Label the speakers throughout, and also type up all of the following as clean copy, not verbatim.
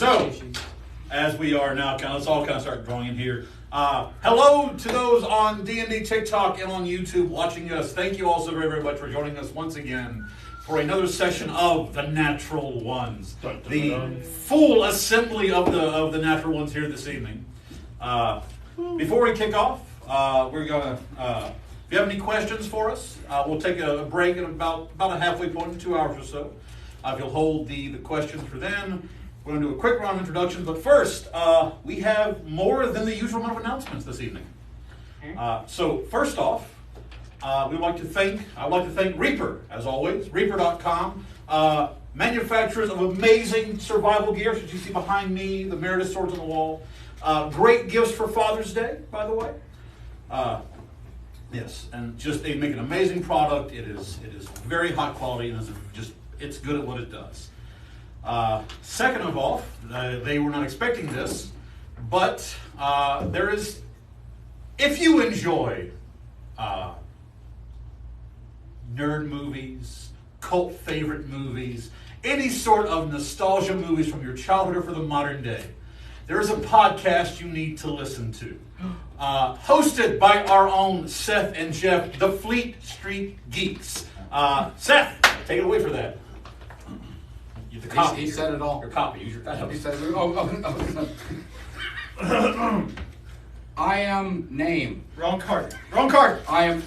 Speaker 1: So, as we are now, let's all kind of start drawing in here. Hello to those on D&D TikTok and on YouTube watching us. Thank you all so very, very much for joining us once again for another session of the Natural Ones. The full assembly of the Natural Ones here this evening. Before we kick off, we're going to, if you have any questions for us, we'll take a break at about a halfway point in 2 hours or so. If you'll hold the questions for then, we're going to do a quick round of introductions. But first, we have more than the usual amount of announcements this evening. So first off, I'd like to thank Reaper, as always, Reaper.com, manufacturers of amazing survival gear, as you see behind me, the Meredith swords on the wall. Great gifts for Father's Day, by the way. Yes, and just they make an amazing product. It is very high quality, and it's good at what it does. Second of all, they were not expecting this, but there is, if you enjoy nerd movies, cult favorite movies, any sort of nostalgia movies from your childhood or for the modern day, there is a podcast you need to listen to. Hosted by our own Seth and Jeff, the Fleet Street Geeks. Seth, take it away for that.
Speaker 2: He said it all.
Speaker 1: Your copy. Use your copy.
Speaker 2: He said it. Oh. I am Name.
Speaker 1: Wrong card.
Speaker 2: I am.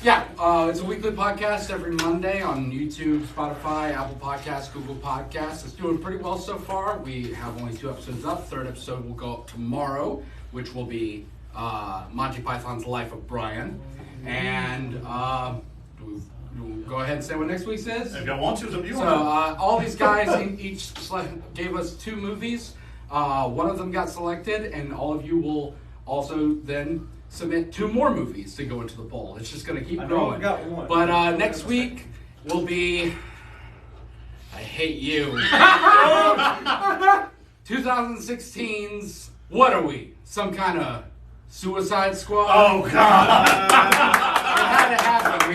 Speaker 2: Yeah, it's a weekly podcast every Monday on YouTube, Spotify, Apple Podcasts, Google Podcasts. It's doing pretty well so far. We have only 2 episodes up. Third episode will go up tomorrow, which will be Monty Python's Life of Brian. And go ahead and say what next week's is.
Speaker 1: If you want to, you
Speaker 2: so all these guys each gave us 2 movies. One of them got selected, and all of you will also then submit 2 more movies to go into the poll. It's just going to keep growing. But next week will be I Hate You. 2016's What Are We? Some kind of Suicide Squad?
Speaker 1: Oh, God.
Speaker 2: It had to happen.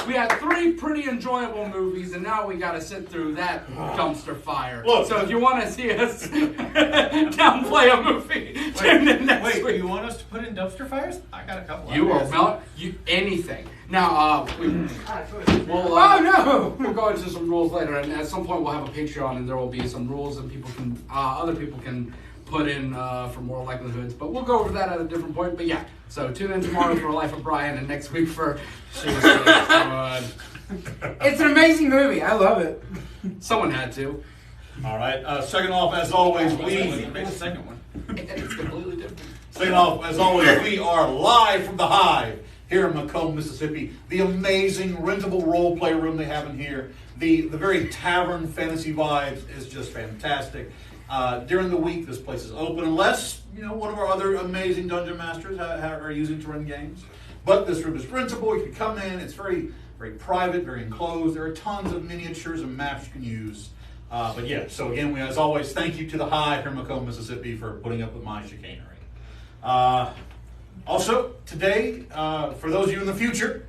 Speaker 2: We had 3 pretty enjoyable movies, and now we got to sit through that dumpster fire.
Speaker 1: Look,
Speaker 2: so if you want to see us downplay a movie, tune in next week.
Speaker 3: You want us to put in dumpster fires? I got a couple.
Speaker 2: Anything. Now, we'll go into some rules later, and at some point we'll have a Patreon, and there will be some rules, and other people can put in for more likelihoods, but we'll go over that at a different point. But yeah, so tune in tomorrow for Life of Brian, and next week for Suicide Squad.
Speaker 4: It's an amazing movie. I love it.
Speaker 2: Someone had to.
Speaker 1: All right. Second off, as always,
Speaker 3: the second one.
Speaker 2: It's completely different.
Speaker 1: Second off, as always, we are live from the Hive here in Macomb, Mississippi. The amazing rentable role play room they have in here. The very tavern fantasy vibes is just fantastic. During the week, this place is open unless, one of our other amazing dungeon masters are using to run games. But this room is rentable. You can come in. It's very, very private, very enclosed. There are tons of miniatures and maps you can use. But yeah, so again, as always, thank you to the Hive here in Macomb, Mississippi for putting up with my chicanery. Also, today, for those of you in the future,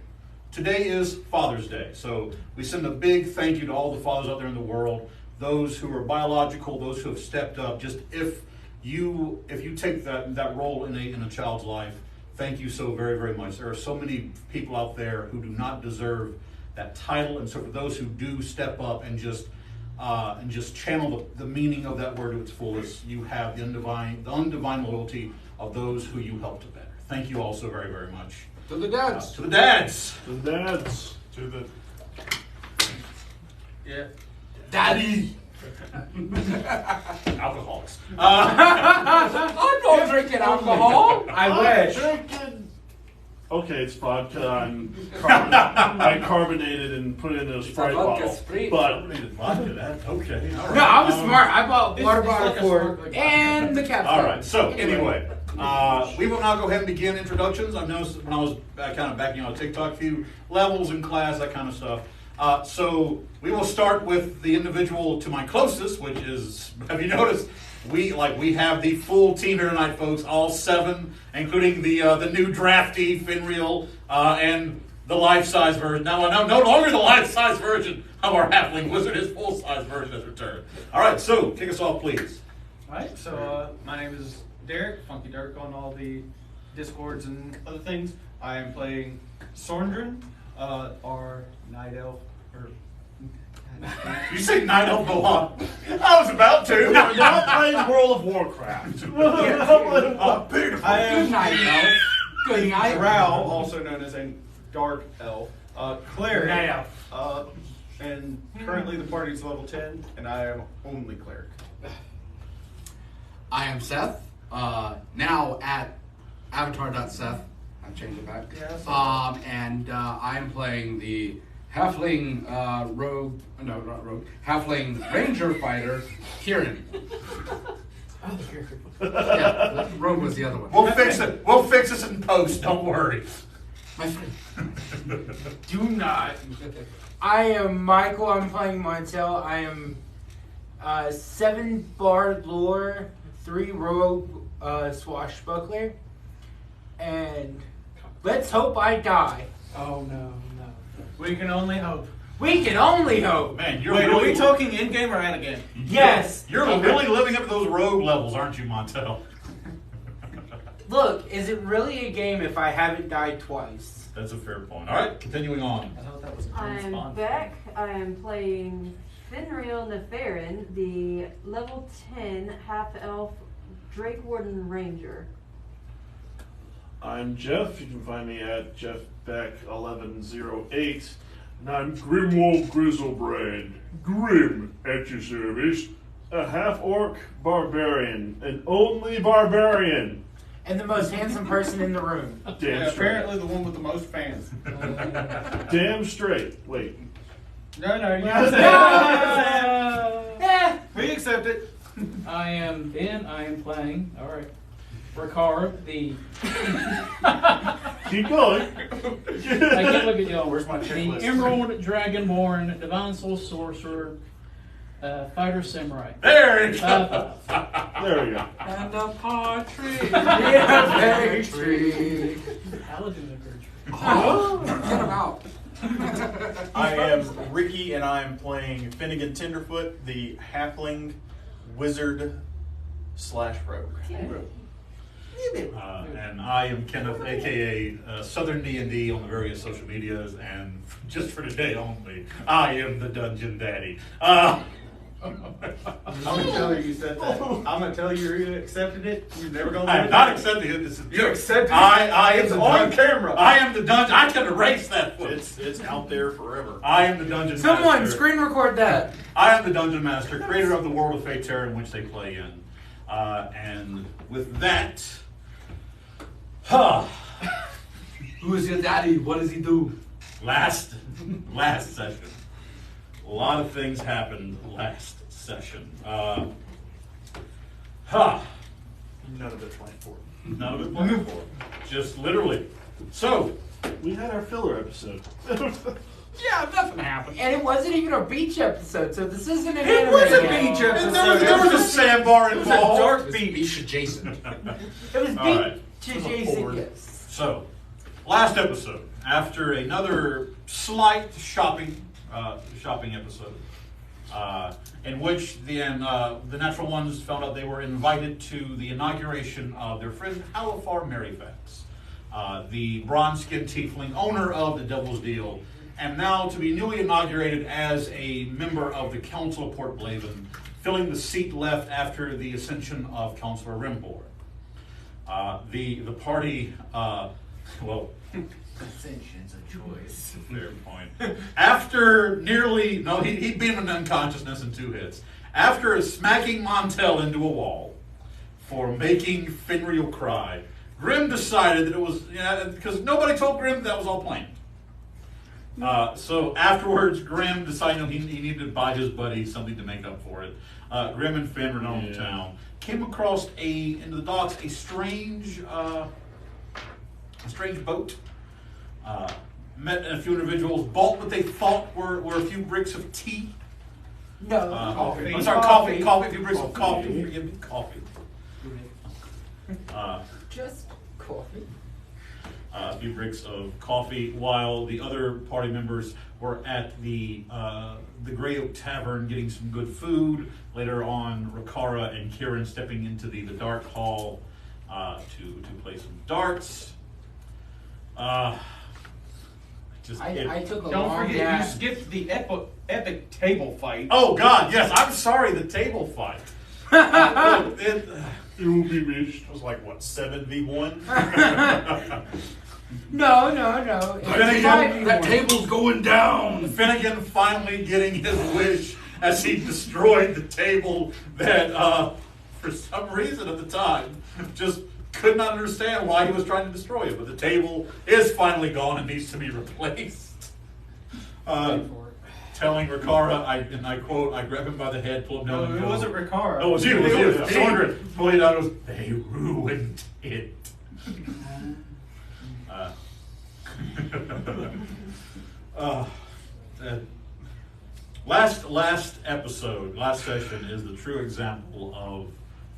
Speaker 1: today is Father's Day. So we send a big thank you to all the fathers out there in the world. Those who are biological, those who have stepped up. Just if you take that role in a child's life, thank you so very, very much. There are so many people out there who do not deserve that title, and so for those who do step up and just channel the meaning of that word to its fullest, you have the undivine loyalty of those who you help to better. Thank you all so very, very much.
Speaker 2: To the dads.
Speaker 1: To the dads.
Speaker 3: Yeah.
Speaker 2: Daddy.
Speaker 1: Alcoholics.
Speaker 2: I'm not drinking alcohol.
Speaker 4: I wish.
Speaker 5: Okay, it's vodka. I carbonated and put it in a Sprite bottle. But
Speaker 1: vodka, okay. All right.
Speaker 4: No, I was smart. I bought water bottle for and the capsule.
Speaker 1: All right. So anyway, we will now go ahead and begin introductions. I've noticed when I was kind of backing on TikTok, a few levels in class, that kind of stuff. So we will start with the individual to my closest, which is, have you noticed, we have the full team here tonight, folks, all 7, including the new drafty Finreal and the life-size version. No longer the life-size version, of our halfling wizard, his full-size version, has returned. All right, so kick us off, please.
Speaker 3: Alright, so my name is Derek, Funky Dirk on all the Discords and other things. I am playing Sorndrin, our night elf, or...
Speaker 1: You say Night Elf Mohawk. I was about to.
Speaker 5: We're not playing World of Warcraft.
Speaker 1: Beautiful.
Speaker 3: I am
Speaker 2: Good night, elf. Good night.
Speaker 3: Drow, also known as a dark elf, cleric,
Speaker 4: Night elf.
Speaker 3: and currently the party's level 10, and I am only cleric.
Speaker 2: I am Seth. Now at avatar.seth. I've changed it back.
Speaker 3: Yes.
Speaker 2: And I am playing the halfling rogue. No, not rogue. Halfling ranger fighter, Kieran. Yeah, rogue was the other one.
Speaker 1: We'll fix it. We'll fix this in post. Don't worry.
Speaker 2: My friend.
Speaker 3: Do not.
Speaker 4: I am Michael. I'm playing Montel. I am 7 bard lore, 3 rogue swashbuckler, and let's hope I die.
Speaker 6: Oh no.
Speaker 3: We can only hope.
Speaker 4: We can only hope.
Speaker 1: Man, you're
Speaker 3: Wait, are
Speaker 1: really,
Speaker 3: we talking in-game or out-of-game?
Speaker 4: Yes.
Speaker 1: You're really living up to those rogue levels, aren't you, Montel?
Speaker 4: Look, is it really a game if I haven't died twice?
Speaker 1: That's a fair point. All right, continuing on.
Speaker 3: I thought that was a
Speaker 7: I'm Beck. I am playing Finreal Nefarin, the level 10 half-elf Drake Warden Ranger.
Speaker 5: I'm Jeff. You can find me at JeffBeck1108. And I'm Grimwolf Grizzlebrand. Grim at your service. A half-orc barbarian. An only barbarian.
Speaker 4: And the most handsome person in the room.
Speaker 5: Damn straight.
Speaker 3: apparently the one with the most fans.
Speaker 5: Damn straight. Wait.
Speaker 3: No, you We accept it.
Speaker 6: I am Ben. I am playing. All right. Ricard, the.
Speaker 5: Keep going.
Speaker 6: I can't look at y'all.
Speaker 3: Where's my
Speaker 6: The
Speaker 3: checklist?
Speaker 6: Emerald Dragonborn, Divine Soul Sorcerer, Fighter Samurai.
Speaker 1: There it goes.
Speaker 5: There we go.
Speaker 2: And a partridge.
Speaker 4: Yeah, very true.
Speaker 6: Paladin of Virtue.
Speaker 2: Oh, get him out.
Speaker 8: I am Ricky, and I am playing Finnegan Tenderfoot, the halfling wizard / rogue.
Speaker 1: And I am Kenneth, aka Southern D&D on the various social medias, and just for today only, I am the Dungeon Daddy.
Speaker 3: I'm gonna tell you said that. I'm gonna tell you accepted it. You're never gonna.
Speaker 1: I am not accepting it. This is
Speaker 3: You accepted it.
Speaker 1: I am
Speaker 3: It's
Speaker 1: the
Speaker 3: on camera.
Speaker 1: I am the dungeon. I can erase that footage.
Speaker 8: It's out there forever.
Speaker 1: I am the dungeon
Speaker 4: Someone
Speaker 1: master.
Speaker 4: screen record that.
Speaker 1: I am the dungeon master, creator of the world of Faeterra in which they play in. And with that,
Speaker 2: Who is your daddy? What does he do?
Speaker 1: last session, a lot of things happened last session.
Speaker 8: None of it's my fault.
Speaker 1: None of it planned for. Just literally. So,
Speaker 5: We had our filler episode.
Speaker 2: Yeah, nothing happened.
Speaker 4: And it wasn't even a beach episode, so this isn't an
Speaker 3: It
Speaker 4: anime
Speaker 3: was a
Speaker 4: game.
Speaker 3: beach episode.
Speaker 1: there was a sandbar
Speaker 3: It was a
Speaker 1: involved.
Speaker 3: dark beach.
Speaker 2: Beach adjacent.
Speaker 4: It was
Speaker 1: All
Speaker 4: beach
Speaker 1: right.
Speaker 4: adjacent, yes.
Speaker 1: So, last episode, after another slight shopping episode, in which the Natural Ones found out they were invited to the inauguration of their friend Alifar Merryfax, the bronze-skinned tiefling owner of the Devil's Deal, and now to be newly inaugurated as a member of the Council of Port Blaven, filling the seat left after the ascension of Councilor Rimbor. The party, well,
Speaker 3: Ascension's a choice.
Speaker 1: fair point. After he beat him into unconsciousness in 2 hits. After smacking Montel into a wall for making Finreal cry, Grimm decided that it was, because nobody told Grimm that was all planned. So afterwards, Grimm decided he needed to buy his buddy something to make up for it. Grimm and Finn were known in town. Came across into the docks a strange boat. Met a few individuals, bought what they thought were a few bricks of tea.
Speaker 4: No.
Speaker 3: Coffee.
Speaker 1: I'm sorry, coffee, a few bricks of coffee. Forgive me, coffee.
Speaker 4: Just coffee.
Speaker 1: a few bricks of coffee, while the other party members were at the Grey Oak Tavern getting some good food. Later on, Rikara and Kieran stepping into the Dark Hall to play some darts.
Speaker 4: I took a
Speaker 3: Don't
Speaker 4: long
Speaker 3: forget,
Speaker 4: nap.
Speaker 3: you skipped the epic table fight.
Speaker 1: Oh God, yes, I'm sorry, the table fight.
Speaker 5: It will be missed.
Speaker 8: It was like, what, 7v1?
Speaker 4: No. It's
Speaker 1: Finnegan,
Speaker 2: That table's going down.
Speaker 1: Finnegan finally getting his wish as he destroyed the table that, for some reason at the time, just could not understand why he was trying to destroy it. But the table is finally gone and needs to be replaced. Telling Rikara, I quote, I grab him by the head, pull him down.
Speaker 3: No, it wasn't Rikara.
Speaker 1: Oh, it was you. It was you. Sorndrin pulled it out. It was, they ruined it. Last episode, last session is the true example of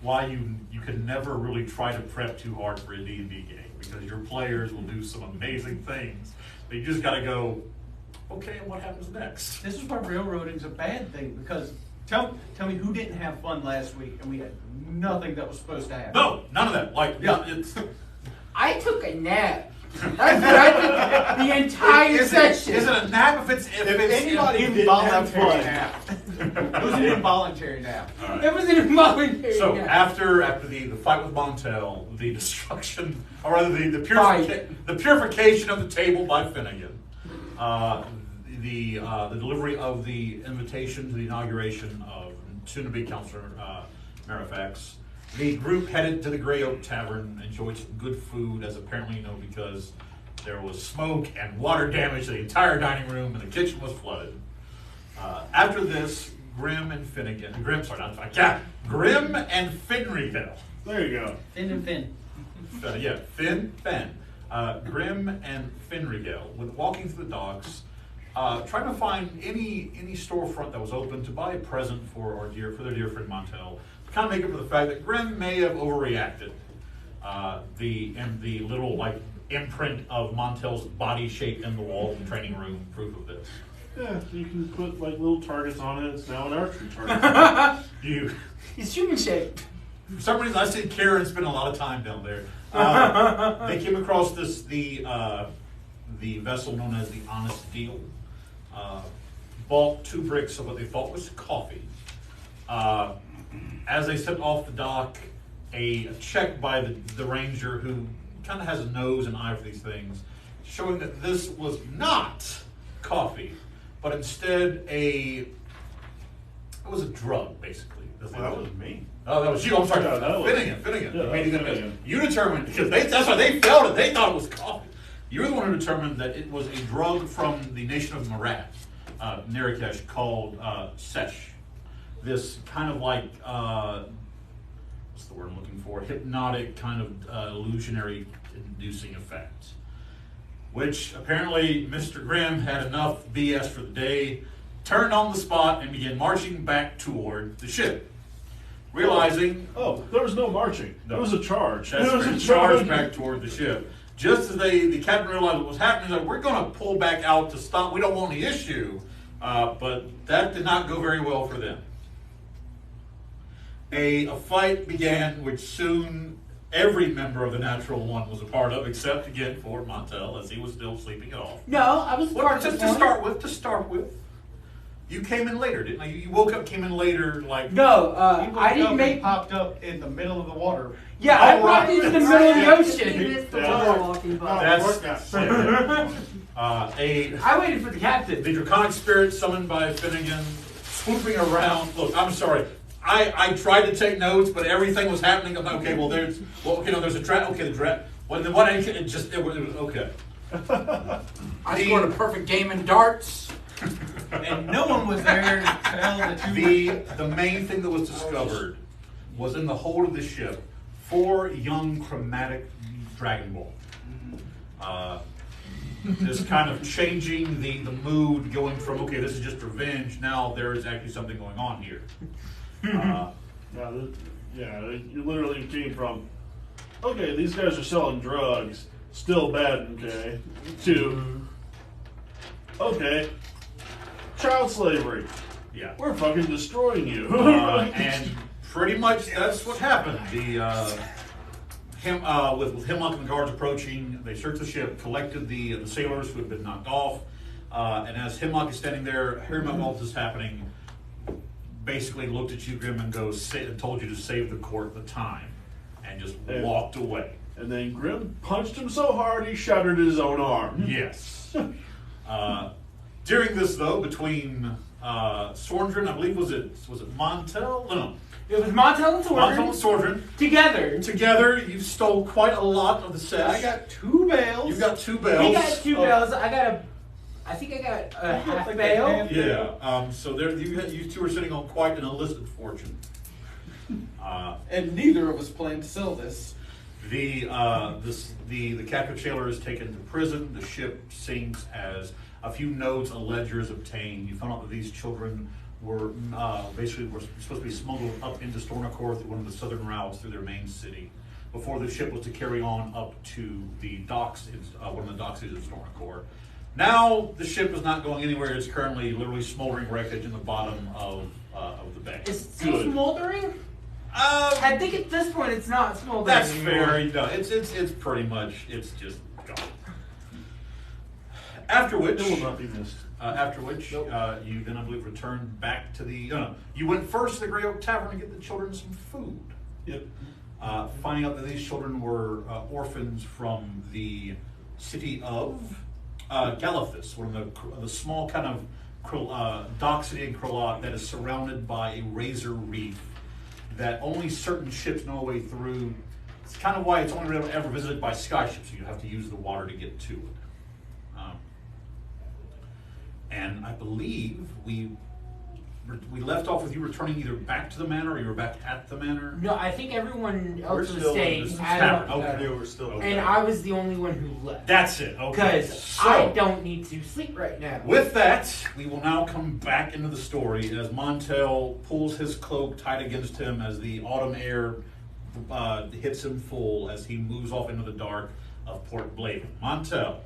Speaker 1: why you can never really try to prep too hard for a D&D game, because your players will do some amazing things. But you just got to go, okay, and what happens next?
Speaker 3: This is why railroading's a bad thing, because tell me who didn't have fun last week and we had nothing that was supposed to happen.
Speaker 1: No, none of that. Like, yeah, it's
Speaker 4: I took a nap. That's what I did the entire session.
Speaker 1: Is it a nap if
Speaker 8: anybody didn't have
Speaker 3: Involuntary
Speaker 8: fun.
Speaker 3: nap. It was an involuntary nap.
Speaker 4: It was an involuntary
Speaker 1: So
Speaker 4: nap.
Speaker 1: after the fight with Montel, the destruction, or rather the purification of the table by Finnegan, the delivery of the invitation to the inauguration of soon-to-be Counselor Marifax, the group headed to the Grey Oak Tavern, enjoyed some good food, as apparently you know, because there was smoke and water damage to the entire dining room and the kitchen was flooded. After this, Grimm and Finrydale.
Speaker 5: There you go.
Speaker 3: Finn and Finn.
Speaker 1: Finn. Grimm and Finrydale, with walking through the docks, trying to find any storefront that was open to buy a present for their dear friend Montel. To kind of make up for the fact that Grimm may have overreacted. The little like imprint of Montel's body shape in the wall in the training room, proof of this.
Speaker 5: Yeah, you can put like little targets on it. It's now an archery target.
Speaker 4: It's human shaped.
Speaker 1: For some reason, I see Karen spend a lot of time down there. They came across the vessel known as the Honest Deal. Bought 2 bricks of what they thought was coffee. As they stepped off the dock, a check by the ranger, who kind of has a nose and eye for these things, showing that this was not coffee, but instead it was a drug, basically.
Speaker 8: Well, that was me.
Speaker 1: Oh, that was you. I'm sorry.
Speaker 5: Yeah, that was-
Speaker 1: Finnegan.
Speaker 5: Yeah,
Speaker 1: You made
Speaker 5: that was
Speaker 1: it
Speaker 5: Finnegan.
Speaker 1: You determined, because that's why they felt it. They thought it was coffee. You were the one who determined that it was a drug from the nation of Marat, Narakesh, called Sesh. This kind of like, what's the word I'm looking for? Hypnotic, kind of illusionary inducing effect. Which apparently Mr. Grimm had enough BS for the day, turned on the spot, and began marching back toward the ship. Realizing,
Speaker 5: Oh, there was no marching.
Speaker 1: No.
Speaker 5: It was a charge.
Speaker 1: that's
Speaker 5: It was
Speaker 1: right,
Speaker 5: a
Speaker 1: charge back toward the ship. Just as the captain realized what was happening, like, we're going to pull back out to stop. We don't want the issue. But that did not go very well for them. A fight began, which soon every member of the Natural One was a part of, except again for Montel, as he was still sleeping it off.
Speaker 4: No, I was
Speaker 1: Well,
Speaker 4: part of
Speaker 1: just
Speaker 4: this one.
Speaker 1: to start with, you came in later, didn't you? You woke up, came in later, like
Speaker 4: No,
Speaker 3: He woke
Speaker 4: I
Speaker 3: up
Speaker 4: didn't
Speaker 3: and
Speaker 4: make.
Speaker 3: popped up in the middle of the water.
Speaker 4: Yeah, I
Speaker 1: Oh,
Speaker 4: brought
Speaker 1: right.
Speaker 4: you to the middle of the
Speaker 7: He
Speaker 4: ocean.
Speaker 7: missed the
Speaker 5: Yeah.
Speaker 7: water walking by.
Speaker 1: That's
Speaker 4: I waited for the captain.
Speaker 1: the draconic spirit summoned by Finnegan, swooping around. Look, I'm sorry. I tried to take notes, but everything was happening. I'm like, okay, there's a draft. Okay, the draft. Well, then what? It was okay.
Speaker 2: I scored a perfect game in darts.
Speaker 3: And no one was there to tell that you
Speaker 1: The main thing that was discovered was in the hold of the ship 4 young chromatic Dragon Ball. This kind of changing the mood, going from, okay, this is just revenge, now there is actually something going on here.
Speaker 5: You literally came from, okay, these guys are selling drugs, Still bad, okay? 2. Okay. Child slavery.
Speaker 1: Yeah.
Speaker 5: We're fucking destroying you.
Speaker 1: And pretty much that's what happened. With Hemlock and the guards approaching, they searched the ship, collected the sailors who had been knocked off, and as Hemlock is standing there, hearing about all this is happening, basically looked at you, Grimm, and told you to save the court the time, and just walked away.
Speaker 5: And then Grimm punched him so hard he shattered his own arm.
Speaker 1: Yes. During this, though, between Sorndrin, I believe, was it Montel? No.
Speaker 4: It was Montel and Sorndrin.
Speaker 1: Montel and Sorndrin.
Speaker 4: Together,
Speaker 1: you stole quite a lot of the sesh.
Speaker 3: I got 2 bales.
Speaker 1: You got 2 bales.
Speaker 4: He got 2 bales. I think I got a half
Speaker 3: like
Speaker 4: bale.
Speaker 3: a half.
Speaker 1: Yeah. So there, you two are sitting on quite an illicit fortune.
Speaker 3: And neither of us plan to sell this.
Speaker 1: The captured sailor is taken to prison. The ship sinks as a few notes, a ledger is obtained. You found out that these children were supposed to be smuggled up into Stornacore through one of the southern routes through their main city, before the ship was to carry on up to the docks, one of the docks in Stornacore. Now the ship is not going anywhere. It's currently literally smoldering wreckage in the bottom of the bay.
Speaker 4: Is it still smoldering? I think at this point it's not smoldering.
Speaker 1: That's
Speaker 4: anymore.
Speaker 1: fair. No, it's pretty much just gone. After which,
Speaker 5: It will not be missed.
Speaker 1: you then, I believe, returned back to the. No, you went first to the Grey Oak Tavern to get the children some food.
Speaker 5: Yep.
Speaker 1: Finding out that these children were orphans from the city of Galithus, one of the small kind of dock city in Krolot that is surrounded by a razor reef that only certain ships know a way through. It's kind of why it's only really ever visited by skyships, so you have to use the water to get to it. And I believe we left off with you returning either back to the manor or you were back at the manor.
Speaker 4: No, I think everyone
Speaker 8: We're
Speaker 4: else was
Speaker 8: still in
Speaker 4: staying.
Speaker 8: this
Speaker 1: tavern.
Speaker 8: Okay, we're still.
Speaker 4: And I was the only one who left.
Speaker 1: That's it. Okay.
Speaker 4: Because
Speaker 1: So,
Speaker 4: I don't need to sleep right now.
Speaker 1: with that, we will now come back into the story as Montel pulls his cloak tight against him as the autumn air hits him full as he moves off into the dark of Port Blaven. Montel,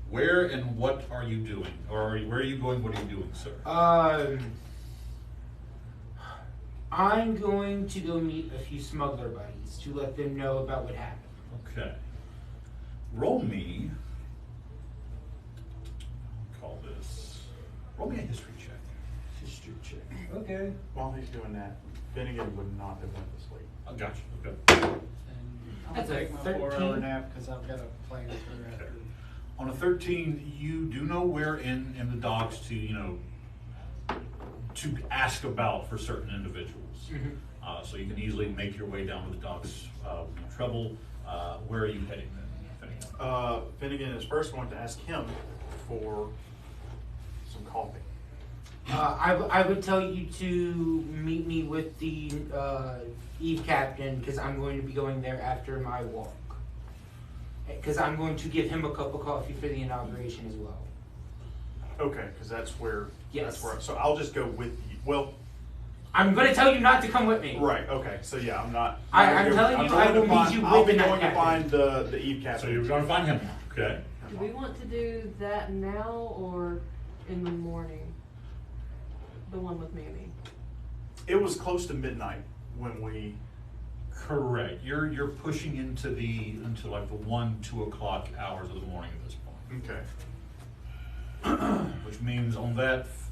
Speaker 1: where and what are you doing? Or where are you going? What are you doing, sir?
Speaker 4: I'm going to go meet a few smuggler buddies to let them know about what happened.
Speaker 1: Okay. Roll me a history check.
Speaker 4: History check.
Speaker 3: Okay.
Speaker 8: While he's doing that, Finnegan would not have went to sleep.
Speaker 1: I got you. Okay.
Speaker 3: And I'm
Speaker 4: That's
Speaker 3: gonna
Speaker 4: a
Speaker 3: take my
Speaker 4: 13.
Speaker 3: 4-hour nap because I've got a plan for after.
Speaker 1: On a 13, you do know where in the docks to to ask about for certain individuals.
Speaker 4: Mm-hmm.
Speaker 1: So you can easily make your way down to the docks with no trouble. Where are you heading then, Finnegan?
Speaker 8: Finnegan is first going to ask him for some coffee.
Speaker 4: I would tell you to meet me with the Eve Captain because I'm going to be going there after my walk. Because I'm going to give him a cup of coffee for the inauguration as well.
Speaker 8: Okay, because that's where.
Speaker 4: Yes.
Speaker 8: That's where. So I'll just go with you. Well.
Speaker 4: I'm going to tell you not to come with me.
Speaker 8: Right. Okay. So yeah, I'm not.
Speaker 4: I'm telling you, I will meet you
Speaker 8: I'll
Speaker 4: with
Speaker 8: be
Speaker 4: the night
Speaker 8: going to
Speaker 4: captain.
Speaker 8: find the Eve Captain.
Speaker 1: So you're going to find him now. Okay.
Speaker 7: Do we want to do that now or in the morning? The one with Mammy.
Speaker 8: It was close to midnight when we.
Speaker 1: Correct. You're pushing into like the 1-2 o'clock hours of the morning at this point.
Speaker 8: Okay.
Speaker 1: Which means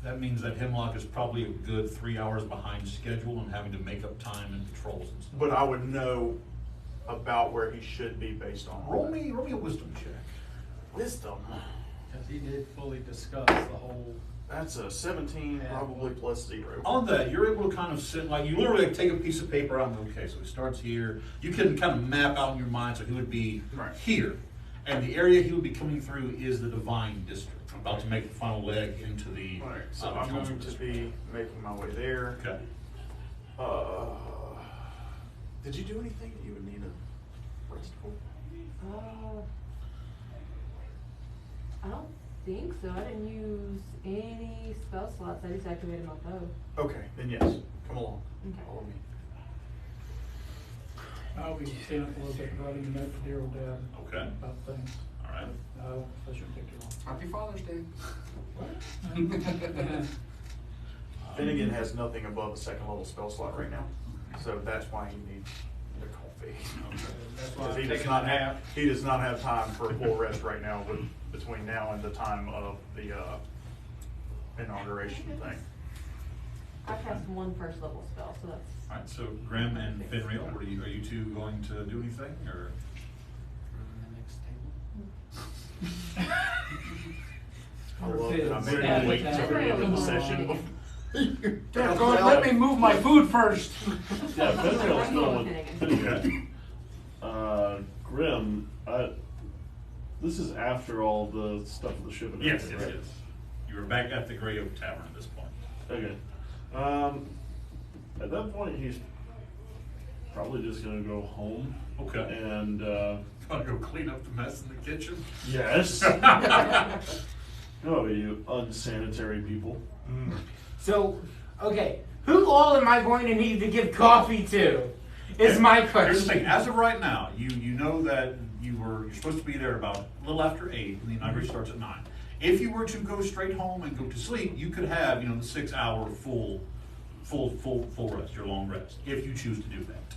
Speaker 1: that means that Hemlock is probably a good 3 hours behind schedule and having to make up time and patrols and stuff.
Speaker 8: But I would know about where he should be based on.
Speaker 1: Roll me a wisdom check.
Speaker 8: Wisdom.
Speaker 3: Because he did fully discuss the whole.
Speaker 8: That's a 17,
Speaker 3: Yeah.
Speaker 8: probably plus 0.
Speaker 1: On that, you're able to kind of sit, like you literally take a piece of paper out and okay, so he starts here. You can kind of map out in your mind so he would be
Speaker 8: Right.
Speaker 1: here. And the area he would be coming through is the Divine District. I'm about to make the final leg into the
Speaker 8: Alright, so
Speaker 1: the
Speaker 8: I'm
Speaker 1: council
Speaker 8: going to
Speaker 1: district.
Speaker 8: be making my way there.
Speaker 1: Okay.
Speaker 8: Did you do anything that you would need a rest for?
Speaker 7: I don't think so. I didn't use any spell slots. I just activated my bow.
Speaker 8: Okay, then yes. Come along.
Speaker 7: Okay.
Speaker 8: Follow me.
Speaker 6: I'll be staying up a little bit, writing a note to dear old dad
Speaker 1: Okay.
Speaker 6: about things.
Speaker 1: All right.
Speaker 6: That shouldn't take too long.
Speaker 2: Happy Father's Day.
Speaker 8: Finnegan has nothing above a second level spell slot right now, so that's why he needs the coffee.
Speaker 3: That's why
Speaker 8: Because
Speaker 3: I'm
Speaker 8: he does
Speaker 3: taking
Speaker 8: not
Speaker 3: a
Speaker 8: have
Speaker 3: nap.
Speaker 8: he does not have time for a full rest right now between now and the time of the inauguration thing.
Speaker 7: I cast one first level spell, so that's.
Speaker 1: All right. So Grimm and Finreal, are you two going to do anything, or?
Speaker 8: I love that I'm
Speaker 6: Yeah,
Speaker 8: able to wait
Speaker 6: yeah.
Speaker 8: until the end of the session.
Speaker 2: God, let me move my food first.
Speaker 5: Yeah, Finreal's still with
Speaker 7: Finnegan.
Speaker 5: Finnegan. Grimm, this is after all the stuff with the ship and
Speaker 1: Yes,
Speaker 5: everything,
Speaker 1: yes,
Speaker 5: right?
Speaker 1: yes. You were back at the Grey Oak Tavern at this point.
Speaker 5: Okay. At that point, he's probably just gonna go home.
Speaker 1: Okay.
Speaker 5: And,
Speaker 1: Gonna go clean up the mess in the kitchen.
Speaker 5: yes. Oh, you unsanitary people.
Speaker 4: So, okay, who all am I going to need to give coffee to? Is my
Speaker 1: Here's the thing.
Speaker 4: question.
Speaker 1: As of right now, you know that you're supposed to be there about a little after 8, and the inauguration starts at 9. If you were to go straight home and go to sleep, you could have the 6-hour full rest, your long rest, if you choose to do that.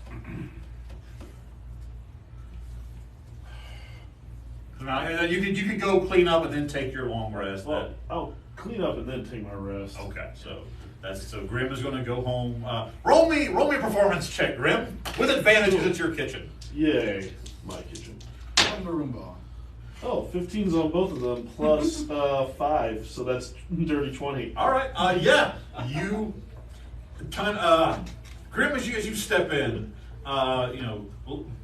Speaker 1: Now, you could go clean up and then take your long rest.
Speaker 5: Well, I'll clean up and then take my rest.
Speaker 1: Okay, so Grimm is going to go home. Roll me a performance check, Grimm, with advantages. It's your kitchen.
Speaker 5: Yay, my kitchen.
Speaker 2: Roomba.
Speaker 5: Oh, 15's on both of them, plus 5, so that's dirty 20.
Speaker 1: All right. Yeah. You kind Grimm, as you step in,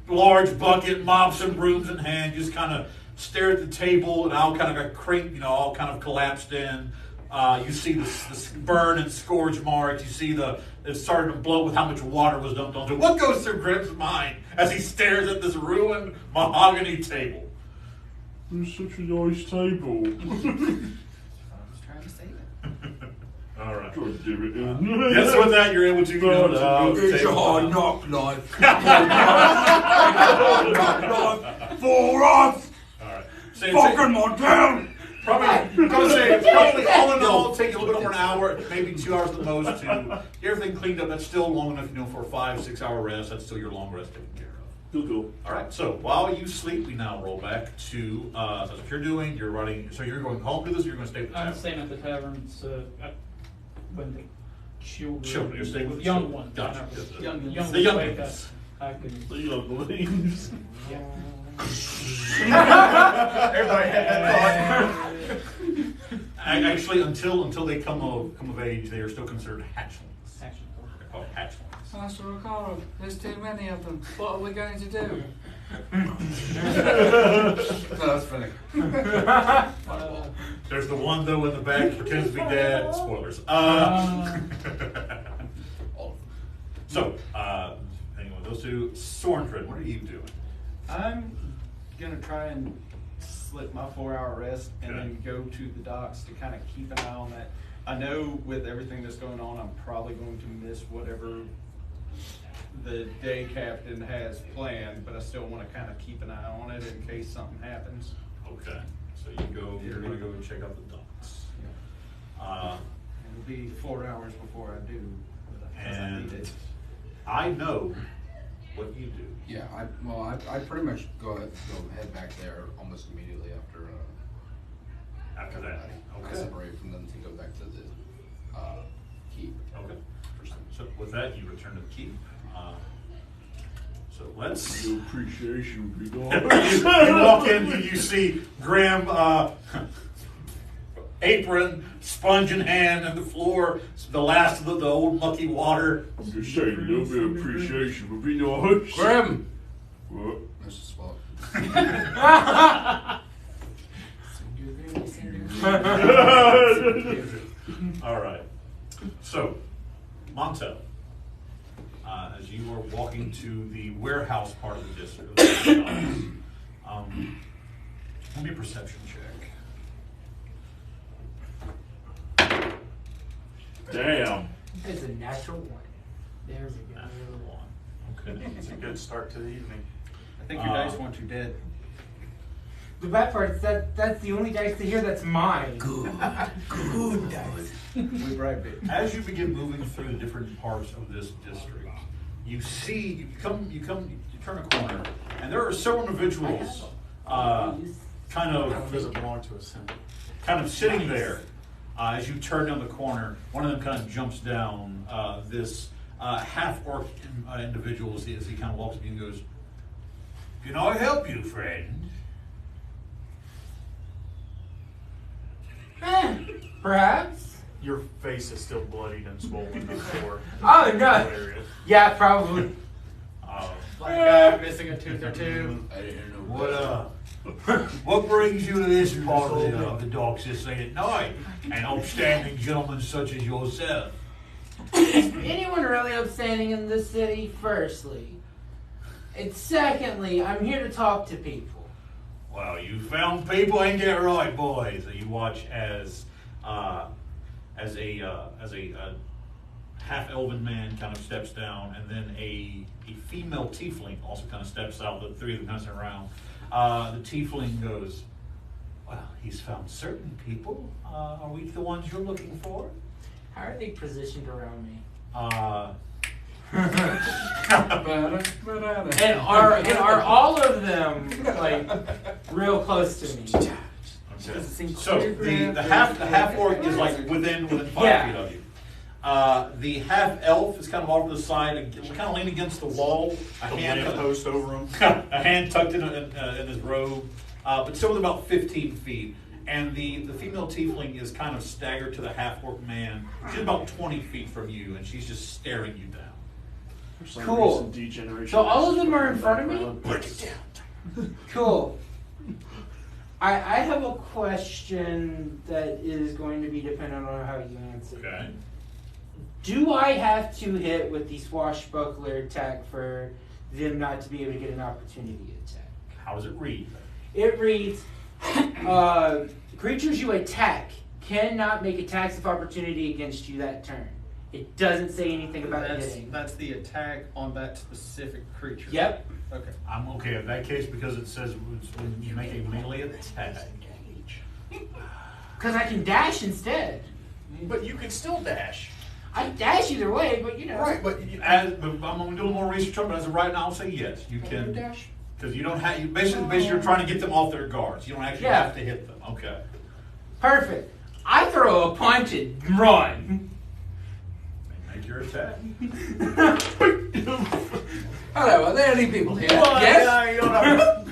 Speaker 1: large bucket, mops and brooms in hand, just kind of stare at the table, and all kind of got cranked, all kind of collapsed in. You see the burn and scourge marks. You see it's starting to blow with how much water was dumped onto it. What goes through Grimm's mind as he stares at this ruined mahogany table?
Speaker 5: It's such a nice table.
Speaker 2: I was trying to save it.
Speaker 1: All right.
Speaker 5: God damn it.
Speaker 1: Yes, with that, you're able to move the table.
Speaker 2: knock life.
Speaker 5: For us!
Speaker 1: All right.
Speaker 5: Montel!
Speaker 1: Probably all in all, take a little bit over an hour, maybe 2 hours at the most to get everything cleaned up. That's still long enough, for a 5-6 hour rest. That's still your long rest taken care of.
Speaker 5: Cool.
Speaker 1: All right. So while you sleep, we now roll back to that's what you're doing. You're running. So you're going home to this, or you're going to stay at the
Speaker 6: I'm
Speaker 1: tavern?
Speaker 6: staying at the tavern, so when the children,
Speaker 1: Children, you're staying with the
Speaker 6: young
Speaker 1: children.
Speaker 6: ones,
Speaker 1: Gotcha.
Speaker 6: not
Speaker 1: Yes,
Speaker 6: young
Speaker 1: the
Speaker 6: ones
Speaker 1: young
Speaker 6: wake up,
Speaker 1: ones.
Speaker 6: I can.
Speaker 5: The younglings.
Speaker 6: Yeah.
Speaker 3: Everybody had that
Speaker 1: Actually, until they come of age, they are still considered hatchlings.
Speaker 6: Action.
Speaker 1: They're called hatchlings.
Speaker 2: Master Ricardo, there's too many of them. What are we going to do? No, that's funny.
Speaker 1: There's the one though in the back who pretends to be dead. Spoilers. So, hang on with those two. Sorndrin, what are you doing?
Speaker 3: I'm gonna try and slip my 4-hour rest and
Speaker 1: Okay.
Speaker 3: then go to the docks to kind of keep an eye on that. I know with everything that's going on, I'm probably going to miss whatever the day captain has planned, but I still want to kind of keep an eye on it in case something happens.
Speaker 1: Okay. So you're going to go and check out the docks.
Speaker 3: It'll be 4 hours before I do, because I need it.
Speaker 1: I know what you do.
Speaker 2: Yeah, I pretty much go head back there almost immediately after
Speaker 1: After that.
Speaker 2: I
Speaker 1: Okay.
Speaker 2: separate from them to go back to the keep.
Speaker 1: Okay. So with that, you return to the keep. So let's.
Speaker 5: Your appreciation would be gone.
Speaker 1: You walk in, you see Grimm, apron, sponge in hand, and the floor, the last of the old mucky water.
Speaker 5: I'm just saying, a little bit of appreciation would be nice.
Speaker 2: Grimm!
Speaker 5: What?
Speaker 2: That's a spot.
Speaker 1: All right. So, Montel, as you are walking to the warehouse part of the district, give me a perception check.
Speaker 5: Damn.
Speaker 4: It's a natural one. There we go.
Speaker 1: Natural one.
Speaker 8: It's a good start to the evening.
Speaker 3: I think your dice want you dead.
Speaker 4: The bad part is that's the only dice to hear that's mine.
Speaker 2: Good dice.
Speaker 3: We bribed it.
Speaker 1: As you begin moving through the different parts of this district, you turn a corner, and there are several individuals, kind
Speaker 8: How
Speaker 1: of
Speaker 8: does it belong to us?
Speaker 1: sitting there. As you turn down the corner, one of them kind of jumps down. This half-orc individual, as he kind of walks up to you and goes, "Can I help you, friend?"
Speaker 4: Perhaps?
Speaker 8: Your face is still bloodied and swollen on the floor.
Speaker 4: Oh, no.
Speaker 8: Hilarious.
Speaker 4: Yeah, probably.
Speaker 3: Black guy missing a tooth or two.
Speaker 1: What brings you to this part of the docks this late at night? An upstanding gentleman such as yourself.
Speaker 4: Is anyone really upstanding in this city, firstly? And secondly, I'm here to talk to people.
Speaker 1: Well, you found people, ain't that right, boys? So you watch as a half-elven man kind of steps down, and then a female tiefling also kind of steps out. The three of them kind of sit around. The tiefling goes, "Well, he's found certain people. Are we the ones you're looking for?"
Speaker 4: How are they positioned around me? And are all of them like real close to me?
Speaker 1: Okay. So the half orc is like within 5 feet of you. The half elf is kind of off to the side, kind of leaning against the wall. A hand
Speaker 8: post over him.
Speaker 1: a hand tucked in his robe, but still with about 15 feet. And the female tiefling is kind of staggered to the half orc man. She's about 20 feet from you, and she's just staring you down.
Speaker 4: Cool. So all of them are in front of me?
Speaker 1: Break it down.
Speaker 4: Cool. I have a question that is going to be dependent on how you answer.
Speaker 1: Okay.
Speaker 4: Do I have to hit with the swashbuckler attack for them not to be able to get an opportunity attack?
Speaker 1: How does it read?
Speaker 4: It reads, creatures you attack cannot make attacks of opportunity against you that turn. It doesn't say anything about hitting.
Speaker 3: That's the attack on that specific creature.
Speaker 4: Yep.
Speaker 3: Okay.
Speaker 1: I'm okay in that case because it says when you make a melee attack.
Speaker 4: Because I can dash instead.
Speaker 8: But you can still dash.
Speaker 4: I dash either way, but you know.
Speaker 8: Right, but
Speaker 1: I'm going to do a little more research on it, but as of right now, I'll say yes. You can
Speaker 8: dash.
Speaker 1: because you don't have. Basically, you're trying to get them off their guards. You don't actually have to hit them. Okay.
Speaker 4: Perfect. I throw a punch and run.
Speaker 1: Make your attack.
Speaker 2: Hello, are there any people here?
Speaker 8: Well,
Speaker 2: Yes?
Speaker 8: yeah, you don't have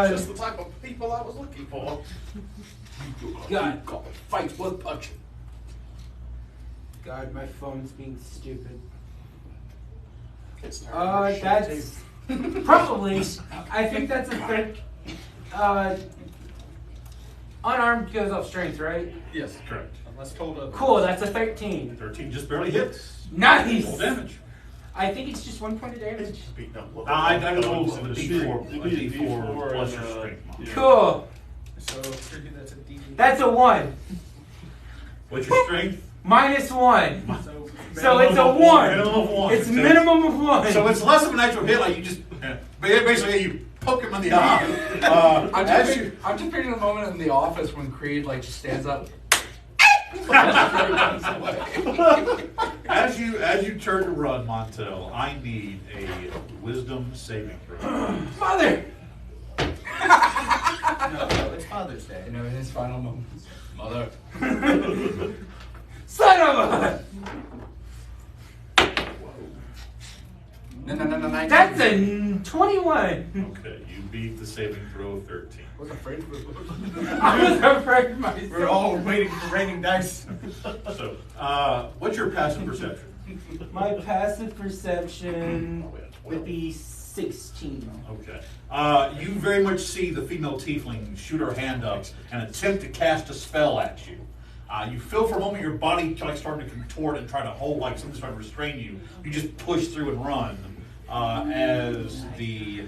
Speaker 8: just the type of people I was looking for.
Speaker 4: God.
Speaker 2: Fight worth punching.
Speaker 4: God, my phone's being stupid.
Speaker 8: It's tired of your shit,
Speaker 4: That's probably. I think that's a third. Unarmed goes off strength, right?
Speaker 3: Yes.
Speaker 1: Correct.
Speaker 3: Unless told otherwise.
Speaker 4: Cool. That's a 13.
Speaker 1: 13 just barely hits.
Speaker 4: Nice.
Speaker 1: Full damage.
Speaker 4: I think it's just 1 point of damage.
Speaker 8: It's just beating up little
Speaker 1: I
Speaker 8: dogs
Speaker 1: rolled a
Speaker 8: in the
Speaker 1: D4,
Speaker 8: street.
Speaker 1: a D4 plus your
Speaker 8: and,
Speaker 1: strength.
Speaker 8: yeah.
Speaker 4: Cool.
Speaker 3: So figure that's a D.
Speaker 4: That's a 1.
Speaker 1: What's your strength?
Speaker 4: -1.
Speaker 3: So
Speaker 4: So it's a 1.
Speaker 1: Minimum of 1.
Speaker 4: It's minimum of 1.
Speaker 1: So it's less of an actual hit. Like you just basically you poke him in the eye.
Speaker 2: I'm
Speaker 1: As
Speaker 2: just
Speaker 1: you-
Speaker 2: picturing the moment in the office when Creed like just stands up.
Speaker 1: As you turn to run, Montel, I need a wisdom saving throw.
Speaker 4: Mother.
Speaker 3: no, it's Father's Day.
Speaker 2: You know, in his final moments. Mother.
Speaker 4: Son of a.
Speaker 2: No.
Speaker 4: That's a 21.
Speaker 1: Okay, you beat the saving throw of 13.
Speaker 2: I was afraid of it.
Speaker 4: I was afraid myself.
Speaker 3: We're all waiting for raining dice.
Speaker 1: So, what's your passive perception?
Speaker 4: My passive perception would be 16.
Speaker 1: Okay. You very much see the female tiefling shoot her hand up and attempt to cast a spell at you. You feel for a moment your body like starting to contort and try to hold, like something's trying to restrain you. You just push through and run. As the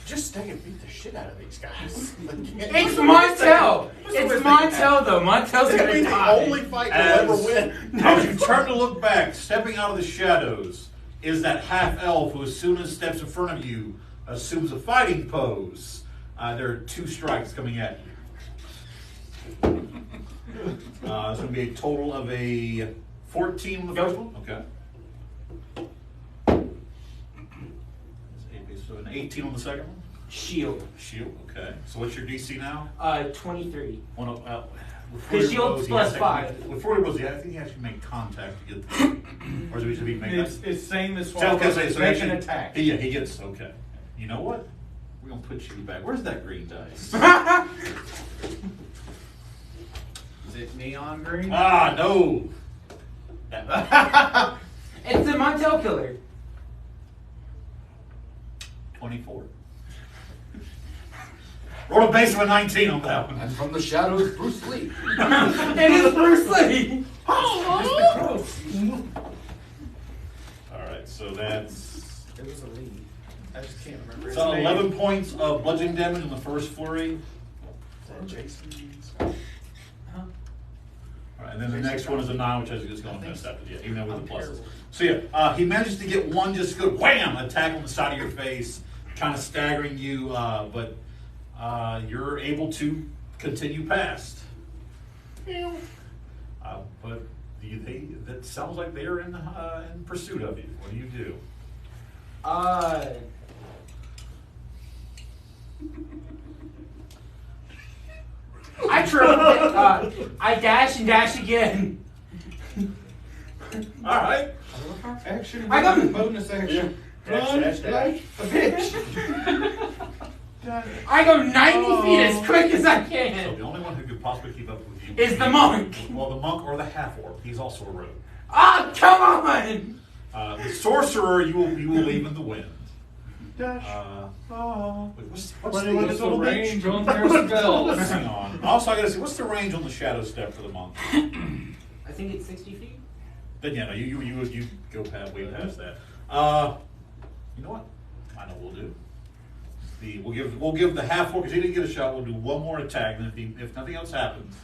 Speaker 8: Just stay and beat the shit out of these guys.
Speaker 4: It's Montel. It's Montel though. Montel's
Speaker 8: It's gonna
Speaker 4: gonna
Speaker 8: be the
Speaker 4: die.
Speaker 8: only fight you'll ever win.
Speaker 1: as you turn to look back, stepping out of the shadows, is that half elf who, as soon as steps in front of you, assumes a fighting pose. There are 2 strikes coming at you. It's going to be a total of a 14 on the first one. Okay. So an 18 on the second one.
Speaker 4: Shield.
Speaker 1: Shield. Okay. So what's your DC now?
Speaker 4: 23.
Speaker 1: His
Speaker 4: shield's plus 5.
Speaker 1: Before it was, I think he actually made contact to get the, or is it be made?
Speaker 3: It's same as
Speaker 1: So,
Speaker 3: swap.
Speaker 1: okay, so
Speaker 3: Make
Speaker 1: actually,
Speaker 3: an attack.
Speaker 1: Yeah, he gets okay. You know what? We're gonna put you back. Where's that green dice?
Speaker 3: Is it neon green?
Speaker 1: Ah, no.
Speaker 4: It's the Montel killer.
Speaker 1: 24. Roll a base of a 19 on that one.
Speaker 2: And from the shadows, Bruce Lee.
Speaker 4: It is Bruce Lee.
Speaker 1: All right, so that's
Speaker 3: It was a lead. I just can't remember.
Speaker 1: so
Speaker 3: his name.
Speaker 1: 11 points of bludgeoning damage in the first flurry.
Speaker 8: Is that Jason?
Speaker 1: All right, and then the next one is a 9, which is going to miss after the even though with the pluses. So yeah, he manages to get one just good wham attack on the side of your face, kind of staggering you, but you're able to continue past. But that sounds like they're in pursuit of you. What do you do?
Speaker 4: I triple. I dash and dash again.
Speaker 1: All right.
Speaker 3: Action.
Speaker 4: I got-
Speaker 3: bonus action.
Speaker 8: Dash, dash, dash.
Speaker 3: Like a bitch.
Speaker 4: I go 90 feet as quick as I
Speaker 1: So
Speaker 4: can.
Speaker 1: the only one who could possibly keep up with you
Speaker 4: Is the monk.
Speaker 1: Well, the monk or the half orc. He's also a rogue.
Speaker 4: Ah, come on!
Speaker 1: The sorcerer, you will leave in the wind.
Speaker 5: Dash.
Speaker 1: Wait, what's
Speaker 5: What's
Speaker 1: the
Speaker 3: What's the range on their spells?
Speaker 1: Hang on. Also, I gotta see what's the range on the shadow step for the monk.
Speaker 4: I think it's 60 feet.
Speaker 1: Then yeah, no, you go past way past that. You know what? I know what we'll do. We'll give the half orc because he didn't get a shot. We'll do one more attack, and if nothing else happens,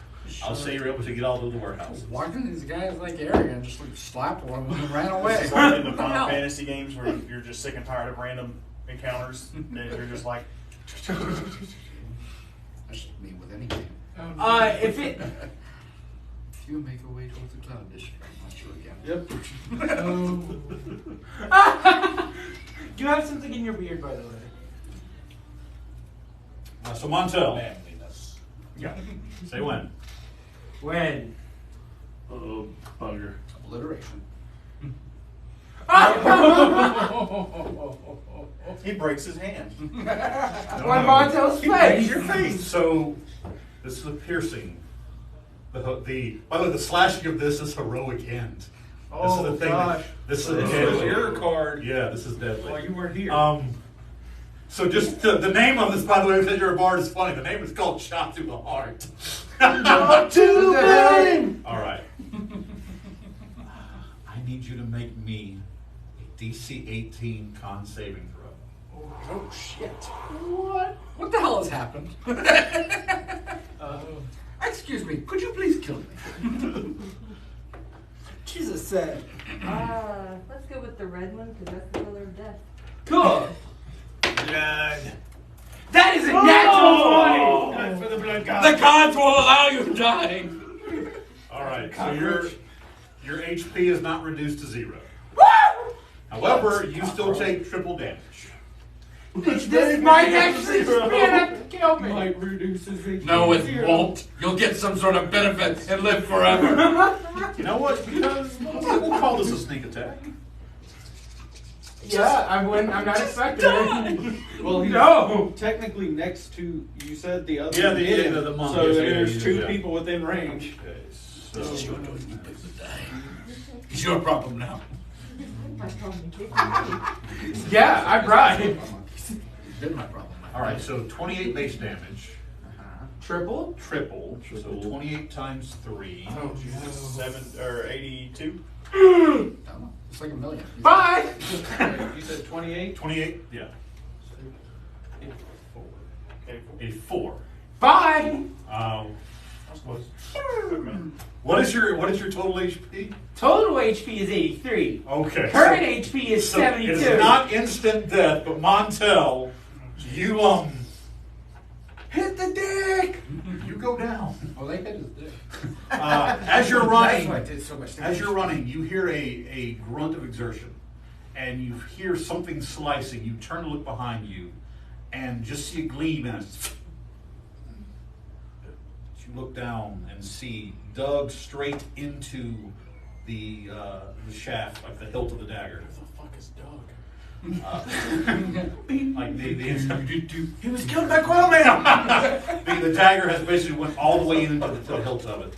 Speaker 1: I'll say you're able to get all to the warehouses.
Speaker 2: Why couldn't these guys like arrogant just like slapped one of them and ran away?
Speaker 8: It's like in the Final Fantasy games where you're just sick and tired of random encounters, and you're just like,
Speaker 2: I should meet with any game.
Speaker 4: If it.
Speaker 2: If you make a way towards the cloud district, I'm not sure again.
Speaker 3: Yep.
Speaker 4: You have something in your beard, by the way.
Speaker 1: So Montel,
Speaker 8: manliness.
Speaker 1: yeah, say when.
Speaker 4: When?
Speaker 5: Bugger.
Speaker 2: Obliteration.
Speaker 8: He breaks his hand.
Speaker 4: On Montel's face.
Speaker 8: Your face.
Speaker 1: So this is a piercing. By the way, the slashing of this is heroic end.
Speaker 3: Oh,
Speaker 1: this is the thing.
Speaker 3: gosh.
Speaker 1: This is
Speaker 3: This
Speaker 1: deadly.
Speaker 3: was your card.
Speaker 1: Yeah, this is deadly.
Speaker 3: While you weren't here.
Speaker 1: So just the name of this, by the way, because you're a bard, is funny. The name is called Shot Through the Heart.
Speaker 5: Not too bad.
Speaker 1: All right. I need you to make me a DC 18 con saving throw.
Speaker 2: Oh shit. What? What the hell has happened? Excuse me, could you please kill me?
Speaker 4: Jesus said.
Speaker 7: Let's go with the red one because that's the color of death.
Speaker 4: Cool.
Speaker 8: Blood.
Speaker 4: That is a natural 20.
Speaker 3: Time for the blood god.
Speaker 2: The gods will allow you to die.
Speaker 1: All right. So your HP is not reduced to 0.
Speaker 4: Woo!
Speaker 1: However, you still take triple damage.
Speaker 4: This might actually be enough to kill me.
Speaker 3: Might reduce his HP.
Speaker 2: No, it won't. You'll get some sort of benefit and live forever.
Speaker 1: You know what? Because we'll call this a sneak attack.
Speaker 4: Yeah, I'm not expecting it.
Speaker 3: Well, he's
Speaker 4: No.
Speaker 3: technically next to, you said the other
Speaker 1: Yeah,
Speaker 3: one
Speaker 1: the-
Speaker 3: did.
Speaker 1: yeah, the monk,
Speaker 3: So
Speaker 1: yes,
Speaker 3: there's
Speaker 1: yeah,
Speaker 3: two
Speaker 1: yeah.
Speaker 3: people within range.
Speaker 1: Okay, so
Speaker 2: It's your choice to live or die. It's your problem now.
Speaker 7: My problem kicking me.
Speaker 4: Yeah, I'm right.
Speaker 2: It's been my problem.
Speaker 1: all right, so 28 base damage,
Speaker 4: Triple?
Speaker 1: triple, so 28 times 3.
Speaker 2: Oh, Jesus.
Speaker 8: 7 or 82.
Speaker 2: I don't know. It's like a million.
Speaker 4: Bye.
Speaker 3: You said 28?
Speaker 1: 28, yeah,
Speaker 8: Okay.
Speaker 1: 84.
Speaker 4: Bye.
Speaker 1: All What is your total HP?
Speaker 4: Total HP is 83.
Speaker 1: Okay.
Speaker 4: Current HP is
Speaker 1: so
Speaker 4: 72.
Speaker 1: It's not instant death, but Montel, you hit the dick. You go down.
Speaker 2: Oh, they hit his dick.
Speaker 1: As you're running,
Speaker 2: That's why I did so much damage.
Speaker 1: as you're running, you hear a grunt of exertion, and you hear something slicing. You turn to look behind you, and just see a gleam, and you look down and see dug straight into the shaft, like the hilt of the dagger.
Speaker 5: Who the fuck is Doug?
Speaker 1: Like the instant
Speaker 8: He was killed by Quillman!
Speaker 1: the dagger has basically went all the way into the hilt of it.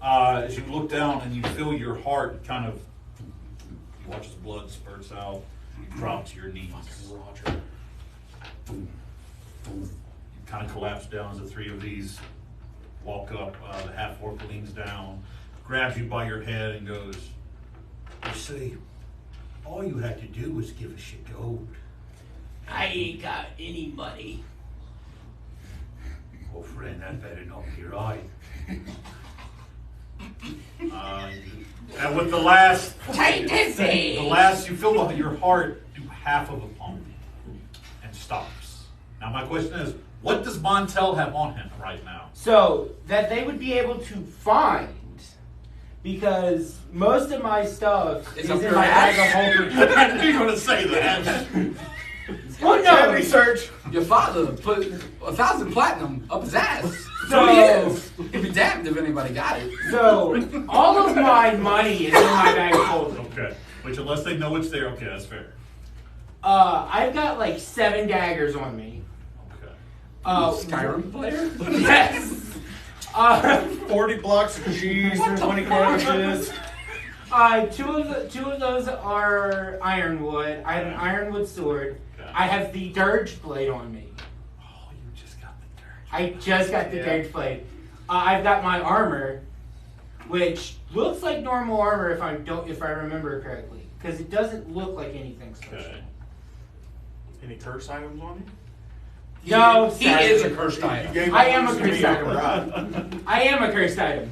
Speaker 1: As you look down and you feel your heart kind of, you watch the blood spurts out. You drop to your knees.
Speaker 5: Roger.
Speaker 1: Boom, boom. You kind of collapse down as the three of these walk up. The half orc leans down, grabs you by your head, and goes, "You see, all you had to do was give us your gold.
Speaker 4: I ain't got any money.
Speaker 1: Well, friend, that better not be right." And with the last,
Speaker 4: Take this
Speaker 1: the last, you feel your heart do half of a pump and stops. Now, my question is, what does Montel have on him right now?
Speaker 4: So that they would be able to find, because most of my stuff
Speaker 2: It's
Speaker 4: is
Speaker 2: up
Speaker 4: in
Speaker 2: your
Speaker 4: my
Speaker 2: ass.
Speaker 4: bag of holding.
Speaker 1: I knew you were going to say that.
Speaker 4: Well, no.
Speaker 8: Research.
Speaker 2: Your father put 1,000 platinum up his ass.
Speaker 4: So-
Speaker 2: he is. He'd be damned if anybody got it.
Speaker 4: So all of my money is in my bag of holding.
Speaker 1: Okay, which unless they know it's there, okay, that's fair.
Speaker 4: I've got like 7 daggers on me.
Speaker 1: Okay.
Speaker 2: Skyrim player?
Speaker 4: Yes.
Speaker 8: 40 blocks of cheese, 20 cartridges.
Speaker 4: Two of those are ironwood. I have an ironwood sword.
Speaker 1: Okay.
Speaker 4: I have the dirge blade on me.
Speaker 1: Oh, you just got the dirt.
Speaker 4: I just got the
Speaker 8: Yeah.
Speaker 4: dirge blade. I've got my armor, which looks like normal armor if I remember correctly, because it doesn't look like anything special.
Speaker 1: Okay.
Speaker 5: Any curse items on you?
Speaker 4: No,
Speaker 2: He
Speaker 4: sadly.
Speaker 2: is a cursed item.
Speaker 4: I am a cursed item. I am a cursed item.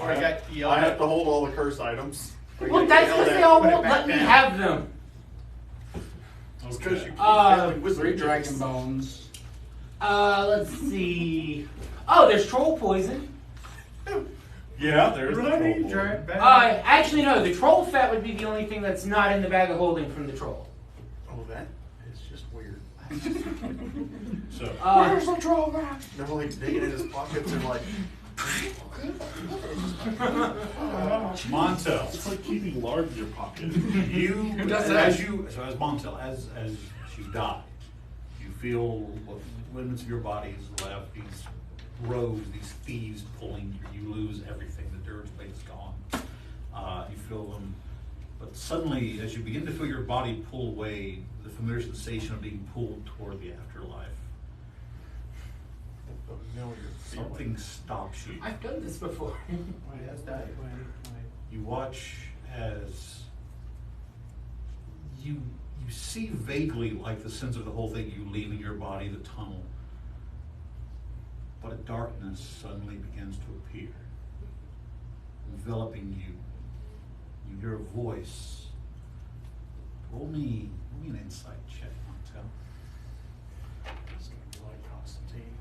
Speaker 3: Or I got yelled
Speaker 5: I have
Speaker 3: at.
Speaker 5: to hold all the curse items.
Speaker 3: or you
Speaker 4: Well,
Speaker 3: got
Speaker 4: that's
Speaker 3: yelled
Speaker 4: because
Speaker 3: at,
Speaker 4: they all
Speaker 3: put it
Speaker 4: won't
Speaker 3: back
Speaker 4: let me
Speaker 3: down.
Speaker 4: have them.
Speaker 5: It's because you keep
Speaker 4: Uh,
Speaker 5: failing wizard
Speaker 2: 3
Speaker 5: checks.
Speaker 2: dragon bones.
Speaker 4: Let's see. Oh, there's troll poison.
Speaker 1: Yeah, there's the
Speaker 3: Running,
Speaker 1: troll.
Speaker 3: drive back.
Speaker 4: Actually, no. The troll fat would be the only thing that's not in the bag of holding from the troll.
Speaker 5: Oh, that is just weird.
Speaker 1: So,
Speaker 4: The
Speaker 2: troll rat?
Speaker 5: They're like digging in his pockets and like.
Speaker 1: Montel,
Speaker 5: It's like keeping lard in your pocket.
Speaker 1: you
Speaker 2: does
Speaker 1: as
Speaker 2: that?
Speaker 1: you as Montel as you die, you feel what remnants of your body is left. These rogues, these thieves pulling you. You lose everything. The dirge blade is gone. You feel them, but suddenly, as you begin to feel your body pull away, the familiar sensation of being pulled toward the afterlife, something stops you.
Speaker 4: I've done this before.
Speaker 1: You watch as you see vaguely like the sense of the whole thing, you leaving your body, the tunnel. But a darkness suddenly begins to appear, enveloping you. You hear a voice. Roll me an insight check, Montel.
Speaker 5: It's gonna be like Constantine.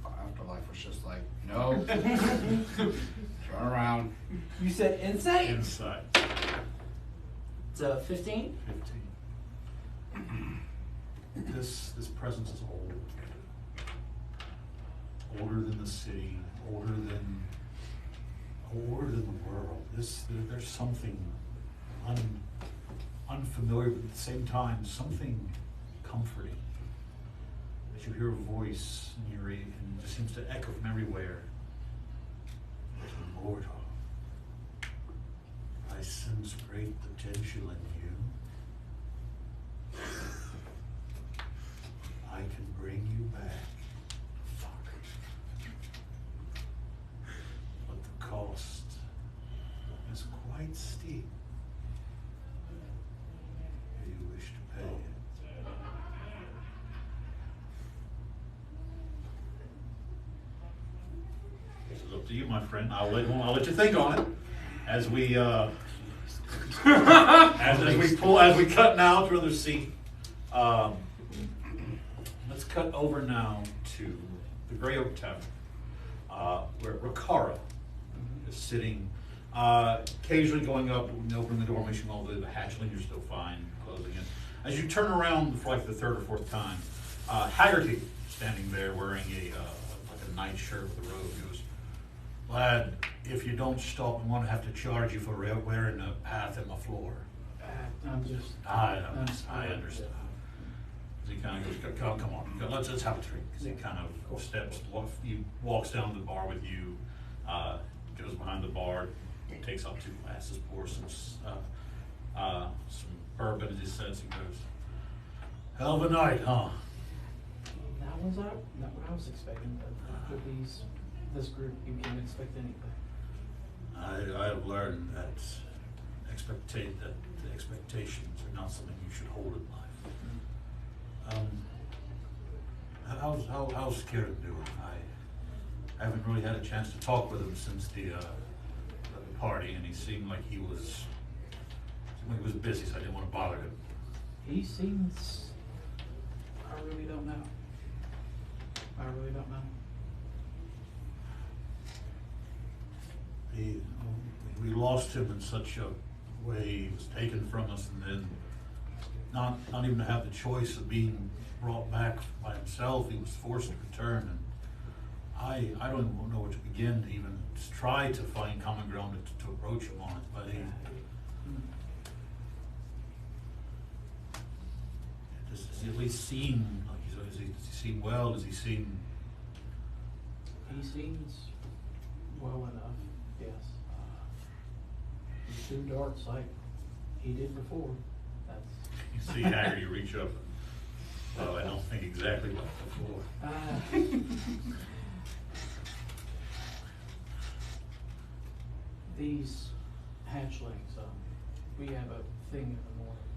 Speaker 2: Afterlife was just like, no. Turn around.
Speaker 4: You said insight?
Speaker 1: Insight.
Speaker 4: It's a 15?
Speaker 1: 15. This presence is old. Older than the city, older than the world. There's something unfamiliar, but at the same time, something comforting. As you hear a voice in your ear, and it just seems to echo from everywhere. Immortal. I sense great potential in you. I can bring you back. Fuck. But the cost is quite steep. Do you wish to pay it? This is a up to you, my friend. I'll let you think on it as we as we cut now to another scene. Let's cut over now to the Grey Oak Tavern, where Rakara is sitting, occasionally going up and opening the door, making sure all the hatchlings are still fine, closing it. As you turn around for like the third or fourth time, Haggerty standing there wearing a night shirt with a robe goes, "Lad, if you don't stop, I'm going to have to charge you for wearing a path in my floor."
Speaker 6: I'm just.
Speaker 1: I understand. He kind of goes, come on, let's have a drink. He kind of he walks down to the bar with you, goes behind the bar, takes out 2 glasses, pours some bourbon as he says, he goes, "Hell of a night, huh?"
Speaker 6: That was not what I was expecting, but with this group, you can't expect anything.
Speaker 1: I have learned that the expectations are not something you should hold in life. How's Kieran doing? I haven't really had a chance to talk with him since the party, and he seemed like he was busy, so I didn't want to bother him.
Speaker 6: He seems. I really don't know.
Speaker 1: We lost him in such a way. He was taken from us, and then not even to have the choice of being brought back by himself. He was forced to return, and I don't even know where to begin to even try to find common ground to approach him on it. But does he at least seem like does he seem well? Does he seem?
Speaker 6: He seems well enough. Yes. He's too dark like he did before.
Speaker 1: You see Haggerty reach up. Well, I don't think exactly like before.
Speaker 6: These hatchlings, we have a thing in the morning.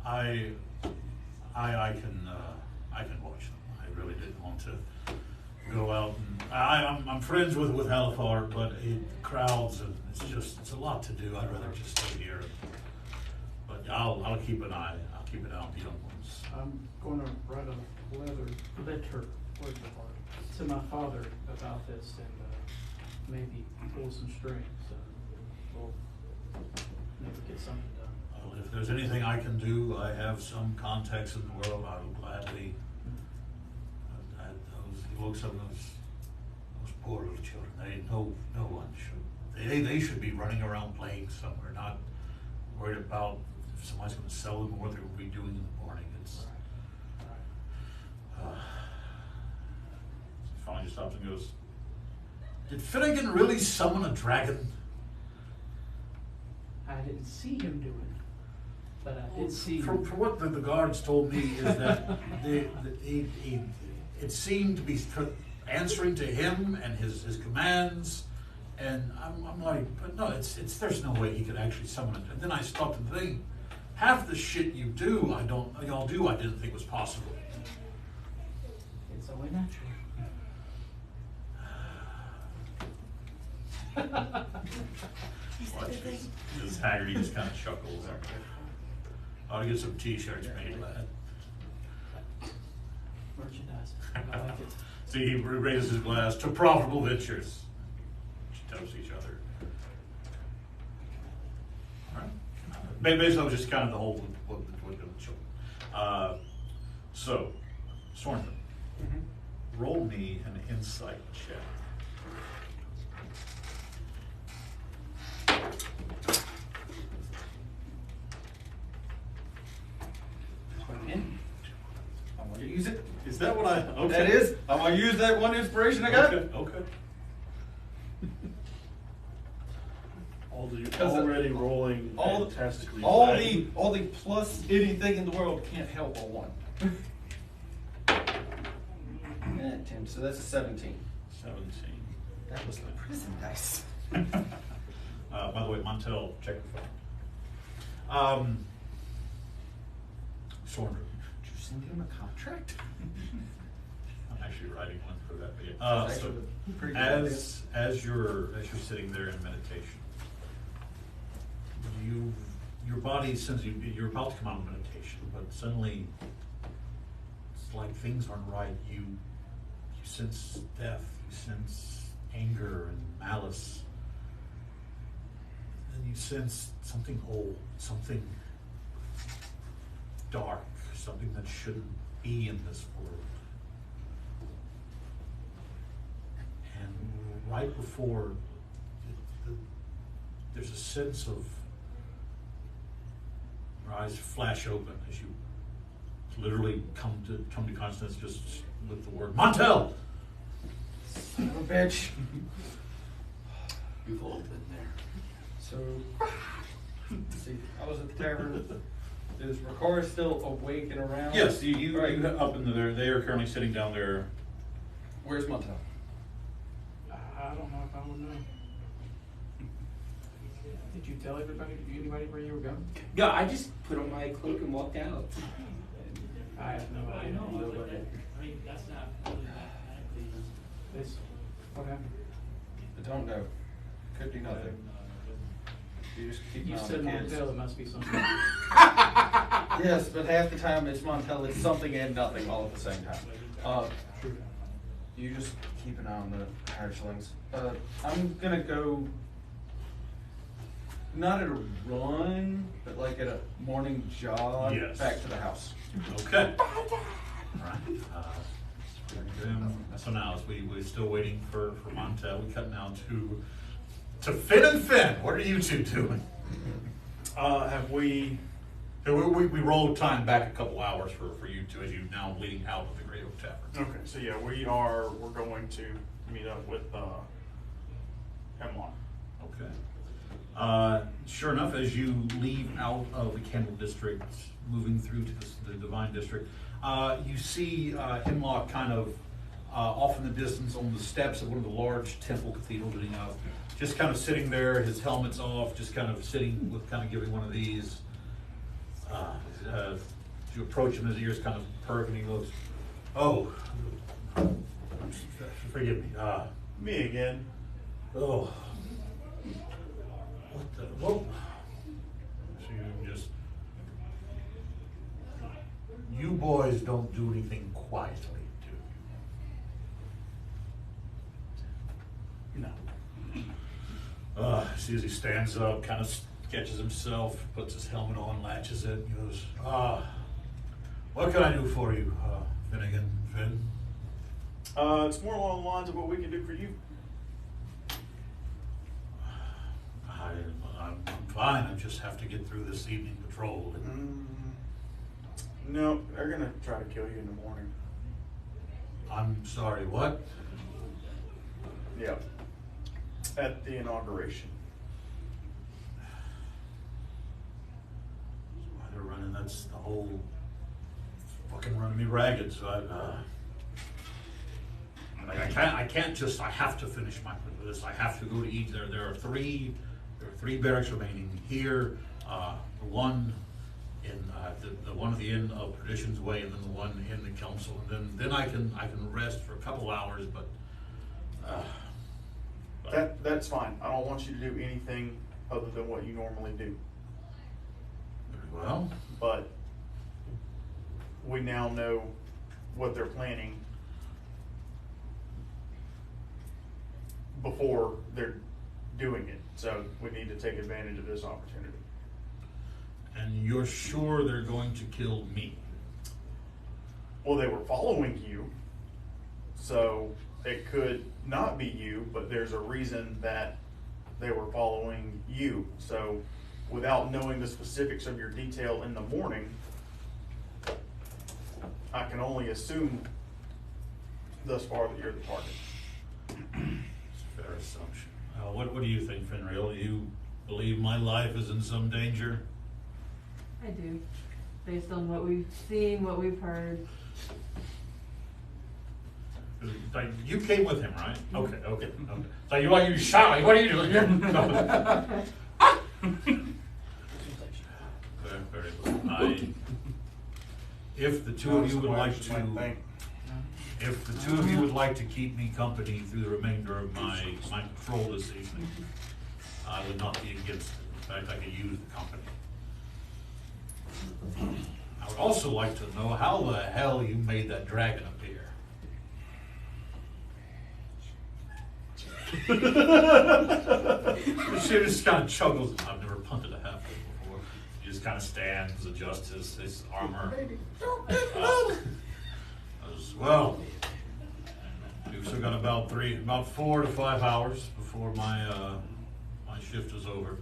Speaker 1: I can watch them. I really didn't want to go out and I'm friends with Halifar, but crowds and it's a lot to do. I'd rather just stay here. But I'll keep an eye. I'll keep an eye on the young ones.
Speaker 6: I'm going to write a letter to my father about this and maybe pull some strings. We'll maybe get something done.
Speaker 1: Well, if there's anything I can do, I have some contacts in the world. I will gladly. He looks at those poor little children. No one should. They should be running around playing somewhere, not worried about if somebody's going to sell them or what they will be doing in the morning. It's finally just stops and goes, "Did Finnegan really summon a dragon?"
Speaker 6: I didn't see him do it, but I did see.
Speaker 1: From what the guards told me is that it seemed to be answering to him and his commands, and I'm like, but no, there's no way he could actually summon it. And then I stopped and think, half the shit y'all do, I didn't think was possible.
Speaker 6: It's only natural.
Speaker 1: This Haggerty just kind of chuckles. Ought to get some t-shirts made, lad.
Speaker 6: Merchandise. I like it.
Speaker 1: See, he raises his glass to profitable ventures. She toast each other. All right. Basically, that was just kind of the whole what the children. So, Sorndrin, roll me an insight check.
Speaker 3: I'm gonna use it.
Speaker 1: Is that what I? Okay.
Speaker 3: That is. I'm gonna use that one inspiration I got.
Speaker 1: Okay.
Speaker 5: Already rolling fantastically.
Speaker 3: All the plus anything in the world can't help a 1. And 10, so that's a 17.
Speaker 1: 17.
Speaker 3: That was the prison dice.
Speaker 1: By the way, Montel, check your phone. Sorndrin.
Speaker 3: Did you send him a contract?
Speaker 1: I'm actually writing one for that. But yeah.
Speaker 3: It's
Speaker 1: So
Speaker 3: actually a pretty good
Speaker 1: as you're sitting there in meditation, your body sends you're about to come out of meditation, but suddenly it's like things aren't right. You sense death, you sense anger and malice, and you sense something old, something dark, something that shouldn't be in this world. And right before there's a sense of your eyes flash open as you literally come to consciousness just with the word Montel.
Speaker 3: Son of a bitch.
Speaker 2: We've all been there.
Speaker 3: So, see, I was at the tavern. Is Ricard still awake and around?
Speaker 1: Yes, you
Speaker 3: Right.
Speaker 1: up in there. They are currently sitting down there.
Speaker 3: Where's Montel?
Speaker 6: I don't know if I would know. Did you tell anybody where you were going?
Speaker 4: No, I just put on my cloak and walked out.
Speaker 6: I have no idea. What happened?
Speaker 3: I don't know. Could do nothing. You just keep
Speaker 6: You
Speaker 3: an eye on
Speaker 6: said
Speaker 3: the kids.
Speaker 6: Montel, it must be something.
Speaker 3: Yes, but half the time it's Montel, it's something and nothing all at the same time. You just keep an eye on the hatchlings. I'm gonna go, not at a run, but like at a morning jog
Speaker 1: Yes.
Speaker 3: back to the house.
Speaker 1: Okay. All right. So now, as we're still waiting for Montel, we cut now to Finn and Finn. What are you two doing?
Speaker 8: Have we?
Speaker 1: We rolled time back a couple hours for you two as you now leading out of the Great Oak Tavern.
Speaker 5: Okay, so yeah, we're going to meet up with Hemlock.
Speaker 1: Okay. Sure enough, as you leave out of the Candle District, moving through to the Divine District, you see Hemlock kind of off in the distance on the steps of one of the large temple cathedrals leading up, just kind of sitting there, his helmet's off, just kind of sitting with kind of giving one of these. You approach him, his ears kind of perk, and he goes, "Oh, forgive me.
Speaker 5: Me again.
Speaker 1: Oh, what the? Whoa!" So you boys don't do anything quietly, do you? No. See as he stands up, kind of sketches himself, puts his helmet on, latches it, and goes, what can I do for you, Finnegan, Finn?
Speaker 5: It's more along the lines of what we can do for you.
Speaker 1: I'm fine, I just have to get through this evening patrol.
Speaker 5: No, they're gonna try to kill you in the morning.
Speaker 1: I'm sorry, what?
Speaker 5: Yeah. At the inauguration.
Speaker 1: Why they're running, that's the whole fucking running me ragged, so I can't just, I have to finish this, I have to go to each, there are three barracks remaining here, the one in, the one at the end of Perdition's Way, and then the one in the council, and then I can rest for a couple hours, but
Speaker 5: That's fine. I don't want you to do anything other than what you normally do.
Speaker 1: very well.
Speaker 5: But we now know what they're planning before they're doing it. So we need to take advantage of this opportunity.
Speaker 1: And you're sure they're going to kill me?
Speaker 5: Well, they were following you, so it could not be you, but there's a reason that they were following you. So without knowing the specifics of your detail in the morning, I can only assume thus far that you're the target.
Speaker 1: It's a fair assumption. What do you think, Finreal? Do you believe my life is in some danger?
Speaker 7: I do, based on what we've seen, what we've heard.
Speaker 1: Like, you came with him, right? Okay. So you shouting? What are you doing here? Very good. If the two of you would like to, If the two of you would like to keep me company through the remainder of my patrol this evening, I would not be against it. In fact, I could use the company. I would also like to know how the hell you made that dragon appear. She just kind of chuckles. I've never punted a halfling before. He just kind of stands, adjusts his armor. Well, we've still got about 4 to 5 hours before my shift is over.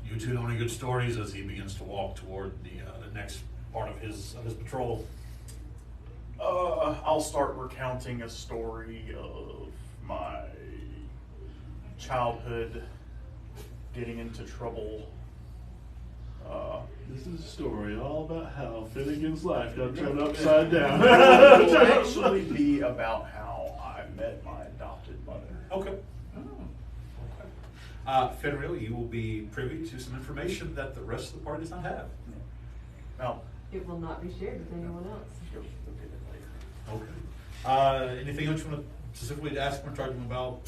Speaker 1: You two know any good stories as he begins to walk toward the next part of his patrol?
Speaker 5: I'll start recounting a story of my childhood getting into trouble.
Speaker 9: This is a story all about how Finnegan's life got turned upside down.
Speaker 5: It will actually be about how I met my adopted mother.
Speaker 1: Okay. Fenrir, you will be privy to some information that the rest of the party does not have.
Speaker 5: Now,
Speaker 7: It will not be shared with anyone else.
Speaker 5: you'll get it later.
Speaker 1: Okay. Anything else you want to specifically ask him or talk to him about?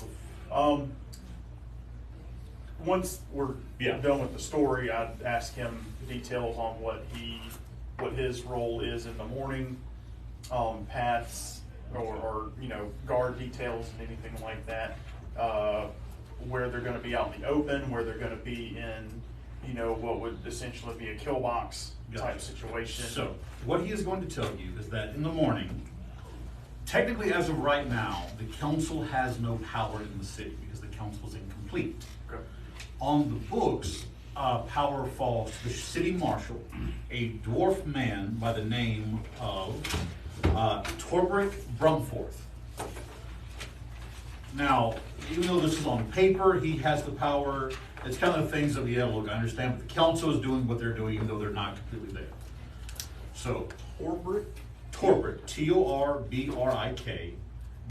Speaker 5: Once we're done with the story, I'd ask him details on what his role is in the morning, paths or guard details and anything like that. Where they're going to be out in the open, where they're going to be in, what would essentially be a kill box type situation.
Speaker 1: So, what he is going to tell you is that in the morning, technically as of right now, the council has no power in the city because the council is incomplete.
Speaker 5: Okay.
Speaker 1: On the books, power falls to the city marshal, a dwarf man by the name of Torbrick Brumforth. Now, even though this is on paper, he has the power. It's kind of the things that look, I understand, but the council is doing what they're doing, even though they're not completely there. So, Torbrick, Torbrick,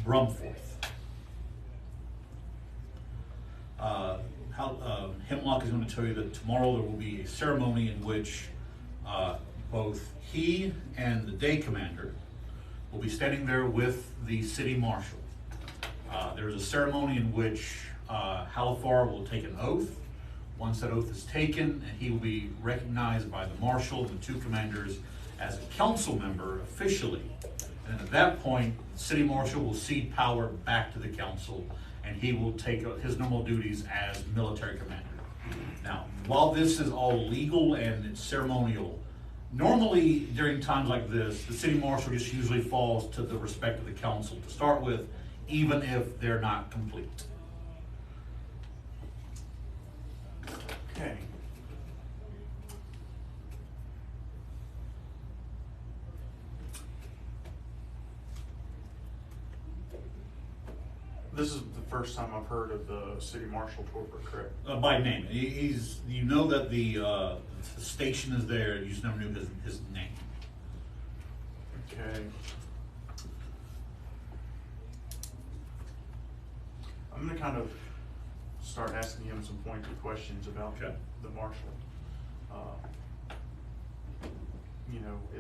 Speaker 1: Brumforth. Hemlock is going to tell you that tomorrow there will be a ceremony in which both he and the day commander will be standing there with the city marshal. There is a ceremony in which Halifar will take an oath. Once that oath is taken, and he will be recognized by the marshal and the two commanders as a council member officially. And at that point, the city marshal will cede power back to the council, and he will take his normal duties as military commander. Now, while this is all legal and it's ceremonial, normally during times like this, the city marshal just usually falls to the respect of the council to start with, even if they're not complete.
Speaker 5: Okay. This is the first time I've heard of the city marshal Torbrick, correct?
Speaker 1: By name. He's that the station is there, you just never knew his name.
Speaker 5: Okay. I'm going to kind of start asking him some pointed questions about the marshal.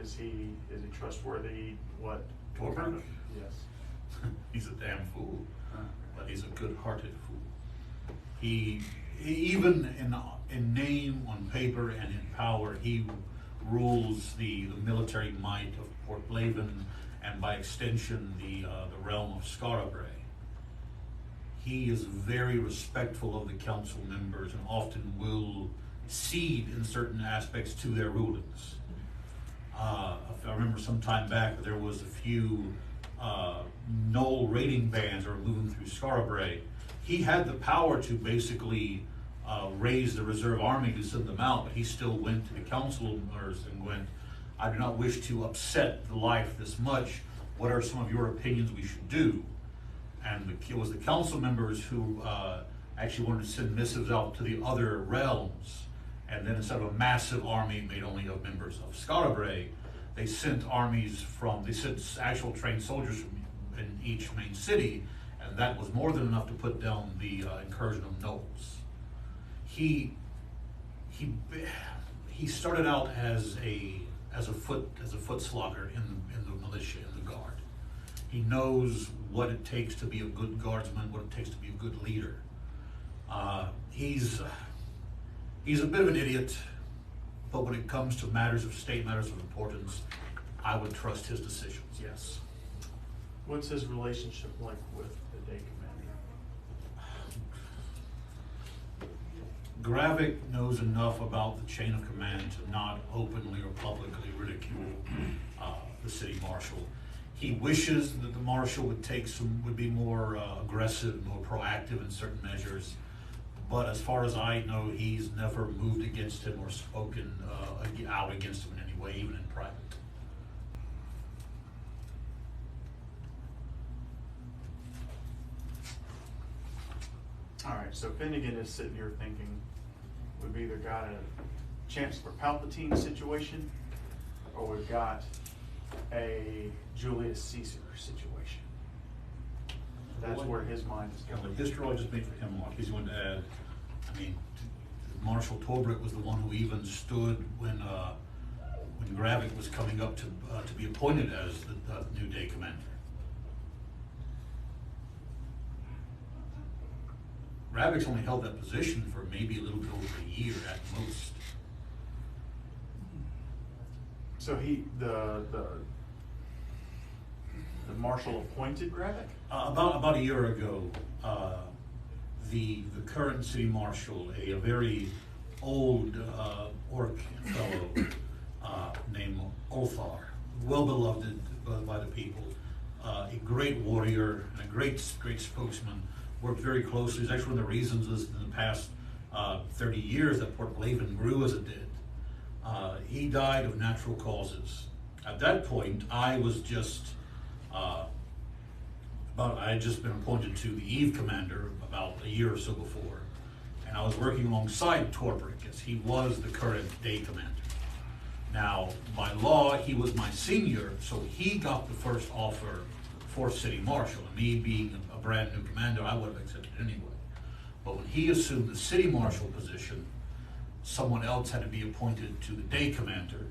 Speaker 5: Is he trustworthy? What
Speaker 1: Torbrick?
Speaker 5: kind of, yes.
Speaker 1: He's a damn fool, but he's a good-hearted fool. He even in name, on paper, and in power, he rules the military might of Port Blaven, and by extension, the realm of Scarabray. He is very respectful of the council members and often will cede in certain aspects to their rulings. I remember some time back there was a few Knoll raiding bands that were moving through Scarabray. He had the power to basically raise the reserve army to send them out, but he still went to the council members and went, I do not wish to upset the life this much. What are some of your opinions we should do? And it was the council members who actually wanted to send missives out to the other realms. And then instead of a massive army made only of members of Scarabray, they sent actual trained soldiers in each main city, and that was more than enough to put down the incursion of Knolls. He started out as as a foot slugger in the militia, in the guard. He knows what it takes to be a good guardsman, what it takes to be a good leader. He's a bit of an idiot, but when it comes to matters of state, matters of importance, I would trust his decisions, yes.
Speaker 5: What's his relationship like with the day commander?
Speaker 1: Gravik knows enough about the chain of command to not openly or publicly ridicule the city marshal. He wishes that the marshal would be more aggressive, more proactive in certain measures. But as far as I know, he's never moved against him or spoken out against him in any way, even in private.
Speaker 5: All right, so Finnegan is sitting here thinking we've either got a Chancellor Palpatine situation or we've got a Julius Caesar situation. That's where his mind is
Speaker 1: Yeah,
Speaker 5: going.
Speaker 1: but history will just made for him, like he's going to add. I mean, Marshal Torbert was the one who even stood when Gravik was coming up to be appointed as the new day commander. Gravik's only held that position for maybe a little bit over a year at most.
Speaker 5: So the marshal appointed Gravik?
Speaker 1: About a year ago, the current city marshal, a very old orc fellow named Ulthar, well beloved by the people, a great warrior and a great spokesman, worked very closely. He's actually one of the reasons is in the past 30 years that Port Blaven grew as it did. He died of natural causes. At that point, I was just I had just been appointed to the Eve commander about a year or so before, and I was working alongside Torbert as he was the current day commander. Now, by law, he was my senior, so he got the first offer for city marshal, and me being a brand new commander, I would have accepted anyway. But when he assumed the city marshal position, someone else had to be appointed to the day commander,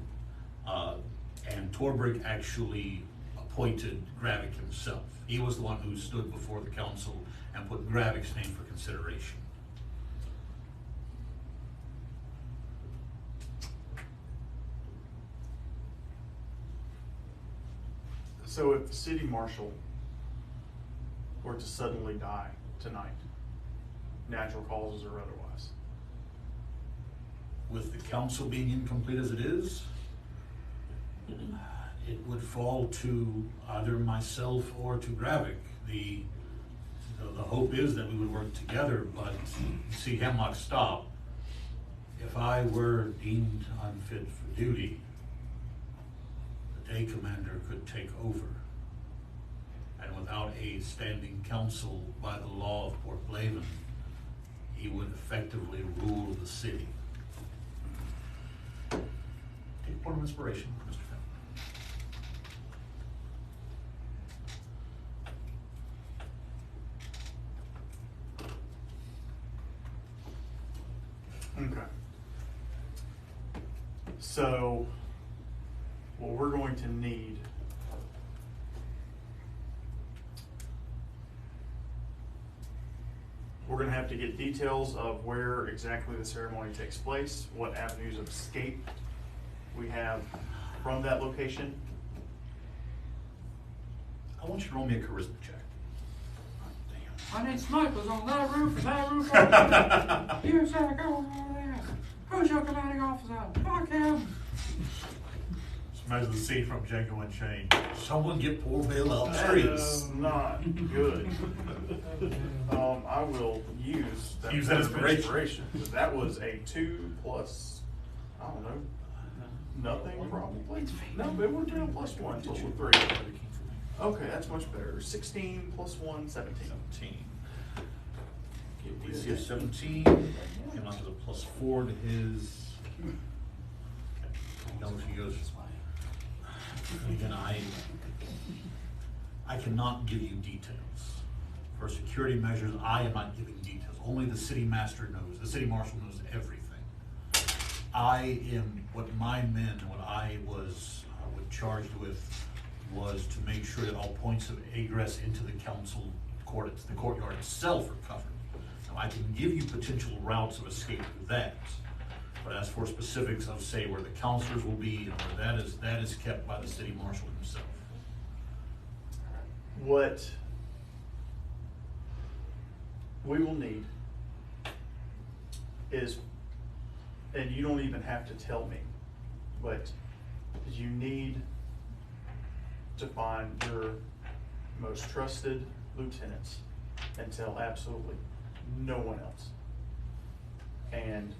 Speaker 1: and Torbert actually appointed Gravik himself. He was the one who stood before the council and put Gravik's name for consideration.
Speaker 5: So if the city marshal were to suddenly die tonight, natural causes or otherwise,
Speaker 1: With the council being incomplete as it is, it would fall to either myself or to Gravik. The hope is that we would work together, but see Hemlock stop. If I were deemed unfit for duty, the day commander could take over. And without a standing council by the law of Port Blaven, he would effectively rule the city. Take a point of inspiration, Mr. Fenn.
Speaker 5: okay. So what we're going to need we're going to have to get details of where exactly the ceremony takes place, what avenues of escape we have from that location.
Speaker 1: I want you to roll me a charisma check.
Speaker 2: I need snipers on that roof and that roof over there. You said go over there. Who's your commanding officer? Fuck him.
Speaker 1: Just imagine the scene from Django Unchained. Someone get poor Bill out the
Speaker 5: That
Speaker 1: streets.
Speaker 5: is not good. I will use that
Speaker 1: Use that
Speaker 5: point of
Speaker 1: inspiration.
Speaker 5: That was a 2 plus, I don't know, nothing probably. No, but we're doing plus 1, total of 3. Okay, that's much better. 16 plus 1, 17.
Speaker 1: 17. DC of 17. Hemlock has a plus 4 to his. He goes. Again, I cannot give you details. For security measures, I am not giving details. Only the city master knows. The city marshal knows everything. what my men, what I was charged with was to make sure that all points of egress into the council the courtyard itself are covered. Now, I can give you potential routes of escape through that, but as for specifics of, say, where the councilors will be, that is kept by the city marshal himself.
Speaker 5: What we will need is, and you don't even have to tell me, but you need to find your most trusted lieutenants and tell absolutely no one else, and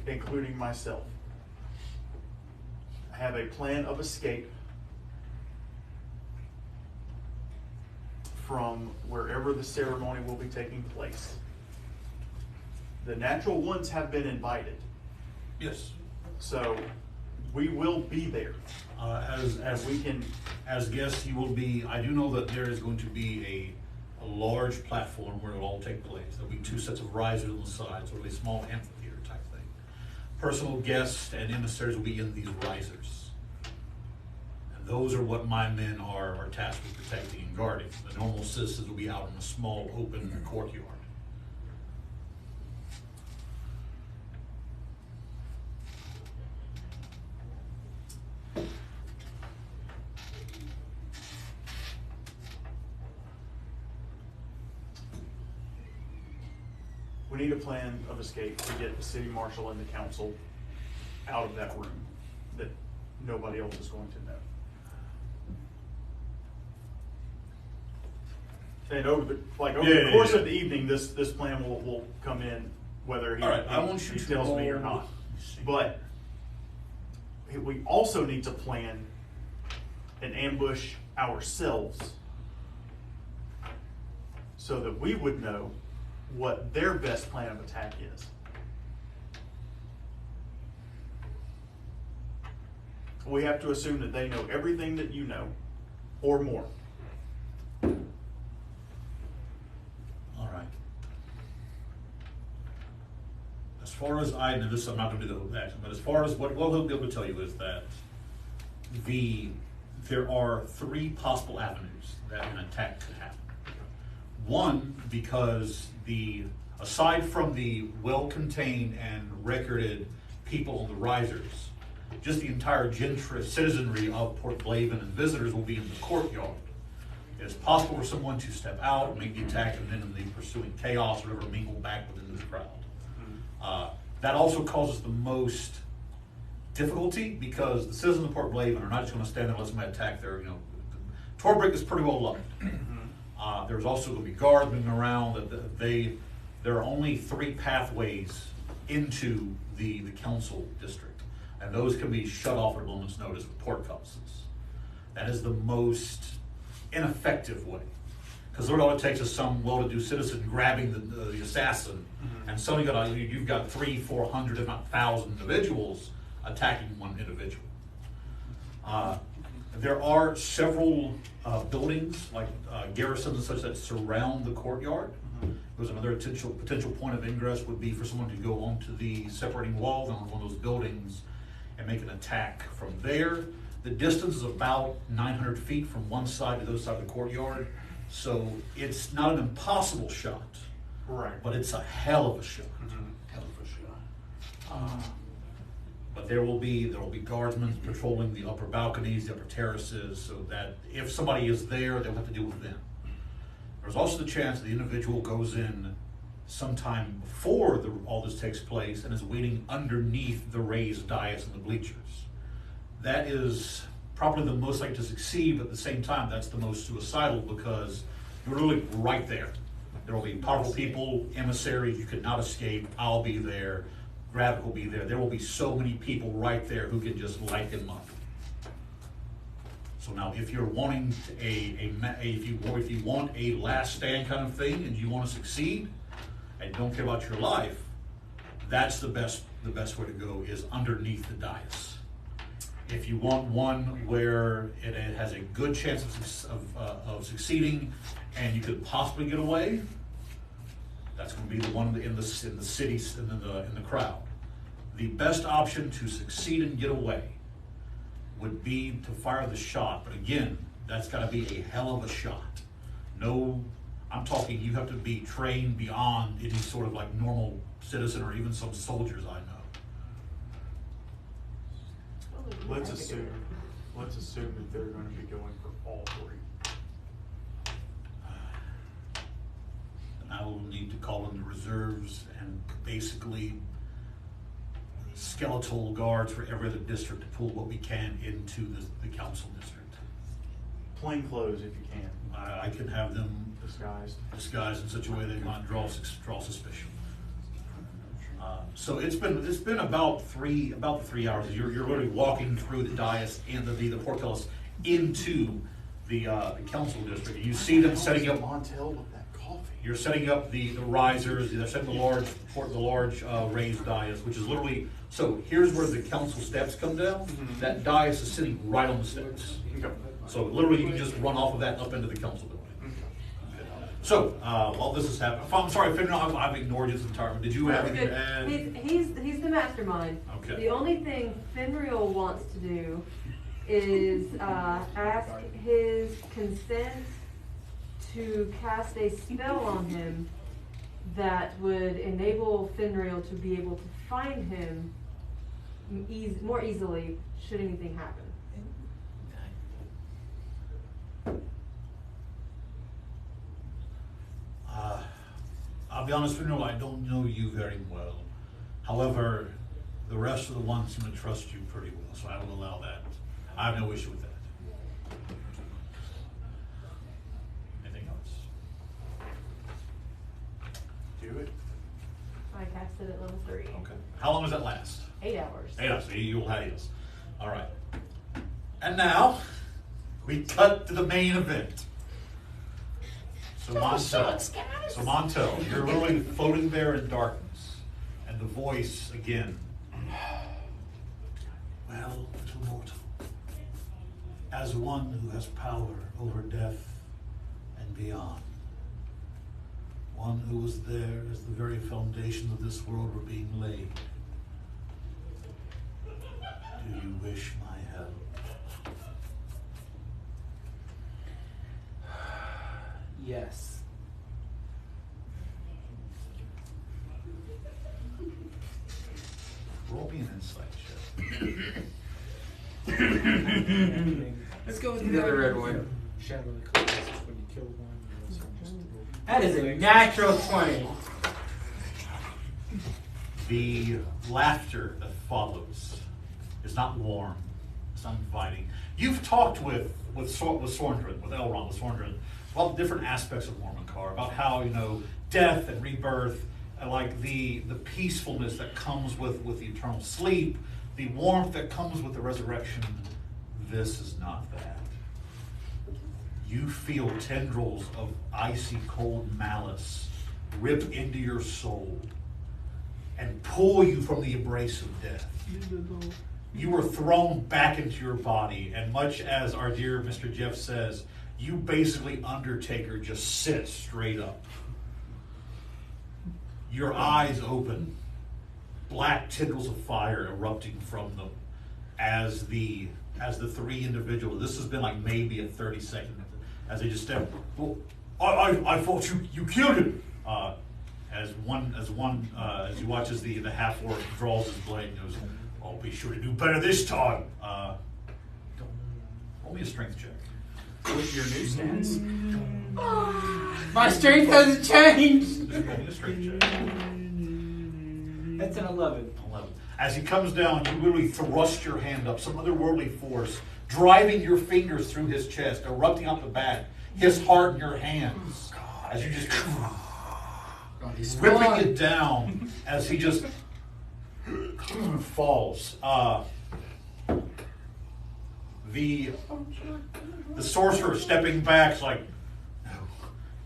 Speaker 5: including myself. Have a plan of escape from wherever the ceremony will be taking place. The natural ones have been invited,
Speaker 1: Yes.
Speaker 5: so we will be there.
Speaker 1: As guests, you will be. I do know that there is going to be a large platform where it will all take place. There'll be 2 sets of risers on the sides. It'll be a small amphitheater type thing. Personal guests and emissaries will be in these risers. And those are what my men are tasked with protecting and guarding. The normal citizens will be out in a small open courtyard.
Speaker 5: We need a plan of escape to get the city marshal and the council out of that room that nobody else is going to know. And over the course of the evening, this plan will come in, whether he,
Speaker 1: All right, I want you
Speaker 5: he
Speaker 1: to
Speaker 5: tells me or
Speaker 1: roll-
Speaker 5: not. But we also need to plan an ambush ourselves so that we would know what their best plan of attack is. We have to assume that they know everything that you know, or more.
Speaker 1: All right. As far as I know, this I'm not going to do the whole action, but as far as what he'll be able to tell you is that there are 3 possible avenues that an attack could happen. One, because aside from the well-contained and recorded people on the risers, just the entire citizenry of Port Blaven and visitors will be in the courtyard. It is possible for someone to step out, make the attack, and then in the pursuing chaos or whatever, mingle back within the crowd. That also causes the most difficulty because the citizens of Port Blaven are not just going to stand there and let somebody attack their, Torbrick is pretty well loved. There's also going to be guards moving around. There are only 3 pathways into the council district, and those can be shut off at a moment's notice with port compasses. That is the most ineffective way, because all it takes is some well-to-do citizen grabbing the assassin, and suddenly you've got 300-400, if not 1,000 individuals attacking one individual. There are several buildings, like garrisons and such, that surround the courtyard. Because another potential point of ingress would be for someone to go onto the separating wall on one of those buildings and make an attack from there. The distance is about 900 feet from one side to the other side of the courtyard, so it's not an impossible shot.
Speaker 5: Right.
Speaker 1: But it's a hell of a shot. Hell of a shot. But there will be guardsmen patrolling the upper balconies, the upper terraces, so that if somebody is there, they'll have to deal with them. There's also the chance that the individual goes in sometime before all this takes place and is waiting underneath the raised dais and the bleachers. That is probably the most likely to succeed, but at the same time, that's the most suicidal because you're literally right there. There will be powerful people, emissaries, you could not escape. I'll be there. Gravik will be there. There will be so many people right there who can just light them up. So now, if you're wanting if you want a last stand kind of thing, and you want to succeed, and don't care about your life, that's the best way to go is underneath the dais. If you want one where it has a good chance of succeeding, and you could possibly get away, that's going to be the one in the cities in the crowd. the best option to succeed and get away would be to fire the shot. But again, that's got to be a hell of a shot. No, I'm talking you have to be trained beyond any sort of like normal citizen or even some soldiers I know.
Speaker 5: Let's assume that they're going to be going for all three.
Speaker 1: And I will need to call in the reserves and basically skeletal guards for every other district to pull what we can into the council district.
Speaker 5: Plain clothes if you can.
Speaker 1: I can have them disguised in such a way they might draw suspicion. So it's been about the 3 hours. You're literally walking through the dais and the portcullis into the council district. And you see them setting up
Speaker 5: Montel with that coffee.
Speaker 1: You're setting up the risers. They're setting the large raised dais, which is literally. So here's where the council steps come down.
Speaker 5: Mm-hmm.
Speaker 1: That dais is sitting right on the steps.
Speaker 5: Okay.
Speaker 1: So literally, you can just run off of that up into the council building. So while this is happening, I'm sorry, Faeterra, I've ignored you this entire time. Did you have anything to add?
Speaker 7: He's the mastermind.
Speaker 1: Okay.
Speaker 7: The only thing Finreal wants to do is ask his consent to cast a spell on him that would enable Finreal to be able to find him more easily should anything happen.
Speaker 1: I'll be honest with you, I don't know you very well. However, the rest of the ones seem to trust you pretty well, so I will allow that. I have no issue with that. Anything else?
Speaker 5: Do it.
Speaker 7: I casted at level 3.
Speaker 1: Okay. How long does that last?
Speaker 7: 8 hours.
Speaker 1: 8 hours. So you'll have this. All right. And now we cut to the main event. So Montel, you're literally floating there in darkness, and the voice again. Well, little mortal, as one who has power over death and beyond, one who was there as the very foundations of this world were being laid, do you wish my help?
Speaker 4: Yes.
Speaker 1: Roll me an insight check.
Speaker 4: Let's go with the other red one.
Speaker 6: Shadow of the Colossus, when you kill one, you also just
Speaker 4: That is a natural 20.
Speaker 1: The laughter that follows is not warm, it's not inviting. You've talked with Sorndrin, with Elrond, with Sorndrin, about different aspects of Mormonkar, about how, death and rebirth, and like the peacefulness that comes with the eternal sleep, the warmth that comes with the resurrection. This is not that. You feel tendrils of icy cold malice rip into your soul and pull you from the embrace of death. You were thrown back into your body, and much as our dear Mr. Jeff says, you basically, Undertaker, just sit straight up. Your eyes open, black tendrils of fire erupting from them as the 3 individuals. This has been like maybe a 30-second as they just step. Well, I thought you killed him. As you watch as the half orc draws his blade and goes, I'll be sure to do better this time. Roll me a strength check.
Speaker 4: With your new stance. My strength hasn't changed.
Speaker 1: Just roll me a strength check.
Speaker 4: That's an 11.
Speaker 1: 11. As he comes down, you literally thrust your hand up, some otherworldly force, driving your fingers through his chest, erupting out the back, his heart in your hands. As you just ripping it down as he just falls. The sorcerer stepping back is like, no,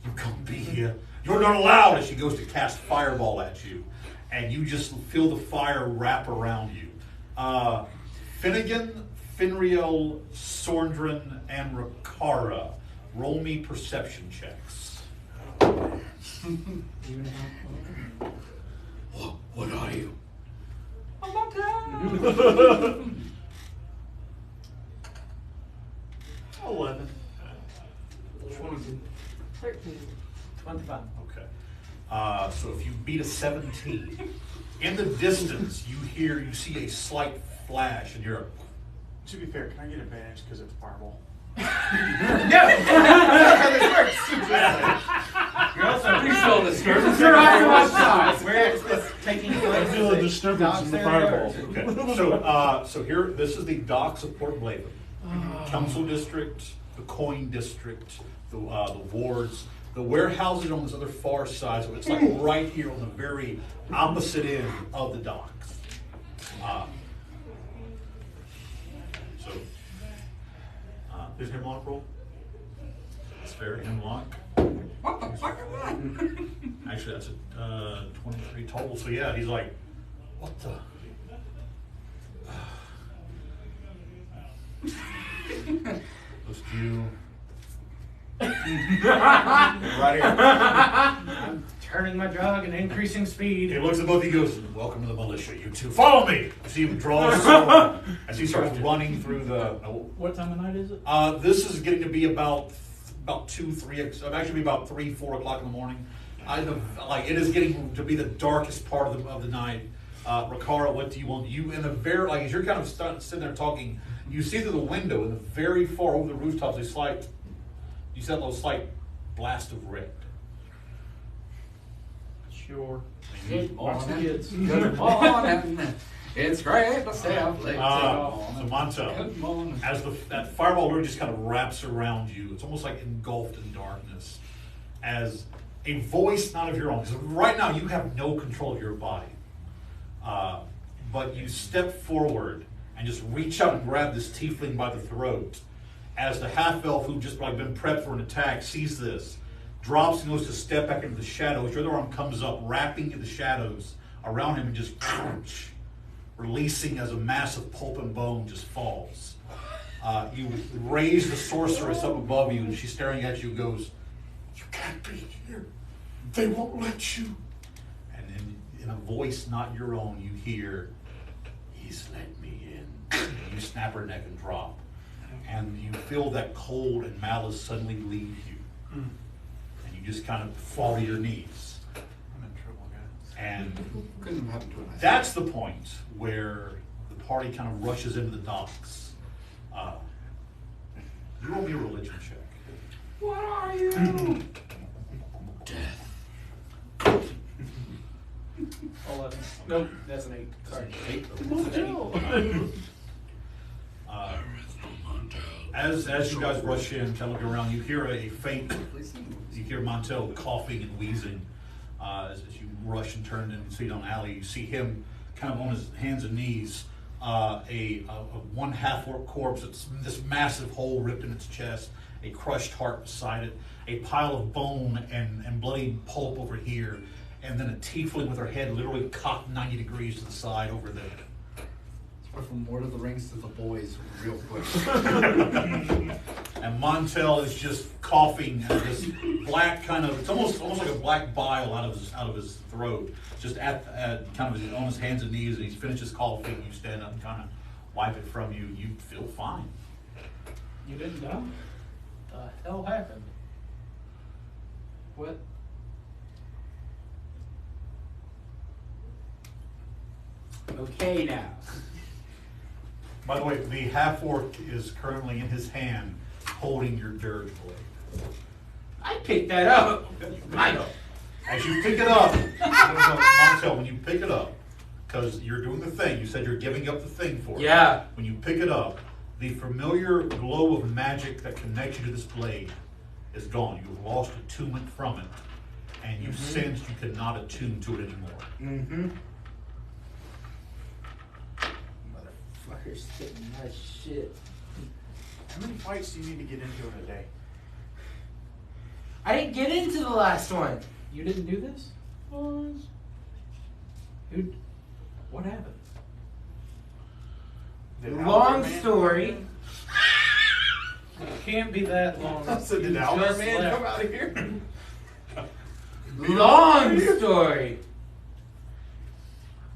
Speaker 1: you can't be here. You're not allowed, as she goes to cast fireball at you. And you just feel the fire wrap around you. Finnegan, Finreal, Sorndrin, and Rakara, roll me perception checks.
Speaker 2: What are you? I'm not
Speaker 5: $11.
Speaker 6: 22.
Speaker 7: 13.
Speaker 6: 25.
Speaker 1: Okay. So if you beat a 17, in the distance you see a slight flash, and you're.
Speaker 5: To be fair, can I get advantage because it's fireball?
Speaker 3: You're also
Speaker 2: Please roll this.
Speaker 3: Here's a
Speaker 2: You're
Speaker 3: second
Speaker 2: on
Speaker 3: watch
Speaker 2: one side.
Speaker 3: where it's this taking
Speaker 9: I
Speaker 3: place.
Speaker 9: feel a disturbance in the fireball.
Speaker 1: Okay. So here, this is the docks of Port Blaven. Council District, the Coin District, the wards, the warehouses on this other far side. So it's like right here on the very opposite end of the docks.
Speaker 5: Did Hemlock roll?
Speaker 1: It's fair. Hemlock.
Speaker 2: What the fuck is that?
Speaker 1: Actually, that's a 23 total. So yeah, he's like, what the? Let's do right here.
Speaker 3: I'm turning my jug and increasing speed.
Speaker 1: He looks at both of you, goes, welcome to the militia, you two. Follow me! You see him draw his sword as he starts running through the...
Speaker 6: What time of night is it?
Speaker 1: This is getting to be about 2, 3, actually about 3, 4 o'clock in the morning. It is getting to be the darkest part of the night. Riccara, what do you want? You in the very, as you're kind of sitting there talking, you see through the window in the very far over the rooftops you see a little slight blast of red.
Speaker 6: Sure.
Speaker 2: Good
Speaker 6: Watch the
Speaker 2: morning.
Speaker 6: kids.
Speaker 2: Good morning. It's great to stay up late.
Speaker 1: So Montel,
Speaker 2: Good morning.
Speaker 1: as that fireball really just kind of wraps around you, it's almost like engulfed in darkness. As a voice not of your own, because right now you have no control of your body, but you step forward and just reach out and grab this tiefling by the throat. As the half-elf who just been prepped for an attack sees this, drops and goes to step back into the shadows. Your other arm comes up, wrapping in the shadows around him, and just crunch, releasing as a mass of pulp and bone just falls. You raise the sorceress up above you, and she's staring at you and goes, you can't be here. They won't let you. And then in a voice not your own, you hear, he's let me in. And you snap her neck and drop. And you feel that cold and malice suddenly leave you. And you just kind of fall to your knees.
Speaker 5: I'm in trouble, guys.
Speaker 1: And
Speaker 2: Couldn't have happened to us.
Speaker 1: that's the point where the party kind of rushes into the docks. You roll me a religion check.
Speaker 2: What are you?
Speaker 3: Death. 11. Nope, that's an 8. Sorry.
Speaker 1: As you guys rush in, kind of look around, you hear a faint, you hear Montel coughing and wheezing as you rush and turn and see it on alley. You see him kind of on his hands and knees, a one half-orc corpse. It's this massive hole ripped in its chest, a crushed heart beside it, a pile of bone and bloody pulp over here, and then a tiefling with her head literally cocked 90 degrees to the side over there.
Speaker 2: Went from Lord of the Rings to the boys real quick.
Speaker 1: And Montel is just coughing and this black kind of, it's almost like a black bile out of his throat, just at kind of on his hands and knees, and he finishes coughing. You stand up and kind of wipe it from you. You feel fine.
Speaker 6: You didn't die? The hell happened? What?
Speaker 4: Okay, now.
Speaker 1: By the way, the half-orc is currently in his hand holding your dirge blade.
Speaker 4: I picked that up.
Speaker 1: As you pick it up, Montel, when you pick it up, because you're doing the thing, you said you're giving up the thing for it.
Speaker 4: Yeah.
Speaker 1: When you pick it up, the familiar glow of magic that connects you to this blade is gone. You've lost attunement from it, and you sensed you could not attune to it anymore.
Speaker 4: Mm-hmm. Motherfucker's sitting that shit.
Speaker 5: How many fights do you need to get into in a day?
Speaker 4: I didn't get into the last one.
Speaker 6: You didn't do this? What happened?
Speaker 5: Did
Speaker 4: Long
Speaker 5: Albert Man-
Speaker 4: story.
Speaker 3: It can't be that long.
Speaker 5: I said, did
Speaker 3: You
Speaker 5: Albert
Speaker 3: just
Speaker 5: Man
Speaker 3: left.
Speaker 5: come out of here?
Speaker 4: Long story.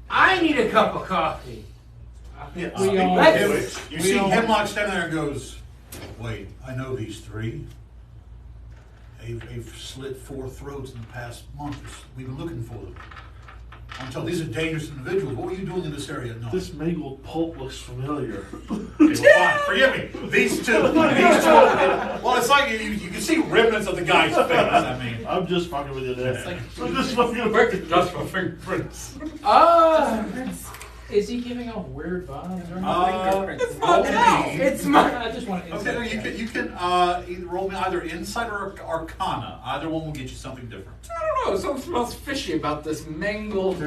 Speaker 4: I need a cup of coffee.
Speaker 1: Yeah,
Speaker 6: We
Speaker 1: speaking
Speaker 6: all-
Speaker 1: of him,
Speaker 4: Let's-
Speaker 1: you
Speaker 6: we
Speaker 1: see
Speaker 6: all-
Speaker 1: Hemlock standing there and goes, wait, I know these three. They've slit 4 throats in the past month. We've been looking for them. Until these are dangerous individuals. What were you doing in this area at night?
Speaker 9: This mangled pulp looks familiar.
Speaker 1: Okay, well, fine. Forgive me. These two. Well, it's like you can see remnants of the guy's face. I mean,
Speaker 9: I'm just fucking with you there.
Speaker 1: It's like-
Speaker 9: I'm just fucking
Speaker 2: Where could dust for fingerprints?
Speaker 6: Is he giving off weird vibes or anything?
Speaker 4: It's Montel. It's my.
Speaker 6: I just want to.
Speaker 1: okay, no, you can either roll me either insight or arcana. Either one will get you something different.
Speaker 2: I don't know. Something smells fishy about this mangled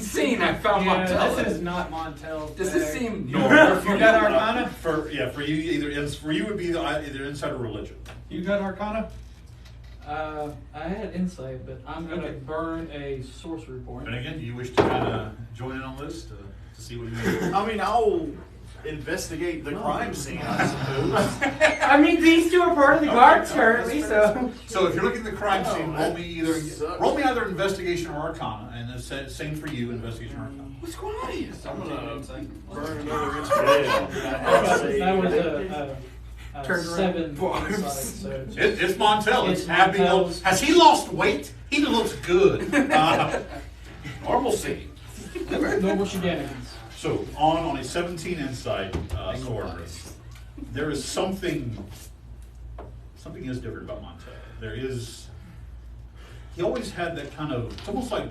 Speaker 2: scene I found
Speaker 3: Yeah,
Speaker 2: Montel.
Speaker 3: this is not Montel's
Speaker 2: Does this
Speaker 3: bag.
Speaker 2: seem
Speaker 3: You
Speaker 2: normal?
Speaker 3: got Arcana?
Speaker 1: For you either would be either insight or religion.
Speaker 3: You got Arcana?
Speaker 6: I had insight, but I'm gonna
Speaker 3: Okay.
Speaker 6: burn a sorcery point.
Speaker 1: And again, do you wish to kind of join in on this to see what you mean?
Speaker 5: I mean, I'll investigate the crime scene, I suppose.
Speaker 4: I mean, these two are part of the guards currently, so.
Speaker 1: So if you're looking at the crime scene,
Speaker 5: Oh,
Speaker 1: roll me either investigation or arcana, and the same for you, investigation or arcana.
Speaker 2: What's going on here?
Speaker 5: I'm gonna burn another
Speaker 9: Yeah.
Speaker 5: inspiration.
Speaker 6: That was a
Speaker 4: Turned around.
Speaker 6: 7
Speaker 4: Bars.
Speaker 6: insight, so
Speaker 1: It's Montel. It's
Speaker 6: It's
Speaker 1: happy.
Speaker 6: Montel's.
Speaker 1: Has he lost weight? He looks good. Normalcy.
Speaker 6: normal shenanigans.
Speaker 1: So on a 17 insight, Sorndrin, there is something is different about Montel. There is. He always had that kind of. It's almost like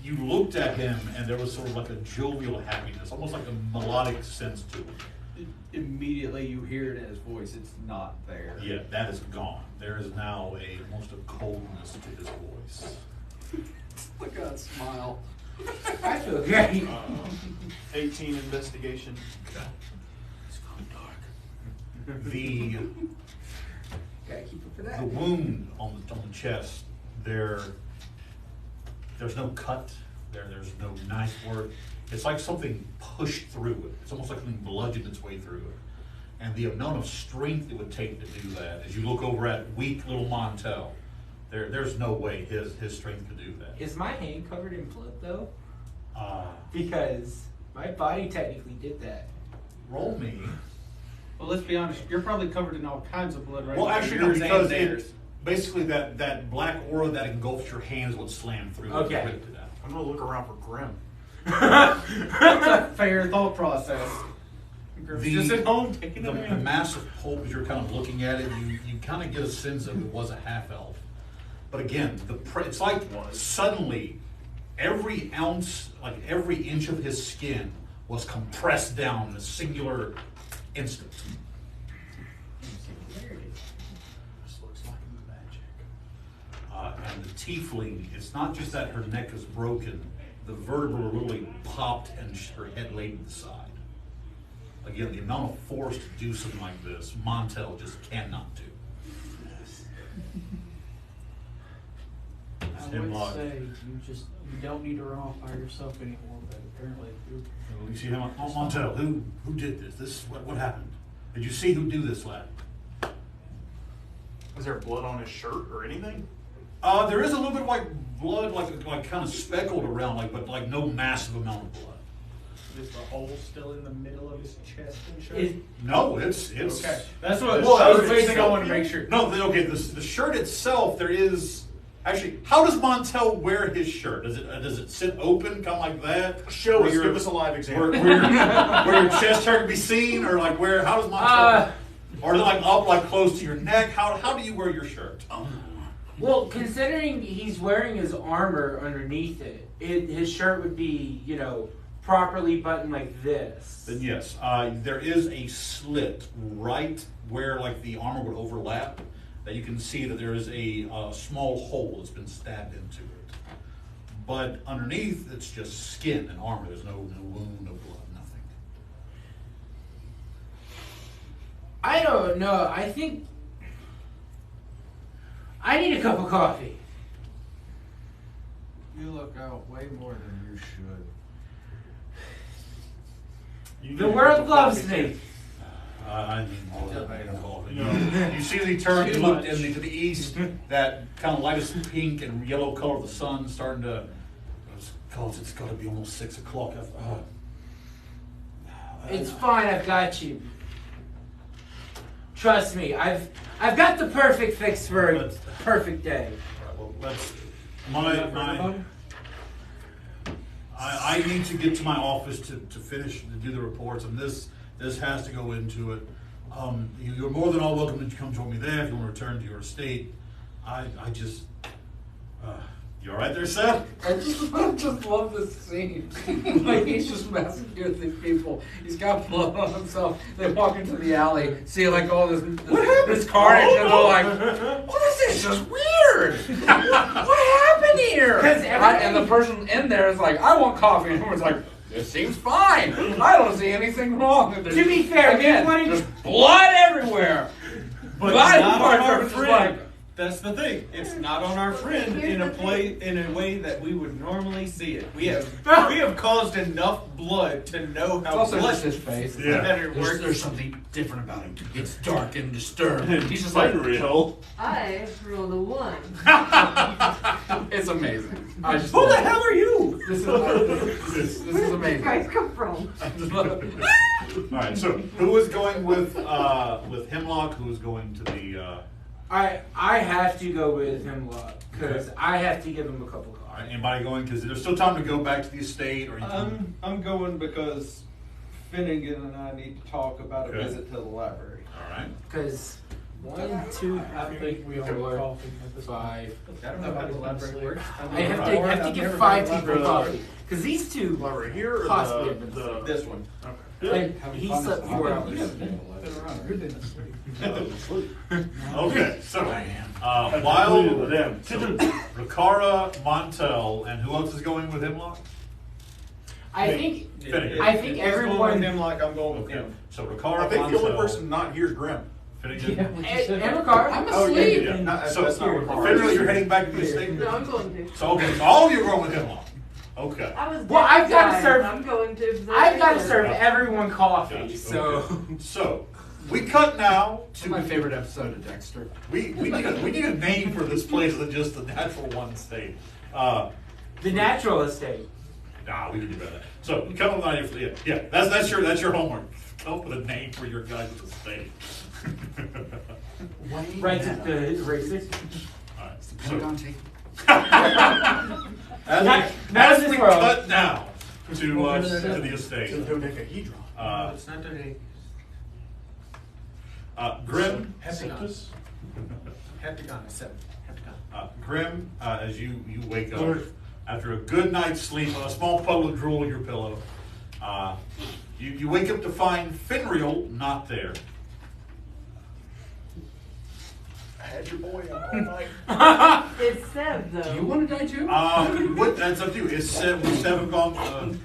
Speaker 1: you looked at him and there was sort of like a jovial happiness, almost like a melodic sense to him.
Speaker 3: Immediately you hear it in his voice, it's not there.
Speaker 1: Yeah, that is gone. There is now almost a coldness to his voice.
Speaker 2: Look at that smile.
Speaker 4: I feel great.
Speaker 5: 18 investigation.
Speaker 2: It's going dark.
Speaker 1: The
Speaker 4: Gotta keep it for
Speaker 1: the
Speaker 4: that.
Speaker 1: wound on the chest, there's no cut. There's no knife work. It's like something pushed through it. It's almost like something bludgeoned its way through it. And the amount of strength it would take to do that, as you look over at weak little Montel, there's no way his strength could do that.
Speaker 4: Is my hand covered in blood though?
Speaker 1: Uh,
Speaker 4: Because my body technically did that.
Speaker 1: roll me.
Speaker 3: Well, let's be honest, you're probably covered in all kinds of blood right
Speaker 1: Well,
Speaker 3: now.
Speaker 1: actually, no,
Speaker 3: Yours
Speaker 1: because
Speaker 3: and theirs.
Speaker 1: basically that black aura that engulfs your hands would slam through.
Speaker 4: Okay.
Speaker 1: and ripped it out.
Speaker 5: I'm gonna look around for Grimm.
Speaker 3: That's a fair thought process.
Speaker 1: The-
Speaker 3: Just at home taking
Speaker 1: The
Speaker 3: it in.
Speaker 1: massive pulp, as you're kind of looking at it, you kind of get a sense of it was a half elf. But again, it's like suddenly every ounce, like every inch of his skin was compressed down in a singular instant. This looks like magic. And the tiefling, it's not just that her neck is broken, the vertebra literally popped and her head laid to the side. Again, the amount of force to do something like this, Montel just cannot do.
Speaker 6: I would
Speaker 1: Hemlock.
Speaker 6: say you don't need to run off by yourself anymore, but apparently
Speaker 1: You see him, Montel, who did this? What happened? Did you see who do this, lad?
Speaker 5: Was there blood on his shirt or anything?
Speaker 1: There is a little bit of like blood, like kind of speckled around, but no massive amount of blood.
Speaker 3: Is the hole still in the middle of his chest and shirt?
Speaker 1: No, it's
Speaker 3: Okay, that's what
Speaker 1: Well,
Speaker 3: that was
Speaker 1: it's-
Speaker 3: the basic I wanted to make sure.
Speaker 1: No, the shirt itself, there is actually. How does Montel wear his shirt? Does it sit open, kind of like that?
Speaker 5: Show
Speaker 1: Where
Speaker 5: us,
Speaker 1: your-
Speaker 5: give us a live
Speaker 1: Where,
Speaker 5: example.
Speaker 1: where your chest hair can be seen, or like where? How does Montel? Or is it like up, like close to your neck? How do you wear your shirt?
Speaker 4: Well, considering he's wearing his armor underneath it, his shirt would be, properly buttoned like this.
Speaker 1: Then yes, there is a slit right where like the armor would overlap. That you can see that there is a small hole that's been stabbed into it. But underneath, it's just skin and armor. There's no wound, no blood, nothing.
Speaker 4: I don't know. I think I need a cup of coffee.
Speaker 10: You look out way more than you should.
Speaker 4: The world loves me.
Speaker 1: I need more than a coffee.
Speaker 5: No.
Speaker 1: You see that he turned
Speaker 6: Too
Speaker 1: and looked
Speaker 6: much.
Speaker 1: to the east, that kind of lightest pink and yellow color of the sun starting to, it's got to be almost 6 o'clock.
Speaker 4: It's fine, I've got you. Trust me, I've got the perfect fix for a perfect day.
Speaker 1: Well, I need to get to my office to finish to do the reports, and this has to go into it. You're more than all welcome to come join me there if you want to return to your estate. I just you all right there, Seth?
Speaker 2: I just love this scene. Like, he's just messing with these people. He's got blood on himself. They walk into the alley, see like all this carnage, and they're like, "What is this? Just weird. What happened here?" And the person in there is like, "I want coffee," and everyone's like, "This seems fine. I don't see anything wrong."
Speaker 4: To be fair,
Speaker 2: again, there's blood everywhere.
Speaker 3: But
Speaker 2: Blood
Speaker 3: it's not on our
Speaker 2: is
Speaker 3: friend. That's the thing. It's not on our friend in a way that we would normally see it. We have caused enough blood to know how
Speaker 2: also
Speaker 3: blood
Speaker 2: just his face.
Speaker 3: better works.
Speaker 2: There's something different about him. It's dark and disturbed. He's just like,
Speaker 9: real.
Speaker 7: I rolled a 1.
Speaker 2: it's amazing. I just
Speaker 3: Who the hell are you?
Speaker 2: This is
Speaker 7: Where did
Speaker 2: amazing.
Speaker 7: you guys come from?
Speaker 1: All right. So who is going with Hemlock? Who is going to the?
Speaker 4: I have to go with Hemlock because I have to give him a couple
Speaker 1: All
Speaker 4: cards.
Speaker 1: right, anybody going? Because there's still time to go back to the estate, or you can.
Speaker 3: I'm going because Finnegan and I need to talk about a
Speaker 1: Okay.
Speaker 3: visit to the library.
Speaker 1: All right.
Speaker 4: Because 1, 2,
Speaker 6: I think we all have
Speaker 4: 4,
Speaker 6: coffee at this point.
Speaker 4: 5.
Speaker 3: I don't know how the library works.
Speaker 4: I have to give 5 people coffee because these two
Speaker 5: Library here or
Speaker 4: possibly have been
Speaker 3: This one.
Speaker 4: And he slept 4 hours.
Speaker 1: Okay. So
Speaker 9: Wild.
Speaker 1: while Riccara, Montel, and who else is going with Hemlock?
Speaker 4: I think
Speaker 1: Finnegan.
Speaker 4: I think everyone-
Speaker 3: Him like I'm going with
Speaker 1: Okay.
Speaker 3: him.
Speaker 1: So Riccara,
Speaker 5: I think the only
Speaker 1: Montel,
Speaker 5: person not here is Grimm.
Speaker 1: Finnegan.
Speaker 4: and Ricard,
Speaker 2: I'm
Speaker 5: Oh,
Speaker 2: asleep.
Speaker 5: yeah.
Speaker 1: So
Speaker 5: That's not Ricard.
Speaker 1: Finnegan, you're heading back to the estate.
Speaker 7: No, I'm going to.
Speaker 1: So okay, so all of you are going with Hemlock. Okay.
Speaker 7: I was
Speaker 4: Well, I've gotta
Speaker 7: guys,
Speaker 4: serve-
Speaker 7: I'm going to.
Speaker 4: I've got to serve everyone coffee.
Speaker 1: Gotcha.
Speaker 4: So
Speaker 1: Okay. So we cut now
Speaker 2: It's my
Speaker 1: to
Speaker 2: favorite episode of Dexter.
Speaker 1: we need a name for this place than just the natural one estate.
Speaker 4: the natural estate.
Speaker 1: Nah, we can do better. So come up with an idea. Yeah, that's your homework. Come up with a name for your guys' estate.
Speaker 4: Right to the racist.
Speaker 1: All right.
Speaker 2: Pentagon
Speaker 1: So,
Speaker 2: tape.
Speaker 1: as
Speaker 4: Not
Speaker 1: we
Speaker 4: this world.
Speaker 1: cut now to the estate,
Speaker 5: Dodecahedron.
Speaker 10: It's not doing
Speaker 1: Grimm.
Speaker 10: Heptagon. Heptagon is 7. Heptagon.
Speaker 1: Grimm, as you wake up after a good night's sleep, a small puddle of drool in your pillow, you wake up to find Finreal not there.
Speaker 5: I had your boy up all night.
Speaker 7: It's Seb, though.
Speaker 2: Do you want to die too?
Speaker 1: That's up to you. Is Seven gone?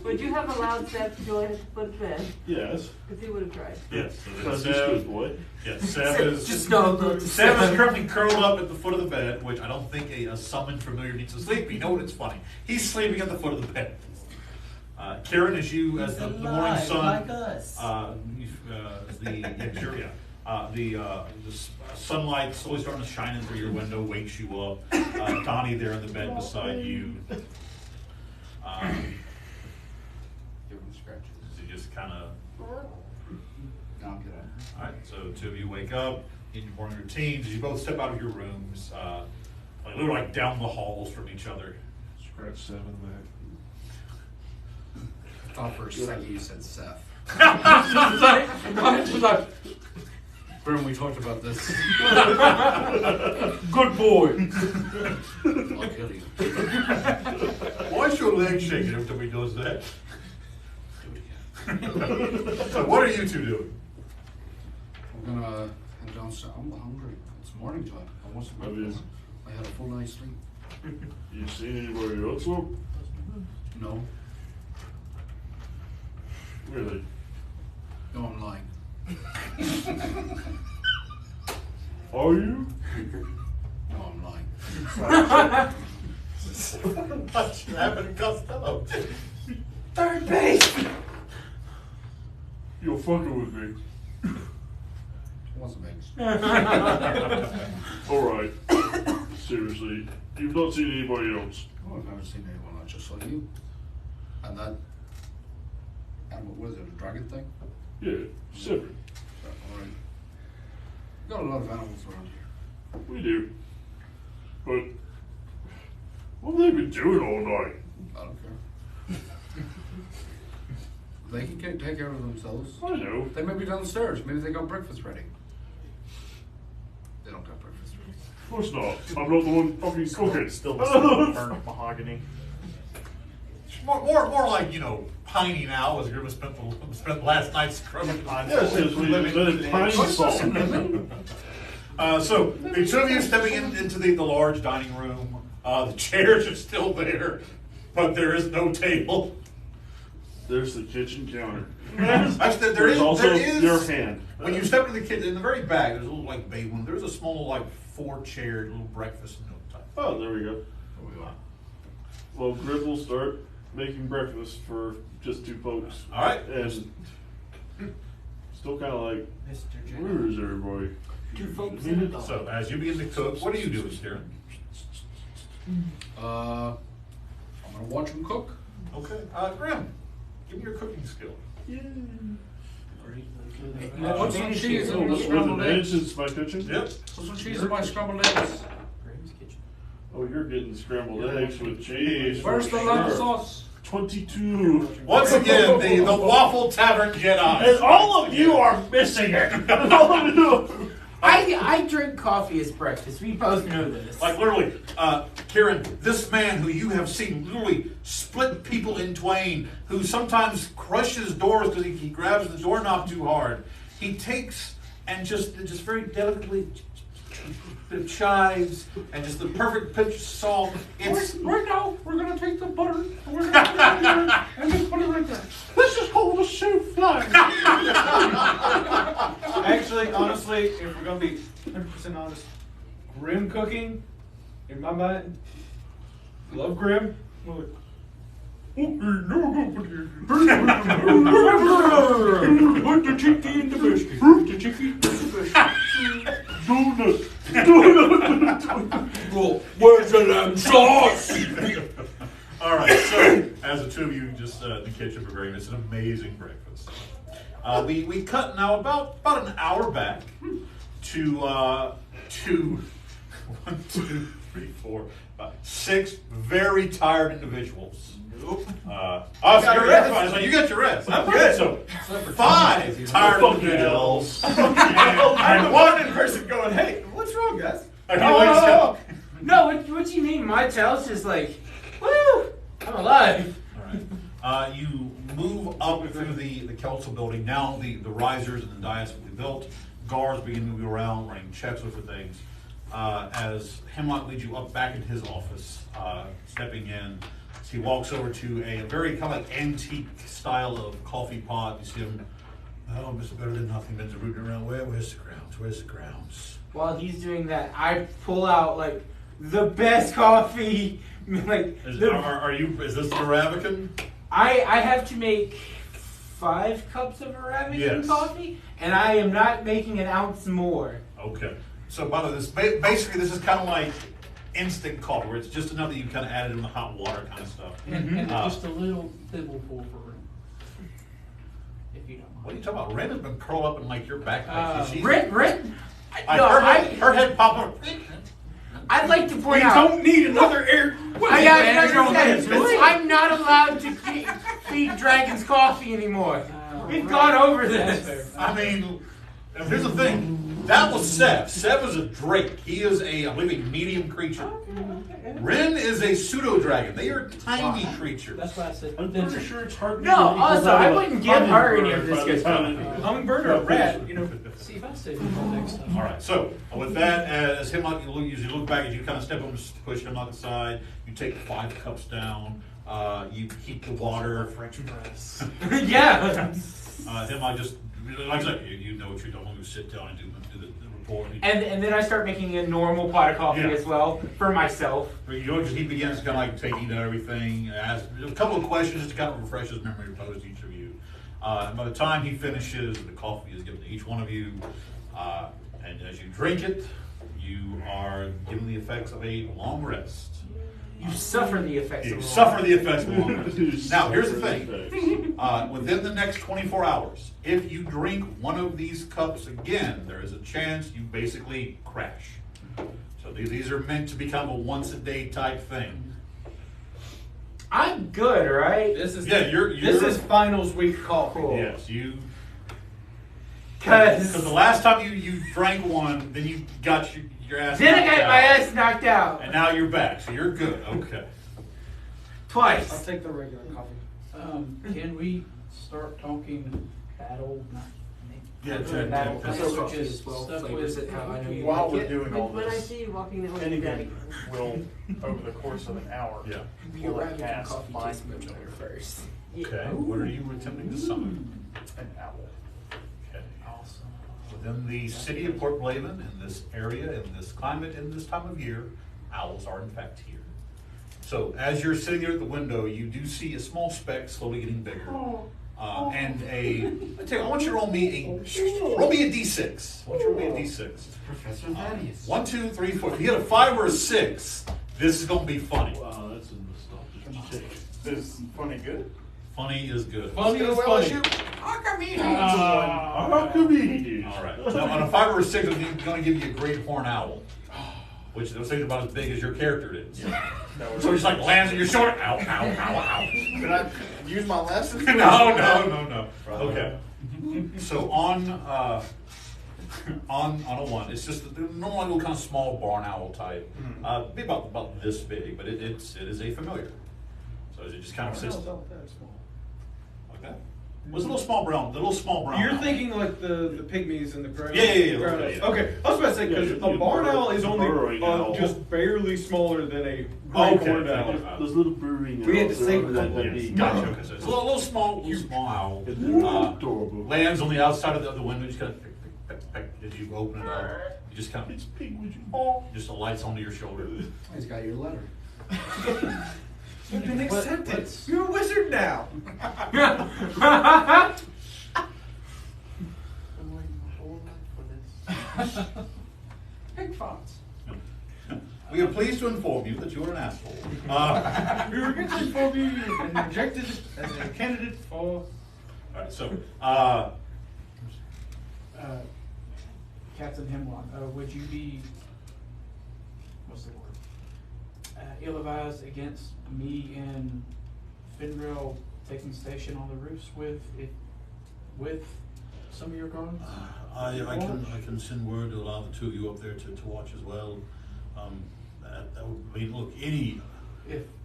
Speaker 7: Would you have allowed Seb to join at the foot of bed?
Speaker 9: Yes.
Speaker 7: Because he would have tried.
Speaker 1: Yes. So
Speaker 9: That's
Speaker 1: then
Speaker 9: just good,
Speaker 1: Seb,
Speaker 9: boy.
Speaker 1: yes, Seb is.
Speaker 4: Just no.
Speaker 1: Sam is currently curled up at the foot of the bed, which I don't think a summoned familiar needs to sleep. You know what? It's funny. He's sleeping at the foot of the bed. Karen, as the morning sun, the sunlight slowly starting to shine in through your window wakes you up. Donnie there in the bed beside you.
Speaker 2: Give him scratches.
Speaker 1: You just kind of.
Speaker 2: No, I'm good.
Speaker 1: All right, so two of you wake up in your morning routines. You both step out of your rooms, literally like down the halls from each other.
Speaker 9: Scratch 7 back.
Speaker 2: I thought for a second you said Seth. I'm just like, Grimm, we talked about this. Good boy. I'll kill you.
Speaker 1: Why is your leg shaking every time he does that? So what are you two doing?
Speaker 2: I'm gonna head downstairs. I'm hungry. It's morning time. I want some breakfast. I had a full night's sleep.
Speaker 9: You seen anybody else up?
Speaker 2: No.
Speaker 9: Really?
Speaker 2: No, I'm lying.
Speaker 9: Are you?
Speaker 2: No, I'm lying.
Speaker 1: What happened, Costello?
Speaker 4: Third base.
Speaker 9: You're fucking with me.
Speaker 2: It wasn't Vegas.
Speaker 9: Alright. Seriously. You've not seen anybody else.
Speaker 2: Oh, I've never seen anyone. I just saw you. And What is it, a dragon thing?
Speaker 9: Yeah, 7.
Speaker 2: Alright. Got a lot of animals around here.
Speaker 9: We do. But what have they been doing all night?
Speaker 2: I don't care. They can take care of themselves.
Speaker 9: I know.
Speaker 2: They may be downstairs. Maybe they got breakfast ready. They don't got breakfast ready.
Speaker 9: Of course not. I'm not the one fucking cooking.
Speaker 5: Still the same burnt mahogany.
Speaker 1: More like, piney now as Grimm spent last night scrubbing.
Speaker 9: Yes, yes, we let it tiny salt.
Speaker 1: So the two of you stepping into the large dining room. The chairs are still there, but there is no table.
Speaker 9: There's the kitchen counter.
Speaker 1: Actually,
Speaker 9: There's also
Speaker 1: there is
Speaker 9: your hand.
Speaker 1: When you step into the kitchen, in the very back, there's a little bay window. There's a small 4-chair little breakfast nook type.
Speaker 9: Oh, there we go. Well, Grimm will start making breakfast for just 2 folks.
Speaker 1: All right.
Speaker 9: And still kind of like, where is everybody?
Speaker 4: 2 folks
Speaker 9: in the
Speaker 1: So as you begin to cook, what are you doing, Karen?
Speaker 2: I'm gonna watch them cook.
Speaker 1: Okay. Grimm, give me your cooking skill.
Speaker 2: Put some cheese in the
Speaker 9: With
Speaker 2: scrambled
Speaker 9: an
Speaker 2: eggs.
Speaker 9: edge, it's my kitchen?
Speaker 1: Yep.
Speaker 2: Put some cheese in my scrambled eggs.
Speaker 9: Oh, you're getting scrambled eggs with cheese.
Speaker 2: Where's the
Speaker 9: for
Speaker 2: lemon
Speaker 9: sure.
Speaker 2: sauce?
Speaker 9: 22.
Speaker 1: Once again, the Waffle Tavern Jedi.
Speaker 9: And all of you are missing it. All of you.
Speaker 4: I drink coffee as breakfast. We both know this.
Speaker 1: Like literally, Karen, this man who you have seen literally split people in twain, who sometimes crushes doors because he grabs the doorknob too hard. He takes and just very delicately the chives and just the perfect pinch of salt. It's
Speaker 2: Right now, we're gonna take the butter and we're gonna put it right there and just put it right there. This is called a souffle.
Speaker 3: Actually, honestly, if we're gonna be 100% honest, Grimm cooking, in my mind, love Grimm.
Speaker 2: Put the chicken in the biscuit. Put the chicken in the biscuit. Well, where's the lamb sauce?
Speaker 1: all right. So as the two of you just in the kitchen preparing this, an amazing breakfast. We cut now about an hour back to 1, 2, 3, 4, 5, 6 very tired individuals. So you got your rest. I'm good. So 5 tired individuals.
Speaker 3: I'm the one in person going, hey, what's wrong, guys?
Speaker 4: No, what you mean? My tail's just like, woo, I'm alive.
Speaker 1: All right. You move up through the council building. Now the risers and the dais will be built. Guards begin to move around, running checks over things. As Hemlock leads you up back into his office, stepping in, so he walks over to a very kind of like antique style of coffee pot. You see him, oh, Mr. Better Than Nothing, been rooting around. Where's the grounds? Where's the grounds?
Speaker 4: While he's doing that, I pull out like the best coffee. Like
Speaker 1: Is this the Arabican?
Speaker 4: I have to make 5 cups of Arabican
Speaker 1: Yes.
Speaker 4: coffee, and I am not making an ounce more.
Speaker 1: Okay. So by the way, basically this is kind of like instant coffee, where it's just enough that you kind of add it in the hot water kind of stuff.
Speaker 6: And just a little thimbleful for room. If you don't mind.
Speaker 1: What are you talking about? Ren has been curled up in like your backpack. Her head pop up.
Speaker 4: I'd like to point out.
Speaker 2: Don't need another air.
Speaker 4: I'm not allowed to feed dragons coffee anymore. We've gone over
Speaker 6: That's
Speaker 4: this.
Speaker 6: fair.
Speaker 1: I mean, here's the thing. That was Seb. Seb is a drake. He is I believe, a medium creature. Ren is a pseudo dragon. They are tiny creatures.
Speaker 6: That's why I said.
Speaker 9: I'm pretty sure it's hard.
Speaker 4: No, also, I wouldn't give her any of this good stuff.
Speaker 6: Hummingbird or a rat, See if I say next time.
Speaker 1: All right. So with that, as Hemlock, you look back as you kind of step up and push Hemlock aside. You take 5 cups down. You heat the water.
Speaker 10: French press.
Speaker 4: Yeah.
Speaker 1: Hemlock just like I said, you know what you're doing. You sit down and do the report.
Speaker 4: And then I start making a normal pot of coffee as well for myself.
Speaker 1: He begins to kind of like taking to everything, ask a couple of questions just to kind of refresh his memory and pose to each of you. And by the time he finishes, the coffee is given to each one of you. And as you drink it, You are given the effects of a long rest.
Speaker 4: You suffer the effects
Speaker 1: You
Speaker 4: of
Speaker 1: suffer the effects of a long rest.
Speaker 9: You
Speaker 1: Now, here's the
Speaker 9: suffer the
Speaker 1: thing. Within the next 24 hours, if you drink one of these cups again, there is a chance you basically crash. So these are meant to become a once-a-day type thing.
Speaker 4: I'm good, right?
Speaker 3: This is
Speaker 1: Yeah, you're
Speaker 3: this is finals week coffee.
Speaker 4: Cool.
Speaker 1: Yes, you.
Speaker 4: Because
Speaker 1: Because the last time you drank one, then you got your ass.
Speaker 4: then I
Speaker 1: knocked
Speaker 4: got my
Speaker 1: out,
Speaker 4: ass knocked out
Speaker 1: and now you're back, so you're good. Okay.
Speaker 3: I'll
Speaker 4: twice.
Speaker 3: take the regular coffee.
Speaker 6: Can we start talking battle?
Speaker 1: Yeah,
Speaker 4: Battle.
Speaker 1: that's
Speaker 6: So
Speaker 4: Coffee
Speaker 6: just
Speaker 4: as well,
Speaker 6: stuff
Speaker 4: flavors
Speaker 6: with-
Speaker 4: it how I know you
Speaker 5: While
Speaker 4: like
Speaker 5: we're
Speaker 4: it.
Speaker 5: doing all
Speaker 7: When I
Speaker 5: this,
Speaker 7: see you walking that way,
Speaker 5: Finnegan will, over the course of an hour,
Speaker 1: Yeah.
Speaker 4: You're
Speaker 5: will
Speaker 4: right, making
Speaker 5: cast
Speaker 4: coffee
Speaker 5: mind
Speaker 4: taste much
Speaker 5: control.
Speaker 4: better first.
Speaker 1: Okay. What are you attempting to summon?
Speaker 5: An owl.
Speaker 1: Okay.
Speaker 6: Awesome.
Speaker 1: Within the city of Port Blaven, in this area, in this climate, in this time of year, owls are in fact here. So as you're sitting there at the window, you do see a small speck slowly getting bigger. And I tell you, I want you to roll me a d6. I want you to roll me a d6.
Speaker 2: Professor Thaddeus.
Speaker 1: 1, 2, 3, 4. If you get a 5 or a 6, this is going to be funny.
Speaker 9: Wow, that's a nostalgic take.
Speaker 5: Is funny good?
Speaker 1: Funny is good.
Speaker 3: Funny is funny.
Speaker 9: How come he?
Speaker 1: All right. Now, on a 5 or a 6, I'm going to give you a great horn owl, which those things about as big as your character is. So it's like lands on your shoulder. Ow, ow, ow, ow.
Speaker 5: Can I use my lessons?
Speaker 1: No. Okay. So on a 1, it's just the normal little kind of small barn owl type. Be about this big, but it is a familiar. So it just kind of sits. Okay. Was a little small brown. The little small brown.
Speaker 3: You're
Speaker 1: owl.
Speaker 3: thinking like the pygmies and the ground.
Speaker 1: Yeah.
Speaker 3: Okay, I was about to say because
Speaker 9: Yeah,
Speaker 3: the barn owl is only
Speaker 9: burrowing owl.
Speaker 3: just barely smaller than a
Speaker 1: Okay.
Speaker 3: great horned owl.
Speaker 9: Those little burrowing
Speaker 3: We had to
Speaker 9: owls,
Speaker 3: save
Speaker 9: they're
Speaker 3: a
Speaker 9: not
Speaker 3: couple
Speaker 9: that
Speaker 3: of
Speaker 9: big.
Speaker 1: Gotcha. Okay. So it's a little small owl.
Speaker 9: They're adorable.
Speaker 1: Lands on the outside of the window. Just kind of peck as you open it up. You just kind of
Speaker 9: It's pig, would you?
Speaker 1: just alights onto your shoulder.
Speaker 2: He's got your letter.
Speaker 3: You've been accepted.
Speaker 6: let's-
Speaker 3: You're a wizard now.
Speaker 2: Pig fox.
Speaker 1: We are pleased to inform you that you are an asshole.
Speaker 3: We were going to inform you you've been rejected as a candidate for.
Speaker 1: All right, so
Speaker 6: Captain Hemlock, would you be, what's the word? Ill-advised against me and Finril taking station on the roofs with some of your guards?
Speaker 1: I can send word to allow the two of you up there to watch as well. That would mean, look,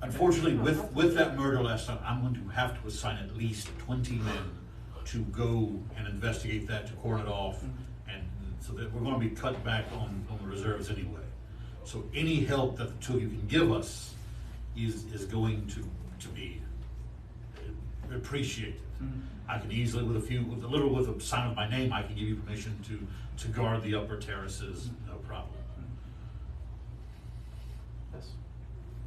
Speaker 1: unfortunately, with that murder last time, I'm going to have to assign at least 20 men to go and investigate that, to corn it off, and so that we're going to be cut back on the reserves anyway. So any help that the two of you can give us is going to be appreciated. I can easily, with a sign of my name, I can give you permission to guard the upper terraces, no problem.
Speaker 6: Yes.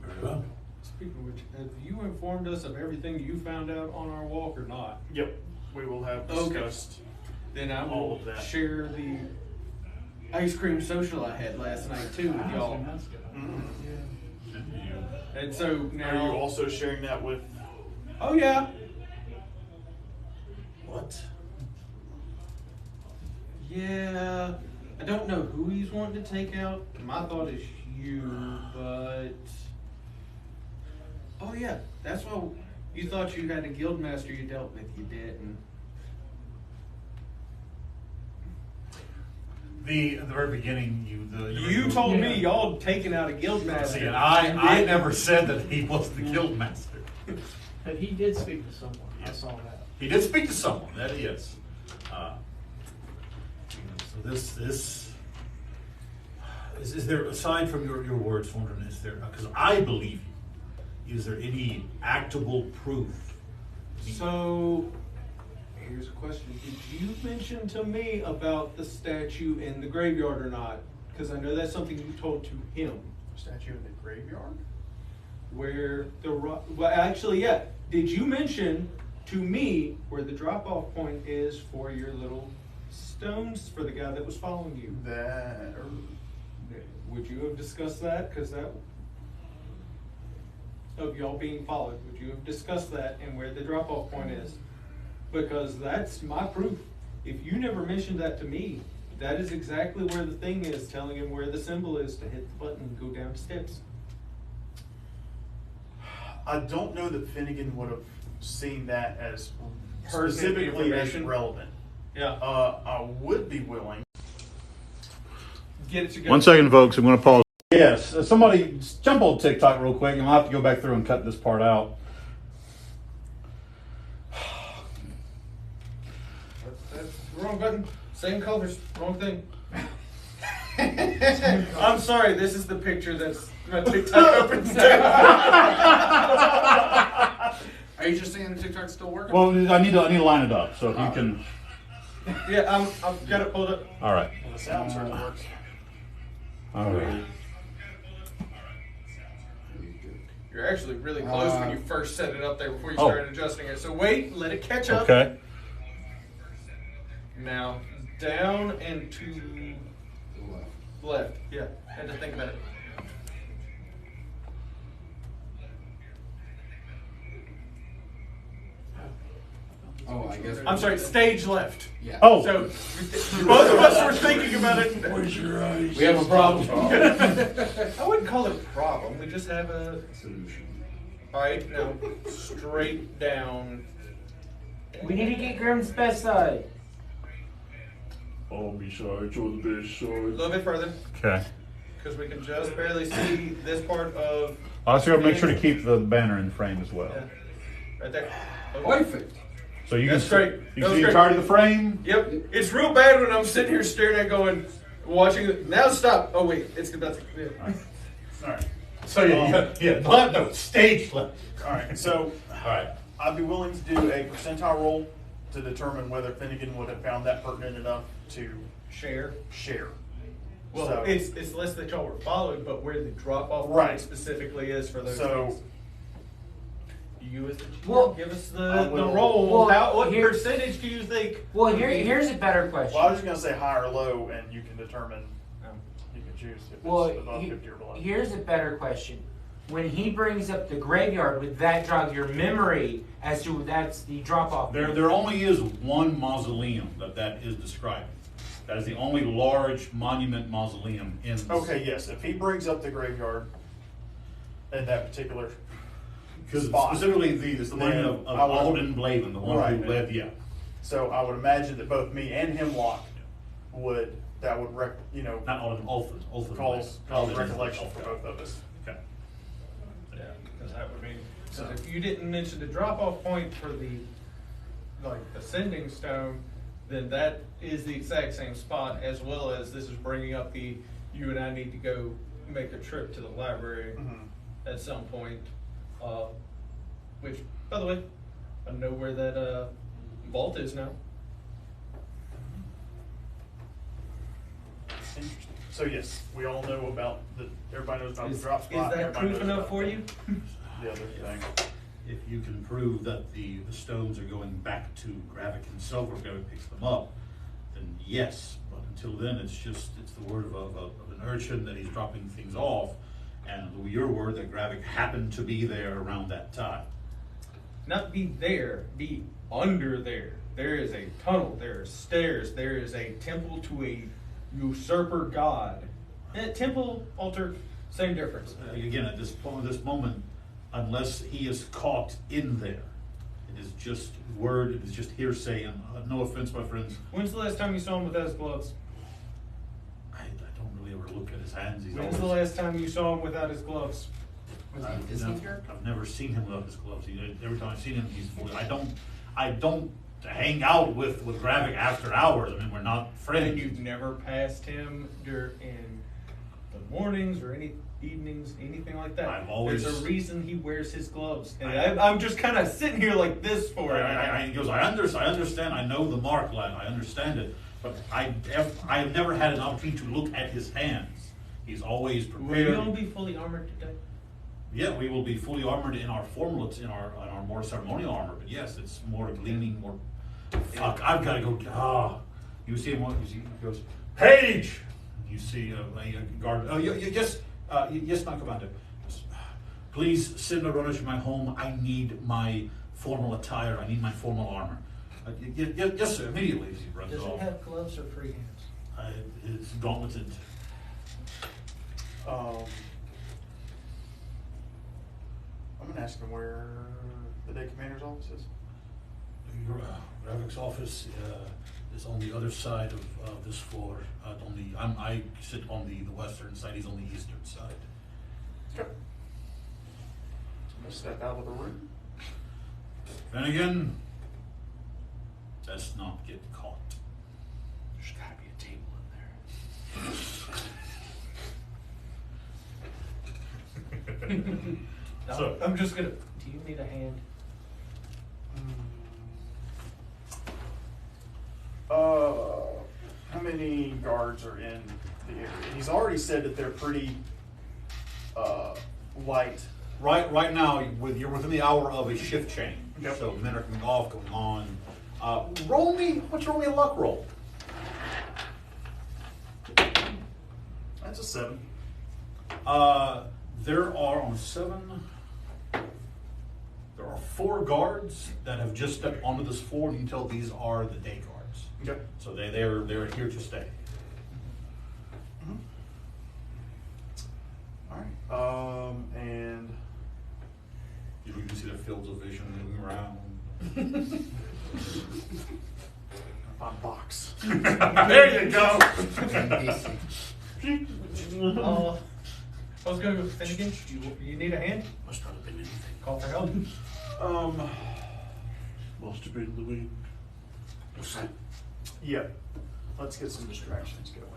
Speaker 1: Very well.
Speaker 3: Speaking of which, have you informed us of everything you found out on our walk or not?
Speaker 5: Yep. We will have
Speaker 3: Okay.
Speaker 5: discussed.
Speaker 3: Then I
Speaker 5: All
Speaker 3: will
Speaker 5: of that.
Speaker 3: share the ice cream social I had last night too with y'all.
Speaker 6: That's good.
Speaker 3: And so now,
Speaker 5: Are you also sharing that with?
Speaker 3: oh yeah,
Speaker 1: What?
Speaker 3: yeah. I don't know who he's wanting to take out. My thought is you, but oh yeah, that's why you thought you had a guild master you dealt with. You didn't.
Speaker 1: At the very beginning,
Speaker 3: You told me y'all taken out a guild master.
Speaker 1: See, and I never said that he was the guild master.
Speaker 6: But he did speak to someone, I
Speaker 1: Yes.
Speaker 6: saw that.
Speaker 1: He did speak to someone, that he is. So this is there, aside from your words, Sorndrin, is there, because I believe you, is there any actable proof?
Speaker 3: So, here's a question. Did you mention to me about the statue in the graveyard or not? Because I know that's something you told to him.
Speaker 5: Statue in the graveyard?
Speaker 3: Where well, actually, yeah. Did you mention to me where the drop-off point is for your little stones for the guy that was following you? Would you have discussed that? Because that, of y'all being followed, would you have discussed that and where the drop-off point is? Because that's my proof. If you never mentioned that to me, that is exactly where the thing is, telling him where the symbol is to hit the button and go down steps.
Speaker 5: I don't know that Finnegan would have seen that as
Speaker 3: Pertinent
Speaker 5: specifically as
Speaker 3: information.
Speaker 5: relevant.
Speaker 3: Yeah.
Speaker 5: I would be willing.
Speaker 3: Get it together.
Speaker 1: 1 second, folks. I'm going to pause. Yes, somebody jump on TikTok real quick, and I'll have to go back through and cut this part out.
Speaker 3: That's the wrong button. Same colors. Wrong thing. I'm sorry. This is the picture that's my TikTok opens to.
Speaker 2: Are you just saying TikTok's still working?
Speaker 1: Well, I need to line it up. So if you can.
Speaker 3: Yeah, I've got it pulled up.
Speaker 1: All right.
Speaker 5: Well, the sound certainly works.
Speaker 1: All right.
Speaker 3: You're actually really close when you first set it up there before you
Speaker 1: Oh.
Speaker 3: started adjusting it. So wait, let it catch up.
Speaker 1: Okay.
Speaker 3: Now, down and to left. Yeah, had to think about it.
Speaker 2: Oh, I guess.
Speaker 3: I'm sorry, stage left.
Speaker 2: Yeah.
Speaker 1: Oh.
Speaker 3: So both of us were thinking about it.
Speaker 2: We have a problem.
Speaker 3: I wouldn't call it a problem. We just have a
Speaker 9: Solution.
Speaker 3: All right, now straight down.
Speaker 4: We need to get Grimm's best side.
Speaker 9: I'll be charged with the best
Speaker 3: A
Speaker 9: sword.
Speaker 3: little bit further,
Speaker 1: Okay.
Speaker 3: because we can just barely see this part of.
Speaker 1: I also got to make sure to keep the banner in frame as well.
Speaker 3: Yeah, right there.
Speaker 2: Perfect.
Speaker 1: So you
Speaker 3: That's
Speaker 1: can
Speaker 3: great.
Speaker 1: You
Speaker 3: That was
Speaker 1: see the
Speaker 3: great.
Speaker 1: entirety of the frame.
Speaker 3: Yep, it's real bad when I'm sitting here staring at going, watching it. Now stop. Oh wait, it's about to. Yeah.
Speaker 5: All right.
Speaker 1: So no, stage left.
Speaker 5: All right. So
Speaker 1: All right.
Speaker 5: I'd be willing to do a percentile roll to determine whether Finnegan would have found that pertinent enough to
Speaker 3: Share.
Speaker 5: share.
Speaker 3: Well,
Speaker 5: So-
Speaker 3: it's less that y'all were followed, but where the drop off
Speaker 5: Right.
Speaker 3: point specifically is for those
Speaker 5: So-
Speaker 3: things. You as the GM,
Speaker 4: Well,
Speaker 3: give us
Speaker 5: I
Speaker 3: the
Speaker 5: will-
Speaker 3: roll.
Speaker 4: well,
Speaker 3: What
Speaker 4: here-
Speaker 3: percentage do you think?
Speaker 4: Well, here's a better question.
Speaker 5: Well, I was just gonna say high or low, and you can determine. You can choose if it's
Speaker 4: Well,
Speaker 5: above 50 or below.
Speaker 4: here's a better question. When he brings up the graveyard, would that jog your memory as to that's the drop-off?
Speaker 1: There only is one mausoleum that is described. That is the only large monument mausoleum in.
Speaker 5: Okay, yes. If he brings up the graveyard in that particular
Speaker 1: Because
Speaker 5: spot,
Speaker 1: specifically the monument of
Speaker 5: I would-
Speaker 1: Alden Blaven, the one
Speaker 5: Right.
Speaker 1: who led. Yeah.
Speaker 5: so I would imagine that both me and Hemlock would
Speaker 1: Not Alden. Olthen.
Speaker 5: cause
Speaker 1: Alden.
Speaker 5: recollection for both of us.
Speaker 1: Okay.
Speaker 3: Yeah, because that would mean.
Speaker 5: So-
Speaker 3: Because if you didn't mention the drop off point for the ascending stone, then that is the exact same spot, as well as this is bringing up the you and I need to go make a trip to the library
Speaker 5: Mhm.
Speaker 3: at some point. Which, by the way, I know where that vault is now.
Speaker 5: Interesting. So yes, we all know about everybody knows about the drop
Speaker 3: Is
Speaker 5: spot.
Speaker 3: that
Speaker 5: everybody
Speaker 3: proof
Speaker 5: knows
Speaker 3: enough
Speaker 5: about
Speaker 3: for you?
Speaker 5: The other thing.
Speaker 1: If you can prove that the stones are going back to Gravik himself, or Gravik picks them up, then yes. But until then, it's the word of an urchin that he's dropping things off, and your word that Gravik happened to be there around that time.
Speaker 3: Not be there, be under there. There is a tunnel, there are stairs, there is a temple to a usurper god. Temple, altar, same difference.
Speaker 1: Again, at this moment, unless he is caught in there, it is just word, it is just hearsay, and no offense, my friends,
Speaker 3: When's the last time you saw him without his gloves?
Speaker 1: I don't really ever look at his hands. He's
Speaker 3: When's the
Speaker 1: always,
Speaker 3: last time you saw him without his gloves?
Speaker 2: Was he a Disney character?
Speaker 1: I've never seen him without his gloves. Every time I've seen him, he's fully. I don't hang out with Gravik after hours. I mean, we're not
Speaker 3: And
Speaker 1: friends.
Speaker 3: you've never passed him in the mornings or any evenings, anything like that.
Speaker 1: I've always-
Speaker 3: There's a reason he wears his gloves. And I'm just kind of sitting here like this for it.
Speaker 1: He goes, I understand. I know the mark, lad. I understand it. But I have never had an opportunity to look at his hands. He's always
Speaker 3: Will
Speaker 1: prepared.
Speaker 3: you be fully armored today?
Speaker 1: Yeah, we will be fully armored in our formlets, in our more ceremonial armor. But yes, it's more gleaming, more. Fuck, I've got to go. You see him? He goes, Paige. You see a guard. Oh, yes, yes, my commander. Please send a runner to my home. I need my formal attire. I need my formal armor. Yes, sir. Immediately, he runs
Speaker 10: Does
Speaker 1: off.
Speaker 10: it have gloves or free hands?
Speaker 1: It's gauntleted.
Speaker 5: I'm gonna ask him where the day commander's office is.
Speaker 1: Ravik's office is on the other side of this floor. I sit on the western side. He's on the eastern side.
Speaker 5: Okay. I'm gonna step out of the room.
Speaker 1: Then again, let's not get caught.
Speaker 2: There's gotta be a table in there.
Speaker 1: So-
Speaker 10: I'm just gonna. Do you need a hand?
Speaker 5: How many guards are in the area? He's already said that they're pretty light.
Speaker 1: Right now, you're within the hour of a shift change.
Speaker 5: Yep.
Speaker 1: So men are coming off, going on. Roll me a luck roll.
Speaker 5: That's a 7.
Speaker 1: There are on 7. There are 4 guards that have just stepped onto this floor, and you can tell these are the day guards.
Speaker 5: Yep.
Speaker 1: So they're here to stay.
Speaker 5: All right. And
Speaker 1: You can see their fields of vision moving around.
Speaker 5: my box.
Speaker 1: There you go.
Speaker 3: I was going to go with Finnegan. You need a hand?
Speaker 2: Must not have been anything.
Speaker 3: Call for help.
Speaker 9: Lost a bit in the wind.
Speaker 2: What's that?
Speaker 5: Yeah. Let's get some distractions going.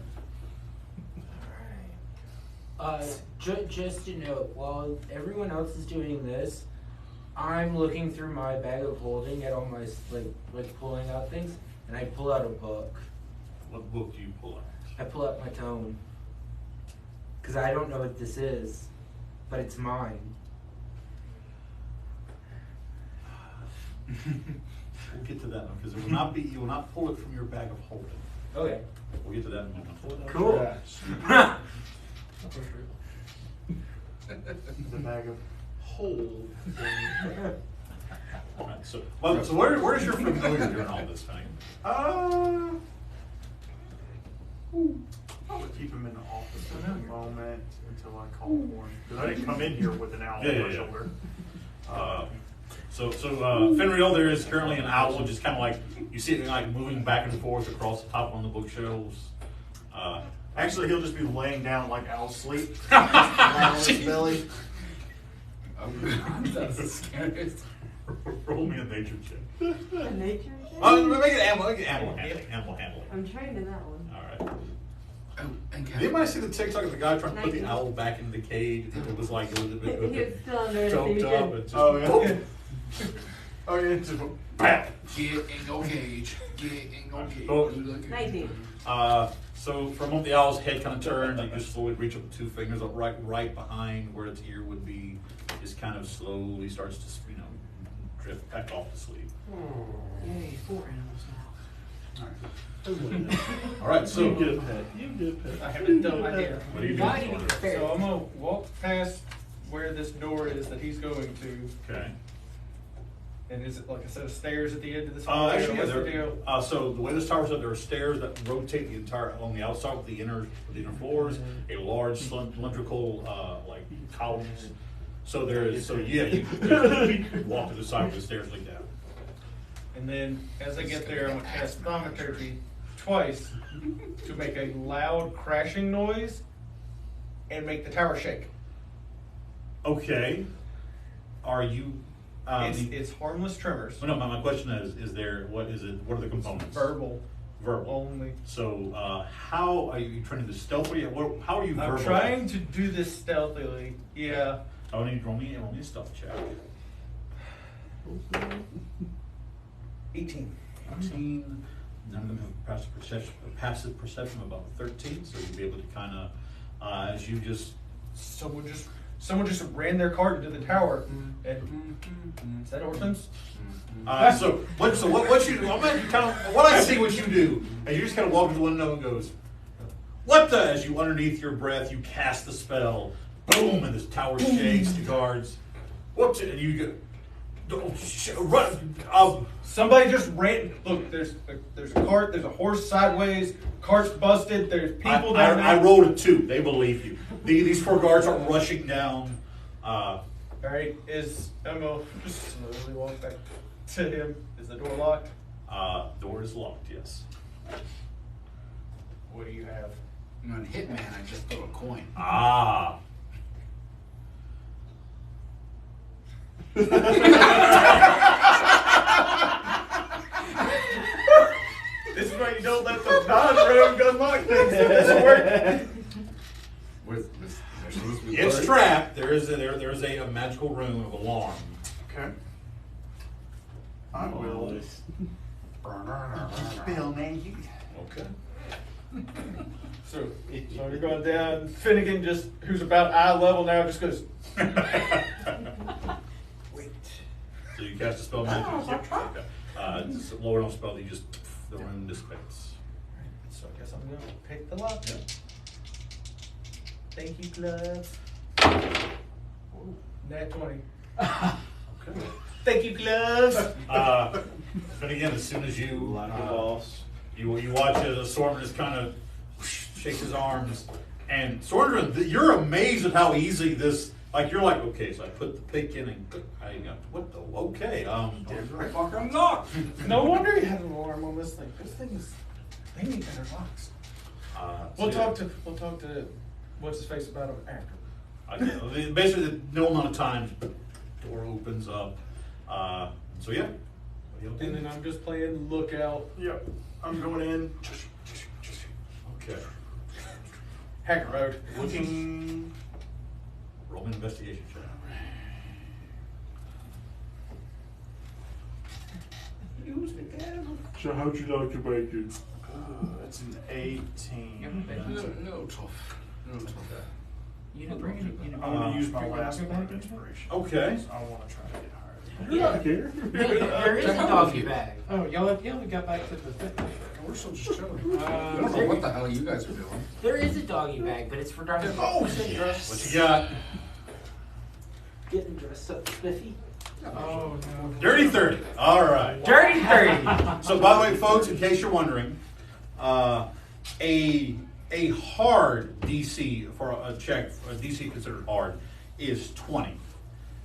Speaker 4: Just to note, while everyone else is doing this, I'm looking through my bag of holding at all my like pulling out things, and I pull out a book.
Speaker 1: What book do you pull out?
Speaker 4: I pull out my tome because I don't know what this is, but it's mine.
Speaker 1: We'll get to that one because you will not pull it from your bag of holding.
Speaker 4: Okay.
Speaker 1: We'll get to that in a moment.
Speaker 4: Cool.
Speaker 5: The bag of hold.
Speaker 1: All right, so where's your familiar during all this thing?
Speaker 5: Probably keep him in the office for a moment until I call for him. Because I didn't come in here with an owl on my shoulder.
Speaker 1: So Fenriel, there is currently an owl, just kind of like you see it like moving back and forth across the top on the bookshelves.
Speaker 5: Actually, he'll just be laying down like owl sleep. On his belly.
Speaker 2: That's the scariest.
Speaker 1: Roll me a nature check.
Speaker 7: A nature check?
Speaker 1: Make it animal handling.
Speaker 7: I'm trained in that one.
Speaker 1: All right.
Speaker 2: Oh, and
Speaker 1: Did anybody see the TikTok of the guy trying to put the owl back in the cage? It was like
Speaker 7: He was still under
Speaker 1: choked
Speaker 7: the
Speaker 1: up and just
Speaker 5: Oh, yeah. Oh, yeah. Just, bam.
Speaker 2: Get in your cage. Get in your cage.
Speaker 1: Oh.
Speaker 7: 19.
Speaker 1: So from when the owl's head kind of turns, you just slowly reach up with 2 fingers up right behind where its ear would be. Just kind of slowly starts to drift back off to sleep.
Speaker 6: Yay, 4 animals now.
Speaker 1: All right, so
Speaker 9: You get a pet. You get a pet.
Speaker 3: I haven't done my hair.
Speaker 1: what are you
Speaker 6: Not
Speaker 1: doing?
Speaker 6: even
Speaker 1: Sorndrin?
Speaker 6: fair.
Speaker 3: So I'm going to walk past where this door is that he's going to.
Speaker 1: Okay.
Speaker 3: And is it like a set of stairs at the end of this hallway?
Speaker 1: Actually,
Speaker 3: or
Speaker 1: yeah,
Speaker 3: what's the deal?
Speaker 1: so the way this tower's up, there are stairs that rotate the entire along the outside with the inner floors. A large cylindrical like columns. So there is you walk to the side where the stairs lead down.
Speaker 3: And then as I get there, I'm going to cast Thaumaturgy twice to make a loud crashing noise and make the tower shake.
Speaker 1: Okay. Are you?
Speaker 3: It's harmless tremors.
Speaker 1: No, my question is there? What is it? What are the components?
Speaker 3: Verbal
Speaker 1: Verbal.
Speaker 3: only.
Speaker 1: So how are you trying to do stealthily? How are you?
Speaker 3: I'm
Speaker 1: verbal?
Speaker 3: trying to do this stealthily. Yeah.
Speaker 1: I need roll me a stealth check.
Speaker 3: 18.
Speaker 1: 18. None of them have passive perception of about 13, so you'll be able to kind of, as you just.
Speaker 3: Someone just ran their cart into the tower. And is that orphans?
Speaker 1: So what you? I'm gonna kind of what I see what you do, and you just kind of walk to the window and goes, What the? As you underneath your breath, you cast the spell. Boom, and this tower shakes. The guards. Whoops! And you go. Run!
Speaker 3: Somebody just ran. Look, there's a cart. There's a horse sideways. Cart's busted. There's people down there.
Speaker 1: I rolled a 2. They believe you. These 4 guards are rushing down.
Speaker 3: All right, I'm gonna just slowly walk back to him. Is the door locked?
Speaker 1: Door is locked. Yes.
Speaker 3: What do you have?
Speaker 2: And on Hitman, I just throw a coin.
Speaker 1: Ah.
Speaker 3: This is why you don't let the non-rogue unlock things. It doesn't work.
Speaker 1: It's trapped. There is a magical room of alarm.
Speaker 5: Okay. I will.
Speaker 8: Bill, man, you.
Speaker 1: Okay.
Speaker 3: So you're going down. Finnegan, just who's about eye level now, just goes. Wait.
Speaker 1: So you cast a spell magic. Yep. Okay. Just lower on spell. You just the room dissipates.
Speaker 3: So I guess I'm gonna pick the lock.
Speaker 1: Yep.
Speaker 3: Thank you, gloves. Nat 20.
Speaker 1: Okay.
Speaker 3: Thank you, gloves.
Speaker 1: But again, as soon as you you watch as Sorndrin just kind of shakes his arms, and Sorndrin, you're amazed at how easy this. Like you're like, okay, so I put the pick in and I got what the okay.
Speaker 2: Fucker unlocked.
Speaker 3: No wonder you have an alarm on this thing. They need better locks. We'll talk to what's his face about it after.
Speaker 1: Basically, no amount of time, door opens up. So yeah.
Speaker 3: And then I'm just playing lookout.
Speaker 5: Yep. I'm going in.
Speaker 1: Okay.
Speaker 3: Hacker Road.
Speaker 5: Looking.
Speaker 1: Roll an investigation check.
Speaker 9: So how'd you like your bacon?
Speaker 5: That's an 18.
Speaker 2: No tough.
Speaker 6: You didn't bring any.
Speaker 5: I'm going to use my last one of inspiration.
Speaker 1: Okay.
Speaker 5: I want to try to get higher.
Speaker 9: You're not here.
Speaker 4: There is a doggy bag.
Speaker 6: Oh, y'all got back to the thing.
Speaker 10: We're still just chilling.
Speaker 2: I don't know what the hell you guys are doing.
Speaker 4: There is a doggy bag, but it's for doggy.
Speaker 1: What you got?
Speaker 4: Getting dressed up spiffy.
Speaker 6: Oh no.
Speaker 1: Dirty 30. All right.
Speaker 4: Dirty 30.
Speaker 1: So, by the way, folks, in case you're wondering, a hard DC for a check, a DC considered hard, is 20.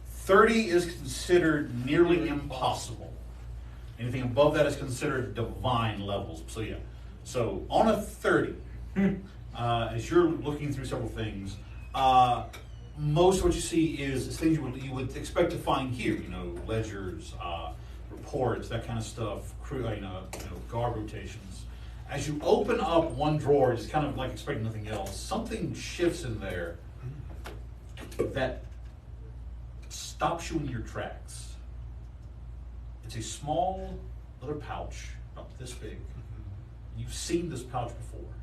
Speaker 1: 30 is considered nearly impossible. Anything above that is considered divine levels. So yeah. So on a 30, as you're looking through several things, most of what you see is things you would expect to find here. You know, ledgers, reports, that kind of stuff. Guard rotations. As you open up one drawer, just kind of like expecting nothing else, something shifts in there that stops you in your tracks. It's a small little pouch, about this big. You've seen this pouch before.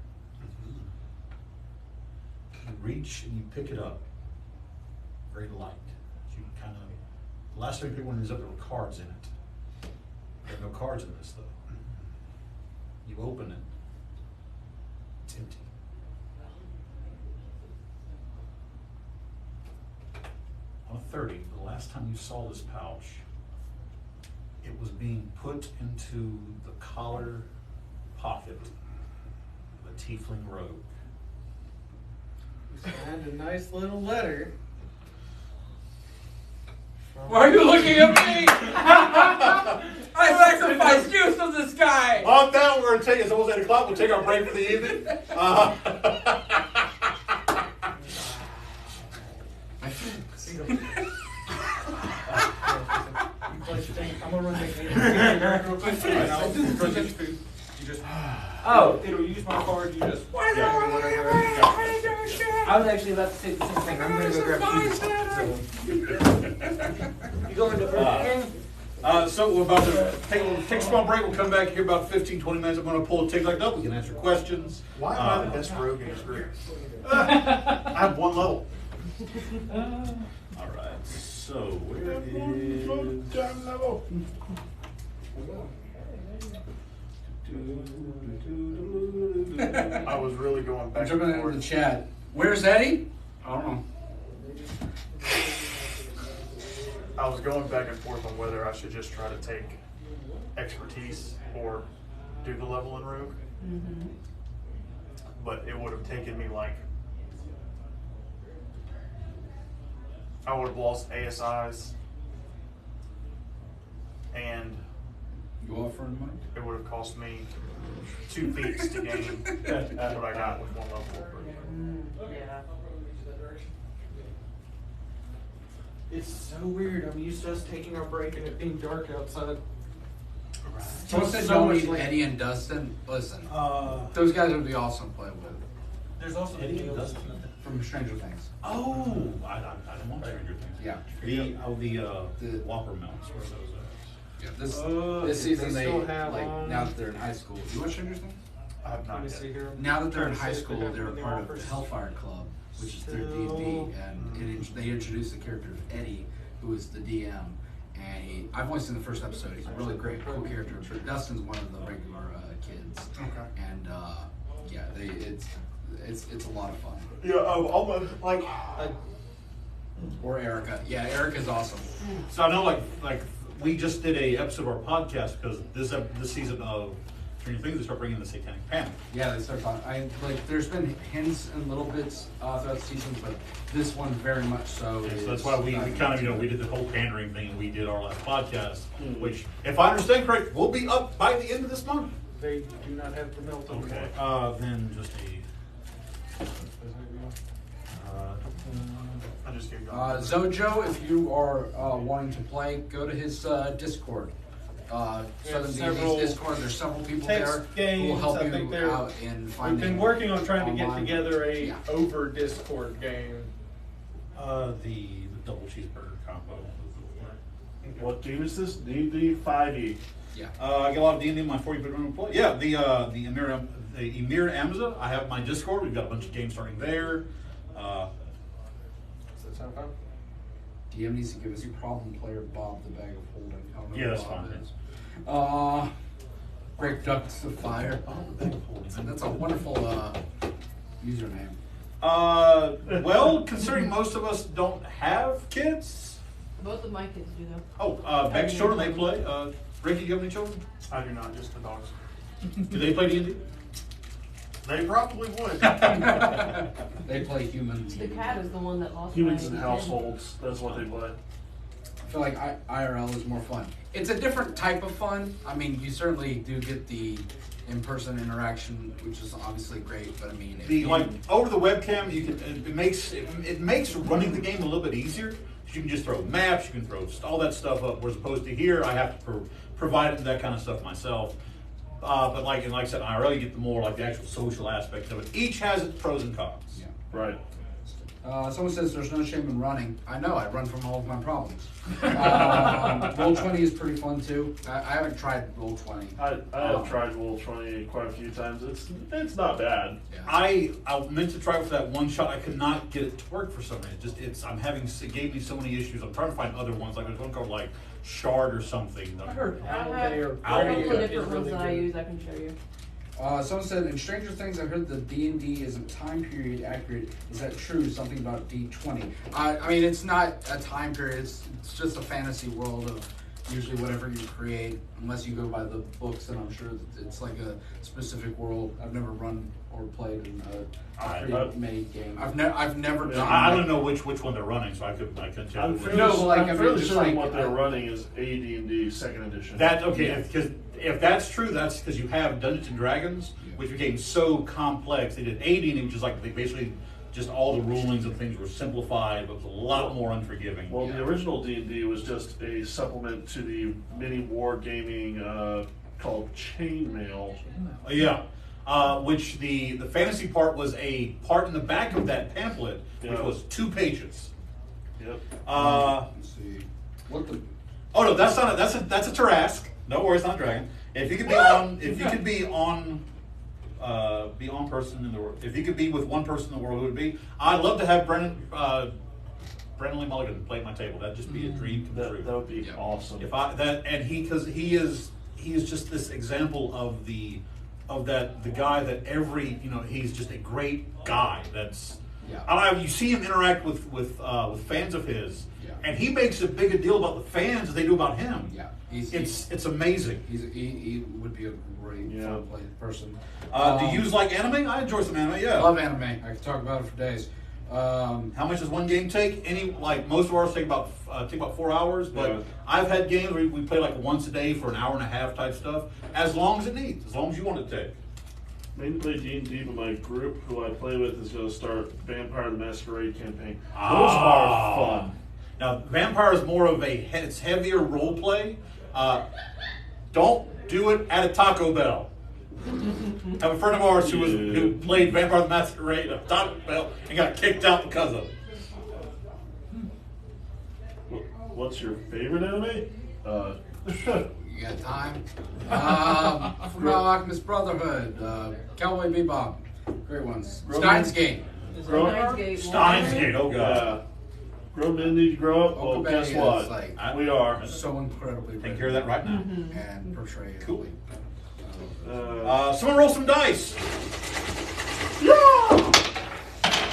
Speaker 1: You reach and you pick it up. Very light. You kind of. The last time people when up, there were cards in it. There are no cards in this though. You open it. It's empty. On a 30, the last time you saw this pouch, it was being put into the collar pocket of a tiefling robe.
Speaker 3: You signed a nice little letter.
Speaker 2: Why are you looking at me? I sacrificed you to this guy.
Speaker 1: On that, we're going to take, it's almost 8 o'clock, we'll take our break for the evening.
Speaker 3: I'm gonna run the game real quick. You just it'll use my card. You just
Speaker 4: I was actually about to say the same thing. I'm going to go grab shoes. You going to Burger King?
Speaker 1: So we're about to take a small break. We'll come back here about 15, 20 minutes. I'm going to pull a tick up. We can answer questions.
Speaker 5: Why am I the best rogue in this group? I have one level.
Speaker 1: All right. So where is...
Speaker 5: I was really going back
Speaker 2: Jumping
Speaker 5: and
Speaker 2: into the
Speaker 5: forth.
Speaker 2: chat. Where's Eddie? I don't know.
Speaker 5: I was going back and forth on whether I should just try to take expertise or do the level in Rogue.
Speaker 7: Mm-hmm.
Speaker 5: But it would have taken me like, I would have lost ASIs, and
Speaker 2: You offering money?
Speaker 5: it would have cost me 2 feats to gain what I got with 1 level improvement.
Speaker 7: Yeah.
Speaker 10: It's so weird. I'm used to us taking our break and it being dark outside.
Speaker 2: Someone said
Speaker 10: So
Speaker 2: don't
Speaker 10: much
Speaker 2: need
Speaker 10: later.
Speaker 2: Eddie and Dustin. Listen, those guys would be awesome to play with.
Speaker 10: There's also
Speaker 1: Eddie and Dustin.
Speaker 2: From Stranger Things.
Speaker 1: Oh, I don't want Stranger Things.
Speaker 2: Yeah.
Speaker 1: The Whopper mounts. Where are those at?
Speaker 2: Yeah, this
Speaker 10: they
Speaker 2: season they
Speaker 10: still have,
Speaker 2: now that they're in high school. You watch Stranger Things?
Speaker 5: I have
Speaker 10: Let
Speaker 5: not
Speaker 10: me
Speaker 5: yet.
Speaker 10: see here.
Speaker 2: Now that they're in
Speaker 10: Trying to
Speaker 2: high
Speaker 10: see if they
Speaker 2: school,
Speaker 10: have
Speaker 2: they're
Speaker 10: any
Speaker 2: part of
Speaker 10: offers.
Speaker 2: the Hellfire Club, which is their
Speaker 10: Still-
Speaker 2: D&D, and they introduced the character of Eddie, who is the DM. And I've only seen the first episode. He's a really great, cool character. But Dustin's one of the regular kids.
Speaker 5: Okay.
Speaker 2: And yeah, it's a lot of fun.
Speaker 5: Yeah, almost like
Speaker 2: Or Erica. Yeah, Erica's awesome.
Speaker 1: So I know, like we just did a episode of our podcast because this season of Stranger Things they start bringing the Satanic Panic.
Speaker 2: Yeah, they start talking. There's been hints and little bits throughout the season, but this one very much so.
Speaker 1: And
Speaker 2: is
Speaker 1: so that's why we
Speaker 2: diving
Speaker 1: kind of
Speaker 2: into
Speaker 1: we
Speaker 2: it.
Speaker 1: did the whole pandering thing. We did our last podcast, which, if I understand correct, will be up by the end of this month.
Speaker 10: They do not have the melt anymore.
Speaker 1: Okay. Then just
Speaker 5: I just keep going.
Speaker 2: Zojo, if you are wanting to play, go to his Discord. Southern
Speaker 3: several
Speaker 2: DD's Discord. There's several people
Speaker 3: text
Speaker 2: there who will
Speaker 3: games,
Speaker 2: help
Speaker 3: I think
Speaker 2: you
Speaker 3: they're-
Speaker 2: out in finding.
Speaker 3: We've been working on trying to get
Speaker 2: online.
Speaker 3: together a
Speaker 2: Yeah.
Speaker 3: over Discord game.
Speaker 1: the double cheeseburger combo.
Speaker 9: What game is this? D&D 5e.
Speaker 2: Yeah.
Speaker 1: I get a lot of D&D in my 40-bit room play. Yeah, the Emir Amza. I have my Discord. We've got a bunch of games starting there.
Speaker 3: Does that sound fun?
Speaker 2: DM needs to give us problem player Bob the bag of holding. I don't know
Speaker 1: Yeah,
Speaker 2: who
Speaker 1: that's
Speaker 2: Bob
Speaker 1: fine.
Speaker 2: is. Break ducts of fire. And that's a wonderful username.
Speaker 1: Well, considering most of us don't have kids.
Speaker 7: Both of my kids do though.
Speaker 1: Oh, Beck's children, they play. Ricky, do you have any children?
Speaker 5: I do not, just the dogs.
Speaker 1: Do they play D&D?
Speaker 5: They probably would.
Speaker 2: They play humans.
Speaker 7: The cat is the one that lost
Speaker 9: Humans
Speaker 7: my
Speaker 9: and
Speaker 7: kid.
Speaker 9: households. That's what they play.
Speaker 2: I feel like IRL is more fun. It's a different type of fun. I mean, you certainly do get the in-person interaction, which is obviously great. But I mean, if you-
Speaker 1: Over the webcam, you can it makes running the game a little bit easier. You can just throw maps, you can throw all that stuff up. Whereas opposed to here, I have to provide that kind of stuff myself. But like I said, IRL, you get the more like the actual social aspect of it. Each has its pros and cons.
Speaker 2: Yeah.
Speaker 9: Right.
Speaker 2: Someone says there's no shame in running. I know, I run from all of my problems. Roll20 is pretty fun too. I haven't tried Roll20.
Speaker 9: I have tried Roll20 quite a few times. It's not bad.
Speaker 2: Yeah.
Speaker 1: I meant to try it for that one shot. I could not get it to work for some reason. It gave me so many issues. I'm trying to find other ones. Like there's one called like Shard or something.
Speaker 10: I heard
Speaker 7: I
Speaker 10: Owl
Speaker 7: have
Speaker 10: Day or
Speaker 7: a
Speaker 1: Owl
Speaker 7: couple
Speaker 1: Day
Speaker 7: of different ones that I use. I can show you.
Speaker 2: Someone said in Stranger Things, I heard the D&D isn't time period accurate. Is that true? Something about D20. I mean, it's not a time period. It's just a fantasy world of usually whatever you create, unless you go by the books. And I'm sure that it's like a specific world. I've never run or played in a pre-made game. I've never done.
Speaker 1: I don't know which one they're running, so I couldn't tell.
Speaker 9: I'm
Speaker 1: you.
Speaker 9: fairly,
Speaker 2: No, like, I
Speaker 9: I'm
Speaker 2: mean,
Speaker 9: fairly
Speaker 2: just
Speaker 9: certain
Speaker 2: like,
Speaker 9: what they're running is AD&D 2nd edition.
Speaker 1: That okay?
Speaker 2: Yeah.
Speaker 1: Because if that's true, that's because you have Dungeons and Dragons,
Speaker 2: Yeah.
Speaker 1: which became so complex. They did AD&D, which is like they basically just all the rulings and things were simplified, but it was a lot more unforgiving.
Speaker 9: Well, the original D&D was just a supplement to the mini war gaming called Chainmail.
Speaker 1: Yeah. Which the fantasy part was a part in the back of that pamphlet, which
Speaker 9: Yeah.
Speaker 1: was 2 pages.
Speaker 9: Yep.
Speaker 2: Let's see. What the?
Speaker 1: Oh no, that's not that's a Tarask. No worries, not a dragon. If you could be on person in the world, if you could be with one person in the world, who would it be? I'd love to have Brennan Lee Mulligan play at my table. That'd just be a dream come
Speaker 9: That
Speaker 1: true.
Speaker 9: would be
Speaker 2: Yeah.
Speaker 9: awesome.
Speaker 1: Because he is just this example of the the guy that he's just a great guy. That's
Speaker 2: Yeah.
Speaker 1: I don't know, you see him interact with fans of his,
Speaker 2: Yeah.
Speaker 1: and he makes a big a deal about the fans as they do about him.
Speaker 2: Yeah,
Speaker 1: It's amazing.
Speaker 2: He would be a great fun play person.
Speaker 1: Do you like anime? I enjoy some anime. Yeah,
Speaker 2: I love anime. I could talk about it for days.
Speaker 1: How much does one game take? Most of ours take about 4 hours, but
Speaker 9: Yeah.
Speaker 1: I've had games where we play like once a day for an hour and a half type stuff, as long as it needs, as long as you want it to take.
Speaker 9: Mainly play D&D, but my group who I play with is going to start Vampire the Masquerade campaign. Those are fun.
Speaker 1: Now, Vampire is more of it's heavier role play. Don't do it at a Taco Bell. I have a friend of ours who played Vampire the Masquerade at Taco Bell and got kicked out because of it.
Speaker 9: What's your favorite anime?
Speaker 2: You got time? Full Alchemist Brotherhood, Cowboy Bebop, great ones. Steins Gate.
Speaker 1: Steins Gate, oh god.
Speaker 9: Yeah. Grown men need to grow up. Well,
Speaker 2: Okabe
Speaker 9: guess
Speaker 2: is
Speaker 9: what?
Speaker 2: like
Speaker 9: We are.
Speaker 2: so incredibly
Speaker 1: Take care of that right now.
Speaker 2: and portray it.
Speaker 1: Cool.
Speaker 2: So,
Speaker 1: Someone roll some dice.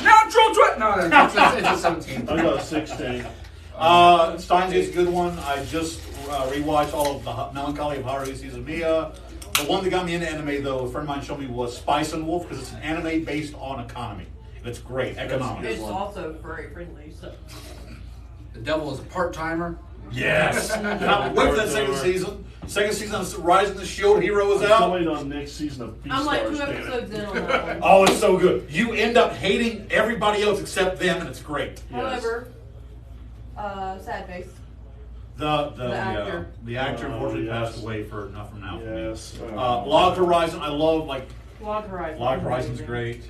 Speaker 2: natural 20! No, it's a 17.
Speaker 9: I got a 16.
Speaker 1: Steins Gate's a good one. I just rewatched all of the Melancholy of Haruhi Suzumiya. The one that got me into anime, though, a friend of mine showed me, was Spice and Wolf, because it's an anime based on economy. It's great, economics.
Speaker 7: It's also furry friendly, so.
Speaker 2: The Devil is a part-timer.
Speaker 1: Yes. Can't wait for that second season. Second season of Rising the Shield Hero is
Speaker 9: I'm still
Speaker 1: out.
Speaker 9: waiting on next season of Beastars.
Speaker 7: I'm like 2
Speaker 9: damn it.
Speaker 7: episodes in on that one.
Speaker 1: Oh, it's so good. You end up hating everybody else except them, and it's great.
Speaker 9: Yes.
Speaker 7: However, sad face.
Speaker 1: The
Speaker 7: actor.
Speaker 1: unfortunately
Speaker 9: yes.
Speaker 1: passed away not from now.
Speaker 9: Yes.
Speaker 1: Log Horizon, I love
Speaker 7: Log Horizon.
Speaker 1: Log Horizon's great.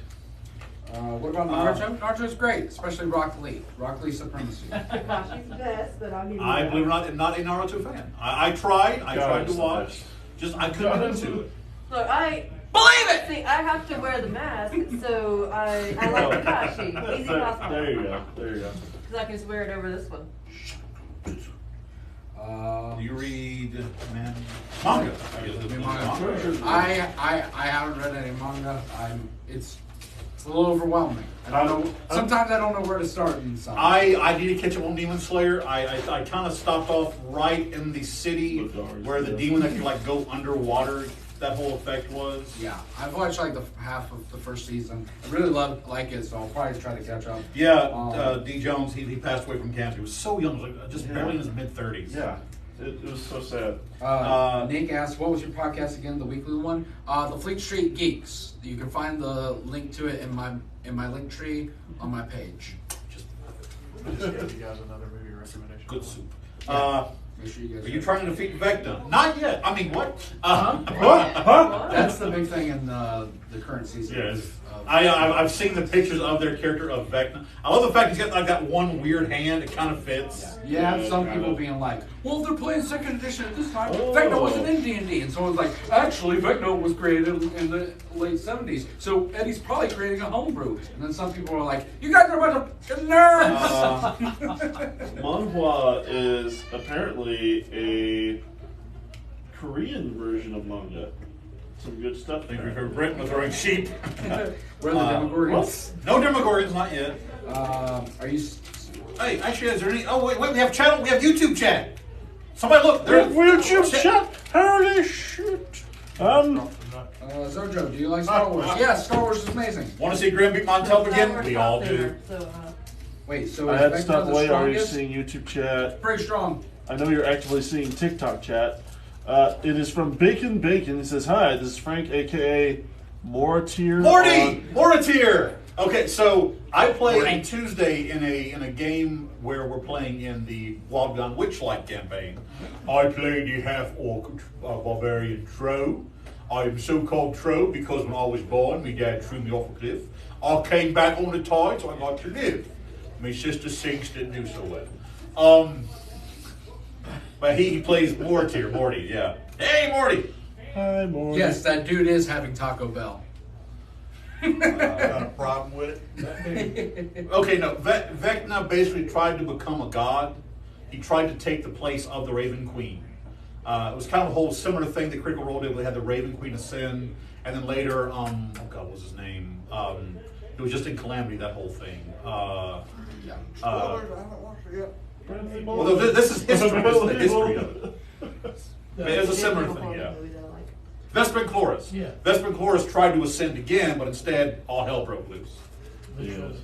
Speaker 2: What about Naruto? Naruto's great, especially Rock Lee. Rock Lee supremacy.
Speaker 7: She's the best, but I'll give you
Speaker 1: I
Speaker 7: that.
Speaker 1: believe it or not, am not a Naruto fan. I tried to
Speaker 9: it's the
Speaker 1: watch.
Speaker 9: best.
Speaker 1: Just I couldn't get into it.
Speaker 7: Look, I
Speaker 2: Believe it!
Speaker 7: see. I have to wear the mask, so I like Kakashi. Easy possible.
Speaker 9: There you go. There you go.
Speaker 7: Because I can just wear it over this one.
Speaker 1: Do you read manga?
Speaker 2: I haven't read any manga. It's a little overwhelming. I don't know. Sometimes I don't know where to start.
Speaker 1: I need to catch up on Demon Slayer. I kind of stopped off right in the city where the demon that could go underwater. That whole effect was.
Speaker 2: Yeah, I've watched like the half of the first season. I really like it, so I'll probably try to catch up.
Speaker 1: Yeah, D. Jones, he passed away from cancer. He was so young, just barely in his mid-30s.
Speaker 9: Yeah. It was so sad.
Speaker 2: Nick asked, what was your podcast again, the weekly one? The Fleet Street Geeks. You can find the link to it in my link tree on my page.
Speaker 5: Just gave you guys another movie recommendation.
Speaker 1: Good soup.
Speaker 2: Make sure you guys
Speaker 1: Are you trying to defeat Vecna? Not yet. I mean, what?
Speaker 2: That's the big thing in the current season.
Speaker 1: Yes. I've seen the pictures of their character of Vecna. I love the fact he's got like that one weird hand. It kind of fits.
Speaker 2: You have some people being like, well, they're playing second edition at this time. Vecna wasn't in D&D. And someone's like, actually, Vecna was created in the late 70s. So Eddie's probably creating a homebrew. And then some people are like, you guys are a bunch of nerds.
Speaker 9: Manhwa is apparently a Korean version of manga. Some good stuff.
Speaker 1: I think we've heard Britain was throwing sheep.
Speaker 2: Where are the Demogorgons?
Speaker 1: No Demogorgons, not yet.
Speaker 2: Are you...
Speaker 1: Hey, actually, is there any? Oh wait, we have channel. We have YouTube chat. Somebody look. There's
Speaker 9: YouTube chat. Holy shit.
Speaker 2: Zojo, do you like Star Wars? Yes, Star Wars is amazing.
Speaker 1: Want to see Grimm beat Montel again? We all do.
Speaker 2: Wait, so
Speaker 9: I
Speaker 2: is
Speaker 9: had to
Speaker 2: Vecna
Speaker 9: stop
Speaker 2: the
Speaker 9: away. Are you
Speaker 2: strongest?
Speaker 9: seeing YouTube chat?
Speaker 2: Pretty strong.
Speaker 9: I know you're actively seeing TikTok chat. It is from Bacon Bacon. He says, hi, this is Frank, a.k.a. Mortier.
Speaker 1: Mortier! Okay, so I play on Tuesday in a game where we're playing in the Wild Gun Witchlight campaign. I play the half-orc barbarian Tro. I am so-called Tro because when I was born, my dad threw me off a cliff. I came back on the tide, so I got to live. My sister Sinks didn't do so well. But he plays Morty, yeah. Hey, Morty!
Speaker 9: Hi, Morty.
Speaker 2: Yes, that dude is having Taco Bell.
Speaker 5: Got a problem with it?
Speaker 1: Okay, no. Vecna basically tried to become a god. He tried to take the place of the Raven Queen. It was kind of a whole similar thing that Critical Role did. They had the Raven Queen ascend, and then later, oh God, what was his name? It was just in Calamity, that whole thing.
Speaker 10: Spoilers, I haven't watched it yet.
Speaker 1: Well, this is history. This is the history of it. It's a similar thing, yeah. Vespin Chloris.
Speaker 6: Yeah.
Speaker 1: Vespin Chloris tried to ascend again, but instead, all hell broke loose.
Speaker 9: Yes.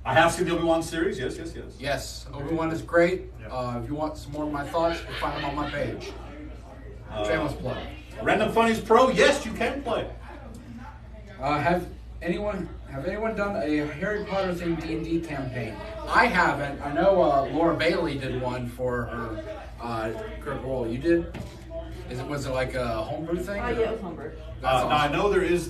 Speaker 1: I have seen the Obi-Wan series. Yes.
Speaker 2: Yes, Obi-Wan is great.
Speaker 1: Yeah.
Speaker 2: If you want some more of my thoughts, you'll find them on my page. Shameless plug.
Speaker 1: Random Funnies Pro. Yes, you can play.
Speaker 2: Have anyone done a Harry Potter themed D&D campaign? I haven't. I know Laura Bailey did one for her Critical Role. You did? Was it like a homebrew thing?
Speaker 7: Yeah, it was homebrew.
Speaker 2: That's
Speaker 1: Now I
Speaker 2: awesome.
Speaker 1: know there's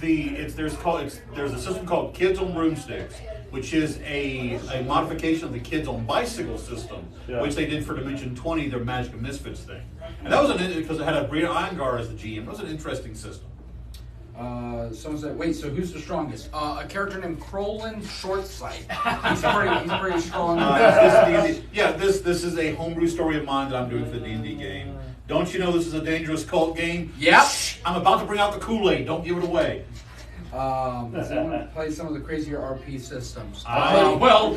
Speaker 1: a system called Kids on Broomsticks, which is a modification of the Kids on Bicycle system, which they did for Dimension 20, their Magic and Misfits thing. And that was because it had a Bria Iyengar as the GM. It was an interesting system.
Speaker 2: Someone said, wait, so who's the strongest? A character named Crolin Shortsight. He's pretty strong.
Speaker 1: This is a homebrew story of mine that I'm doing for the D&D game. Don't you know this is a dangerous cult game?
Speaker 2: Yep.
Speaker 1: Shh, I'm about to bring out the Kool-Aid. Don't give it away.
Speaker 2: Does anyone play some of the crazier RP systems?
Speaker 1: I-
Speaker 2: Well,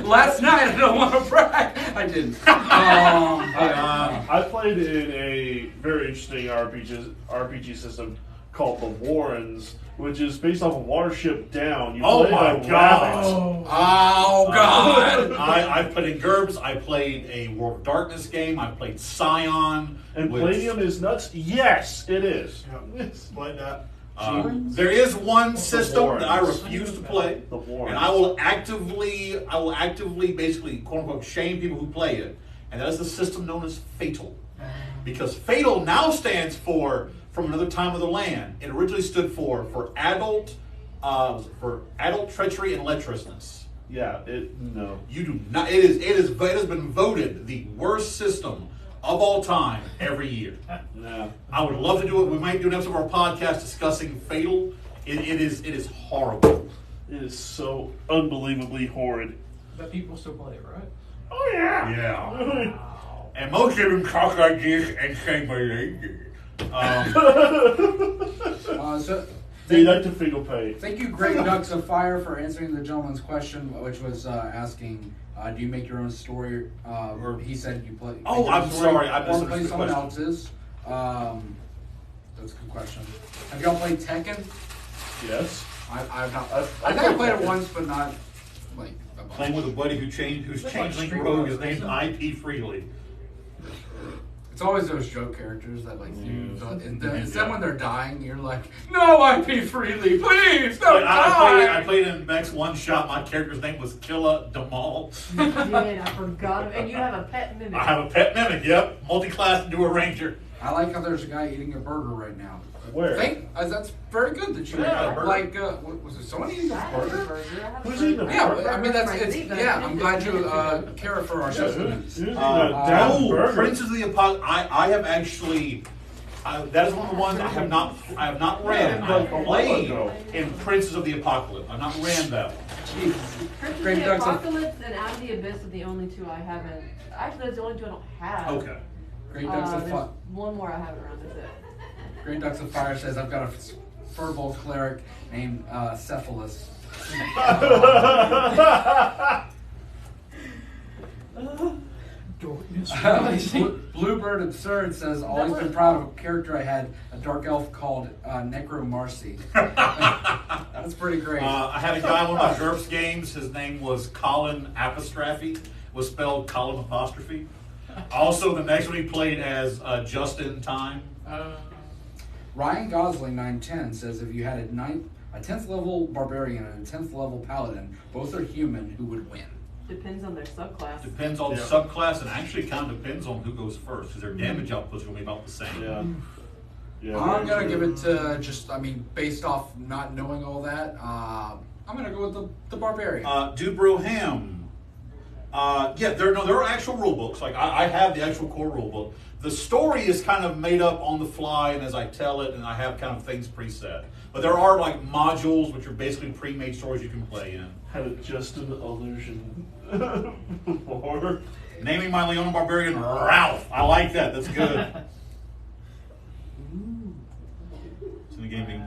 Speaker 2: last night, I don't want to brag. I didn't.
Speaker 9: I played in a very interesting RPG system called the Warrens, which is based off of Watership Down. You
Speaker 1: Oh
Speaker 9: play
Speaker 1: my
Speaker 9: a
Speaker 1: God.
Speaker 9: rabbit.
Speaker 2: Oh, God.
Speaker 1: I've played in GURPS. I played a World of Darkness game. I played Scion.
Speaker 9: And
Speaker 1: which-
Speaker 9: Palladium is nuts? Yes, it is.
Speaker 5: But
Speaker 1: there is one system
Speaker 9: Warrens.
Speaker 1: that I refuse to play,
Speaker 9: The Warrens.
Speaker 1: and I will actively, basically, quote unquote, shame people who play it, and that is the system known as Fatal, because Fatal now stands for From Another Time of the Land. It originally stood for adult treachery and lecherousness.
Speaker 9: Yeah, no.
Speaker 1: You do not. It has been voted the worst system of all time every year.
Speaker 9: Yeah.
Speaker 1: I would love to do it. We might do an episode of our podcast discussing Fatal. It is horrible.
Speaker 9: It is so unbelievably horrid.
Speaker 6: But people still play it, right?
Speaker 9: Oh, yeah.
Speaker 1: Yeah. And most of them talk like this and say my language.
Speaker 2: So,
Speaker 9: They like to figure pay.
Speaker 2: thank you, Great Ducks of Fire, for answering the gentleman's question, which was asking, do you make your own story? Or he said you play.
Speaker 1: Oh,
Speaker 2: make your
Speaker 1: I'm
Speaker 2: own story
Speaker 1: sorry, I
Speaker 2: or play
Speaker 1: misunderstood the
Speaker 2: someone
Speaker 1: question.
Speaker 2: else's. That's a good question. Have y'all played Tekken?
Speaker 9: Yes.
Speaker 2: I've not. I think I played it once, but not like. a bunch.
Speaker 1: Playing with a buddy who's changed Link
Speaker 6: Street
Speaker 1: Rogue
Speaker 6: Fighter,
Speaker 1: is named
Speaker 6: isn't
Speaker 1: IP Freely.
Speaker 2: It's always those joke characters that like it's then when they're dying, you're like, no IP freely, please don't die.
Speaker 1: I played in Max One Shot. My character's name was Killa Damal.
Speaker 7: You did, I forgot. And you have a pet mimic.
Speaker 1: I have a pet mimic. Yep, multi-class Newer Ranger.
Speaker 2: I like how there's a guy eating a burger right now.
Speaker 9: Where?
Speaker 2: That's very good that you
Speaker 1: Yeah, burger.
Speaker 2: like. Was it someone eating a
Speaker 7: I have a
Speaker 2: burger?
Speaker 7: burger. I have a
Speaker 9: Who's
Speaker 7: burger.
Speaker 9: eating a
Speaker 2: Yeah,
Speaker 9: burger?
Speaker 2: I mean that's
Speaker 7: Burger
Speaker 2: it's
Speaker 7: might be, but
Speaker 2: yeah.
Speaker 7: I
Speaker 2: I'm glad you care for our sustenance.
Speaker 1: Oh, Princes of the Apocalypse. I have actually. That is one of the ones I have not ran. I played in Princes of the Apocalypse. I've not ran that one.
Speaker 2: Jesus.
Speaker 7: Prince
Speaker 2: Great
Speaker 7: of the
Speaker 2: Ducks of
Speaker 7: Apocalypse and Out of the Abyss are the only two I haven't. Actually, that's the only two I don't have.
Speaker 1: Okay.
Speaker 2: Great Ducks of
Speaker 7: There's
Speaker 2: Fire.
Speaker 7: one more I haven't run. That's it.
Speaker 2: Great Ducks of Fire says I've got a furball cleric named Cephalus. Bluebird Absurd says always been proud of a character I had, a dark elf called Necromarcy. That's pretty great.
Speaker 1: I had a guy in one of my GURPS games. His name was Colin Apostrophe. Was spelled Colin apostrophe. Also, the next one he played as Just in Time.
Speaker 2: Ryan Gosling 910 says if you had a 10th level barbarian and a 10th level paladin, both are human, who would win?
Speaker 7: Depends on their subclass.
Speaker 1: Depends on the subclass, and actually kind of depends on who goes first, because their damage output's going to be about the same.
Speaker 9: Yeah. Yeah.
Speaker 2: I'm gonna give it to based off not knowing all that. I'm gonna go with the barbarian.
Speaker 1: Dubroham. There are actual rule books. Like I have the actual core rule book. The story is kind of made up on the fly, and as I tell it, and I have kind of things preset. But there are like modules, which are basically pre-made stories you can play in.
Speaker 9: Had it just an illusion before.
Speaker 1: Naming my Leona Barbarian Ralph. I like that. That's good.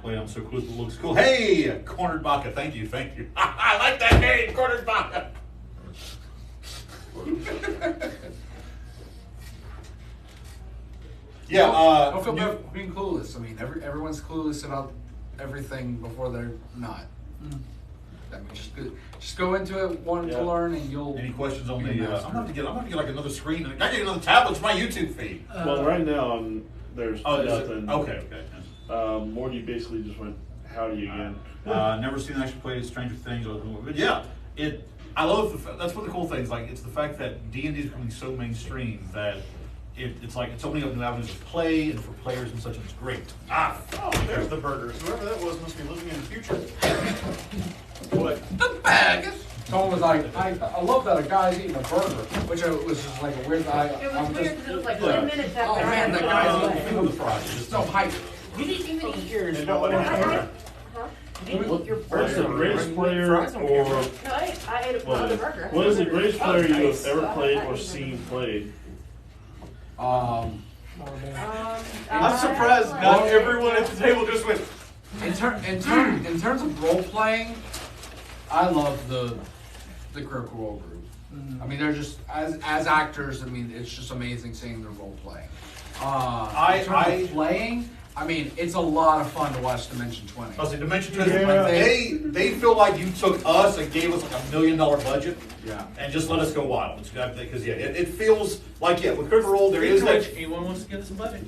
Speaker 1: playing. I'm so cool. It looks cool. Hey, Cornered Baka. Thank you. I like that name, Cornered Baka. Yeah.
Speaker 2: Don't feel bad for being clueless. I mean, everyone's clueless about everything before they're not. I mean, just go into it wanting to learn, and you'll.
Speaker 1: Any questions on the? I'm gonna have to get like another screen. I get another tablet to my YouTube feed.
Speaker 9: Well, right now there's nothing.
Speaker 1: Okay.
Speaker 9: Morty basically just went howdy again.
Speaker 1: Never seen actually play Stranger Things, but yeah, I love that's one of the cool things. Like it's the fact that D&D is becoming so mainstream that it's like it's opening up new avenues of play and for players and such, and it's great.
Speaker 5: Oh, there's the burgers. Whoever that was must be living in the future.
Speaker 2: What? The bag. Someone was like, I love that a guy's eating a burger, which was just like a weird.
Speaker 7: It was weird because it was like 10 minutes after.
Speaker 2: Oh man, that guy's
Speaker 1: Feel the fries.
Speaker 2: so hype.
Speaker 4: You didn't even eat yours.
Speaker 5: And nobody had burger.
Speaker 4: You didn't eat your
Speaker 9: What's the
Speaker 4: burger.
Speaker 9: greatest player or
Speaker 7: No, I ate another burger.
Speaker 9: what is the greatest player you have ever played or seen played?
Speaker 3: I'm surprised not everyone at the table just went.
Speaker 2: In terms of role playing, I love the Critical Role group. I mean, they're just as actors. I mean, it's just amazing seeing their role playing. In terms of playing, I mean, it's a lot of fun to watch Dimension 20.
Speaker 1: I say Dimension 20.
Speaker 9: Yeah.
Speaker 1: Like they feel like you took us and gave us like $1 million budget.
Speaker 2: Yeah.
Speaker 1: And just let us go wild. Because it feels like with Critical Role there is that.
Speaker 10: Anyone wants to get us a budget?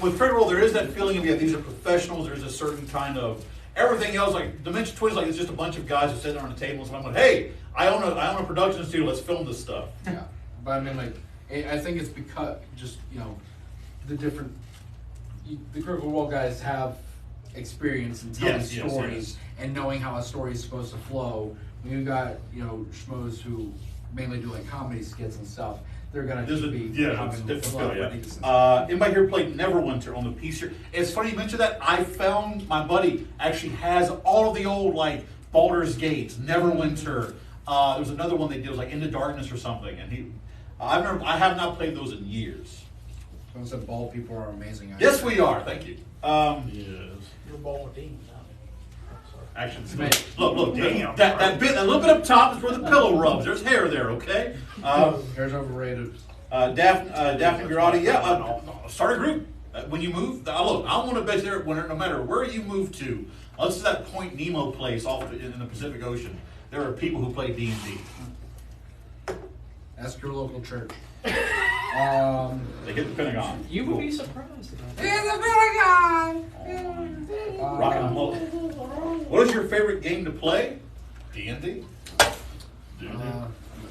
Speaker 1: With Critical Role there is that feeling of these are professionals. There's a certain kind of everything else. Like Dimension 20 is like it's just a bunch of guys who sit there on the table and I'm like, hey, I own a production studio. Let's film this stuff.
Speaker 2: Yeah. But I mean, like, I think it's because just the different. The Critical Role guys have experience in telling stories and knowing how a story is supposed to flow. When you've got schmoes who mainly do like comedy skits and stuff, they're gonna just be having the flow.
Speaker 1: Anybody here played Neverwinter on the PC? It's funny you mentioned that. I found my buddy actually has all of the old like Baldur's Gate, Neverwinter. There was another one they did, it was like Into Darkness or something, and I have not played those in years.
Speaker 2: Someone said bald people are amazing.
Speaker 1: Yes, we are. Thank you.
Speaker 9: Yes.
Speaker 6: You're bald with demons,
Speaker 1: Actually, look, damn. That little bit up top is where the pillow rubs. There's hair there, okay?
Speaker 2: Hair's overrated.
Speaker 1: Daphne Girardi, start a group. When you move, look, I want to bet there, no matter where you move to, unless it's that Point Nemo place off in the Pacific Ocean, there are people who play D&D.
Speaker 2: Ask your local church.
Speaker 1: They get the Pentagon.
Speaker 6: You would be surprised about that.
Speaker 2: In the Pentagon!
Speaker 1: Rock and roll. What is your favorite game to play? D&D.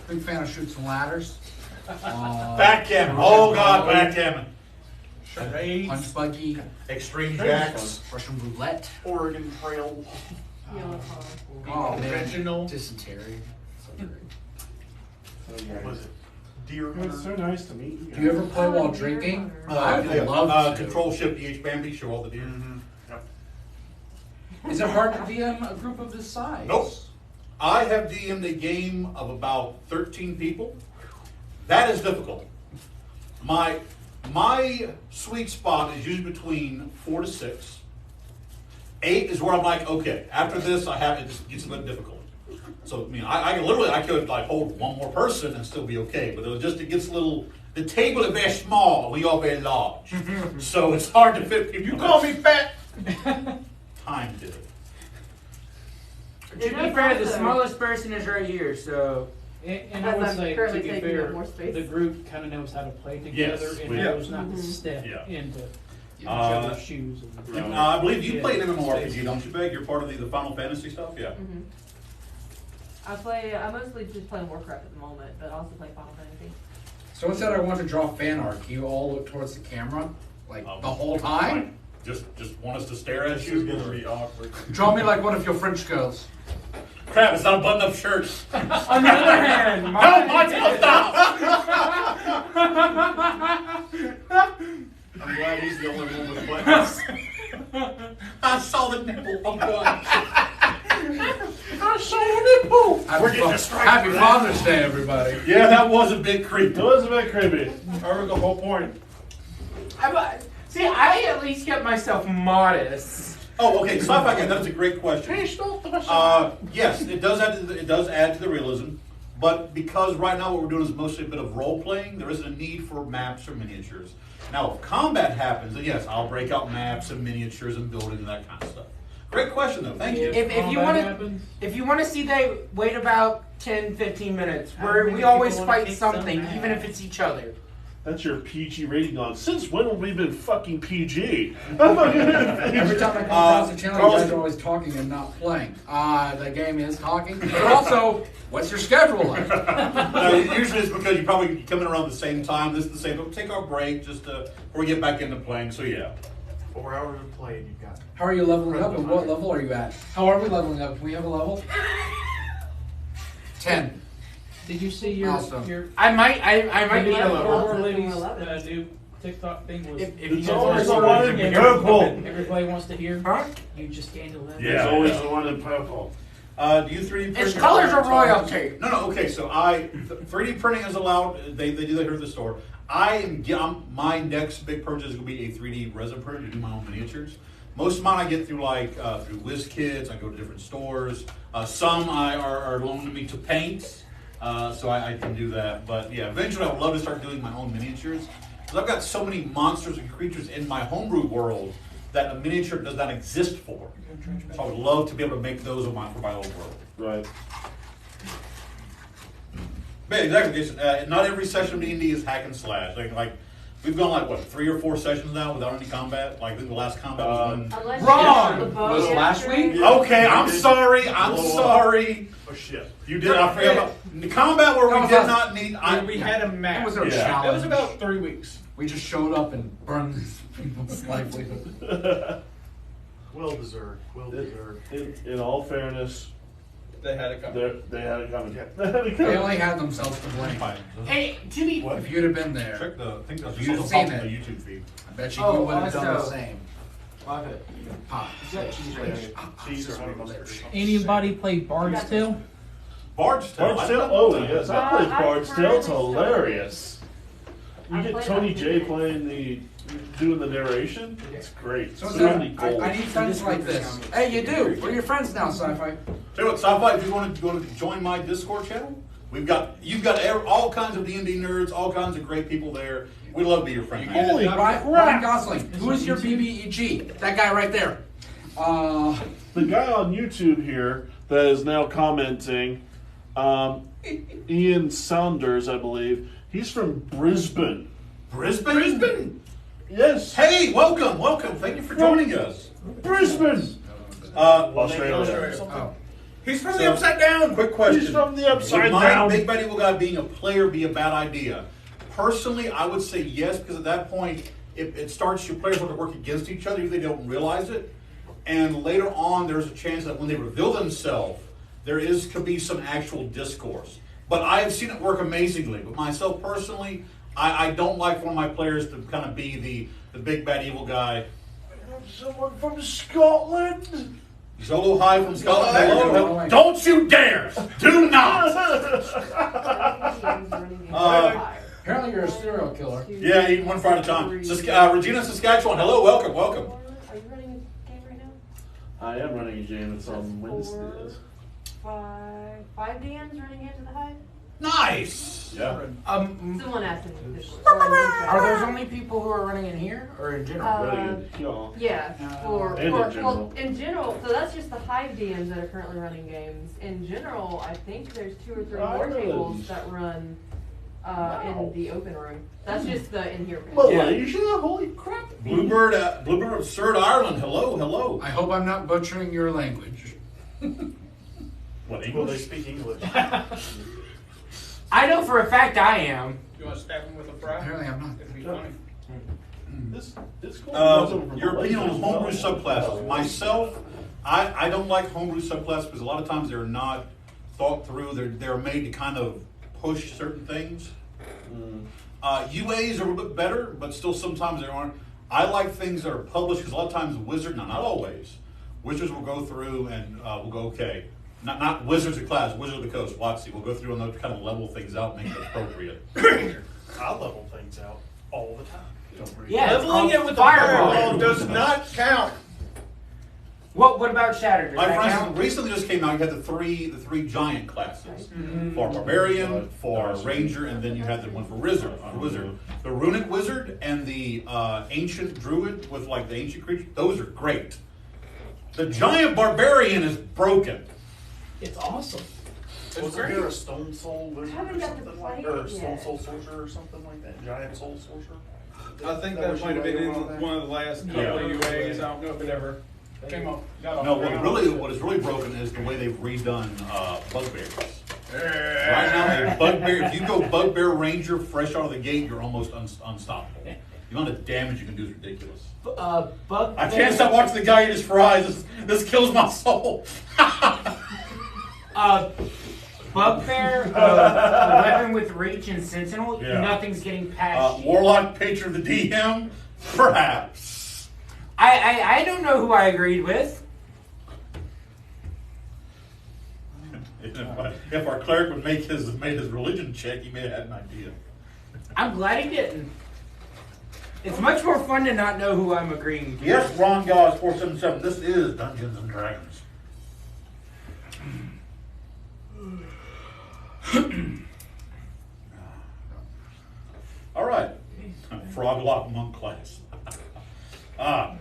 Speaker 2: Big fan of Chutes and Ladders.
Speaker 1: Backgammon. Oh God, backgammon.
Speaker 2: Punch Buggy.
Speaker 1: Extreme Jacks.
Speaker 2: Russian Roulette.
Speaker 5: Oregon Trail.
Speaker 2: Oh man.
Speaker 10: Original.
Speaker 2: Dysentery. So great.
Speaker 5: What was it? Deer
Speaker 9: It's so nice to meet you.
Speaker 2: Do you ever play while drinking? I would love to.
Speaker 1: Control Ship DH Bambi, show all the deer.
Speaker 2: Is it hard to DM a group of this size?
Speaker 1: Nope. I have DM'd a game of about 13 people. That is difficult. My sweet spot is usually between 4 to 6. 8 is where I'm like, okay, after this it just gets a bit difficult. So I could like hold one more person and still be okay, but it gets a little. The table is very small. We are very large, so it's hard to fit people.
Speaker 5: You call me fat?
Speaker 1: Time did it.
Speaker 4: To be fair, the smallest person is right here, so.
Speaker 6: And I would say, to be fair, the group kind of knows how to play together and knows not to step into each other's shoes. And
Speaker 1: I believe you play an MMORPG, don't you, Beg? You're part of the Final Fantasy stuff, yeah.
Speaker 7: Mm-hmm. I mostly just play Warcraft at the moment, but I also play Final Fantasy.
Speaker 2: Someone said I want to draw fan art. Can you all look towards the camera, like the whole time?
Speaker 1: Just want us to stare at
Speaker 5: This
Speaker 1: you?
Speaker 5: is gonna be awkward.
Speaker 2: Draw me like one of your French girls.
Speaker 1: Crap, it's not a button-up shirt.
Speaker 4: On the other hand,
Speaker 1: No, Montel, stop!
Speaker 5: I'm glad he's the only one with buttons.
Speaker 1: I saw the nipple. Oh, God.
Speaker 5: I saw the nipple.
Speaker 1: We're getting distracted.
Speaker 2: Happy Father's Day, everybody.
Speaker 1: Yeah, that was a bit creepy.
Speaker 9: It was a bit creepy.
Speaker 5: That was the whole point.
Speaker 4: See, I at least kept myself modest.
Speaker 1: Oh, okay. Sci-fi game. That is a great question. Yes, it does add to the realism, but because right now what we're doing is mostly a bit of role playing, there isn't a need for maps or miniatures. Now, if combat happens, then yes, I'll break out maps and miniatures and building and that kind of stuff. Great question, though. Thank you.
Speaker 4: If you want to see, they wait about 10-15 minutes where we always fight something, even if it's each other.
Speaker 9: That's your PG rating on. Since when have we been fucking PG?
Speaker 2: Every time I come across a channel, you guys are always talking and not playing. The game is talking, but also, what's your schedule like?
Speaker 1: Usually it's because you probably come in around the same time. This is the same. We'll take our break just before we get back into playing. So yeah.
Speaker 10: 4 hours of play and you've got.
Speaker 2: How are you leveling up, and what level are you at? How are we leveling up? Do we have a level? 10.
Speaker 6: Did you see your
Speaker 2: Awesome.
Speaker 6: your
Speaker 4: I might need a level.
Speaker 6: Poor lady's
Speaker 7: 11.
Speaker 6: new TikTok thing was
Speaker 4: If
Speaker 9: It's
Speaker 4: you
Speaker 9: always
Speaker 4: guys
Speaker 9: the
Speaker 4: are
Speaker 9: one in purple.
Speaker 6: everybody wants to hear.
Speaker 4: Huh?
Speaker 6: You just gained 11.
Speaker 9: It's always the one in purple.
Speaker 1: Do you 3D print?
Speaker 4: Its colors are royalty.
Speaker 1: No. Okay, so 3D printing is allowed. They do that here at the store. My next big purchase is going to be a 3D resin printer to do my own miniatures. Most of mine I get through through WizKids. I go to different stores. Some are loaned to me to paint, so I can do that. But yeah, eventually I would love to start doing my own miniatures because I've got so many monsters and creatures in my homebrew world that a miniature does not exist for. So I would love to be able to make those for my old world.
Speaker 9: Right.
Speaker 1: Yeah, exactly, Jason. Not every session of D&D is hack and slash. Like we've gone 3 or 4 sessions now without any combat. Like I think the last combat was when.
Speaker 7: Unless
Speaker 4: Wrong!
Speaker 7: you have the bow
Speaker 2: Was it last
Speaker 7: yesterday.
Speaker 2: week?
Speaker 1: Okay, I'm sorry. I'm sorry.
Speaker 5: Oh shit.
Speaker 1: You did. I forgot about the combat where we did not need.
Speaker 3: We had a map.
Speaker 2: It was a
Speaker 1: Yeah.
Speaker 2: challenge.
Speaker 3: That was about 3 weeks.
Speaker 2: We just showed up and burned these people's livelihood.
Speaker 5: Well deserved. Well deserved.
Speaker 9: In all fairness,
Speaker 3: They had it coming.
Speaker 9: they had it coming.
Speaker 2: They only had themselves to blame.
Speaker 4: Hey, to be
Speaker 2: If you'd have been there,
Speaker 1: Check the. I think that's
Speaker 2: You'd have
Speaker 1: also
Speaker 2: seen
Speaker 1: on the
Speaker 2: it.
Speaker 1: YouTube feed.
Speaker 2: I bet you
Speaker 4: Oh,
Speaker 2: would have done the
Speaker 4: also-
Speaker 2: same.
Speaker 4: love it.
Speaker 2: Pop.
Speaker 4: Is that cheese right here?
Speaker 5: Cheese or honey mustard.
Speaker 6: Anybody play Bard's Tale?
Speaker 1: Bard's Tale.
Speaker 9: Bard's Tale? Oh, yes. I played Bard's
Speaker 7: I've
Speaker 9: Tale.
Speaker 7: heard
Speaker 9: It's
Speaker 7: the story.
Speaker 9: hilarious. You
Speaker 7: I
Speaker 9: get
Speaker 7: played
Speaker 9: Tony
Speaker 7: that
Speaker 9: J
Speaker 7: too.
Speaker 9: playing doing the narration. It's great.
Speaker 2: So
Speaker 9: It's
Speaker 2: is that,
Speaker 9: really cool.
Speaker 2: I need friends like this. Hey, you do. We're your friends now, Sci-Fi.
Speaker 1: Tell you what, Sci-Fi, if you want to join my Discord channel, you've got all kinds of D&D nerds, all kinds of great people there. We'd love to be your friend. man.
Speaker 9: Holy
Speaker 2: Ryan
Speaker 9: crap!
Speaker 2: Gosling. Who is your BBEG? That guy right there.
Speaker 9: The guy on YouTube here that is now commenting, Ian Saunders, I believe. He's from Brisbane.
Speaker 1: Brisbane?
Speaker 9: Yes,
Speaker 1: Hey, welcome. Thank you for joining us.
Speaker 9: Brisbane.
Speaker 5: Australia.
Speaker 2: Oh.
Speaker 1: He's from the Upside Down. Quick question.
Speaker 9: He's from the Upside
Speaker 1: Would my
Speaker 9: Down.
Speaker 1: Big Bad Evil Guy being a player be a bad idea? Personally, I would say yes, because at that point, it starts your players want to work against each other if they don't realize it. And later on, there's a chance that when they reveal themselves, could be some actual discourse. But I have seen it work amazingly. But myself personally, I don't like one of my players to kind of be the big bad evil guy.
Speaker 9: Someone from Scotland.
Speaker 1: Zolo High from Scotland.
Speaker 2: Hello.
Speaker 1: Hello. Don't you dare! Do not!
Speaker 2: Apparently you're a serial killer.
Speaker 1: Yeah, eat one fry at a time. Regina, Saskatchewan. Hello, welcome.
Speaker 7: Are you running a game right now?
Speaker 9: I am running a game. It's on Wednesdays.
Speaker 7: 5 DMs running into the hive?
Speaker 1: Nice!
Speaker 9: Yeah.
Speaker 7: Someone asked me this one.
Speaker 4: Are those only people who are running in here, or in general?
Speaker 9: Running a y'all.
Speaker 7: Yeah,
Speaker 9: And in general.
Speaker 7: well, in general, so that's just the hive DMs that are currently running games. In general, I think there's 2 or 3 more tables that run in the open room. That's just the in here.
Speaker 9: Malaysia? Holy crap.
Speaker 1: Bluebird of Surd, Ireland. Hello.
Speaker 2: I hope I'm not butchering your language.
Speaker 1: What,
Speaker 5: Well, they speak English.
Speaker 4: I know for a fact I am.
Speaker 3: You want to stab him with a fry?
Speaker 2: Apparently I'm not.
Speaker 3: It'd be funny.
Speaker 9: It's cool.
Speaker 1: Your opinion on homebrew subclasses. Myself, I don't like homebrew subclasses because a lot of times they're not thought through. They're made to kind of push certain things. UAs are a little bit better, but still sometimes they aren't. I like things that are published because a lot of times Wizard, not always, Wizards will go through and will go, okay, not Wizards of class, Wizard of the Coast, WotC, we'll go through and they'll kind of level things out, make it appropriate.
Speaker 5: I level things out all the time.
Speaker 4: Yeah, it's
Speaker 10: Leveling
Speaker 4: called
Speaker 10: it with the
Speaker 4: fireball.
Speaker 10: fireball does not count.
Speaker 4: What about Shatter? Does
Speaker 1: Like
Speaker 4: that
Speaker 1: for instance,
Speaker 4: count?
Speaker 1: recently just came out. You had the three giant classes for barbarian, for ranger, and then you had the one for wizard. The runic wizard and the ancient druid with like the ancient creatures. Those are great. The giant barbarian is broken.
Speaker 6: It's awesome.
Speaker 5: Wasn't there a stone soul wizard
Speaker 7: Haven't
Speaker 5: or
Speaker 7: got to
Speaker 5: something like
Speaker 7: play
Speaker 5: or
Speaker 7: it
Speaker 5: stone
Speaker 7: yet.
Speaker 5: soul sorcerer or something like that? Giant soul sorcerer?
Speaker 3: I think
Speaker 5: That
Speaker 3: that
Speaker 5: was
Speaker 3: might have been
Speaker 5: your
Speaker 3: in
Speaker 5: way around
Speaker 3: one of the last couple
Speaker 9: Yeah.
Speaker 3: of UAs. I don't know if it ever came up. Got off
Speaker 1: No,
Speaker 3: the ground.
Speaker 1: what is really broken is the way they've redone bugbears. Right now, a bugbear. If you go bugbear ranger fresh out of the gate, you're almost unstoppable. The amount of damage you can do is ridiculous.
Speaker 4: Bugbear.
Speaker 1: I can't stop watching the guy eat his fries. This kills my soul.
Speaker 4: Bugbear, a weapon with reach and sentinel.
Speaker 1: Yeah.
Speaker 4: Nothing's getting past you.
Speaker 1: Warlock patron of the DM, perhaps.
Speaker 4: I don't know who I agreed with.
Speaker 1: If our cleric would made his religion check, he may have had an idea.
Speaker 4: I'm glad he didn't. It's much more fun to not know who I'm agreeing to.
Speaker 1: Yes, Ron Gauze 477. This is Dungeons and Dragons. All right, Froglock monk class. The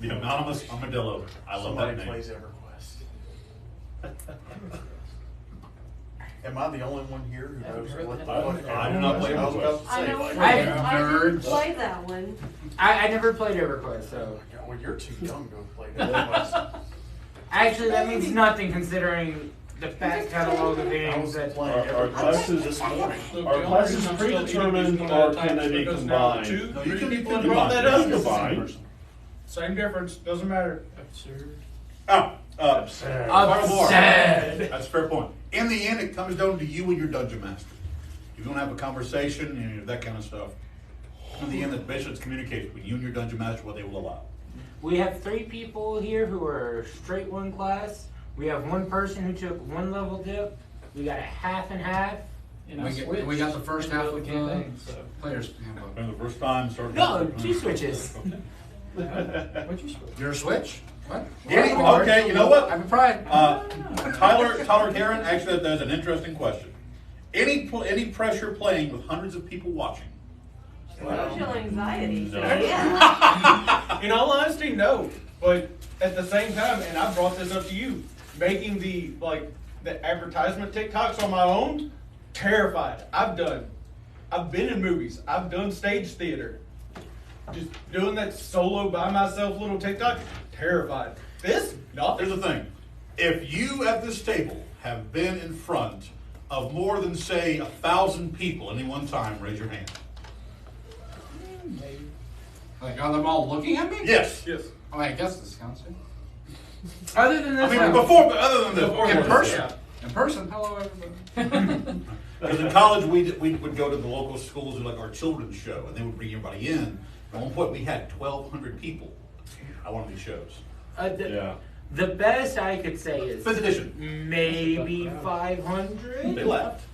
Speaker 1: anonymous armadillo. I love
Speaker 5: Somebody
Speaker 1: that name.
Speaker 5: plays EverQuest. Am I the only one here who knows what the fuck
Speaker 1: I do not play
Speaker 5: I was about to
Speaker 7: I
Speaker 5: say,
Speaker 7: know.
Speaker 5: like,
Speaker 7: I
Speaker 2: nerds.
Speaker 7: didn't play that one.
Speaker 4: I never played EverQuest, so
Speaker 5: well, you're too young to have played EverQuest.
Speaker 4: actually that means nothing considering the fat catalog of
Speaker 5: I
Speaker 4: games
Speaker 5: was
Speaker 4: that.
Speaker 5: playing
Speaker 9: Our
Speaker 5: EverQuest
Speaker 9: classes-
Speaker 5: this morning.
Speaker 6: Look,
Speaker 9: Are
Speaker 6: the
Speaker 9: classes
Speaker 6: only reason I'm still eating
Speaker 9: predetermined
Speaker 6: is
Speaker 9: or
Speaker 6: one
Speaker 9: can they be
Speaker 3: Because now
Speaker 9: combined?
Speaker 3: two,
Speaker 1: No,
Speaker 3: three
Speaker 1: you can be
Speaker 3: people have
Speaker 1: combined.
Speaker 3: brought that up.
Speaker 9: Combined.
Speaker 3: Same difference. Doesn't matter.
Speaker 6: Absurd.
Speaker 1: Final bar.
Speaker 4: Absurd.
Speaker 1: That's a fair point. In the end, it comes down to you and your dungeon master. If you want to have a conversation and that kind of stuff, in the end, the bishop's communicates with you and your dungeon master what they will allow.
Speaker 4: We have 3 people here who are straight one class. We have one person who took 1 level dip. We got a half and half.
Speaker 6: And I
Speaker 2: We
Speaker 6: switched
Speaker 2: got the first
Speaker 6: in the
Speaker 2: half
Speaker 6: middle
Speaker 2: of
Speaker 6: the
Speaker 2: the
Speaker 6: campaign, so.
Speaker 2: players handbook.
Speaker 1: And the first time, started.
Speaker 4: No, 2 switches.
Speaker 6: What'd you switch?
Speaker 2: Your switch? What?
Speaker 1: Okay, you know what?
Speaker 2: I'm pride.
Speaker 1: Tyler Karen, actually, that's an interesting question. Any pressure playing with hundreds of people watching?
Speaker 7: Social anxiety. So
Speaker 1: No.
Speaker 7: yeah.
Speaker 3: In all honesty, no. But at the same time, and I brought this up to you, making the advertisement TikToks on my own, terrified. I've been in movies. I've done stage theater. Just doing that solo by myself little TikTok, terrified. This, nothing.
Speaker 1: Here's the thing. If you at this table have been in front of more than, say, 1,000 people at any one time, raise your hand.
Speaker 6: Maybe.
Speaker 2: Like, are them all looking at me?
Speaker 1: Yes.
Speaker 3: Yes.
Speaker 2: Oh, I guess this counts.
Speaker 4: Other than
Speaker 1: I
Speaker 4: this,
Speaker 1: mean,
Speaker 4: one,
Speaker 1: other than this.
Speaker 2: In person. In person. Hello, everybody.
Speaker 1: Because in college, we would go to the local schools and like our children's show, and they would bring everybody in. At one point, we had 1,200 people at one of these shows.
Speaker 9: Yeah.
Speaker 4: the best I could say is
Speaker 1: 5th edition.
Speaker 4: maybe
Speaker 1: They
Speaker 4: 500,
Speaker 1: left.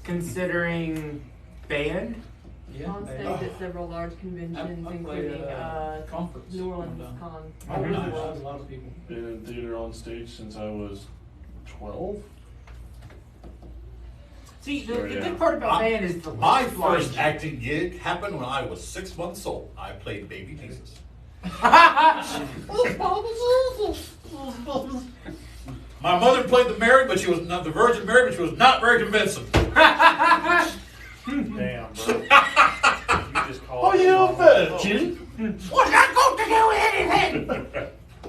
Speaker 4: considering band.
Speaker 6: Yeah.
Speaker 7: On stage at several large conventions,
Speaker 6: I played
Speaker 7: including
Speaker 6: conference.
Speaker 7: New Orleans
Speaker 6: one time.
Speaker 7: Con.
Speaker 6: Oh, really? A lot of people.
Speaker 9: Been in theater on stage since I was 12.
Speaker 4: See, the,
Speaker 9: Sure,
Speaker 4: the
Speaker 9: yeah.
Speaker 4: good part about band is the
Speaker 1: My
Speaker 4: last
Speaker 1: first
Speaker 4: line.
Speaker 1: acting gig happened when I was 6 months old. I played Baby Jesus. My mother played the Mary, but she was not the Virgin Mary, but she was not very convincing.
Speaker 5: Damn, bro. You just called
Speaker 9: Oh, you
Speaker 5: your mom.
Speaker 9: virgin?
Speaker 4: What's that got to do with anything?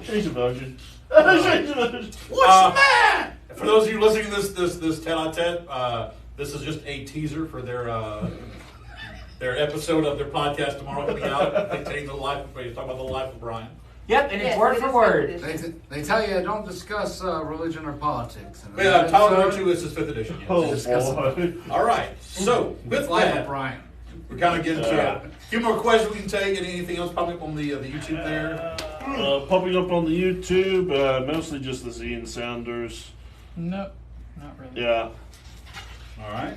Speaker 9: She's a virgin. She's a virgin.
Speaker 4: What's the matter?
Speaker 1: For those of you listening to this tete-a-tete, this is just a teaser for their episode of their podcast tomorrow coming out. They take the life, talk about the life of Brian.
Speaker 4: Yep, and it's
Speaker 7: Yes,
Speaker 4: word
Speaker 7: it
Speaker 4: for
Speaker 7: is
Speaker 4: word.
Speaker 7: repetition.
Speaker 2: They tell you don't discuss religion or politics.
Speaker 1: But yeah, Tyler Two is his 5th edition. Yes.
Speaker 9: Oh, boy.
Speaker 1: All right, so with
Speaker 2: Life of
Speaker 1: that,
Speaker 2: Brian.
Speaker 1: we're kind of getting to
Speaker 9: Yeah.
Speaker 1: a few more questions we can take. And anything else popping up on the YouTube there?
Speaker 9: Popping up on the YouTube, mostly just the Ian Sounders.
Speaker 6: No, not really.
Speaker 9: Yeah.
Speaker 1: All right.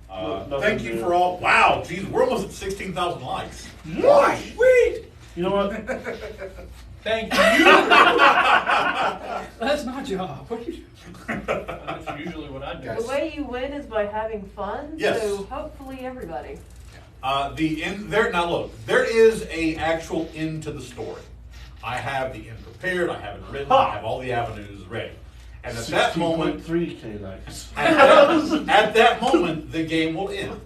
Speaker 9: Nothing
Speaker 1: Thank you
Speaker 9: new.
Speaker 1: for all. Wow, geez, we're almost at 16,000 likes.
Speaker 9: Why?
Speaker 1: Sweet.
Speaker 9: You know what?
Speaker 3: Thank you.
Speaker 6: That's my job. What are you doing?
Speaker 3: That's usually what I do.
Speaker 7: The way you win is by having fun.
Speaker 1: Yes.
Speaker 7: So hopefully everybody.
Speaker 1: The end there now. Look, there is a actual end to the story. I have the end prepared. I have it written. I have all the avenues ready. And at that moment,
Speaker 9: 16.3K likes.
Speaker 1: at that moment, the game will end.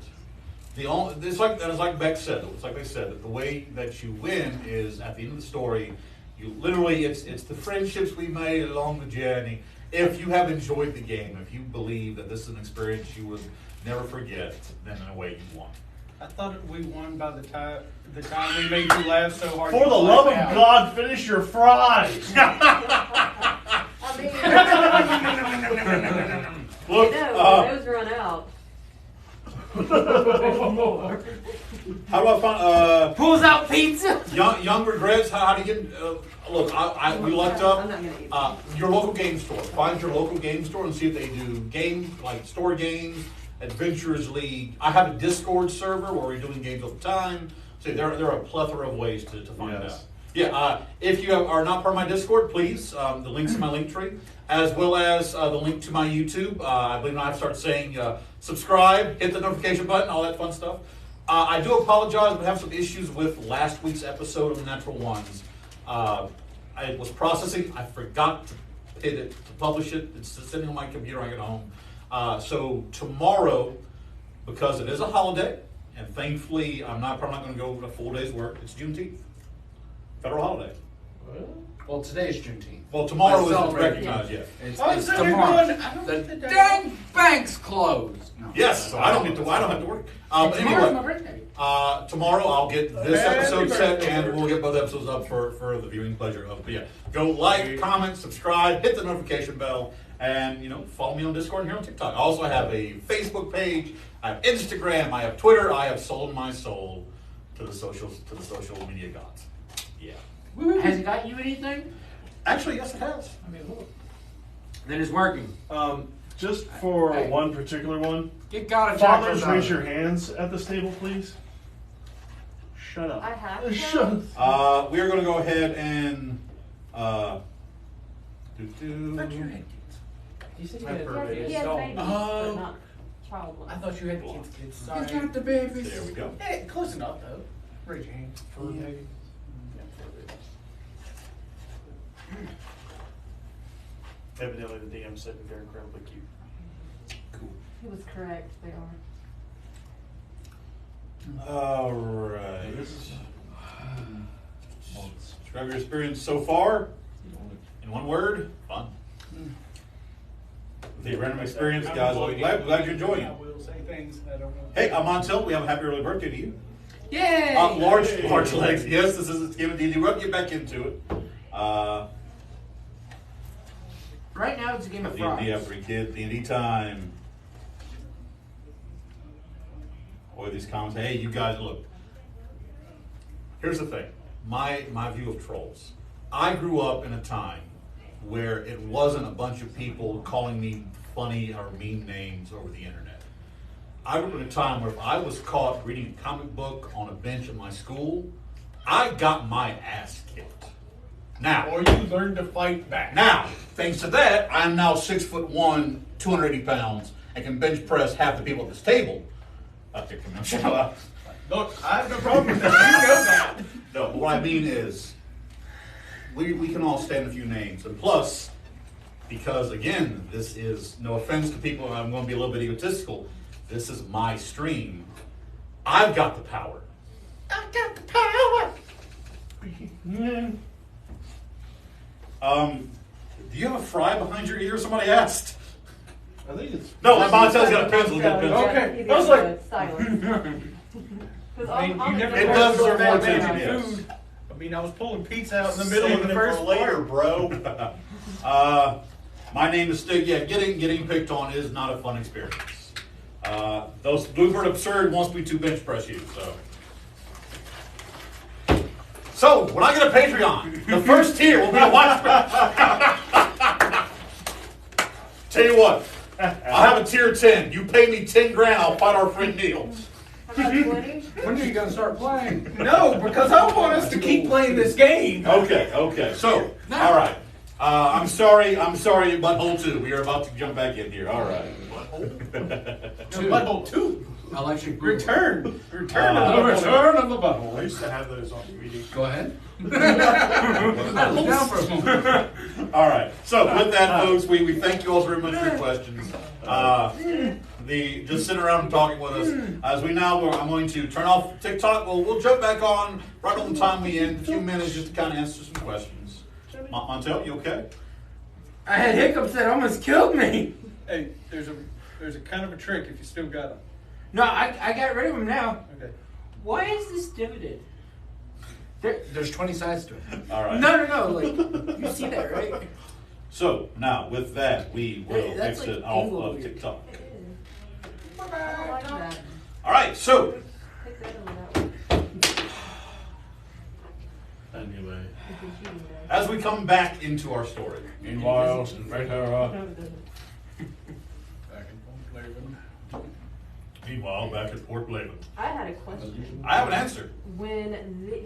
Speaker 1: It's like Beck said. It's like they said that the way that you win is at the end of the story. You literally, it's the friendships we made along the journey. If you have enjoyed the game, if you believe that this is an experience you would never forget, then in a way you won.
Speaker 3: I thought we won by the time we made you laugh so hard.
Speaker 9: For
Speaker 3: you
Speaker 9: the love of
Speaker 3: blacked out.
Speaker 9: God, finish your fries.
Speaker 7: I mean,
Speaker 1: Look,
Speaker 7: you know, when those run out.
Speaker 1: how do I find
Speaker 4: Pulls out pizza.
Speaker 1: young regrets? How do you get? Look, we looked
Speaker 7: I'm not gonna
Speaker 1: up
Speaker 7: eat
Speaker 1: your local game store. Find your local game store and see if they do games like store games, Adventurers League. I have a Discord server where we're doing games all the time. So there are a plethora of ways to find
Speaker 9: Yes.
Speaker 1: out. Yeah, if you are not part of my Discord, please, the link's in my link tree, as well as the link to my YouTube. I believe now I've started saying subscribe, hit the notification button, all that fun stuff. I do apologize, but I have some issues with last week's episode of The Natural Ones. I was processing, I forgot to hit it, to publish it. It's sitting on my computer when I get home. So tomorrow, because it is a holiday, and thankfully I'm probably not going to go over a full day's work. It's Juneteenth, federal holiday.
Speaker 2: Well, today's Juneteenth.
Speaker 1: Well, tomorrow
Speaker 2: I
Speaker 1: is
Speaker 2: celebrate
Speaker 1: recognized, yes.
Speaker 2: It's
Speaker 3: Oh, so you're
Speaker 2: tomorrow.
Speaker 3: going- I don't
Speaker 2: The
Speaker 3: think the day-
Speaker 2: dang bank's closed. No.
Speaker 1: Yes, so I don't have to work.
Speaker 2: Tomorrow's my
Speaker 1: Anyway,
Speaker 2: birthday.
Speaker 1: tomorrow I'll get this
Speaker 3: Happy
Speaker 1: episode set,
Speaker 3: birthday.
Speaker 1: and we'll get both episodes up for the viewing pleasure of. But yeah, go like, comment, subscribe, hit the notification bell, and follow me on Discord and here on TikTok. I also have a Facebook page. I have Instagram. I have Twitter. I have sold my soul to the social media gods. Yeah.
Speaker 4: Has it got you anything?
Speaker 1: Actually, yes, it has.
Speaker 6: I mean, look.
Speaker 4: Then it's working.
Speaker 9: Just for
Speaker 2: Hey.
Speaker 9: one particular one.
Speaker 2: You got a
Speaker 9: Fathers, raise your hands at this table, please. Shut up.
Speaker 7: I have to.
Speaker 9: Shut up.
Speaker 1: We are going to go ahead and.
Speaker 6: You said you
Speaker 3: My
Speaker 6: had
Speaker 3: birthday.
Speaker 7: He has
Speaker 6: dog.
Speaker 7: babies,
Speaker 3: Oh.
Speaker 7: but not child ones.
Speaker 6: I thought you had kids. Sorry.
Speaker 2: You got the babies.
Speaker 1: There we go.
Speaker 3: Hey, close enough though. Raise your hand.
Speaker 6: For babies.
Speaker 5: Evidently, the DM said that they're incredibly cute.
Speaker 7: He was correct. They are.
Speaker 1: All right. Describe your experience so far in one word. Fun. The random experience, guys. I'm glad you're enjoying
Speaker 3: I
Speaker 1: it.
Speaker 3: will say things I don't want.
Speaker 1: Hey, I'm Montel. We have a happy early birthday to you.
Speaker 2: Yay!
Speaker 1: Large legs. Yes, this is Game of D&D. We're going to get back into it.
Speaker 4: Right now it's a game of
Speaker 1: D&D
Speaker 4: fries.
Speaker 1: after kid. D&D time. Boy, these comments. Hey, you guys, look. Here's the thing. My view of trolls. I grew up in a time where it wasn't a bunch of people calling me funny or mean names over the internet. I grew up in a time where if I was caught reading a comic book on a bench at my school, I got my ass kicked. Now,
Speaker 3: Or you learn to fight back.
Speaker 1: now, thanks to that, I'm now 6'1", 280 pounds, and can bench press half the people at this table.
Speaker 3: Look, I have no problem with that. You know that.
Speaker 1: No, but what I mean is, we can all stand a few names. And plus, because again, this is, no offense to people, and I'm going to be a little bit egotistical, this is my stream. I've got the power. I've got the power. Do you have a fry behind your ear? Somebody asked.
Speaker 9: I think it's.
Speaker 1: No, Montel's got a pencil. He's got a pencil.
Speaker 3: Okay,
Speaker 7: He
Speaker 3: I was
Speaker 7: did
Speaker 3: like-
Speaker 7: the silence. 'Cause
Speaker 3: I mean,
Speaker 7: I'm
Speaker 3: you never
Speaker 1: It
Speaker 3: know
Speaker 1: does
Speaker 3: so
Speaker 1: deserve
Speaker 3: bad
Speaker 1: more
Speaker 3: about
Speaker 1: attention, yes.
Speaker 3: food. I mean, I was pulling pizza out in the middle of
Speaker 5: Saving
Speaker 3: the
Speaker 5: it
Speaker 3: first
Speaker 5: for later,
Speaker 3: part.
Speaker 5: bro.
Speaker 1: My name is Stig. Yeah, getting picked on is not a fun experience. Those Bluebird Absurd wants me to bench press you, so when I get a Patreon, the first tier will be a watch. Tell you what, I I'll have a tier 10. You pay me 10 grand, I'll fight our friend Neil.
Speaker 7: How about 20?
Speaker 2: When are you gonna start playing?
Speaker 3: No, because I want us to keep playing this game.
Speaker 1: Okay. So, all right. I'm sorry, Butthole 2. We are about to jump back in here. All right.
Speaker 3: Butthole 2.
Speaker 2: Election
Speaker 3: Return to the
Speaker 2: The
Speaker 3: butthole.
Speaker 2: return of the butthole.
Speaker 5: I used to have those on DVD.
Speaker 2: Go ahead. Down for a moment.
Speaker 1: All right. So with that, folks, we thank you all very much for your questions. Just sitting around and talking with us. As we now, I'm going to turn off TikTok. We'll jump back on right on the time we end. A few minutes just to kind of answer some questions. Montel, you okay?
Speaker 4: I had hiccups that almost killed me.
Speaker 3: Hey, there's a kind of a trick if you still got them.
Speaker 4: No, I got rid of them now.
Speaker 3: Okay.
Speaker 4: Why is this divided?
Speaker 2: There's 20 sides to it.
Speaker 1: All right.
Speaker 4: No. Like, you see that, right?
Speaker 1: So now with that, we will
Speaker 4: That's
Speaker 1: exit
Speaker 4: like
Speaker 1: off
Speaker 4: angle
Speaker 1: of
Speaker 4: weird.
Speaker 1: TikTok.
Speaker 7: It is. I don't like that.
Speaker 1: All right. So
Speaker 7: Take that over that way.
Speaker 9: Anyway.
Speaker 7: It's been cheating there.
Speaker 1: as we come back into our story, meanwhile, in Faeterra,
Speaker 7: No, it doesn't.
Speaker 3: Back in Portland.
Speaker 1: meanwhile back at Port Blaven,
Speaker 7: I had a question.
Speaker 1: I have an answer.
Speaker 7: When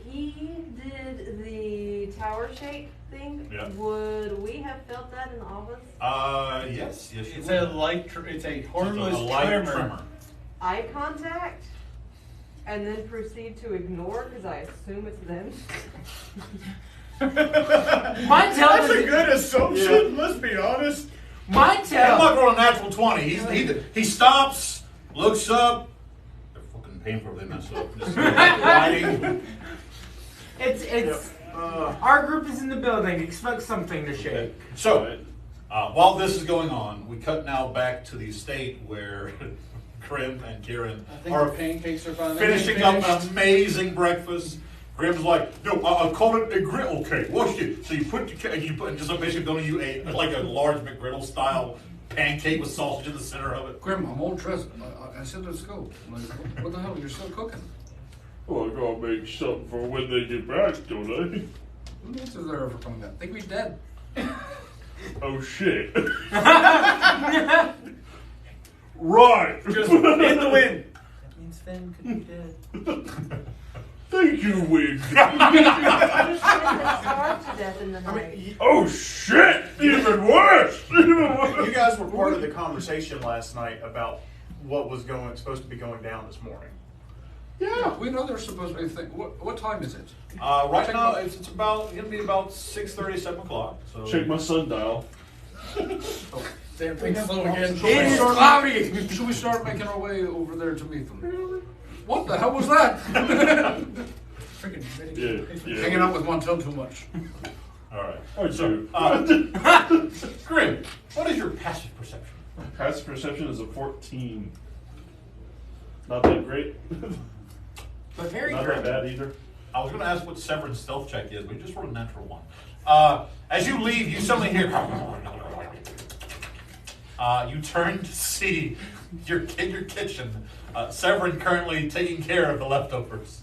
Speaker 7: he did the tower shake thing,
Speaker 1: Yeah.
Speaker 7: would we have felt that in the office?
Speaker 1: Yes, you
Speaker 3: It's
Speaker 1: would.
Speaker 3: a light. It's a harmless
Speaker 1: Just a light
Speaker 3: tremor.
Speaker 7: Eye contact, and then proceed to ignore because I assume it's them.
Speaker 3: That's a good assumption. Let's be honest.
Speaker 1: I'm not
Speaker 4: Montel.
Speaker 1: rolling a natural 20. He stops, looks up. They're fucking painful if they mess up. Just writing.
Speaker 4: It's our group is in the building. Expect something to shake.
Speaker 1: So, while this is going on, we cut now back to the estate where Grimm and Kieran
Speaker 3: I think
Speaker 1: are
Speaker 3: the pancakes are finally
Speaker 1: finishing up
Speaker 3: finished.
Speaker 1: an amazing breakfast. Grimm's like, no, I'll call it a griddle cake. Watch it. So you put just basically building you like a large McGriddle style pancake with sausage in the center of it.
Speaker 2: Grim, I'm all dressed. I said let's go. I'm like, what the hell? You're still cooking.
Speaker 9: Well, I gotta make something for when they get back, don't I?
Speaker 2: Who knows if they're ever coming back? They could be dead.
Speaker 9: Oh shit. Right.
Speaker 3: Just in the wind. That means Finn could be dead.
Speaker 9: Thank you, Wig.
Speaker 7: Just starved to death in the night.
Speaker 9: Oh shit! Even worse.
Speaker 5: You guys were part of the conversation last night about what was supposed to be going down this morning.
Speaker 2: Yeah, we know they're supposed to be. What time is it?
Speaker 1: Right now, it's about going to be about 6:30, 7 o'clock. So
Speaker 9: Check my sundial.
Speaker 3: Damn thing's slow again.
Speaker 4: It is cloudy.
Speaker 2: Should we start making our way over there to meet them? What the hell was that?
Speaker 3: Freaking
Speaker 9: Yeah.
Speaker 2: Hanging out with Montel too much.
Speaker 1: all right.
Speaker 9: I do.
Speaker 1: Grimm, what is your passive perception?
Speaker 9: Passive perception is a 14. Not that great.
Speaker 4: But very
Speaker 9: Not that bad either.
Speaker 1: I was going to ask what Severin's stealth check is, but you just rolled a natural one. As you leave, you suddenly hear. You turn to see your kitchen. Severin currently taking care of the leftovers.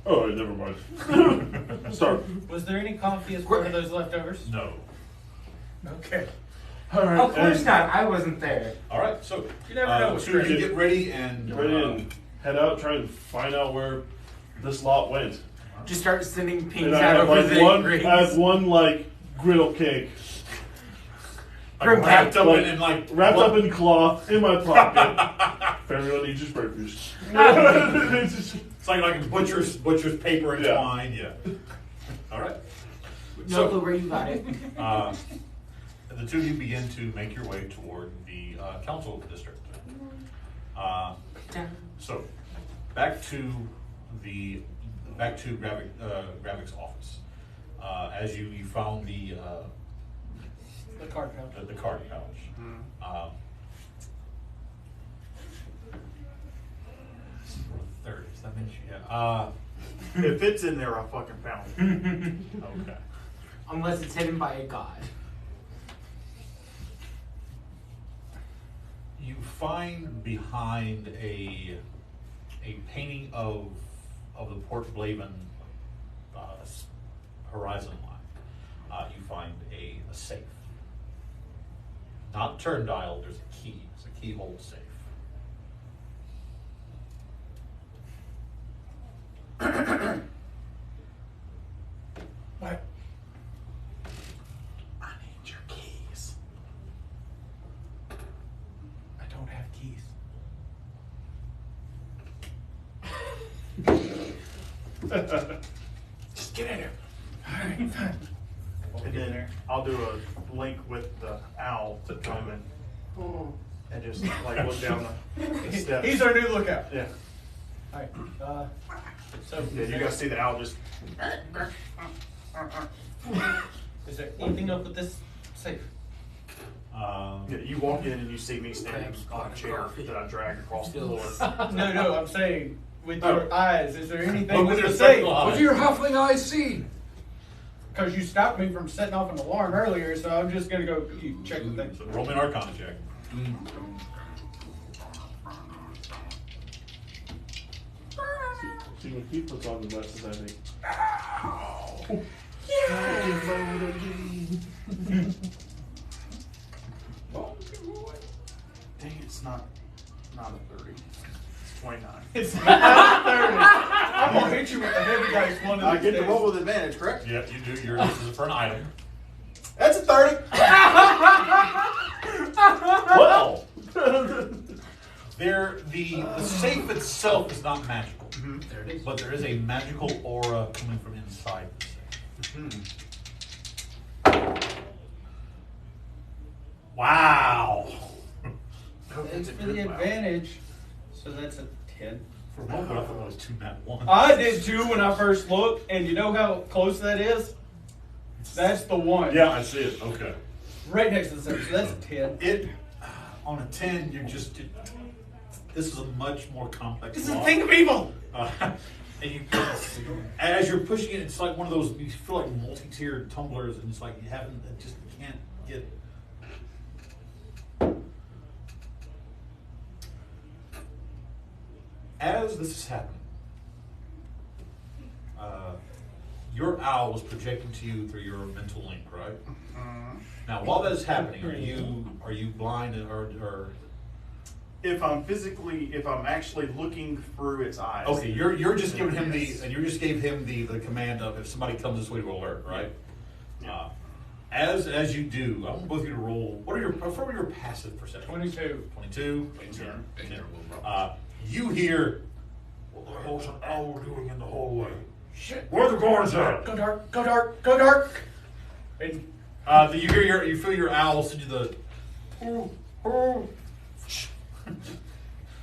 Speaker 9: Oh, never mind. Start.
Speaker 3: Was there any coffee as part of those leftovers?
Speaker 1: No.
Speaker 3: Okay.
Speaker 9: All right.
Speaker 4: Of course
Speaker 9: and
Speaker 4: not. I wasn't there.
Speaker 1: All right, so
Speaker 3: You never know what's
Speaker 1: so you
Speaker 3: crazy.
Speaker 1: get ready and
Speaker 9: Get ready and head out, try and find out where this lot went.
Speaker 4: Just start sending pings
Speaker 9: And I
Speaker 4: out
Speaker 9: have
Speaker 4: over
Speaker 9: like
Speaker 4: the
Speaker 9: one.
Speaker 4: rings.
Speaker 9: I have one like griddle cake
Speaker 1: wrapped up
Speaker 9: like,
Speaker 1: in like
Speaker 9: wrapped up in cloth in my pocket. If everyone needs his breakfast. It's just-
Speaker 1: It's like butcher's paper and
Speaker 9: Yeah.
Speaker 1: twine. Yeah. All right.
Speaker 4: No clue where you got it.
Speaker 1: The two of you begin to make your way toward the council district. So, back to Gravic's office. As you found the
Speaker 3: card pouch.
Speaker 1: the card pouch. Third. Does that mean
Speaker 5: If it's in there, I fucking found it.
Speaker 1: Okay.
Speaker 4: Unless it's hidden by a god.
Speaker 1: You find behind a painting of the Port Blaven horizon line. You find a safe. Not turn dial, there's a key. It's a keyhole safe.
Speaker 10: What?
Speaker 8: I need your keys.
Speaker 10: I don't have keys. Just get in there. Alright, fine.
Speaker 5: And then I'll do a link with the owl to come and just like look down the steps.
Speaker 3: He's our new lookout.
Speaker 5: Yeah.
Speaker 3: Alright, so.
Speaker 5: Yeah, you guys see the owl just.
Speaker 3: Is there anything up with this safe?
Speaker 5: Yeah, you walk in and you see me standing on a chair that I drag across the floor.
Speaker 3: No, I'm saying with your eyes, is there anything
Speaker 1: Look
Speaker 3: with
Speaker 1: with
Speaker 3: the
Speaker 1: your
Speaker 3: safe?
Speaker 1: spectacle eyes.
Speaker 2: What do your halfling eyes see?
Speaker 3: Because you stopped me from setting off an alarm earlier, so I'm just gonna go check the thing.
Speaker 1: So roll me an Arcana check.
Speaker 9: See what Keith puts on the glasses, I think.
Speaker 5: Dang, it's not a 30. It's 29.
Speaker 3: It's not 30. I'm gonna hit you with the heavy dice one of
Speaker 5: I
Speaker 3: these
Speaker 5: get to
Speaker 3: days.
Speaker 5: roll with advantage, correct?
Speaker 1: Yeah, you do. This is for an item.
Speaker 5: That's a 30.
Speaker 1: Well, the safe itself is not magical.
Speaker 2: There it is.
Speaker 1: But there is a magical aura coming from inside the safe. Wow.
Speaker 3: Thanks for the advantage. So that's a 10.
Speaker 1: For a moment, I thought it was 2 nat 1.
Speaker 3: I did too when I first looked, and you know how close that is? That's the one.
Speaker 1: Yeah, I see it. Okay.
Speaker 3: Right next to the 7, so that's a 10.
Speaker 1: It on a 10, you're just. This is a much more complex.
Speaker 3: This is a
Speaker 1: law.
Speaker 3: thing of evil!
Speaker 1: And you, as you're pushing it, it's like one of those. You feel like multi-tiered tumblers, and it's like you haven't. It just can't get. As this is happening, your owl was projecting to you through your mental link, right? Now, while that is happening, are you blind or?
Speaker 5: If I'm actually looking through its eyes.
Speaker 1: Okay, you're just giving him and you just gave him the command of if somebody comes this way to alert, right? As you do, I want both of you to roll. What are your passive perception?
Speaker 3: 22.
Speaker 1: 22. You hear. What the hell's an owl doing in the hallway?
Speaker 3: Shit.
Speaker 1: Where are the guards at?
Speaker 3: Go dark, go dark, go dark! And
Speaker 1: You feel your owl send you the.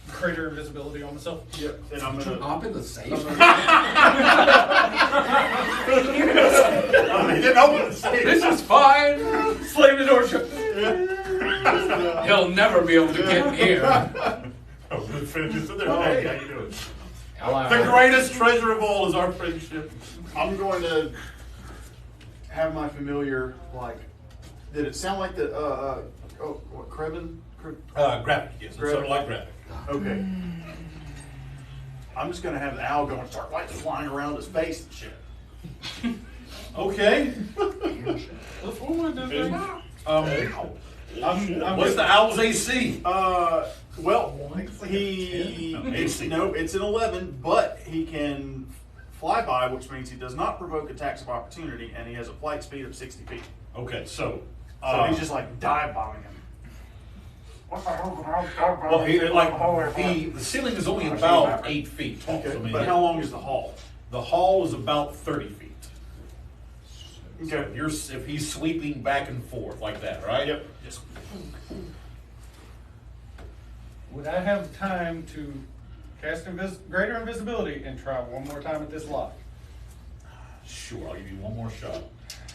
Speaker 3: greater invisibility on myself.
Speaker 5: Yep. And I'm
Speaker 2: Did you
Speaker 5: gonna.
Speaker 2: hop in the safe?
Speaker 1: He didn't open the safe.
Speaker 2: This is fine.
Speaker 3: Slam the door shut.
Speaker 2: He'll never be able to get in here.
Speaker 1: Oh, good friend, just sit there. Hey, how you doing?
Speaker 2: Hello.
Speaker 1: The greatest treasure of all is our friendship.
Speaker 5: I'm going to have my familiar like. Did it sound like the what Krevin?
Speaker 1: Graphic, yes. It's sort of like graphic.
Speaker 5: Okay. I'm just gonna have the owl go and start lights flying around his face and shit.
Speaker 1: Okay.
Speaker 3: That's what I did.
Speaker 1: What's the owl's AC?
Speaker 5: Well, it's an 11, but he can fly by, which means he does not provoke attacks of opportunity, and he has a flight speed of 60 feet.
Speaker 1: Okay, so
Speaker 5: So he's just like dive bombing him.
Speaker 1: well, the ceiling is only about 8 feet tall.
Speaker 5: Okay,
Speaker 1: So, I mean,
Speaker 5: but how long is the hall?
Speaker 1: The hall is about 30 feet.
Speaker 5: Okay.
Speaker 1: So if he's sweeping back and forth like that, right?
Speaker 5: Yep.
Speaker 1: Just
Speaker 3: Would I have time to cast greater invisibility and try one more time at this lock?
Speaker 1: sure, I'll give you one more shot.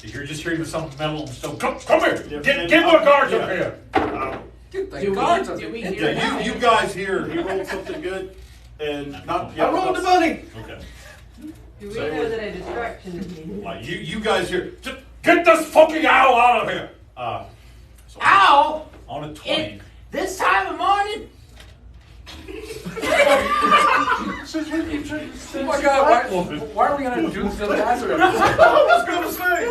Speaker 1: If you're just hearing something metal and stone, come here!
Speaker 5: Yep.
Speaker 1: Get the guards up
Speaker 5: Yeah.
Speaker 1: here!
Speaker 2: Get the guards up
Speaker 6: do we
Speaker 2: here.
Speaker 6: hear it?
Speaker 1: Yeah, you guys here.
Speaker 5: He rolled something good, and not.
Speaker 3: I rolled the money!
Speaker 1: Okay.
Speaker 7: Do we know that a distraction is needed?
Speaker 1: Like you guys here, just get this fucking owl out of here! So
Speaker 4: Ow!
Speaker 1: on a 20.
Speaker 4: This time of morning?
Speaker 2: Oh my God! Why are we gonna do the hazard episode?
Speaker 3: I was gonna say!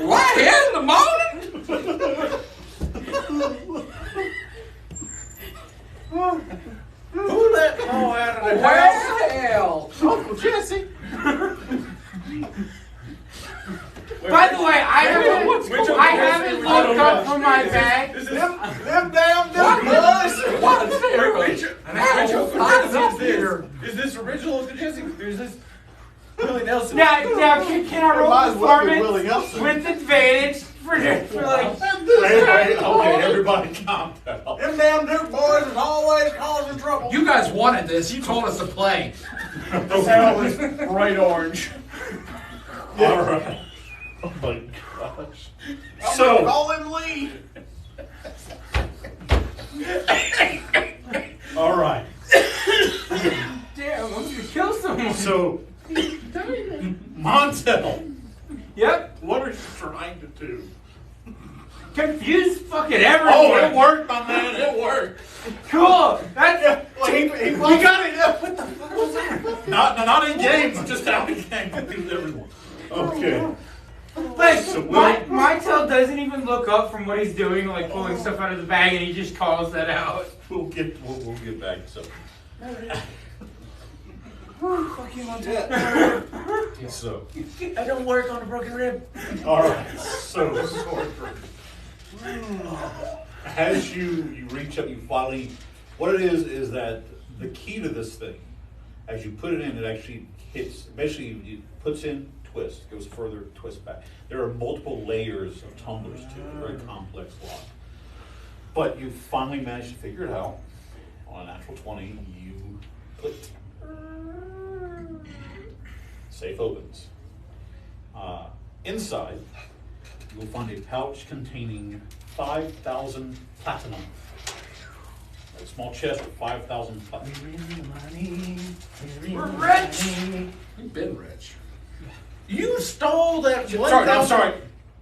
Speaker 2: Why here in the morning?
Speaker 4: By the way, I haven't looked up from my bag.
Speaker 3: Them damn dudes. Is this original statistic? Or is this Willie Nelson?
Speaker 4: Now can I roll
Speaker 5: Might as well be Willie
Speaker 4: performance
Speaker 5: Nelson.
Speaker 4: with advantage for like?
Speaker 1: Okay, everybody calm down.
Speaker 3: Them damn Duke boys is always causing trouble.
Speaker 2: You guys wanted this. You told us to play.
Speaker 3: The cell is bright orange.
Speaker 1: All right.
Speaker 9: Oh my gosh.
Speaker 1: So,
Speaker 5: Call him Lee.
Speaker 1: all right.
Speaker 4: Damn, I'm gonna kill someone.
Speaker 1: So, Montel,
Speaker 4: Yep.
Speaker 1: what are you trying to do?
Speaker 4: Confuse fucking everyone.
Speaker 1: Oh, it worked, my man. It worked.
Speaker 4: Cool. That's
Speaker 1: You got it. What the fuck was that? Not in game, just out of game. Confuse everyone. Okay.
Speaker 4: like
Speaker 1: So
Speaker 4: my tail doesn't even look up from what he's doing, like pulling stuff out of the bag, and he just calls that out.
Speaker 1: We'll get back. So.
Speaker 3: Fuck you, Montel.
Speaker 1: So.
Speaker 3: I don't work on a broken rib.
Speaker 1: All right. So. As you reach up, you finally. What it is that the key to this thing, as you put it in, it actually hits. Basically, it puts in, twist, goes further, twist back. There are multiple layers of tumblers to it. A very complex lock. But you finally managed to figure it out. On a natural 20, you click. Safe opens. Inside, you will find a pouch containing 5,000 platinum. A small chest with 5,000 platinum.
Speaker 2: We're rich. We've been rich.
Speaker 3: You stole that.
Speaker 1: Sorry, I'm sorry.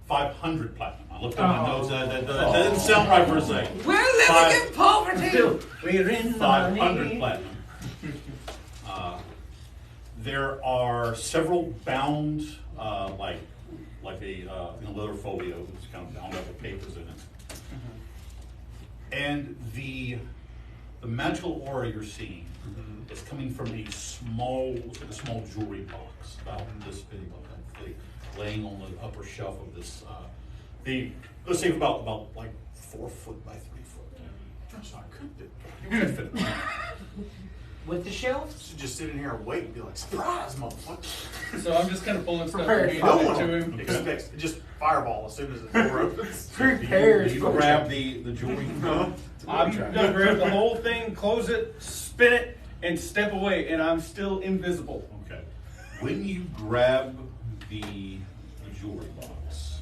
Speaker 1: 500 platinum. I looked at my notes. That didn't sound right for a second.
Speaker 2: We're living in poverty.
Speaker 3: We're in
Speaker 1: 500 platinum. There are several bound, like a leather folio, it's kind of bound up with papers in it. And the magical aura you're seeing is coming from a small jewelry box, about this big, laying on the upper shelf of this. Let's say about like 4 foot by 3 foot. That's not good. You could fit it.
Speaker 4: With the shelf?
Speaker 5: Should just sit in here and wait and be like, surprise, motherfucker.
Speaker 3: So I'm just kind of pulling stuff
Speaker 4: Prepared.
Speaker 3: and
Speaker 5: No
Speaker 3: handing it
Speaker 5: one
Speaker 3: to him.
Speaker 5: expects just fireball as soon as the door opens.
Speaker 4: Prepared.
Speaker 1: You grab the jewelry.
Speaker 3: I'm gonna grab the whole thing, close it, spin it, and step away, and I'm still invisible.
Speaker 1: Okay. When you grab the jewelry box,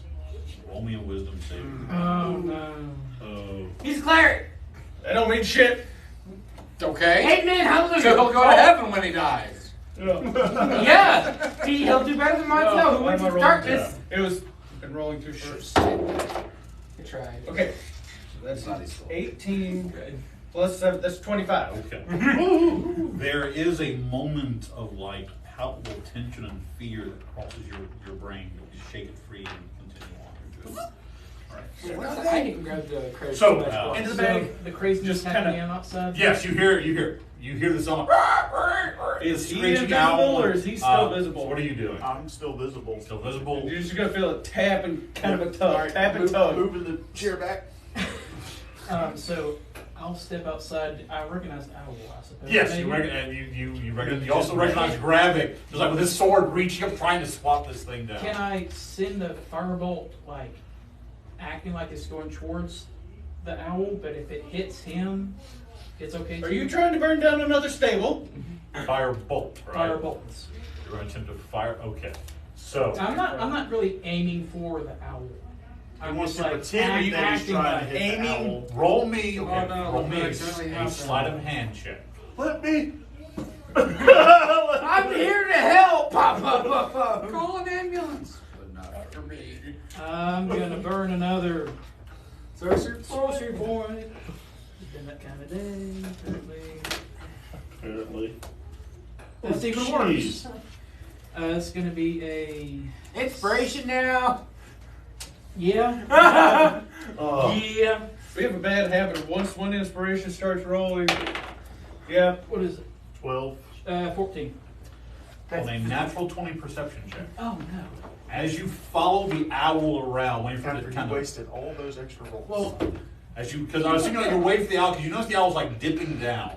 Speaker 1: roll me a wisdom saving.
Speaker 6: Oh no.
Speaker 1: Oh.
Speaker 4: He's a cleric.
Speaker 3: That don't mean shit.
Speaker 2: Okay.
Speaker 4: Hey man, hallelujah.
Speaker 2: So he'll go to heaven when he dies.
Speaker 4: Yeah. He'll do better than Montel, who went to darkness.
Speaker 3: It was been rolling too short.
Speaker 4: I tried.
Speaker 3: Okay. So that's 18 plus 7. That's 25.
Speaker 1: Okay. There is a moment of like palpable tension and fear that crosses your brain. You'll just shake it free and continue on your journey. All right.
Speaker 4: I didn't grab the credit.
Speaker 1: So,
Speaker 3: Into the
Speaker 6: So
Speaker 3: bag.
Speaker 6: the craziness
Speaker 3: Just
Speaker 6: happening
Speaker 3: kinda-
Speaker 6: outside.
Speaker 1: Yes, you hear the sound.
Speaker 3: Is he
Speaker 1: Screeching
Speaker 3: invisible
Speaker 1: owl.
Speaker 3: or is he still visible?
Speaker 1: So what are you doing?
Speaker 5: I'm still visible.
Speaker 1: Still visible.
Speaker 3: You're just gonna feel a tap and kind of a tug.
Speaker 5: Alright,
Speaker 3: Tap and tug.
Speaker 5: Moving the chair back.
Speaker 6: So I'll step outside. I recognize Owl, I suppose.
Speaker 1: Yes,
Speaker 6: maybe.
Speaker 1: you recognize. You recognize. You also recognize grabbing, just like with his sword, reaching up, trying to swat this thing down.
Speaker 6: Can I send a firebolt, like acting like it's going towards the owl, but if it hits him, it's okay.
Speaker 3: Are you trying to burn down another stable?
Speaker 1: Fire bolt, right?
Speaker 6: Firebolts.
Speaker 1: You're going to attempt to fire. Okay. So.
Speaker 6: I'm not really aiming for the owl. I'm
Speaker 5: wants
Speaker 6: just
Speaker 5: to
Speaker 6: like
Speaker 5: pretend that he's
Speaker 6: acting
Speaker 5: trying to
Speaker 6: like
Speaker 5: hit the
Speaker 3: aiming.
Speaker 5: owl.
Speaker 1: Roll me. Okay.
Speaker 2: Oh, no,
Speaker 1: roll me
Speaker 2: accidentally
Speaker 1: a
Speaker 2: happened.
Speaker 1: sleight of hand check.
Speaker 5: Let me.
Speaker 4: I'm here to help, Papa.
Speaker 2: Call an ambulance. But not for me.
Speaker 6: I'm gonna burn another
Speaker 2: Sorcerer.
Speaker 6: sorcery point. It's been that kind of day, apparently.
Speaker 9: Apparently.
Speaker 6: That's even
Speaker 9: Jeez.
Speaker 6: worse. It's gonna be a
Speaker 4: Inspiration now.
Speaker 6: yeah.
Speaker 5: Oh.
Speaker 6: Yeah.
Speaker 3: We have a bad habit of once one inspiration starts rolling. Yeah.
Speaker 6: What is it?
Speaker 5: 12.
Speaker 6: 14.
Speaker 1: on a natural 20 perception check.
Speaker 6: Oh no.
Speaker 1: As you follow the owl around, waiting for it
Speaker 5: After
Speaker 1: to
Speaker 5: you
Speaker 1: kind of.
Speaker 5: wasted all those extra rolls.
Speaker 6: Well,
Speaker 1: Because I was thinking like you're waiting for the owl, because you notice the owl's like dipping down.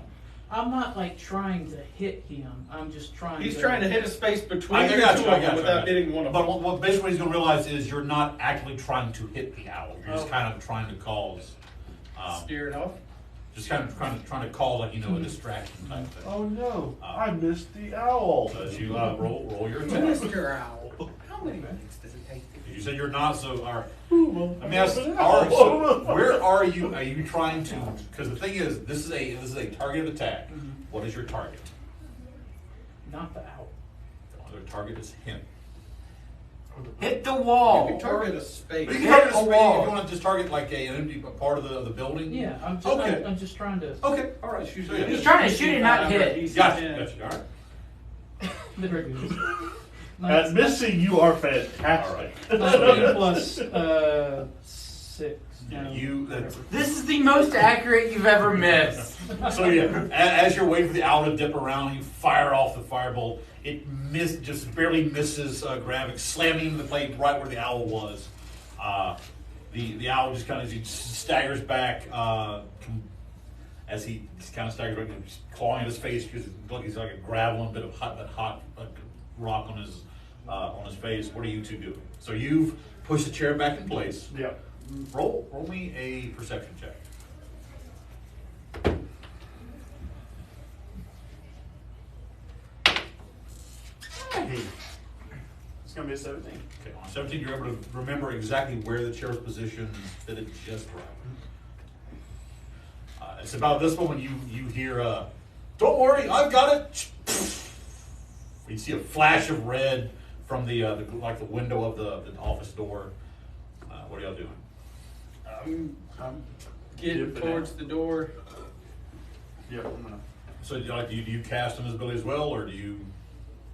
Speaker 6: I'm not like trying to hit him. I'm just trying.
Speaker 3: He's trying to hit a space between
Speaker 1: I
Speaker 3: the
Speaker 1: got
Speaker 3: two
Speaker 1: you, I
Speaker 3: of
Speaker 1: got
Speaker 3: them
Speaker 1: you,
Speaker 3: without hitting one of them.
Speaker 1: But what basically he's going to realize is you're not actually trying to hit the owl. You're just
Speaker 6: Oh.
Speaker 1: kind of trying to cause,
Speaker 3: Steer it off.
Speaker 1: just kind of trying to cause like a distraction type thing.
Speaker 9: Oh no, I missed the owl.
Speaker 1: So as you roll your attack.
Speaker 10: Mr. Owl. How many minutes does it take?
Speaker 1: You said you're not, so all right.
Speaker 9: Well,
Speaker 1: Let me ask, where are you? Are you trying to? Because the thing is, this is a targeted attack. What is your target?
Speaker 6: Not the owl.
Speaker 1: Their target is him.
Speaker 4: Hit the
Speaker 3: You
Speaker 4: wall.
Speaker 3: can target a space.
Speaker 1: But you
Speaker 4: Hit
Speaker 1: can target
Speaker 4: a
Speaker 1: a space
Speaker 4: wall.
Speaker 1: if you want to just target like an empty part of the building.
Speaker 6: Yeah, I'm just.
Speaker 1: Okay.
Speaker 6: I'm just trying to.
Speaker 1: Okay. All right. Shoot. Yeah.
Speaker 4: He's trying to shoot and not hit.
Speaker 1: Gotcha. All right.
Speaker 6: Very good.
Speaker 9: At missing, you are
Speaker 1: All
Speaker 9: fantastic.
Speaker 1: right.
Speaker 6: 19 plus 6. No.
Speaker 4: This is the most accurate you've ever missed.
Speaker 1: So yeah, as you're waiting for the owl to dip around, you fire off the firebolt. It just barely misses Gravik, slamming into the plate right where the owl was. The owl just kind of staggers back as he just kind of staggers back, clawing at his face because he's like a gravel and a bit of hot rock on his face. What are you two doing? So you've pushed the chair back in place.
Speaker 5: Yep.
Speaker 1: Roll me a perception check.
Speaker 5: Hey. It's gonna be a 17.
Speaker 1: Okay, on 17, you're able to remember exactly where the chair was positioned, that it just right. It's about this moment you hear, "Don't worry, I've got it." You see a flash of red from the window of the office door. What are y'all doing?
Speaker 3: I'm getting towards the door.
Speaker 5: Yep, I'm gonna.
Speaker 1: So do you cast invisibility as well, or do you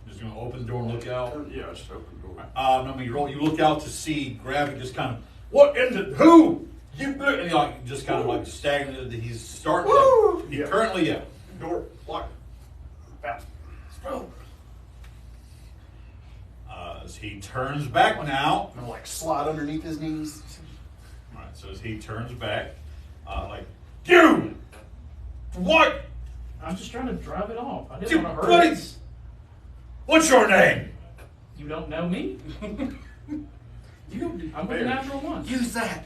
Speaker 1: just gonna open the door and look out?
Speaker 5: Yeah, just open the door.
Speaker 1: No, you look out to see Gravik just kind of, what in the, who? You, and he just kind of like stagnant. He's starting to, he currently,
Speaker 5: Door locked. Out.
Speaker 1: As he turns back now.
Speaker 5: I'm gonna like slide underneath his knees.
Speaker 1: All right, so as he turns back, you! What?
Speaker 6: I'm just trying to drive it off. I
Speaker 1: You
Speaker 6: didn't want to hurt
Speaker 1: bloody-
Speaker 6: it.
Speaker 1: What's your name?
Speaker 6: You don't know me? I'm with the natural one.
Speaker 4: Use that.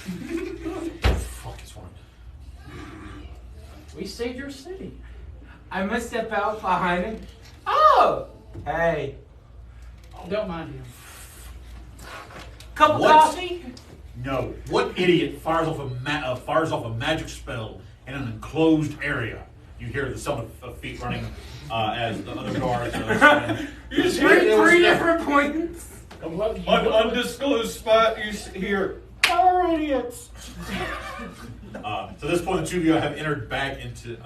Speaker 1: Fuck, it's one.
Speaker 6: We saved your city.
Speaker 4: I'm gonna step out behind him. Oh! Hey.
Speaker 6: Don't mind him.
Speaker 4: Cup of
Speaker 1: What?
Speaker 4: coffee?
Speaker 1: No. What idiot fires off a magic spell in an enclosed area? You hear the sound of feet running as the other guards.
Speaker 4: Three different points.
Speaker 3: Undisclosed spot. You hear.
Speaker 4: Power idiots.
Speaker 1: So at this point, the two of you have entered back into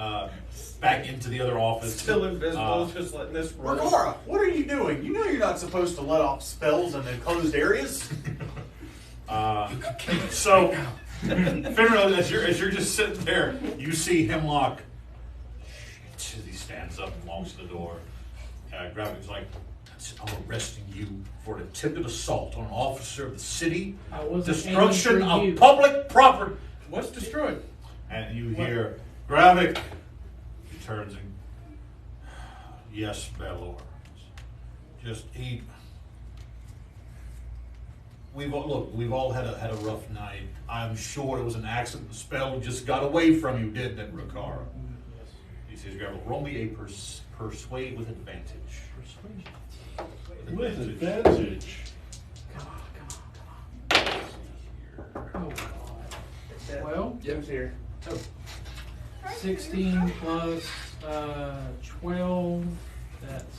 Speaker 1: the other office.
Speaker 3: Still invisible, just letting this roll.
Speaker 5: Rakara, what are you doing? You know you're not supposed to let off spells in enclosed areas.
Speaker 1: So, Faeterra, as you're just sitting there, you see Hemlock. As he stands up and walks to the door, Gravik's like, "I'm arresting you for an attempted assault on an officer of the city,
Speaker 6: I wasn't
Speaker 1: destruction
Speaker 6: aiming for you.
Speaker 1: of public property."
Speaker 3: What's destroyed?
Speaker 1: And you hear Gravik. He turns and, "Yes, Belor. Just eat. We've all had a rough night. I'm sure it was an accident. The spell just got away from you, didn't it, Rakara?" He says, "Gravik, roll me a persuade with advantage."
Speaker 9: With advantage.
Speaker 6: Come on. Oh, God. Well,
Speaker 10: Jim's here.
Speaker 6: 16 plus 12. That's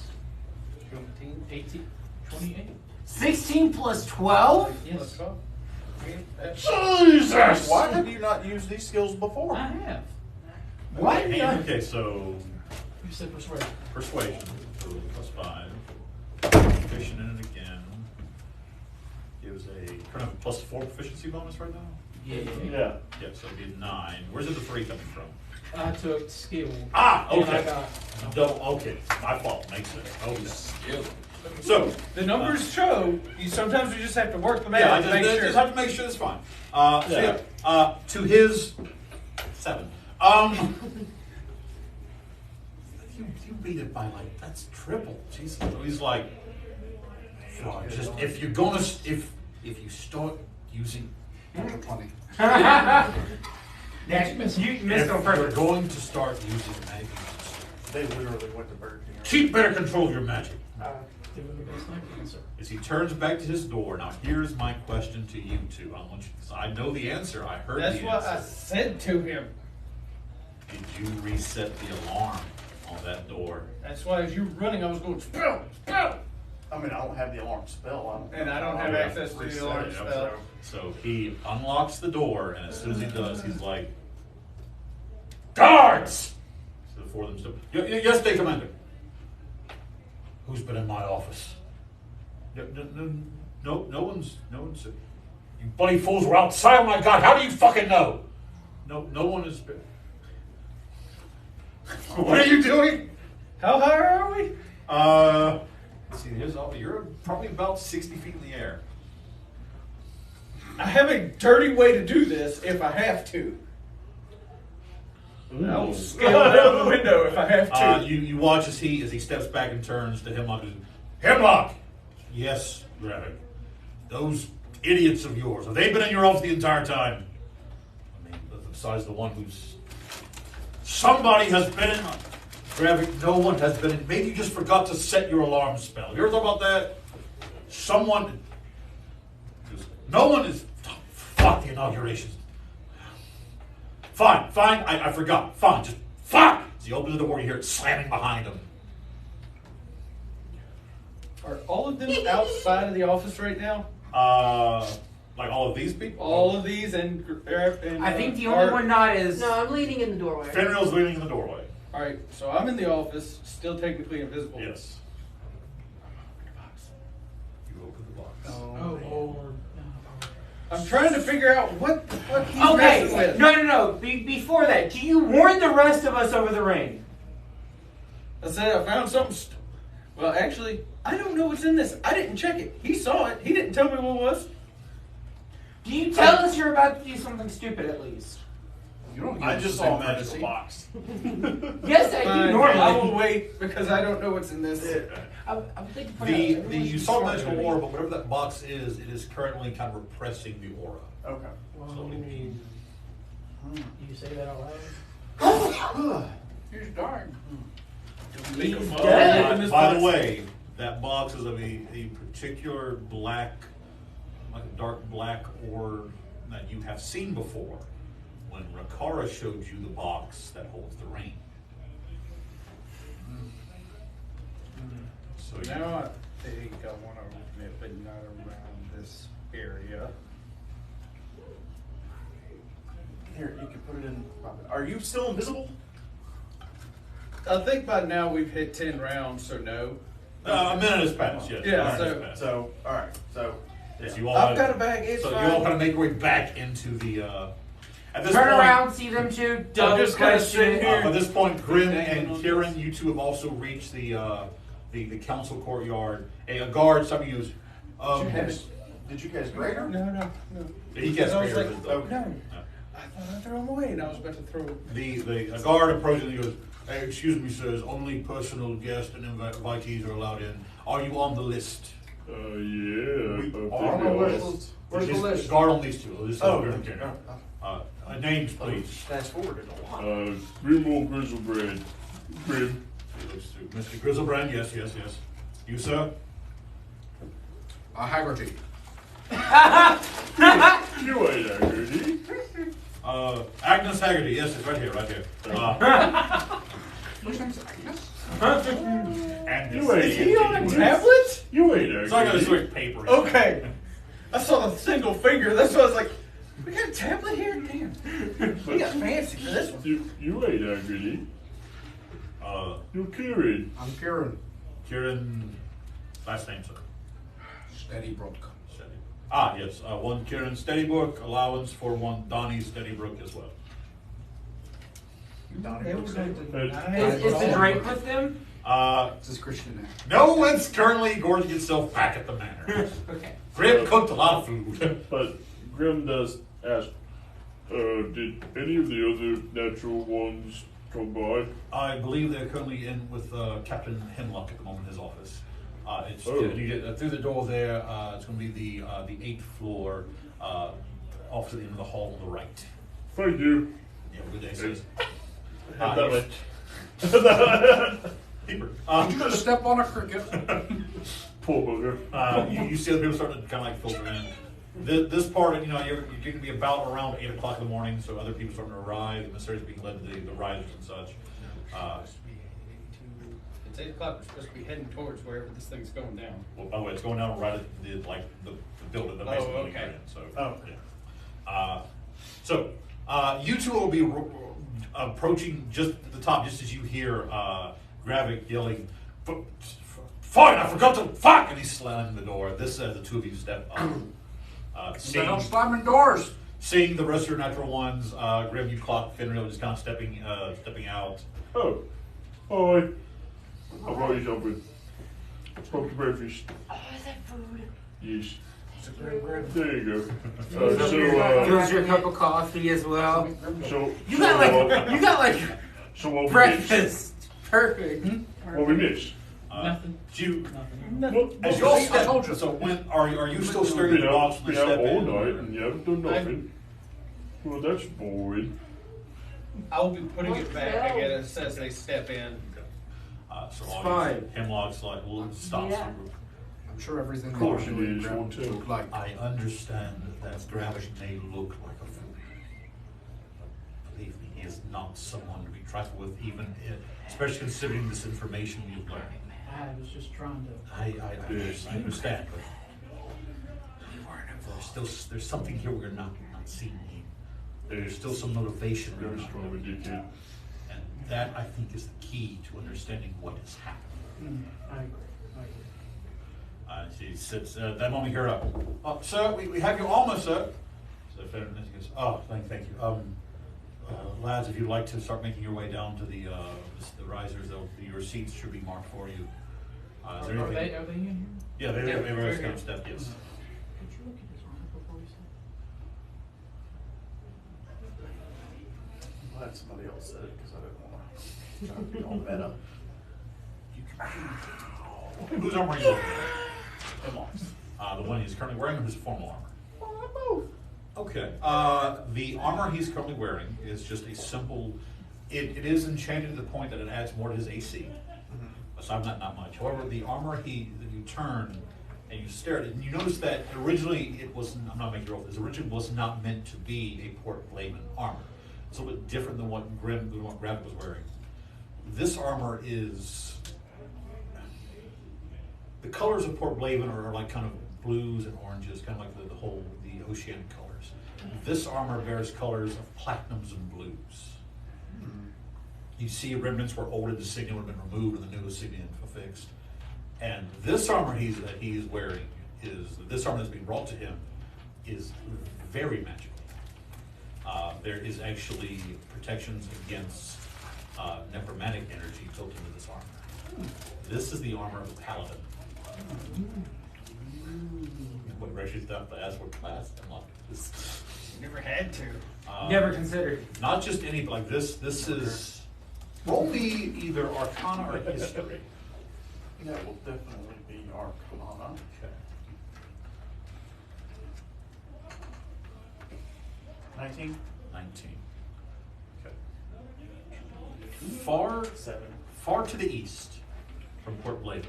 Speaker 6: 18. 28.
Speaker 4: 16 plus 12?
Speaker 6: Yes.
Speaker 9: Jesus!
Speaker 5: Why have you not used these skills before?
Speaker 6: I have.
Speaker 4: Why do you
Speaker 1: Okay, so
Speaker 6: You said persuasion.
Speaker 1: persuasion, so +5. Proficient in it again. Gives a kind of +4 proficiency bonus right now.
Speaker 6: Yeah.
Speaker 9: Yeah.
Speaker 1: Yeah, so it'd be 9. Where's the 3 coming from?
Speaker 6: I took skill.
Speaker 1: Ah,
Speaker 6: And I
Speaker 1: okay.
Speaker 6: got
Speaker 1: Double, okay, my fault, makes sense. Okay. So,
Speaker 3: The numbers show, sometimes we just have to work them
Speaker 1: yeah, I
Speaker 3: out to make
Speaker 1: just
Speaker 3: sure.
Speaker 1: have to make sure it's fine. So
Speaker 9: Yeah.
Speaker 1: yeah, to his 7. You beat it by like, that's triple. Jesus. So he's like, just if you're gonna, if you start using,
Speaker 2: Natural 20.
Speaker 4: You missed on
Speaker 1: if you're
Speaker 4: purpose.
Speaker 1: going to start using magic,
Speaker 5: They literally went to Burger King.
Speaker 1: keep better control of your magic.
Speaker 6: doing the best I can, sir.
Speaker 1: As he turns back to his door, now here's my question to you two. I want you, because I know the answer. I heard
Speaker 3: That's
Speaker 1: the
Speaker 3: what I
Speaker 1: answer.
Speaker 3: said to him.
Speaker 1: Did you reset the alarm on that door?
Speaker 3: That's why as you were running, I was going, spell, spell.
Speaker 5: I mean, I don't have the alarm spell.
Speaker 3: And I don't have access to the
Speaker 5: reset
Speaker 3: alarm
Speaker 5: it,
Speaker 3: spell.
Speaker 1: So he unlocks the door, and as soon as he does, he's like, "Guards!" So the 4 of them still. Yes, they commander. Who's been in my office? No one's. You bloody fools were outside. Oh my God! How do you fucking know? No one has been. What are you doing?
Speaker 3: How high are we?
Speaker 1: Let's see, you're probably about 60 feet in the air.
Speaker 3: I have a dirty way to do this if I have to. I will scale down the window if I have to.
Speaker 1: You watch as he steps back and turns to Hemlock. Hemlock! Yes, Rabbit. Those idiots of yours, have they been in your office the entire time? I mean, besides the one who's... Somebody has been in... Gravik, no one has been in... Maybe you just forgot to set your alarm spell. You ever thought about that? Someone... No one is... Fuck the inaugurations. Fine, I forgot. Fine, just fuck! As he opens the door, you hear it slamming behind him.
Speaker 3: Are all of them outside of the office right now?
Speaker 1: Like all of these people?
Speaker 3: All of these and
Speaker 4: I think the only one not is.
Speaker 7: No, I'm leaning in the doorway.
Speaker 1: Fenrir's leaning in the doorway.
Speaker 3: All right, so I'm in the office, still technically invisible.
Speaker 1: Yes. You open the box.
Speaker 6: Oh, Lord.
Speaker 3: I'm trying to figure out what the fuck he's messing
Speaker 4: Okay,
Speaker 3: with.
Speaker 4: no. Before that, do you warn the rest of us over the ring?
Speaker 3: I said I found something. Well, actually, I don't know what's in this. I didn't check it. He saw it. He didn't tell me what it was.
Speaker 4: Do you tell us you're about to do something stupid at least?
Speaker 1: You don't
Speaker 5: I just saw a magical box.
Speaker 4: Yes, I do
Speaker 3: Fine,
Speaker 4: normally.
Speaker 3: I will wait because I don't know what's in this.
Speaker 4: I'm thinking
Speaker 1: You saw magical aura, but whatever that box is, it is currently kind of repressing the aura.
Speaker 5: Okay.
Speaker 6: Whoa. You say that out loud?
Speaker 3: Here's darn.
Speaker 4: He's
Speaker 3: Think of
Speaker 4: dead.
Speaker 3: in this
Speaker 1: By the
Speaker 3: box.
Speaker 1: way, that box is of a particular black, like a dark black ore that you have seen before when Rakara showed you the box that holds the ring. So you,
Speaker 3: Now I think I want to open it, but not around this area.
Speaker 5: Here, you can put it in. Are you still invisible?
Speaker 3: I think by now we've hit 10 rounds, so no.
Speaker 1: a minute has passed, yes.
Speaker 3: Yeah,
Speaker 1: a minute
Speaker 3: so-
Speaker 1: has passed.
Speaker 5: So, all right. So,
Speaker 1: Yes, you all
Speaker 3: I've
Speaker 1: have-
Speaker 3: got a bag, it's
Speaker 1: so
Speaker 3: fine.
Speaker 1: you all kind of make your way back into the. At this
Speaker 4: Turn
Speaker 1: point,
Speaker 4: around, see them two. Don't
Speaker 3: just gonna
Speaker 4: question
Speaker 3: sit
Speaker 4: it.
Speaker 3: here.
Speaker 1: At this point, Grimm
Speaker 3: Hanging
Speaker 1: and
Speaker 3: on
Speaker 1: Kieran, you two have also reached the council courtyard. A guard, some of you.
Speaker 5: did you guys grade her?
Speaker 3: No.
Speaker 1: He gets
Speaker 3: I was
Speaker 1: greater
Speaker 3: like,
Speaker 1: than
Speaker 3: no. I thought I'd throw them away, and I was about to throw
Speaker 1: a guard approaches and he goes, "Hey, excuse me, sirs. Only personal guests and invitees are allowed in. Are you on the list?"
Speaker 9: Yeah.
Speaker 5: We
Speaker 9: I
Speaker 5: are
Speaker 9: think
Speaker 5: on the
Speaker 9: I
Speaker 5: list.
Speaker 9: was.
Speaker 5: Where's the
Speaker 1: Just
Speaker 5: list?
Speaker 1: Guard on these two. This is
Speaker 5: Oh,
Speaker 1: Grimm
Speaker 5: okay.
Speaker 1: and Kieran. Names, please.
Speaker 5: Fast forwarded a lot.
Speaker 9: Grimwolf Grizzlebrand. Grim.
Speaker 1: He looks through. Mr. Grizzlebrand, yes. You, sir?
Speaker 2: Haggerty.
Speaker 9: You ain't Haggerty.
Speaker 1: Agnes Haggerty, yes, it's right here.
Speaker 2: First name's Agnes.
Speaker 1: And
Speaker 9: You ain't
Speaker 3: Is he on a
Speaker 9: Haggerty.
Speaker 3: tablet?
Speaker 9: You ain't
Speaker 1: it's not gonna
Speaker 9: Haggerty.
Speaker 1: switch paper.
Speaker 3: Okay. I saw the single finger. That's why I was like, we got a tablet here? Damn. We got fancy for this one.
Speaker 9: You ain't Haggerty. You're Kieran.
Speaker 2: I'm Kieran.
Speaker 1: Kieran, last name, sir.
Speaker 2: Steady Brodka.
Speaker 1: Steady. Ah, yes, one Kieran Steadybrook, allowance for one Donnie Steadybrook as well.
Speaker 10: They were going to deny
Speaker 4: Is
Speaker 10: it
Speaker 4: the
Speaker 10: all.
Speaker 4: Drake with them?
Speaker 2: This is Christian there.
Speaker 1: No, it's currently gorging itself back at the manor.
Speaker 4: Okay.
Speaker 1: Grimm cooked a lot of food.
Speaker 9: But Grimm does ask, did any of the other natural ones come by?
Speaker 1: I believe they're currently in with Captain Hemlock at the moment in his office. It's
Speaker 9: Oh.
Speaker 1: you get through the door there. It's going to be the 8th floor, off to the end of the hall on the right.
Speaker 9: Thank you.
Speaker 1: Yeah, good day, sis.
Speaker 9: Head that way.
Speaker 1: Keeper.
Speaker 2: You just step on a cricket.
Speaker 9: Poor bugger.
Speaker 1: You see the people starting to kind of like filter in. This part, you're going to be about around 8 o'clock in the morning, so other people starting to arrive. The emissaries being led to the risers and such.
Speaker 3: It's 8 o'clock, we're supposed to be heading towards wherever this thing's going down.
Speaker 1: Well, by the way, it's going down right at the building, the basic building
Speaker 3: okay.
Speaker 1: you're in. So,
Speaker 5: Oh.
Speaker 1: yeah. You two will be approaching just at the top, just as you hear Gravik yelling, "Fine, I forgot to fuck!" And he's slamming the door. This as the two of you step up.
Speaker 2: Stop slamming doors.
Speaker 1: Seeing the rest of your natural ones, Grimm, you clock Finreal just kind of stepping out.
Speaker 9: Oh. Hi. I brought you something. Smoked breakfast.
Speaker 7: Oh, is that food?
Speaker 9: Yes.
Speaker 7: Thank you.
Speaker 9: There you go.
Speaker 4: Here's your cup of coffee as well.
Speaker 9: So
Speaker 4: You got like
Speaker 9: so what we missed?
Speaker 4: breakfast. Perfect.
Speaker 9: What we missed?
Speaker 6: Nothing.
Speaker 1: You,
Speaker 9: Well,
Speaker 1: as you all
Speaker 2: I
Speaker 1: step,
Speaker 2: told you.
Speaker 1: so when are you still stirring
Speaker 9: been
Speaker 1: the box
Speaker 9: out,
Speaker 1: when
Speaker 9: been
Speaker 1: you
Speaker 9: out
Speaker 1: step
Speaker 9: all
Speaker 1: in?
Speaker 9: night and you haven't done nothing. Well, that's boring.
Speaker 3: I'll be putting it back, I
Speaker 7: Montel.
Speaker 3: guess, as they step in.
Speaker 1: So
Speaker 4: It's
Speaker 1: all
Speaker 4: fine.
Speaker 1: Hemlock's like, well, stops.
Speaker 7: Yeah.
Speaker 2: I'm sure everything.
Speaker 9: Of course
Speaker 2: they
Speaker 9: it
Speaker 2: were doing
Speaker 9: is,
Speaker 2: Grimm
Speaker 9: Montel.
Speaker 2: looked like.
Speaker 1: I understand that Gravik may look like a fool. Believe me, he is not someone to be trifled with, especially considering this information you've learned.
Speaker 6: I was just trying to.
Speaker 1: I understand, but there's something here we're not seeing here. There's still some motivation we're
Speaker 9: Very
Speaker 1: not
Speaker 9: strong with you, kid.
Speaker 1: and that I think is the key to understanding what has happened.
Speaker 6: I agree.
Speaker 1: She sits that moment here up. Sir, we have you almost, sir. So Faeterra goes, oh, thank you. Lads, if you'd like to start making your way down to the risers, your seats should be marked for you. Is there
Speaker 6: Are
Speaker 1: anything?
Speaker 6: they in here?
Speaker 1: Yeah, they have
Speaker 3: very
Speaker 1: a
Speaker 3: good.
Speaker 1: kind of step, yes.
Speaker 6: Could you look at his arm before we say?
Speaker 5: I'm glad somebody else said it because I didn't want to be all meta.
Speaker 1: Whose armor are you looking at? Hemlock's. The one he's currently wearing or his formal armor? Okay. The armor he's currently wearing is just a simple. It is enchanted to the point that it adds more to his AC. Aside from that, not much. However, the armor that you turn and you stare at it, and you notice that originally it wasn't. I'm not making it off. This originally was not meant to be a Port Blaven armor. It's a little bit different than what Gravik was wearing. This armor is. The colors of Port Blaven are like kind of blues and oranges, kind of like the oceanic colors. This armor bears colors of platinums and blues. You see remnants where old insignia would have been removed and the new insignia affixed. And this armor he's wearing this armor that's being brought to him is very magical. There is actually protections against necromantic energy built into this armor. This is the armor of a paladin. What Rachel's done to ask what class and like this.
Speaker 3: Never had to.
Speaker 4: Never considered.
Speaker 1: Not just any, but like this is. Roll me either Arcana or History.
Speaker 5: That will definitely be Arcana.
Speaker 1: Okay.
Speaker 5: 19?
Speaker 1: 19. Okay. Far
Speaker 5: 7.
Speaker 1: Far to the east from Port Blaven,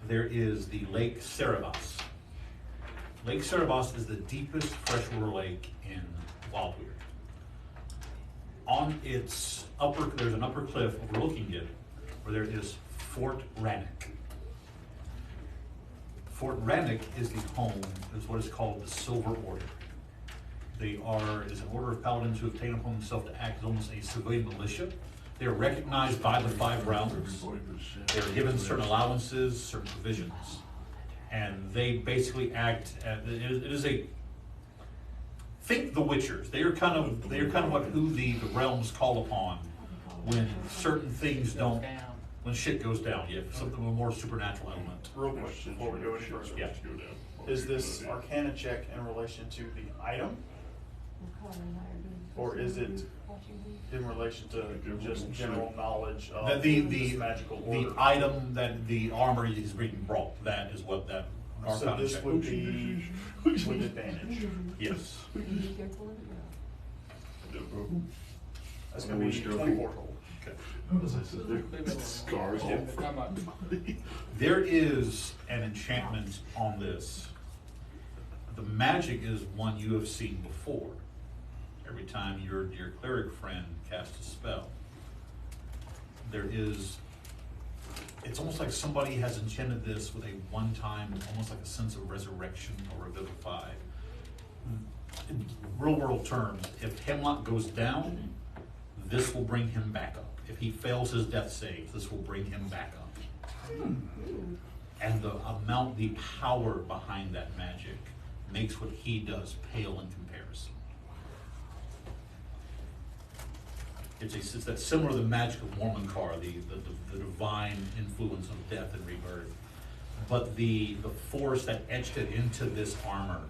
Speaker 1: there is the Lake Cerebos. Lake Cerebos is the deepest freshwater lake in Wildweird. On its there's an upper cliff overlooking it, where there is Fort Rannoch. Fort Rannoch is the home, is what is called the Silver Order. Is an order of paladins who have taken upon themselves to act as almost a civilian militia. They are recognized by the 5 realms. They are given certain allowances, certain provisions. and they basically act. It is a think the Witchers. They are kind of what who the realms call upon when certain things don't. When shit goes down, yeah, something with a more supernatural element.
Speaker 5: Real quick, before we go any further.
Speaker 1: Yeah.
Speaker 5: Is this Arcana check in relation to the item? Or is it in relation to just general knowledge of this magical order?
Speaker 1: The item that the armor is being brought, that is what that
Speaker 5: So
Speaker 1: Arcana
Speaker 5: this
Speaker 1: check
Speaker 5: would be with advantage.
Speaker 1: Yes.
Speaker 5: That's going to be 24.
Speaker 9: Scars.
Speaker 1: There is an enchantment on this. The magic is one you have seen before. Every time your dear cleric friend casts a spell, it's almost like somebody has enchanted this with a one-time, almost like a sense of resurrection or revivify. In real world terms, if Hemlock goes down, this will bring him back up. If he fails his death save, this will bring him back up. And the power behind that magic makes what he does pale in comparison. It's that similar to the magic of Mormonkar, the divine influence of death and rebirth. But the force that etched it into this armor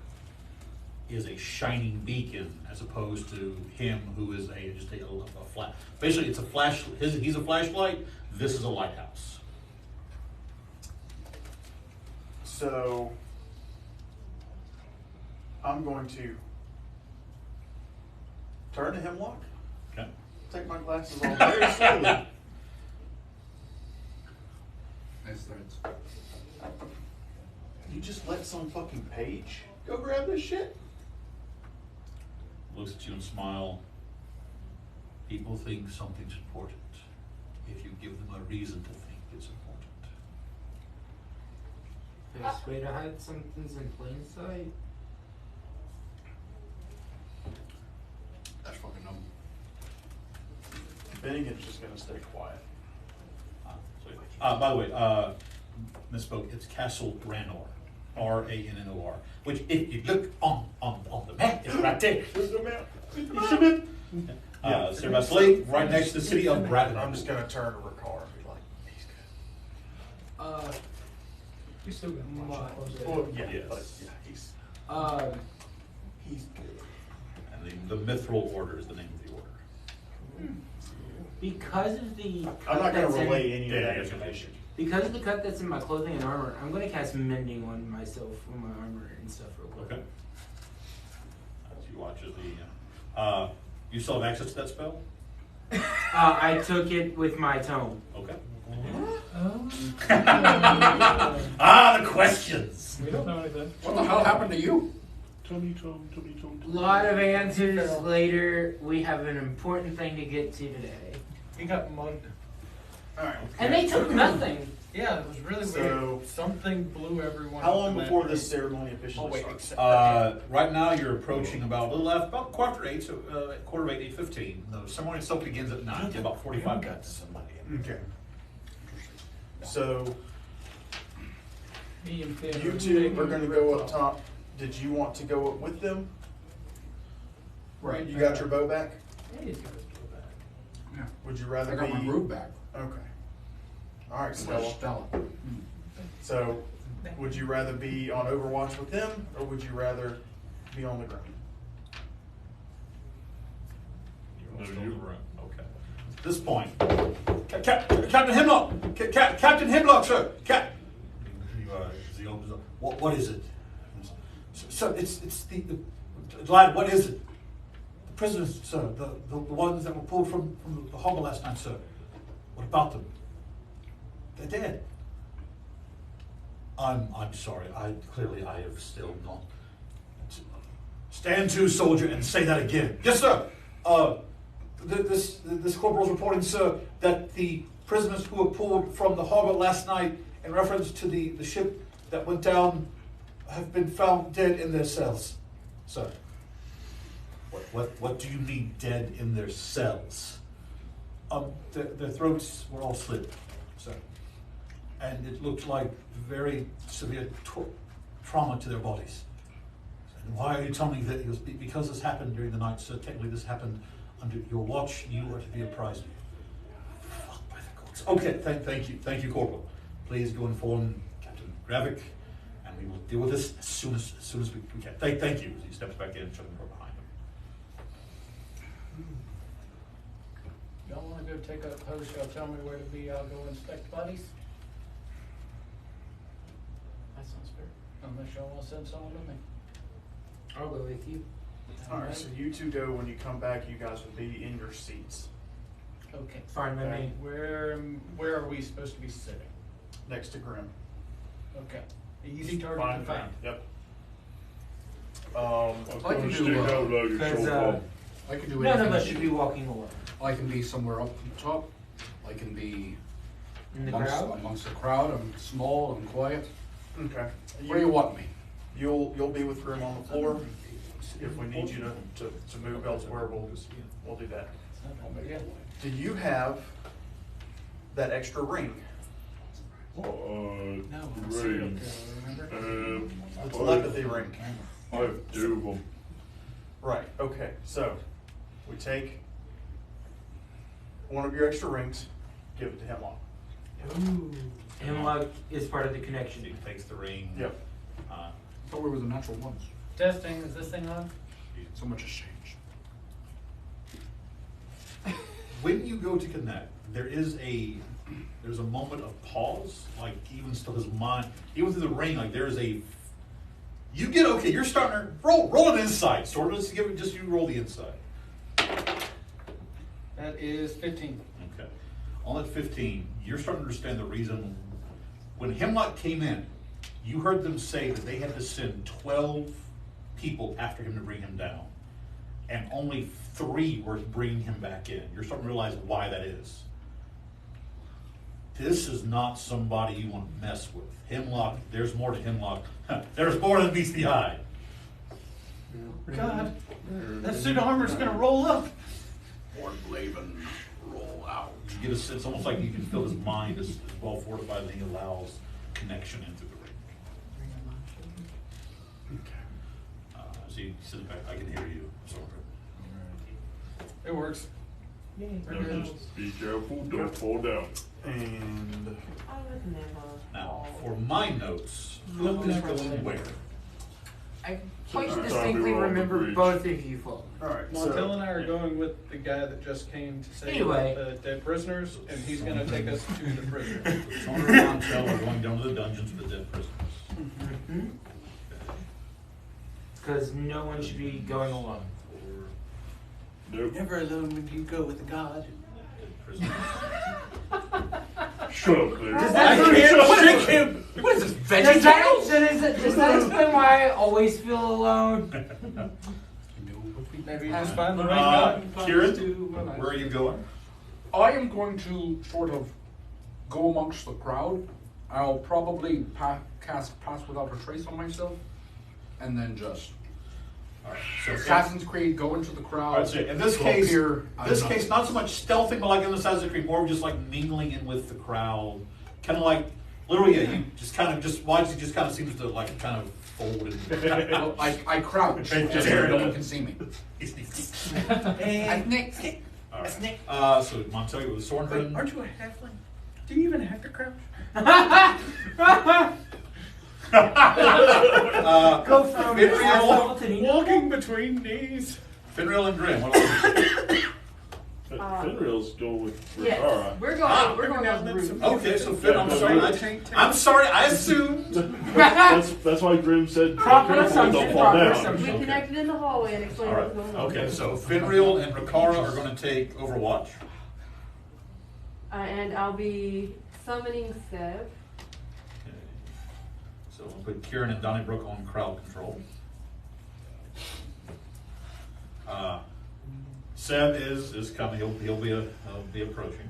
Speaker 1: is a shining beacon, as opposed to him who is just a flash. Basically, it's a flash. He's a flashlight. This is a lighthouse.
Speaker 5: So I'm going to turn to Hemlock.
Speaker 1: Okay.
Speaker 5: Take my glasses off very slowly.
Speaker 2: Nice threads.
Speaker 5: You just let some fucking page go grab this shit?
Speaker 1: Looks at you and smile. People think something's important if you give them a reason to think it's important.
Speaker 4: Best way to hide something's in plain sight.
Speaker 1: That's fucking numb.
Speaker 5: Finnegan's just gonna stay quiet.
Speaker 1: By the way, misspoke. It's Castle Ranor, Ranor. Which, if you look on the map, it's right there.
Speaker 5: There's no map.
Speaker 1: Seriously, right next to the city of Bradley.
Speaker 5: I'm just gonna turn to Ricard and be like, he's good.
Speaker 6: You still got much.
Speaker 5: Well, yeah,
Speaker 1: Yes.
Speaker 5: but yeah, he's good.
Speaker 1: And the Mithril Order is the name of the order.
Speaker 4: Because of the
Speaker 5: I'm not gonna
Speaker 4: that's in-
Speaker 5: relay any of
Speaker 1: Yeah,
Speaker 5: that
Speaker 1: yeah,
Speaker 5: information.
Speaker 4: Because of the cut that's in my clothing and armor, I'm gonna cast mending on myself, on my armor and stuff real quick.
Speaker 1: Okay. As you watch as you still have access to that spell?
Speaker 4: I took it with my tome.
Speaker 1: Okay.
Speaker 6: Oh.
Speaker 1: The questions.
Speaker 6: We don't know anything.
Speaker 2: What the hell happened to you?
Speaker 9: Tummy, tom.
Speaker 4: A lot of answers later. We have an important thing to get to today.
Speaker 10: He got mugged.
Speaker 5: Alright.
Speaker 4: And they took nothing.
Speaker 10: Yeah, it was really
Speaker 5: So-
Speaker 10: weird. Something blew everyone
Speaker 5: How
Speaker 10: up
Speaker 5: long
Speaker 10: in that
Speaker 5: before
Speaker 10: room.
Speaker 5: this ceremony officially starts?
Speaker 1: Right now you're approaching about a little after, about quarter to 8, so quarter of 8, 8:15. The ceremony itself begins at 9, so about 45 minutes.
Speaker 5: Okay. So
Speaker 6: Me and Finn
Speaker 5: you two are gonna go up top. Did you want to go up with them?
Speaker 2: Right.
Speaker 5: You got your bow back?
Speaker 6: Yeah, he's got his bow back.
Speaker 2: Yeah.
Speaker 5: Would you
Speaker 2: I
Speaker 5: rather
Speaker 2: got my
Speaker 5: be?
Speaker 2: groove back.
Speaker 5: Okay. Alright, Stella.
Speaker 2: Stella.
Speaker 5: So, would you rather be on Overwatch with them, or would you rather be on the ground?
Speaker 1: You're still in the room. Okay. At this point, Captain Hemlock! Captain Hemlock, sir! He opens up. What is it? Sir, it's the lad, what is it? The prisoners, sir, the ones that were pulled from the harbor last night, sir. What about them? They're dead. I'm sorry. I have still not. Stand to, soldier, and say that again. Yes, sir. This corporal's reporting, sir, that the prisoners who were pulled from the harbor last night, in reference to the ship that went down, have been found dead in their cells, sir. What do you mean dead in their cells? Their throats were all slit, sir. and it looked like very severe trauma to their bodies. And why are you telling me that? He goes, because this happened during the night, so technically this happened under your watch. You are to be apprised. Fuck by the gods. Okay, thank you, Corporal. Please go inform Captain Gravik, and we will deal with this as soon as we can. Thank you. He steps back in, shutting the door behind him.
Speaker 6: Y'all wanna go take a post, y'all tell me where to be, I'll go inspect bodies?
Speaker 10: That sounds fair.
Speaker 6: Unless y'all wanna send someone with me.
Speaker 4: I'll go with you.
Speaker 5: Alright, so you two go. When you come back, you guys will be in your seats
Speaker 6: Okay.
Speaker 4: Fine by me.
Speaker 3: Where are we supposed to be sitting?
Speaker 5: next to Grimm.
Speaker 6: Okay. Easy target
Speaker 5: Fine,
Speaker 6: to find.
Speaker 5: Yep.
Speaker 2: I can do, I can do
Speaker 4: None of
Speaker 2: anything.
Speaker 4: us should be walking alone.
Speaker 2: I can be somewhere up top. I can be
Speaker 4: In the
Speaker 2: amongst,
Speaker 4: crowd?
Speaker 2: amongst the crowd. I'm small, I'm quiet.
Speaker 5: Okay.
Speaker 2: Where do you want me?
Speaker 5: You'll be with Grimm on the floor. If we need you to move elsewhere, we'll do that.
Speaker 6: Yeah.
Speaker 5: Do you have that extra ring?
Speaker 9: Ring.
Speaker 5: The telepathy ring.
Speaker 9: I have two of them.
Speaker 5: Right, okay, so we take one of your extra rings, give it to Hemlock.
Speaker 4: Ooh. Hemlock is part of the connection.
Speaker 1: He takes the ring.
Speaker 5: Yep.
Speaker 2: I thought we were the natural ones.
Speaker 6: Testing, is this thing on?
Speaker 2: So much has changed.
Speaker 1: When you go to connect, there's a moment of pause, like even still his mind, even through the ring, like there's a, you get, okay, you're starting to roll an insight, sort of, just you roll the inside.
Speaker 6: That is 15.
Speaker 1: Okay. On that 15, you're starting to understand the reason, when Hemlock came in, you heard them say that they had to send 12 people after him to bring him down, and only 3 were bringing him back in. You're starting to realize why that is. This is not somebody you want to mess with. Hemlock, there's more to Hemlock. There's more than meets the eye.
Speaker 3: God, that suit of armor's gonna roll up.
Speaker 2: Hornblaven, roll out.
Speaker 1: You get a sense, almost like you can feel his mind is well fortified that he allows connection into the ring. So you sit back, I can hear you.
Speaker 3: It works.
Speaker 9: Now just be careful, don't fall down.
Speaker 5: And
Speaker 7: I would never.
Speaker 1: Now, for my notes, who is going where?
Speaker 4: I quite
Speaker 9: Sometimes
Speaker 4: distinctly
Speaker 9: we were on the
Speaker 4: remember
Speaker 9: bridge.
Speaker 4: both of you falling.
Speaker 5: alright,
Speaker 3: Montel
Speaker 5: so
Speaker 3: and I are going with the guy that just came to save
Speaker 4: Anyway.
Speaker 3: the dead prisoners, and he's gonna take us to the prison.
Speaker 1: Sorndrin and Montel are going down to the dungeons for the dead prisoners.
Speaker 4: Because no one should be going alone.
Speaker 9: Nope.
Speaker 3: Never alone when you go with God.
Speaker 1: Dead prisoners.
Speaker 9: Shut up, Claire.
Speaker 4: Does that-
Speaker 3: Trick him!
Speaker 2: What is this,
Speaker 4: Does that explain why I always feel alone?
Speaker 3: Maybe just find the right guy.
Speaker 1: Kieran, where are you going?
Speaker 2: I am going to sort of go amongst the crowd. I'll probably cast Pass Without a Trace on myself, and then just
Speaker 1: Alright, so
Speaker 2: Assassin's Creed, go into the crowd.
Speaker 1: Alright, so in this
Speaker 2: go
Speaker 1: case,
Speaker 2: appear, I don't know.
Speaker 1: not so much stealthing, but like in Assassin's Creed, more of just like mingling in with the crowd. Kind of like, literally, yeah, you just kind of just watch. It just kind of seems to like kind of fold in.
Speaker 2: Well, I crouch, just so no one can see me.
Speaker 3: And
Speaker 2: Alright.
Speaker 1: So Montel with Sorndrin.
Speaker 3: aren't you a halfling? Do you even have to crouch?
Speaker 4: Go from
Speaker 1: Finreal,
Speaker 4: asshole to needle.
Speaker 3: Walking between knees.
Speaker 1: Finreal and Grimm. What else?
Speaker 9: Finreal's going with
Speaker 7: Yes,
Speaker 9: Faeterra.
Speaker 7: we're going on the roof.
Speaker 1: Okay, so Finn, I'm sorry. I'm sorry. I assumed.
Speaker 9: That's why Grimm said be
Speaker 4: Proper
Speaker 9: careful, don't
Speaker 4: assumption,
Speaker 9: fall
Speaker 4: proper
Speaker 9: down.
Speaker 4: assumption.
Speaker 7: We connected in the hallway and explained
Speaker 1: All
Speaker 7: what
Speaker 1: right.
Speaker 7: was going on.
Speaker 1: Okay, so Finreal and Rikara are going to take Overwatch.
Speaker 7: And I'll be summoning Seb.
Speaker 1: Okay. So we'll put Kieran and Donnybrook on crowd control. Seb is coming. He'll be approaching.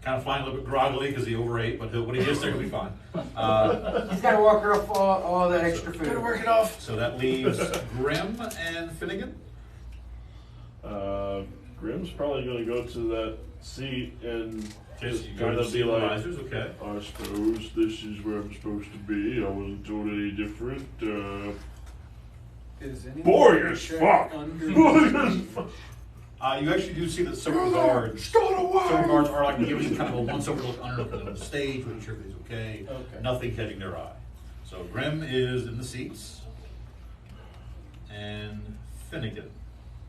Speaker 1: Kind of flying a little bit groggily because he overate, but when he gets there, he'll be fine.
Speaker 4: He's got to walk her off all that extra food.
Speaker 3: Gotta work it off.
Speaker 1: So that leaves Grimm and Finnegan.
Speaker 9: Grimm's probably going to go to that seat and just
Speaker 1: you go
Speaker 9: kind
Speaker 1: to
Speaker 9: of
Speaker 1: the
Speaker 9: be like,
Speaker 1: supervisors, okay.
Speaker 9: I suppose this is where I'm supposed to be. I wasn't told any different.
Speaker 3: Is anyone
Speaker 9: Boring as
Speaker 3: check
Speaker 9: fuck.
Speaker 3: under-
Speaker 1: You actually do see that several guards. Several guards are like giving kind of a once-over look under the stage, making sure everything's okay.
Speaker 3: Okay.
Speaker 1: Nothing catching their eye. So Grimm is in the seats, and Finnegan,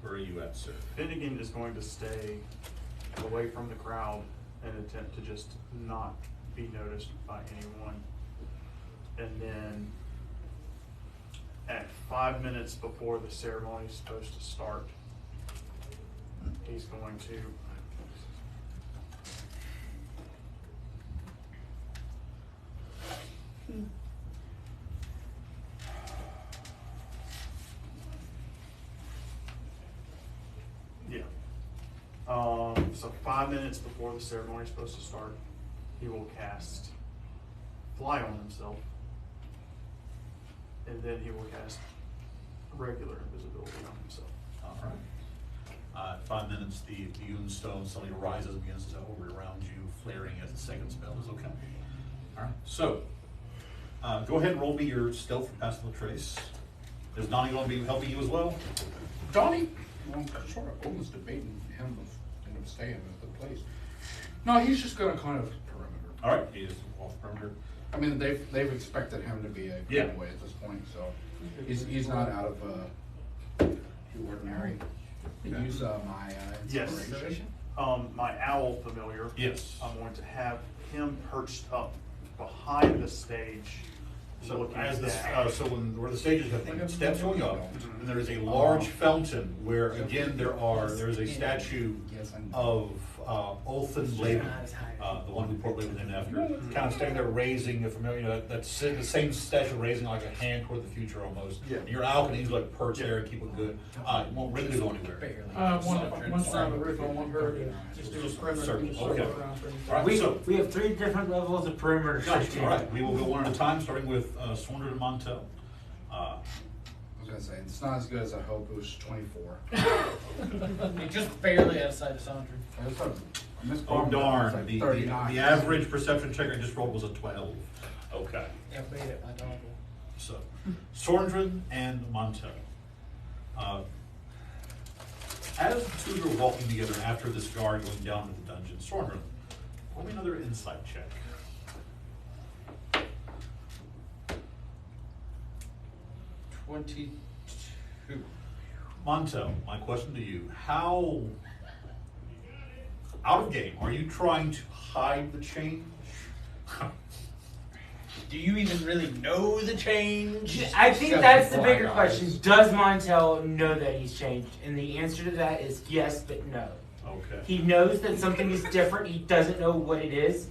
Speaker 1: where are you at, sir?
Speaker 5: Finnegan is going to stay away from the crowd and attempt to just not be noticed by anyone. And then at 5 minutes before the ceremony is supposed to start, he's going to so 5 minutes before the ceremony is supposed to start, he will cast Fly on himself, and then he will cast regular invisibility on himself.
Speaker 1: All right. 5 minutes, the Yun stone suddenly rises and begins to hover around you, flaring as the second spell is okay. All right. So, go ahead and roll me your stealth for Pass the Trace. Is Donnie going to be helping you as well?
Speaker 2: Donnie, well, sort of almost debating him of staying at the place. No, he's just going to kind of perimeter.
Speaker 1: All right. He is off perimeter.
Speaker 2: I mean, they've expected him to be a
Speaker 1: Yeah.
Speaker 2: giveaway at this point, so he's not out of the ordinary. Use my
Speaker 5: Yes.
Speaker 2: inspiration.
Speaker 5: My owl familiar.
Speaker 1: Yes.
Speaker 5: I'm going to have him perched up behind the stage.
Speaker 1: So
Speaker 5: looking
Speaker 1: as this,
Speaker 5: down.
Speaker 1: so where the stage is, I think, steps going up, and there is a large fountain where again there is a statue of Olthen Laban, the one who Port Laban named after, kind of standing there raising a familiar, that's the same statue raising like a hand toward the future almost.
Speaker 5: Yeah.
Speaker 1: And your owl can easily like perch there and keep it good. It won't really go anywhere.
Speaker 6: One side of the roof, I want her to just do a perimeter.
Speaker 1: Circle,
Speaker 6: circle
Speaker 1: okay.
Speaker 6: around pretty much.
Speaker 1: All right, so.
Speaker 4: We have 3 different levels of perimeter
Speaker 1: Gotcha.
Speaker 4: searching.
Speaker 1: All right, we will go one at a time, starting with Sorndrin and Montel.
Speaker 2: I was going to say, it's not as good as I hope. It was 24.
Speaker 6: You just barely outside of Sondrin.
Speaker 1: Oh darn,
Speaker 2: Like
Speaker 1: the
Speaker 2: 39.
Speaker 1: average perception check I just rolled was a 12. Okay.
Speaker 6: Yeah, made it my double.
Speaker 1: So, Sorndrin and Montel. As the two are walking together after this guard going down to the dungeon, Sorndrin, roll me another insight check. Montel, my question to you, how out of game are you trying to hide the change?
Speaker 6: Do you even really know the change?
Speaker 4: I think that's the bigger question. Does Montel know that he's changed? And the answer to that is yes, but no.
Speaker 1: Okay.
Speaker 4: He knows that something is different. He doesn't know what it is.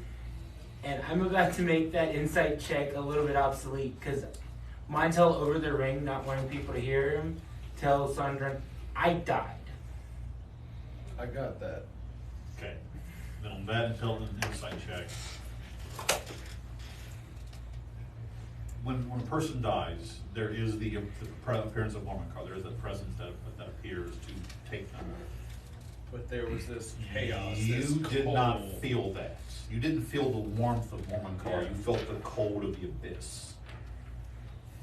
Speaker 4: And I'm about to make that insight check a little bit obsolete because Montel over the ring, not wanting people to hear him, tells Sorndrin, I died.
Speaker 3: I got that.
Speaker 1: Okay. Then on that insight check. When a person dies, there is the appearance of Mormon. There is a presence that appears to take them.
Speaker 3: But there was this chaos.
Speaker 1: You
Speaker 3: this
Speaker 1: did
Speaker 3: cold.
Speaker 1: not feel that. You didn't feel the warmth of Mormon. You felt the cold of the abyss.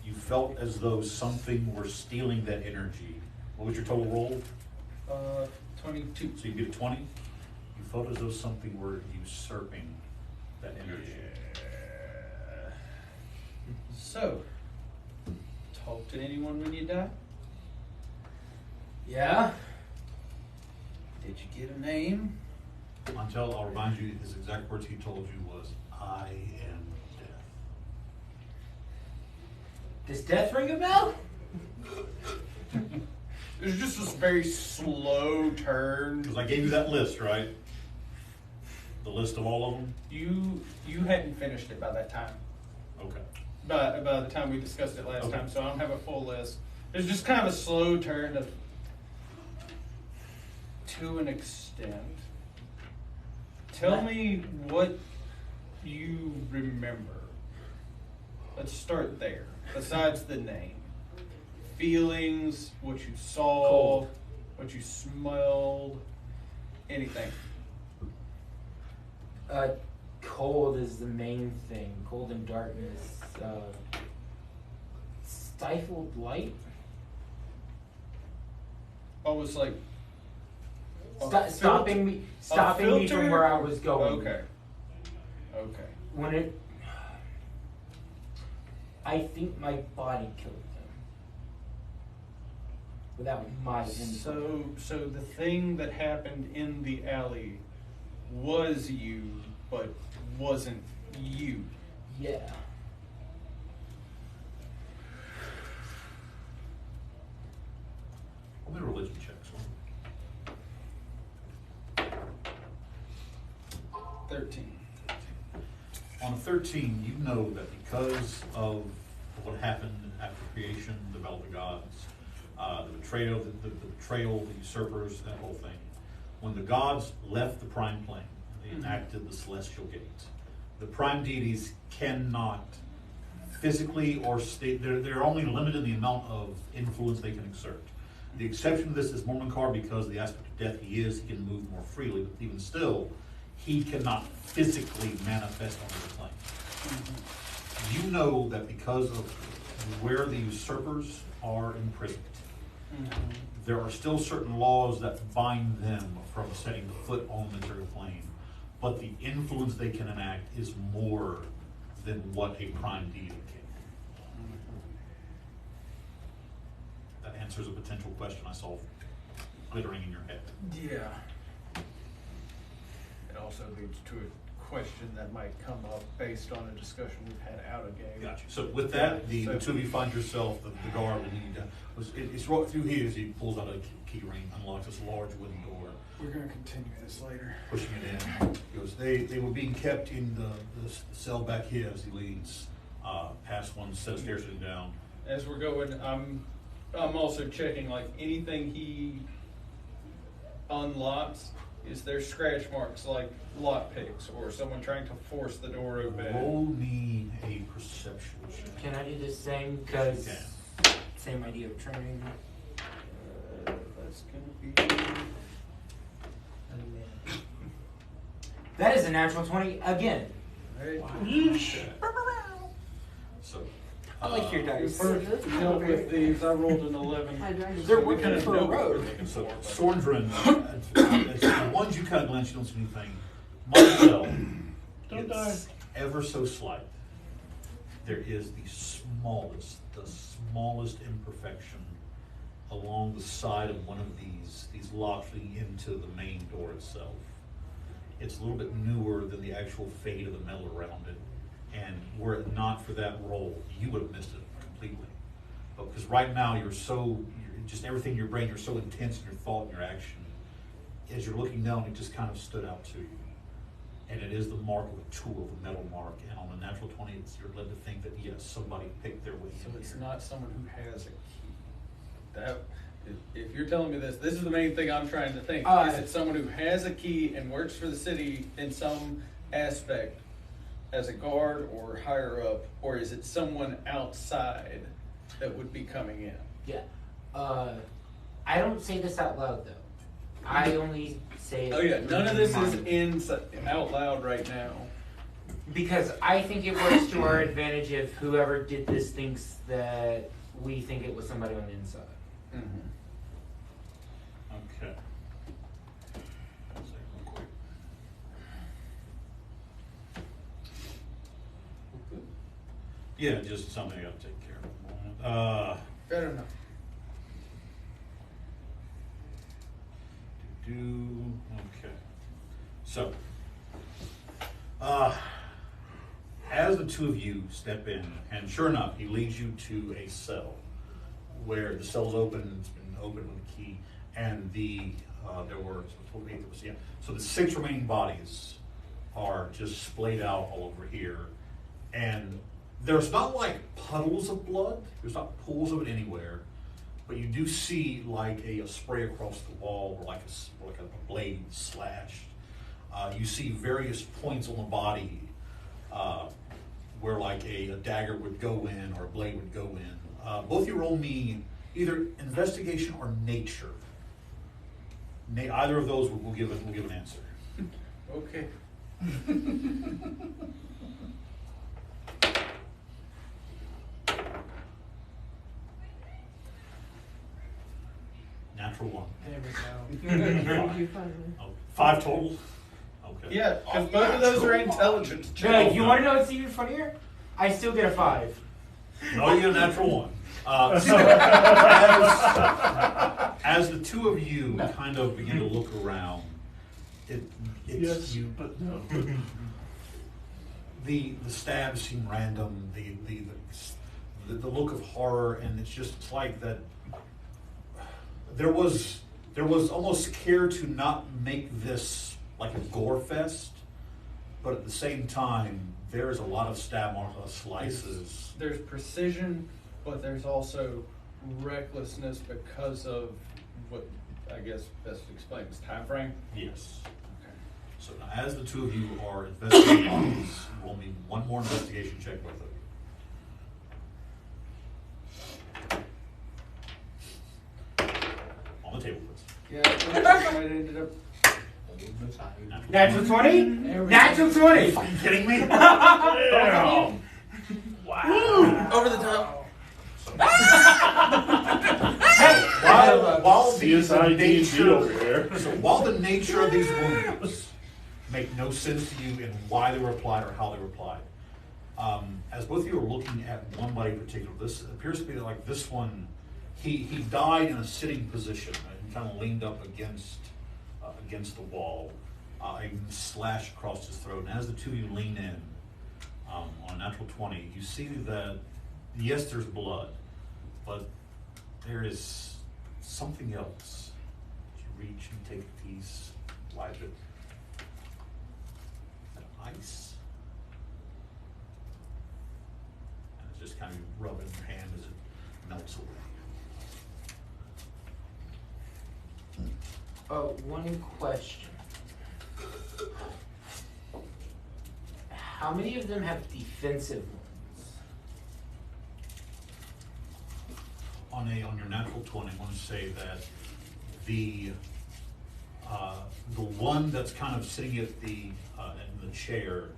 Speaker 1: You felt as though something were stealing that energy. What was your total roll?
Speaker 6: 22.
Speaker 1: So you get a 20. You felt as though something were usurping that energy.
Speaker 3: So, talk to anyone when you die?
Speaker 6: Yeah? Did you get a name?
Speaker 1: Montel, I'll remind you, his exact words he told you was, I am death.
Speaker 4: Does death ring a bell?
Speaker 3: It was just this very slow turn.
Speaker 1: Because I gave you that list, right? The list of all of them?
Speaker 3: You hadn't finished it by that time.
Speaker 1: Okay.
Speaker 3: By the time we discussed it last
Speaker 1: Okay.
Speaker 3: time, so I don't have a full list. It was just kind of a slow turn to an extent. Tell me what you remember. Let's start there. Besides the name. Feelings, what you saw,
Speaker 4: Cold.
Speaker 3: what you smelled. anything.
Speaker 4: Cold is the main thing. Cold and darkness. Stifled light.
Speaker 3: Almost like
Speaker 4: Stopping me from where I was going.
Speaker 3: Okay.
Speaker 4: When it, I think my body killed them without my input.
Speaker 3: So the thing that happened in the alley was you, but wasn't you.
Speaker 4: Yeah.
Speaker 1: Let me religion checks.
Speaker 3: 13.
Speaker 1: On a 13, you know that because of what happened after creation, the battle of the gods, the betrayal, the usurpers, that whole thing, when the gods left the prime plane, they enacted the celestial gate. The prime deities cannot physically or state, they're only limited in the amount of influence they can exert. The exception to this is Mormonkar, because of the aspect of death he can move more freely, but even still, he cannot physically manifest on the plane. You know that because of where the usurpers are imprisoned, there are still certain laws that bind them from setting foot on the material plane, but the influence they can enact is more than what a prime deity can. That answers a potential question I saw glittering in your head.
Speaker 3: Yeah. It also leads to a question that might come up based on a discussion we've had out of game.
Speaker 1: Gotcha. So with that, the two of you find yourself, the guard, it's right through here as he pulls out a key ring, unlocks this large wooden door.
Speaker 3: We're going to continue this later.
Speaker 1: Pushing it in. He goes, they were being kept in the cell back here as he leads past one set of stairs leading down.
Speaker 3: As we're going, I'm also checking, like, anything he unlocks, is there scratch marks like lock picks or someone trying to force the door open?
Speaker 1: Roll me a perception check.
Speaker 4: Can I do the same? Because same idea of training.
Speaker 3: That's going to be...
Speaker 4: That is a natural 20 again.
Speaker 1: So,
Speaker 4: I like your dice.
Speaker 3: First dealt with these, I rolled an 11.
Speaker 4: They're working for a road.
Speaker 1: So Sorndrin, the ones you kind of glance, you don't see anything. Montel, it's ever so slight. There is the smallest imperfection along the side of one of these locks leading into the main door itself. It's a little bit newer than the actual fade of the metal around it. And were it not for that roll, you would have missed it completely. But because right now you're just everything in your brain, you're so intense in your thought and your action. As you're looking down, it just kind of stood out to you. And it is the mark of a tool, the metal mark. And on the natural 20, you're led to think that yes, somebody picked their way
Speaker 3: So
Speaker 1: in
Speaker 3: it's
Speaker 1: here.
Speaker 3: not someone who has a key. If you're telling me this is the main thing I'm trying to think. Is it someone who has a key and works for the city in some aspect as a guard or higher up, or is it someone outside that would be coming in?
Speaker 4: Yeah. I don't say this out loud though. I only say it.
Speaker 3: Oh yeah, none of this
Speaker 4: mind.
Speaker 3: is out loud right now.
Speaker 4: Because I think it works to our advantage if whoever did this thinks that we think it was somebody on the inside.
Speaker 3: Mm-hmm.
Speaker 1: Okay. One second, real quick. Yeah, just something I got to take care of at the moment.
Speaker 3: Fair enough.
Speaker 1: Okay. So, as the two of you step in, and sure enough, he leads you to a cell where the cell's open. It's been opened with a key, and so the 6 remaining bodies are just splayed out all over here, and there's not like puddles of blood. There's not pools of it anywhere, but you do see like a spray across the wall, or like a blade slashed. You see various points on the body where like a dagger would go in or a blade would go in. Both of you roll me either investigation or nature. Either of those will give an answer.
Speaker 3: Okay.
Speaker 1: Natural 1.
Speaker 6: There we go.
Speaker 7: You finally.
Speaker 1: Oh, 5 total? Okay.
Speaker 3: Yeah, because both of those are intelligence checks.
Speaker 4: Greg, you want to know what's even funnier? I still get a 5.
Speaker 1: No, you get a natural 1. So as the two of you kind of begin to look around, it's
Speaker 9: Yes,
Speaker 1: you.
Speaker 9: but no.
Speaker 1: The stabs seem random. The look of horror, and it's like that. There was almost care to not make this like a gore fest, but at the same time, there is a lot of stab marks, slices.
Speaker 3: There's precision, but there's also recklessness because of what I guess best explains time frame.
Speaker 1: Yes.
Speaker 3: Okay.
Speaker 1: So now, as the two of you are investigating these, roll me one more investigation check with it. On the table, please.
Speaker 3: Yeah, I ended up.
Speaker 4: Natural 20? Natural 20!
Speaker 1: Are you kidding me?
Speaker 9: Damn.
Speaker 1: Wow.
Speaker 3: Over the top.
Speaker 1: While the
Speaker 9: CSI D&D
Speaker 1: nature,
Speaker 9: over here.
Speaker 1: so while the nature of these wounds make no sense to you in why they were applied or how they were applied, as both of you are looking at one body in particular, this appears to be like this one. He died in a sitting position and kind of leaned up against the wall, a slash across his throat. And as the two of you lean in on a natural 20, you see that yes, there's blood, but there is something else. You reach and take a piece, wipe it. And ice. And it's just kind of rubbing your hand as it melts away.
Speaker 4: One question. How many of them have defensive ones?
Speaker 1: On your natural 20, I want to say that the one that's kind of sitting at in the chair,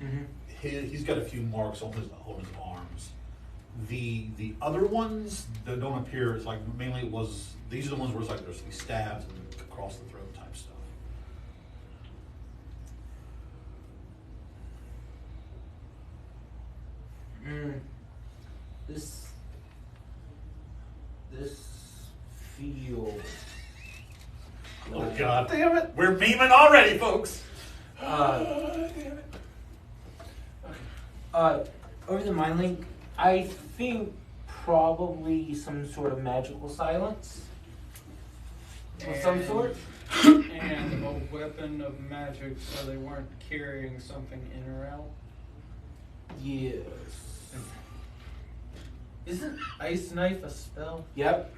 Speaker 1: he's got a few marks on his arms. The other ones that don't appear, it's like mainly these are the ones where it's like there's these stabs and across the throat type stuff.
Speaker 4: This feels.
Speaker 1: Oh God! Damn it! We're memeing already, folks.
Speaker 4: Over the mind link, I think probably some sort of magical silence of some sort.
Speaker 3: And a weapon of magic, so they weren't carrying something in or out.
Speaker 4: Yes.
Speaker 3: Isn't ice knife a spell?
Speaker 4: Yep.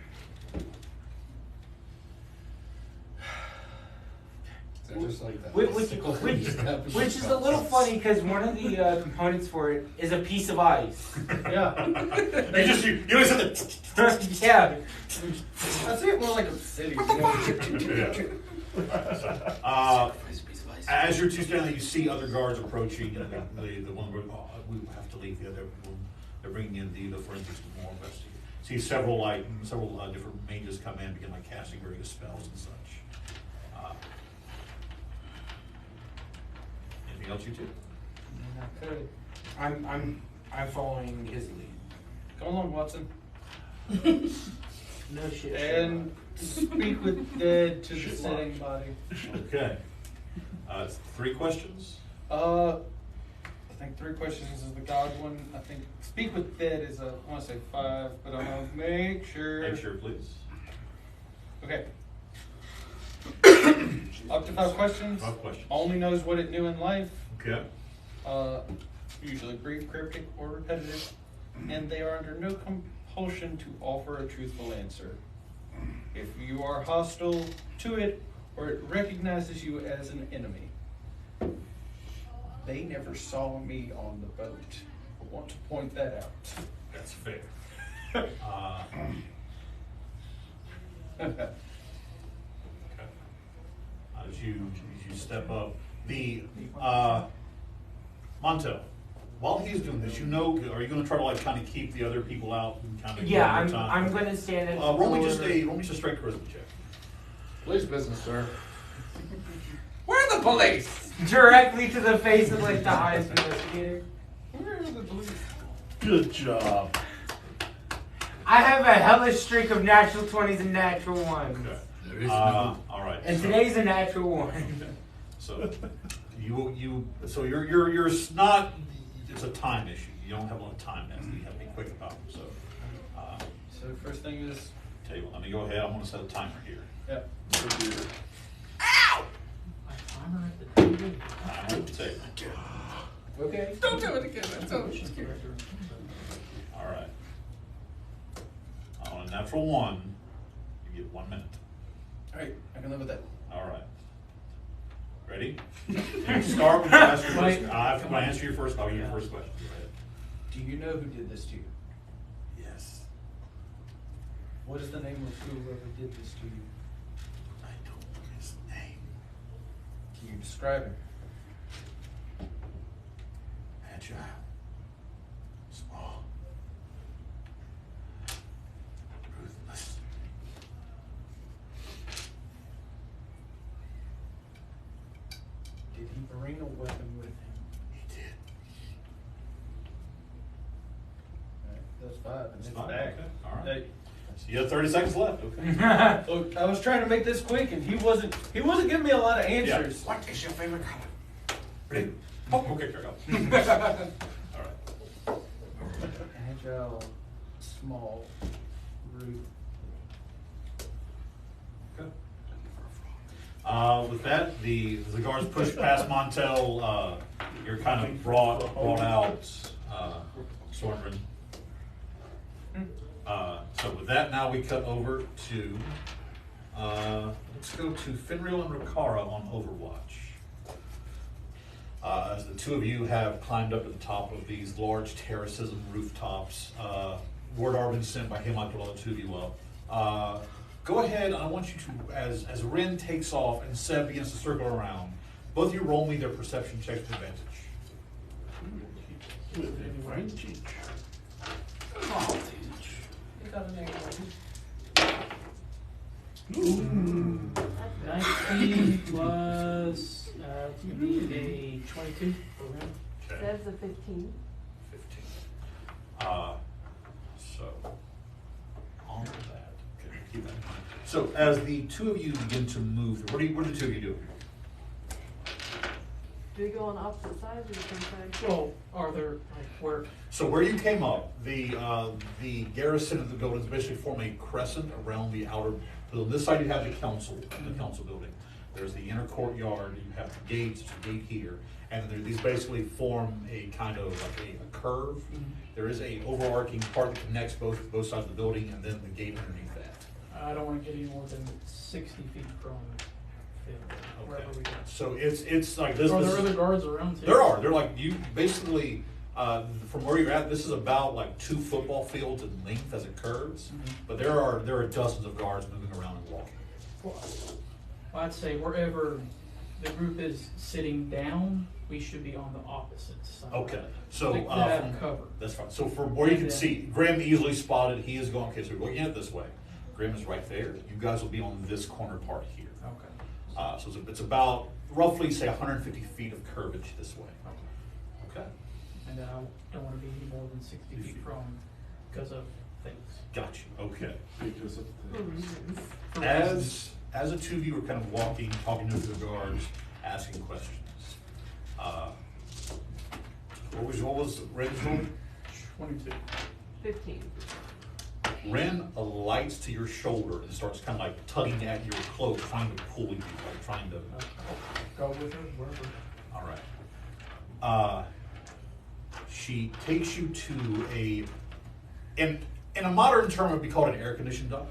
Speaker 2: Just like that.
Speaker 4: Which is a little funny because one of the components for it is a piece of ice.
Speaker 3: Yeah.
Speaker 1: You always have to.
Speaker 4: Yeah.
Speaker 3: I see it more like a city.
Speaker 1: As you're two standing there, you see other guards approaching, and the one where we have to leave. The other one, they're bringing in the forensics to more investigate. See several different mages come in, begin like casting various spells and such. Anything else, you two?
Speaker 3: I could.
Speaker 4: I'm following his lead.
Speaker 3: Come along, Watson.
Speaker 4: No shit.
Speaker 3: And speak with dead to the sitting body.
Speaker 1: Okay. 3 questions.
Speaker 3: I think 3 questions is the God one. I think speak with dead is I want to say 5, but I'm gonna make sure.
Speaker 1: Make sure, please.
Speaker 3: Okay. Up to 5 questions.
Speaker 1: 5 questions.
Speaker 3: Only knows what it knew in life.
Speaker 1: Okay.
Speaker 3: Usually brief, cryptic, or repetitive, and they are under no compulsion to offer a truthful answer. If you are hostile to it, or it recognizes you as an enemy. They never saw me on the boat. I want to point that out.
Speaker 1: That's fair. Okay. as you step up. The Montel, while he's doing this, are you going to try to like kind of keep the other people out and kind of
Speaker 4: Yeah, I'm going to stand at the
Speaker 1: roll me
Speaker 4: door.
Speaker 1: just a straight charisma check.
Speaker 2: Police business, sir. Where are the police?
Speaker 4: Directly to the face of like the highest investigator.
Speaker 2: Where are the police?
Speaker 9: Good job.
Speaker 4: I have a hellish streak of natural 20s and natural 1s.
Speaker 1: Okay.
Speaker 2: There is
Speaker 1: All right.
Speaker 4: And
Speaker 1: so-
Speaker 4: today's a natural 1.
Speaker 1: So you're not. It's a time issue. You don't have a lot of time now. You have to be quick about it. So,
Speaker 3: So first thing is,
Speaker 1: tell you what. Let me go ahead. I'm going to set a timer here.
Speaker 3: yep.
Speaker 6: My timer at the table.
Speaker 1: Timer at the table.
Speaker 4: Okay.
Speaker 2: Don't do it again. That's so scary.
Speaker 1: All right. On a natural 1, you get 1 minute.
Speaker 3: All right, I can live with that.
Speaker 1: All right. Ready? You start with ask your
Speaker 6: Wait.
Speaker 1: first. I'm going to answer your first. I'll give you your first question. Go ahead.
Speaker 3: Do you know who did this to you?
Speaker 1: Yes.
Speaker 3: What is the name of whoever did this to you?
Speaker 1: I don't know his name.
Speaker 3: Can you describe him?
Speaker 1: Agile. Small. Ruthless.
Speaker 3: Did he bring a weapon with him?
Speaker 1: He did.
Speaker 3: All right, that's 5. And
Speaker 1: That's
Speaker 3: it's
Speaker 1: 5,
Speaker 3: back.
Speaker 1: okay, all right.
Speaker 3: Hey,
Speaker 1: So you have 30 seconds left. Okay.
Speaker 3: look, I was trying to make this quick, and he wasn't giving me a lot of answers.
Speaker 2: What is your favorite color?
Speaker 1: Ready? Oh, okay, here we go. All right.
Speaker 3: Agile, small, rude.
Speaker 1: With that, the guards push past Montel. You're kind of brought out, Sorndrin. So with that, now we cut over to, let's go to Finreal and Rikara on Overwatch. As the two of you have climbed up to the top of these large terraces and rooftops, word are been sent by him, I put all the two of you up. Go ahead, I want you to, as Ren takes off and Seb begins to circle around, both of you roll me their perception checks with advantage.
Speaker 6: Ooh. 19 plus, it's going to be a 22 for him.
Speaker 1: Okay.
Speaker 7: Seb's a 15.
Speaker 1: 15. So, on that, okay, keep that in mind. So, as the two of you begin to move, what do the two of you do?
Speaker 7: Do we go on opposite sides or the same side?
Speaker 6: Well, are there, like, where,
Speaker 1: So, where you came up, the garrison of the buildings basically form a crescent around the outer building. This side you have the council building. There's the inner courtyard, you have the gates, there's a gate here, and these basically form a kind of like a curve. There is a overarching part that connects both sides of the building, and then the gate underneath that.
Speaker 6: I don't want to get any more than 60 feet from Phil, wherever we go.
Speaker 1: So it's like this.
Speaker 6: Are
Speaker 1: this
Speaker 6: there
Speaker 1: is-
Speaker 6: other guards around too?
Speaker 1: There are. They're like you basically from where you're at. This is about like 2 football fields in length as it curves. But there are dozens of guards moving around and walking.
Speaker 6: Well, I'd say wherever the group is sitting down, we should be on the opposite side.
Speaker 1: Okay. So
Speaker 6: They have
Speaker 1: from-
Speaker 6: cover.
Speaker 1: that's fine. So from where you can
Speaker 6: And
Speaker 1: see, Grimm easily spotted. He is going. Okay, so we're looking at it this way. Grimm is right there. You guys will be on this corner part here.
Speaker 6: Okay.
Speaker 1: So it's about roughly say 150 feet of curvage this way. Okay.
Speaker 6: And then I don't want to be any more than 60 feet from because of things.
Speaker 1: Got you. Okay.
Speaker 9: Because of
Speaker 7: For reasons.
Speaker 1: As the two of you are kind of walking, talking to the guards, asking questions. What was Ren's roll?
Speaker 6: 22.
Speaker 7: 15.
Speaker 1: Ren alights to your shoulder and starts kind of like tugging at your cloak, trying to pull you, like trying to.
Speaker 6: Go with her wherever.
Speaker 1: All right. She takes you to in a modern term, it would be called an air-conditioned duct.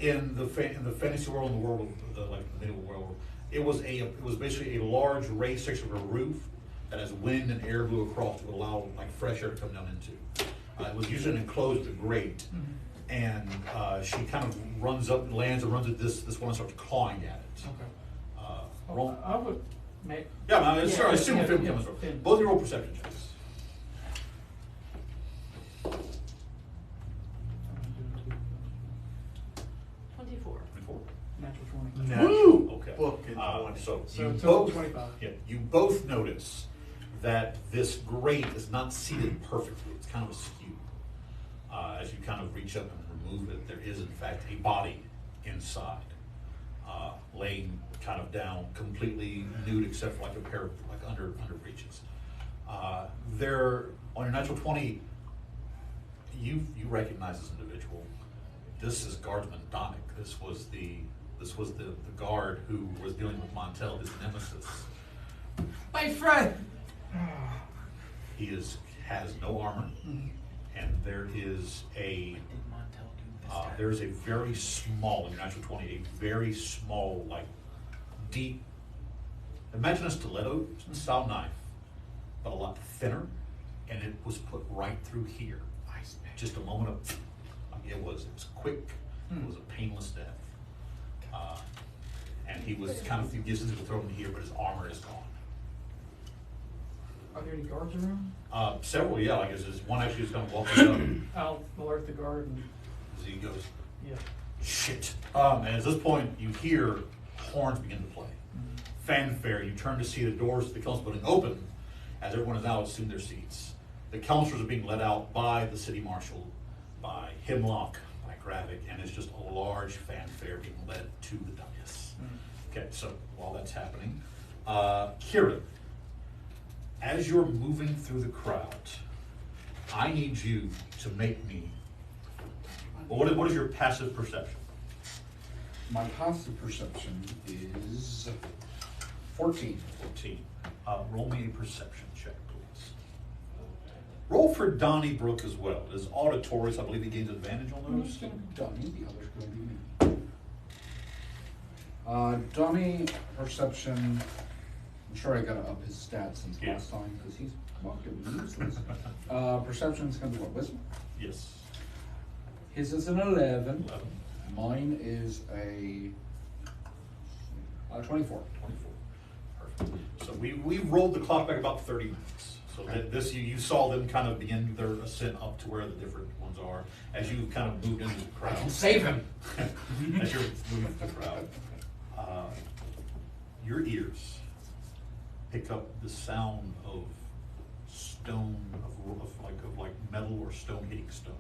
Speaker 1: In the fantasy world, in the world of the medieval world, it was basically a large raised section of a roof that as wind and air blew across, it would allow like fresh air to come down into. It was usually enclosed with a grate, and she kind of runs up and lands and runs at this one and starts clawing at it.
Speaker 6: Okay.
Speaker 1: Roll.
Speaker 6: I would make.
Speaker 1: Yeah, I mean, sure. I assume
Speaker 6: yeah,
Speaker 1: Finn
Speaker 6: yeah,
Speaker 1: comes from.
Speaker 6: Finn.
Speaker 1: Both of you roll perception checks.
Speaker 7: $24.
Speaker 1: 24.
Speaker 6: Natural 20.
Speaker 5: Natural
Speaker 1: Okay.
Speaker 5: fucking 20.
Speaker 1: So
Speaker 6: So
Speaker 1: you
Speaker 6: total
Speaker 1: both,
Speaker 6: 25.
Speaker 1: yeah, you both notice that this grate is not seated perfectly. It's kind of askew. As you kind of reach up and remove it, there is in fact a body inside, laying kind of down, completely nude except for like a pair of like under breeches. There on your natural 20, you recognize this individual. This is Guardsman Donick. This was the guard who was dealing with Montel, his nemesis.
Speaker 2: My friend!
Speaker 1: He has no armor, and there is a very small, in your natural 20, a very small, like deep, imagine a stiletto style knife, but a lot thinner, and it was put right through here. Just a moment of, it was quick, it was a painless death. And he was kind of, he gives into the throat in here, but his armor is gone.
Speaker 6: Are there any guards around?
Speaker 1: Several, yeah, like there's one actually is kind of walking up.
Speaker 6: I'll alert the guard and,
Speaker 1: As he goes,
Speaker 6: yeah.
Speaker 1: shit. And at this point, you hear horns begin to play. Fanfare, you turn to see the doors to the council building open as everyone is now assumed their seats. The councilors are being led out by the city marshal, by Hemlock, by Gravik, and it's just a large fanfare being led to the dais. Okay, so while that's happening, Kieran, as you're moving through the crowd, I need you to make me, well, what is your passive perception?
Speaker 2: My passive perception is 14.
Speaker 1: 14. Roll me a perception check, please. Roll for Donnybrook as well. It is auditory, so I believe he gains advantage on those.
Speaker 2: Donnie, the other's going to be me. Donnie, perception, I'm sure I gotta up his stats since
Speaker 1: Yeah.
Speaker 2: last time, because he's fucking useless. Perception's gonna be what, wisdom?
Speaker 1: Yes.
Speaker 2: His is an 11.
Speaker 1: 11.
Speaker 2: Mine is a 24.
Speaker 1: 24. Perfect. So we rolled the clock back about 30 minutes. So this you saw them kind of begin their ascent up to where the different ones are as you kind of moved into the crowd.
Speaker 2: Save him!
Speaker 1: As you're moving through the crowd, your ears pick up the sound of stone, of like metal or stone hitting stone.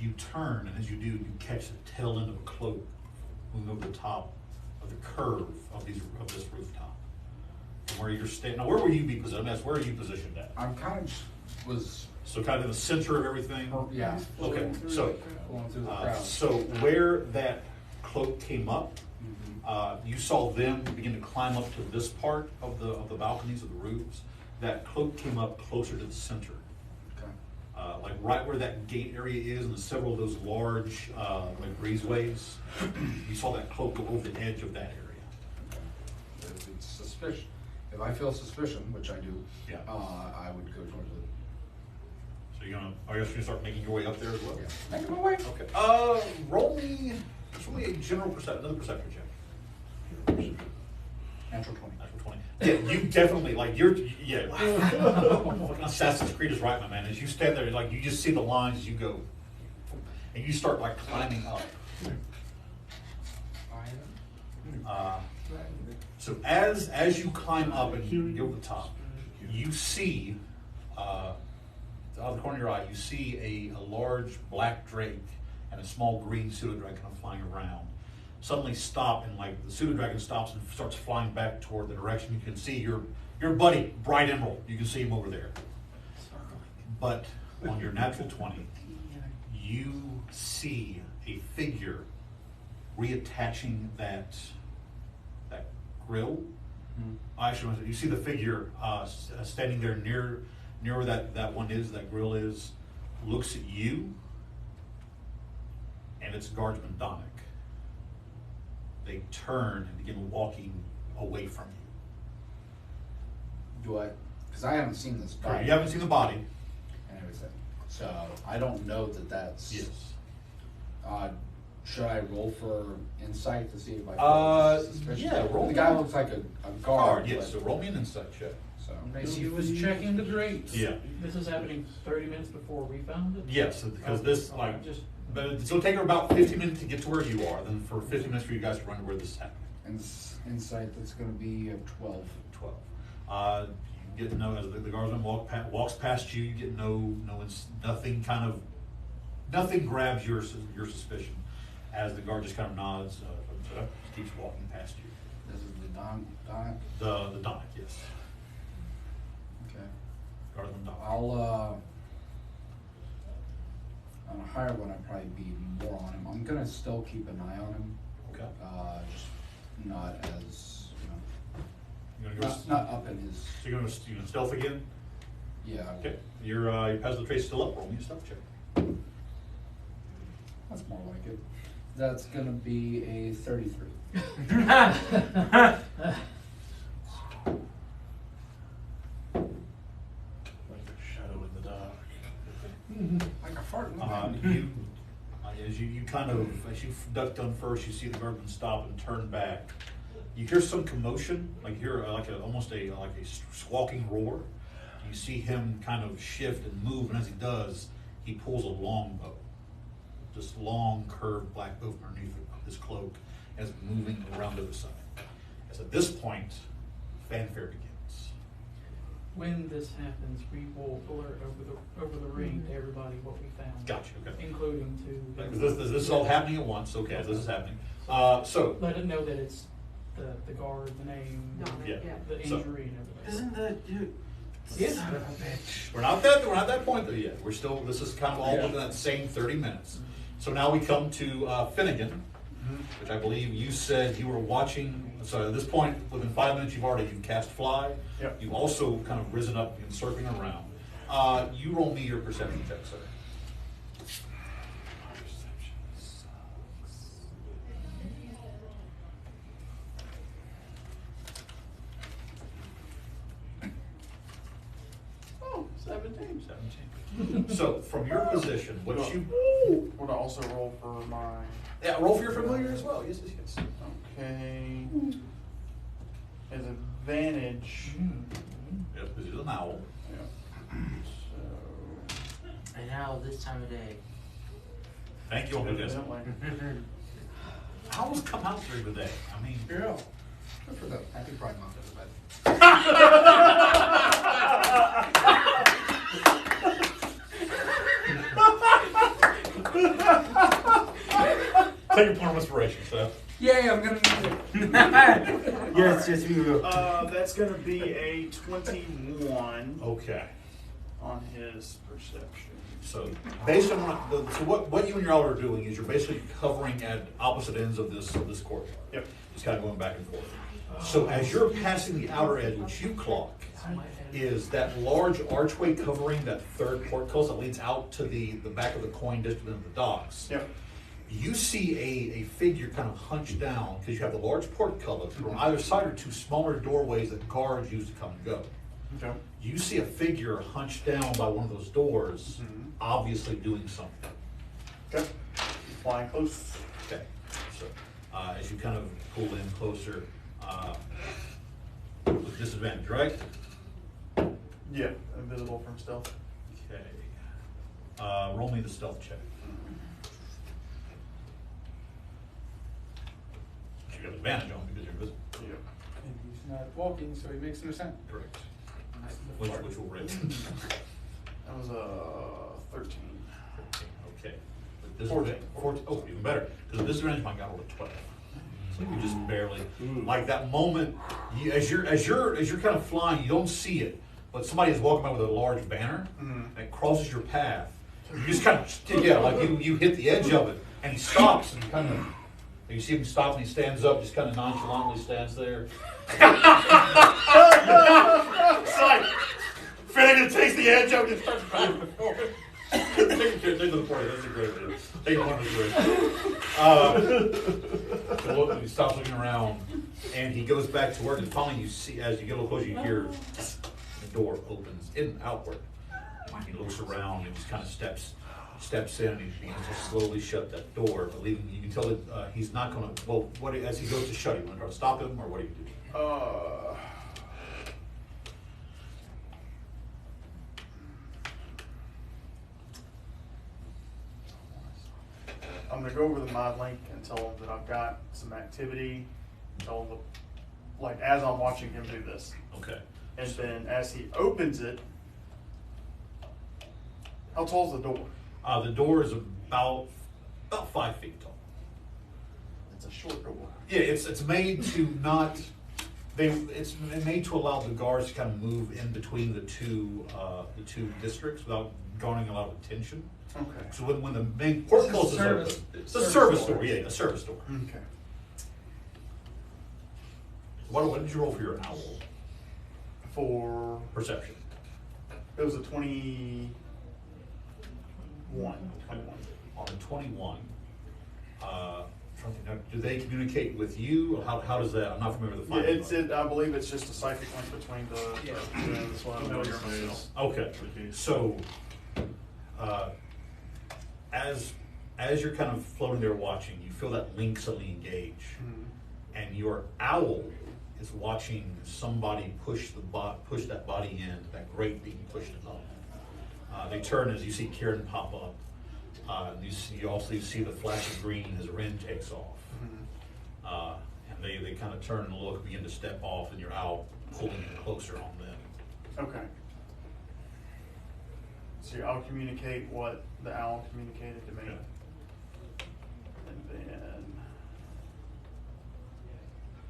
Speaker 1: You turn, and as you do, you catch the tail end of a cloak moving over the top of the curve of this rooftop. From where you're standing. Now, where will you be positioned? Where are you positioned at?
Speaker 2: I'm kind of was,
Speaker 1: So kind of in the center of everything?
Speaker 2: yeah,
Speaker 1: Okay, so,
Speaker 2: going through the crowd.
Speaker 1: so where that cloak came up, you saw them begin to climb up to this part of the balconies, of the roofs. That cloak came up closer to the center.
Speaker 2: Okay.
Speaker 1: Like right where that gate area is, and several of those large like breezeways, you saw that cloak go over the edge of that area.
Speaker 2: If it's suspicion, if I feel suspicion, which I do,
Speaker 1: Yeah.
Speaker 2: I would go towards it.
Speaker 1: So you're gonna, I guess you're gonna start making your way up there as well?
Speaker 2: Yeah. Make my way.
Speaker 1: Okay. Roll me a general perception, another perception check.
Speaker 2: Natural 20.
Speaker 1: Natural 20. Yeah, you definitely, like, Assassin's Creed is right, my man. As you stand there, like, you just see the lines as you go, and you start, like, climbing up. So as you climb up and you go to the top, you see, out of the corner of your eye, you see a large black drake and a small green pseudo-dragon kind of flying around. Suddenly stop, and like the pseudo-dragon stops and starts flying back toward the direction. You can see your buddy, Bright Emerald. You can see him over there. But on your natural 20, you see a figure reattaching that grill. Actually, you see the figure standing there near where that one is, that grill is, looks at you, and it's Guardsman Donick. They turn and begin walking away from you.
Speaker 2: Do I? Because I haven't seen this body.
Speaker 1: You haven't seen the body.
Speaker 2: And everything. So I don't know that that's.
Speaker 1: Yes.
Speaker 2: Should I roll for insight to see if I
Speaker 1: Uh,
Speaker 2: feel suspicious?
Speaker 1: yeah, roll
Speaker 2: The guy
Speaker 1: me.
Speaker 2: looks like a
Speaker 1: Guard,
Speaker 2: guard.
Speaker 1: yes.
Speaker 2: but-
Speaker 1: So roll me an insight check.
Speaker 2: So
Speaker 6: He was checking the grates.
Speaker 1: Yeah.
Speaker 6: This is happening 30 minutes before we found it?
Speaker 1: Yes, because this like
Speaker 6: Just,
Speaker 1: but it'll take her about 15 minutes to get to where you are. Then for 15 minutes for you guys to run to where this is happening.
Speaker 2: insight, that's going to be a 12.
Speaker 1: 12. You get no as the guardsman walks past you. You get nothing kind of nothing grabs your suspicion as the guard just kind of nods, just keeps walking past you.
Speaker 2: This is the Don.
Speaker 1: The Donic, yes.
Speaker 2: Okay.
Speaker 1: Guardsman Donic.
Speaker 2: I'll on a higher one, I'd probably be more on him. I'm gonna still keep an eye on him.
Speaker 1: Okay.
Speaker 2: Just not as
Speaker 1: You're gonna go.
Speaker 2: not up in his.
Speaker 1: So you're gonna stealth again.
Speaker 2: Yeah. I will.
Speaker 1: Okay. Your passive trace still up. Roll me a stealth check.
Speaker 2: That's more like it. That's gonna be a 33.
Speaker 9: Like a shadow in the dark.
Speaker 2: Like a fart in the
Speaker 1: You, as you kind of as you duck down first, you see the guardsman stop and turn back. You hear some commotion, like you hear almost a squawking roar. You see him kind of shift and move, and as he does, he pulls a longbow, this long curved black bow underneath his cloak, as moving around to the side. As at this point, fanfare begins.
Speaker 6: when this happens, we will alert over the ring to everybody what we found.
Speaker 1: Gotcha. Okay.
Speaker 6: Including to.
Speaker 1: This is all happening at once. Okay, this is happening. So
Speaker 6: Let it know that it's the guard, the name,
Speaker 1: Yeah.
Speaker 6: the
Speaker 1: So-
Speaker 6: injury and everything.
Speaker 10: Isn't that dude?
Speaker 6: Yes.
Speaker 10: Son of a bitch.
Speaker 1: we're not that point though yet. We're still. This is kind of all within that same 30 minutes. So now we come to Finnegan, which I believe you said you were watching. So at this point, within 5 minutes, you've cast fly.
Speaker 5: Yep.
Speaker 1: You've also kind of risen up and circling around. You roll me your perception check, sir.
Speaker 6: Oh, 17.
Speaker 1: 17. So from your position, what you
Speaker 5: Would I also roll for my?
Speaker 1: roll for your familiar as well. Yes, yes, yes.
Speaker 5: Okay. As advantage.
Speaker 1: Yep, this is an owl.
Speaker 5: Yeah. So.
Speaker 4: And now this time of day.
Speaker 1: Thank you all for this.
Speaker 5: Evidently.
Speaker 1: Owls come out during the day. I mean,
Speaker 2: Yeah. Good for them. Happy Pride Month, everybody.
Speaker 1: take a point of inspiration, so.
Speaker 2: Yay, I'm gonna need it.
Speaker 4: Yes, yes, we will.
Speaker 5: That's gonna be a 21
Speaker 1: Okay.
Speaker 5: on his perception.
Speaker 1: So based on what you and your owl are doing is you're basically covering at opposite ends of this courtyard.
Speaker 5: Yep.
Speaker 1: Just kind of going back and forth. So as you're passing the outer edge, which you clock, is that large archway covering that third portcullis that leads out to the back of the coin district of the docks.
Speaker 5: Yep.
Speaker 1: You see a figure kind of hunched down because you have the large portcullis, but on either side are two smaller doorways that guards use to come and go.
Speaker 5: Okay.
Speaker 1: You see a figure hunched down by one of those doors, obviously doing something.
Speaker 5: Okay. Flying close.
Speaker 1: Okay. So as you kind of pull in closer, with disadvantage, right?
Speaker 5: Yeah. Invisible from stealth.
Speaker 1: Okay. Roll me the stealth check. You got advantage on because you're invisible.
Speaker 5: Yep.
Speaker 10: And he's not walking, so he makes no sense.
Speaker 1: Correct. Which will rate?
Speaker 5: That was a 13.
Speaker 1: Okay. With disadvantage, 14. Oh, even better. Because with disadvantage, my guy rolled a 12. So you just barely, like that moment, as you're kind of flying, you don't see it, but somebody is walking by with a large banner that crosses your path. You just kind of, like you hit the edge of it, and he stops and kind of, you see him stop and he stands up, just kind of nonchalantly stands there. It's like, Finnegan takes the edge of it and starts back and forth. Take the party, that's a great idea. Take one of the great. So he stops looking around and he goes back to work, and finally you see, as you get a little closer, you hear the door opens in and outward. He looks around and just kind of steps steps in and he begins to slowly shut that door, but leaving, you can tell that he's not going to, well, as he goes to shut it, you want to try to stop him, or what do you do?
Speaker 5: I'm gonna go over the mod link and tell him that I've got some activity. Tell him, like, as I'm watching him do this.
Speaker 1: Okay.
Speaker 5: And then as he opens it, how tall's the door?
Speaker 1: The door is about 5 feet tall.
Speaker 5: It's a short door.
Speaker 1: Yeah, it's made to not. It's made to allow the guards to kind of move in between the two districts without garnering a lot of attention.
Speaker 5: Okay.
Speaker 1: So when the main portcullis is open, it's a service door. Yeah, a service door.
Speaker 5: Okay.
Speaker 1: What did you roll for your owl?
Speaker 5: For
Speaker 1: Perception.
Speaker 5: it was a 21.
Speaker 1: On a 21. Now, do they communicate with you? Or how does that? I'm not familiar with the
Speaker 5: Yeah,
Speaker 1: fighting.
Speaker 5: I believe it's just a psychic link between the.
Speaker 10: Yeah.
Speaker 5: That's what I'm familiar myself.
Speaker 1: Okay, so as you're kind of floating there watching, you feel that link suddenly engage, and your owl is watching somebody push that body in, that grate being pushed up. They turn as you see Kieran pop up. You also see the flash of green as Ren takes off. And they kind of turn and look, begin to step off, and your owl pulling in closer on them.
Speaker 5: Okay. So I'll communicate what the owl communicated to me.
Speaker 1: Okay.
Speaker 5: And then.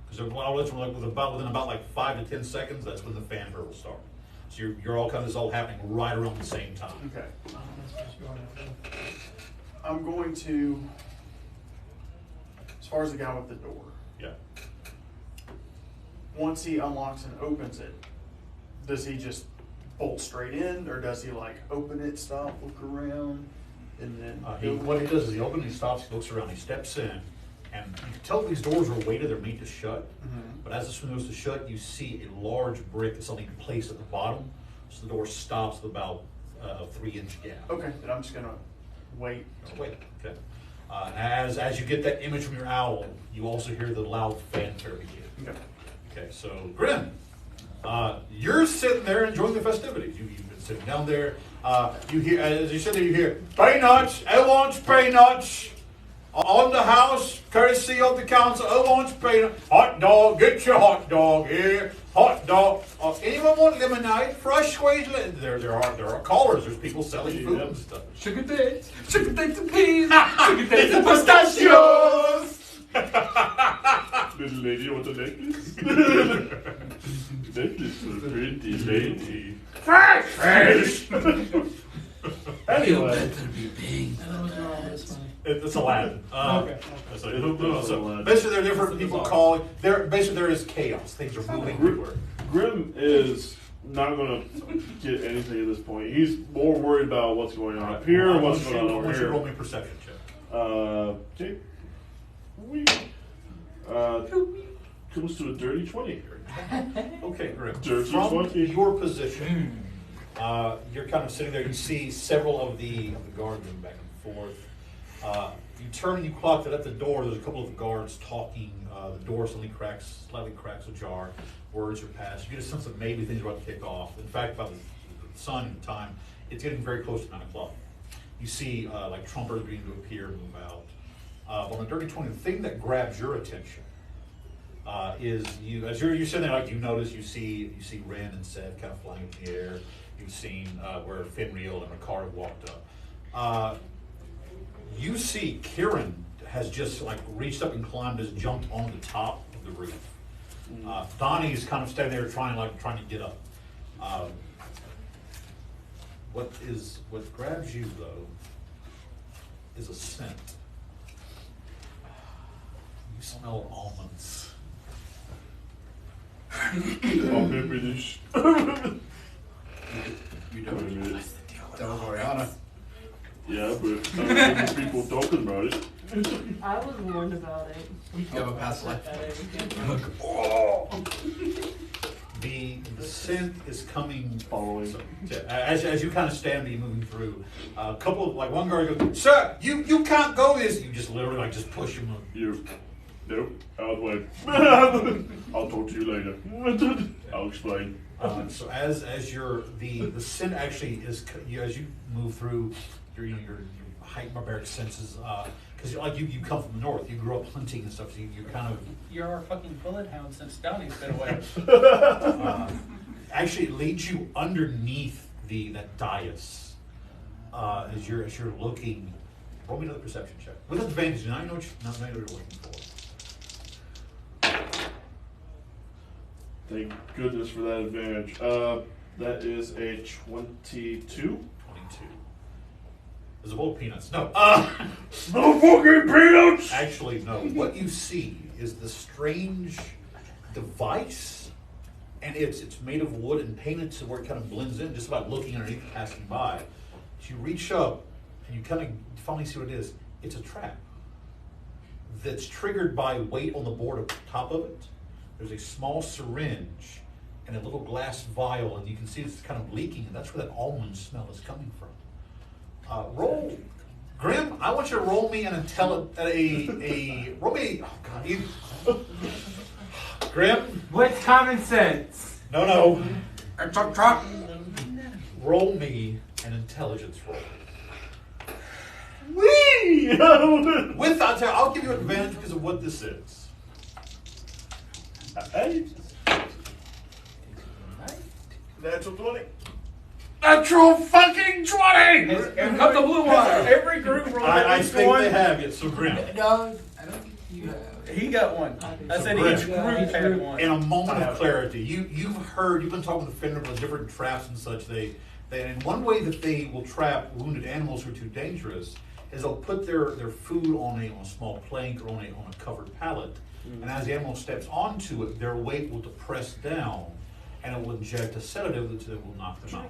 Speaker 1: Because I'll let you within about like 5 to 10 seconds, that's when the fanfare will start. So you're all kind of, this all happening right around the same time.
Speaker 5: Okay. I'm going to, as far as the guy with the door,
Speaker 1: Yeah.
Speaker 5: once he unlocks and opens it, does he just bolt straight in, or does he like open it, stop, look around, and then
Speaker 1: What he does is he opens, he stops, he looks around, he steps in, and you can tell these doors are weighted, they're made to shut. But as this one goes to shut, you see a large brick that's something placed at the bottom, so the door stops with about a 3-inch gap.
Speaker 5: Okay, then I'm just gonna wait.
Speaker 1: Wait, okay. As you get that image from your owl, you also hear the loud fanfare begin.
Speaker 5: Okay.
Speaker 1: Okay, so Grimm, you're sitting there enjoying the festivities. You've been sitting down there. You hear, as you sit there, you hear, "Peanuts, I want peanuts on the house, courtesy of the council. I want peanuts. Hot dog, get your hot dog here. Hot dog. Anyone want lemonade? Fresh squeezed lemonade." There are callers. There's people selling food and stuff.
Speaker 2: Sugar dates and peas, sugar dates and
Speaker 1: Pistachios.
Speaker 9: Little lady with a necklace. Necklace for a pretty lady.
Speaker 1: Fresh.
Speaker 9: Anyway.
Speaker 1: It's Aladdin.
Speaker 10: Okay.
Speaker 1: So basically, there are different people calling. There is chaos. Things are moving everywhere.
Speaker 9: Grim is not going to get anything at this point. He's more worried about what's going on up here and what's going on over here.
Speaker 1: Roll me a perception check.
Speaker 9: Okay. Comes to a dirty 20.
Speaker 1: Okay, great.
Speaker 9: Dirty
Speaker 1: From
Speaker 9: 20.
Speaker 1: your position, you're kind of sitting there. You see several of the guards moving back and forth. You turn and you clock that at the door. There's a couple of guards talking. The door slightly cracks ajar. Words are passed. You get a sense that maybe things are about to kick off. In fact, by the sun and the time, it's getting very close to 9 o'clock. You see like trumpets beginning to appear and move out. On a dirty 20, the thing that grabs your attention is as you're sitting there, like you notice, you see Ren and Seth kind of flying in the air. You've seen where Finreal and Ricard have walked up. You see Kieran has just like reached up and climbed, has jumped on the top of the roof. Donnie's kind of standing there trying to get up. What grabs you though is a scent. You smell almonds.
Speaker 9: I'm British.
Speaker 2: You don't. Don't worry, Anna.
Speaker 9: Yeah, but I don't hear people talking about it.
Speaker 7: I was warned about it.
Speaker 2: You have a past life.
Speaker 1: The scent is coming
Speaker 9: Following.
Speaker 1: as you kind of stand there moving through. A couple of like one guard goes, "Sir, you can't go this." You just literally like just push him.
Speaker 9: You. Nope. I'll wait. I'll talk to you later. I'll explain.
Speaker 1: So as the scent actually is as you move through your heightened barbaric senses, because like you come from the north, you grew up hunting and stuff, so you kind of
Speaker 11: You're our fucking bullet hound since Downey's been away.
Speaker 1: actually it leads you underneath that dais as you're looking. Roll me another perception check with advantage. Now you know what you're looking for.
Speaker 9: Thank goodness for that advantage. That is a 22.
Speaker 1: 22. There's a bowl of peanuts. No.
Speaker 9: No fucking peanuts!
Speaker 1: Actually, no. What you see is the strange device, and it's made of wood and painted to where it kind of blends in, just about looking underneath, passing by. So you reach up, and you kind of finally see what it is. It's a trap that's triggered by weight on the board at the top of it. There's a small syringe and a little glass vial, and you can see it's kind of leaking, and that's where that almond smell is coming from. Roll, Grimm. I want you to roll me roll me. Oh God, you, Grimm.
Speaker 4: What's common sense?
Speaker 1: No.
Speaker 2: It's a trap.
Speaker 1: Roll me an intelligence roll.
Speaker 9: Whee!
Speaker 1: I'll give you advantage because of what this is.
Speaker 9: Hey. Natural 20.
Speaker 2: Natural fucking 20! Cut the blue wire.
Speaker 11: Every group rolled
Speaker 1: I
Speaker 11: least
Speaker 1: think
Speaker 11: one.
Speaker 1: they have it. So Grimm.
Speaker 4: No, I don't think you have.
Speaker 11: He got one. I said
Speaker 1: Grimm.
Speaker 11: each group had one.
Speaker 1: In a moment of clarity, you've been talking with Fender about different traps and such. And one way that they will trap wounded animals who are too dangerous is they'll put their food on a small plank or on a covered pallet, and as the animal steps onto it, their weight will depress down, and it will inject a sedative that will knock them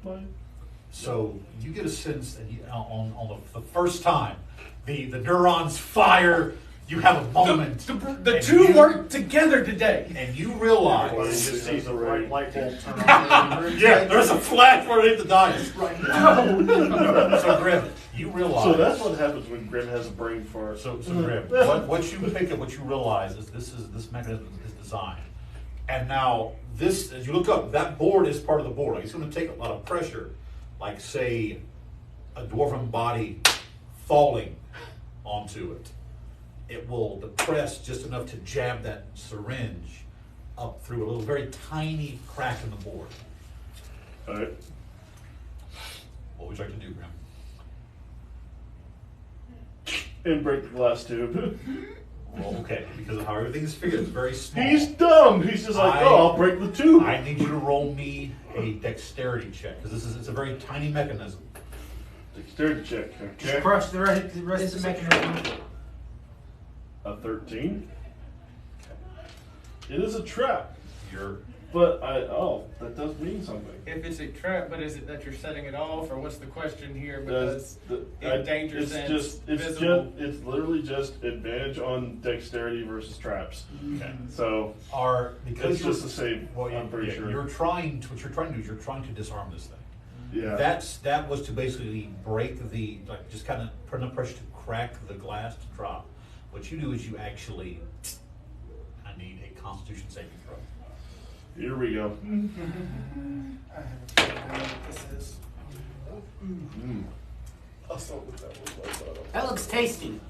Speaker 1: out. So you get a sense that on the first time, the neurons fire. You have a moment.
Speaker 11: The two work together today.
Speaker 1: And you realize.
Speaker 5: Everybody just sees a bright light bulb turn on.
Speaker 1: Yeah, there's a flash where it hit the dice. Right now. So Grimm, you realize.
Speaker 9: So that's what happens when Grimm has a brain fart.
Speaker 1: So Grimm, what you pick up, what you realize is this mechanism is designed. And now this, as you look up, that board is part of the board. Like it's going to take a lot of pressure, like say a dwarven body falling onto it. It will depress just enough to jab that syringe up through a little very tiny crack in the board.
Speaker 9: All right.
Speaker 1: What would you like to do, Grimm?
Speaker 9: And break the glass tube.
Speaker 1: Well, okay, because of how everything is figured, it's very small.
Speaker 9: He's dumb. He's just like, I'll break the tube.
Speaker 1: I need you to roll me a dexterity check, because it's a very tiny mechanism.
Speaker 9: Dexterity check.
Speaker 4: Just
Speaker 9: Okay.
Speaker 4: crush the rest of the mechanism.
Speaker 9: A 13. It is a trap.
Speaker 1: You're
Speaker 9: But that does mean something.
Speaker 11: If it's a trap, but is it that you're setting it off, or what's the question here?
Speaker 9: That's
Speaker 11: Because
Speaker 9: the-
Speaker 11: in danger
Speaker 9: it's
Speaker 11: sense,
Speaker 9: just
Speaker 11: visible.
Speaker 9: it's literally just advantage on dexterity versus traps.
Speaker 1: okay.
Speaker 9: So
Speaker 1: Because
Speaker 9: it's just the same.
Speaker 1: Well,
Speaker 9: I'm pretty sure.
Speaker 1: what you're trying to do is you're trying to disarm this thing.
Speaker 9: Yeah.
Speaker 1: That was to basically break just kind of put enough pressure to crack the glass to drop. What you do is you actually, I need a Constitution saving throw.
Speaker 9: Here we go.
Speaker 11: I have a feeling what this is.
Speaker 4: That looks tasty.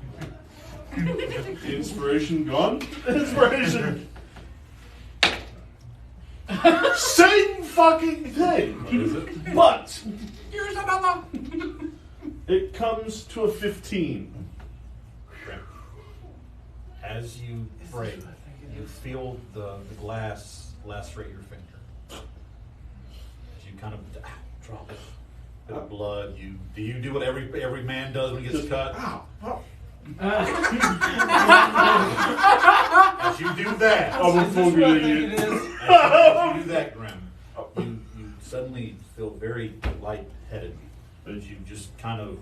Speaker 9: Inspiration gone. Inspiration. Same fucking thing.
Speaker 1: What is it?
Speaker 9: But
Speaker 2: Here's another.
Speaker 9: it comes to a 15.
Speaker 1: As you break, you feel the glass lacerate your finger. As you kind of drop a bit of blood, do you do what every man does when he gets cut? As you do that,
Speaker 9: I'm a fucking
Speaker 11: It
Speaker 9: idiot.
Speaker 11: is.
Speaker 1: as you do that, Grimm, you suddenly feel very lightheaded. As you just kind of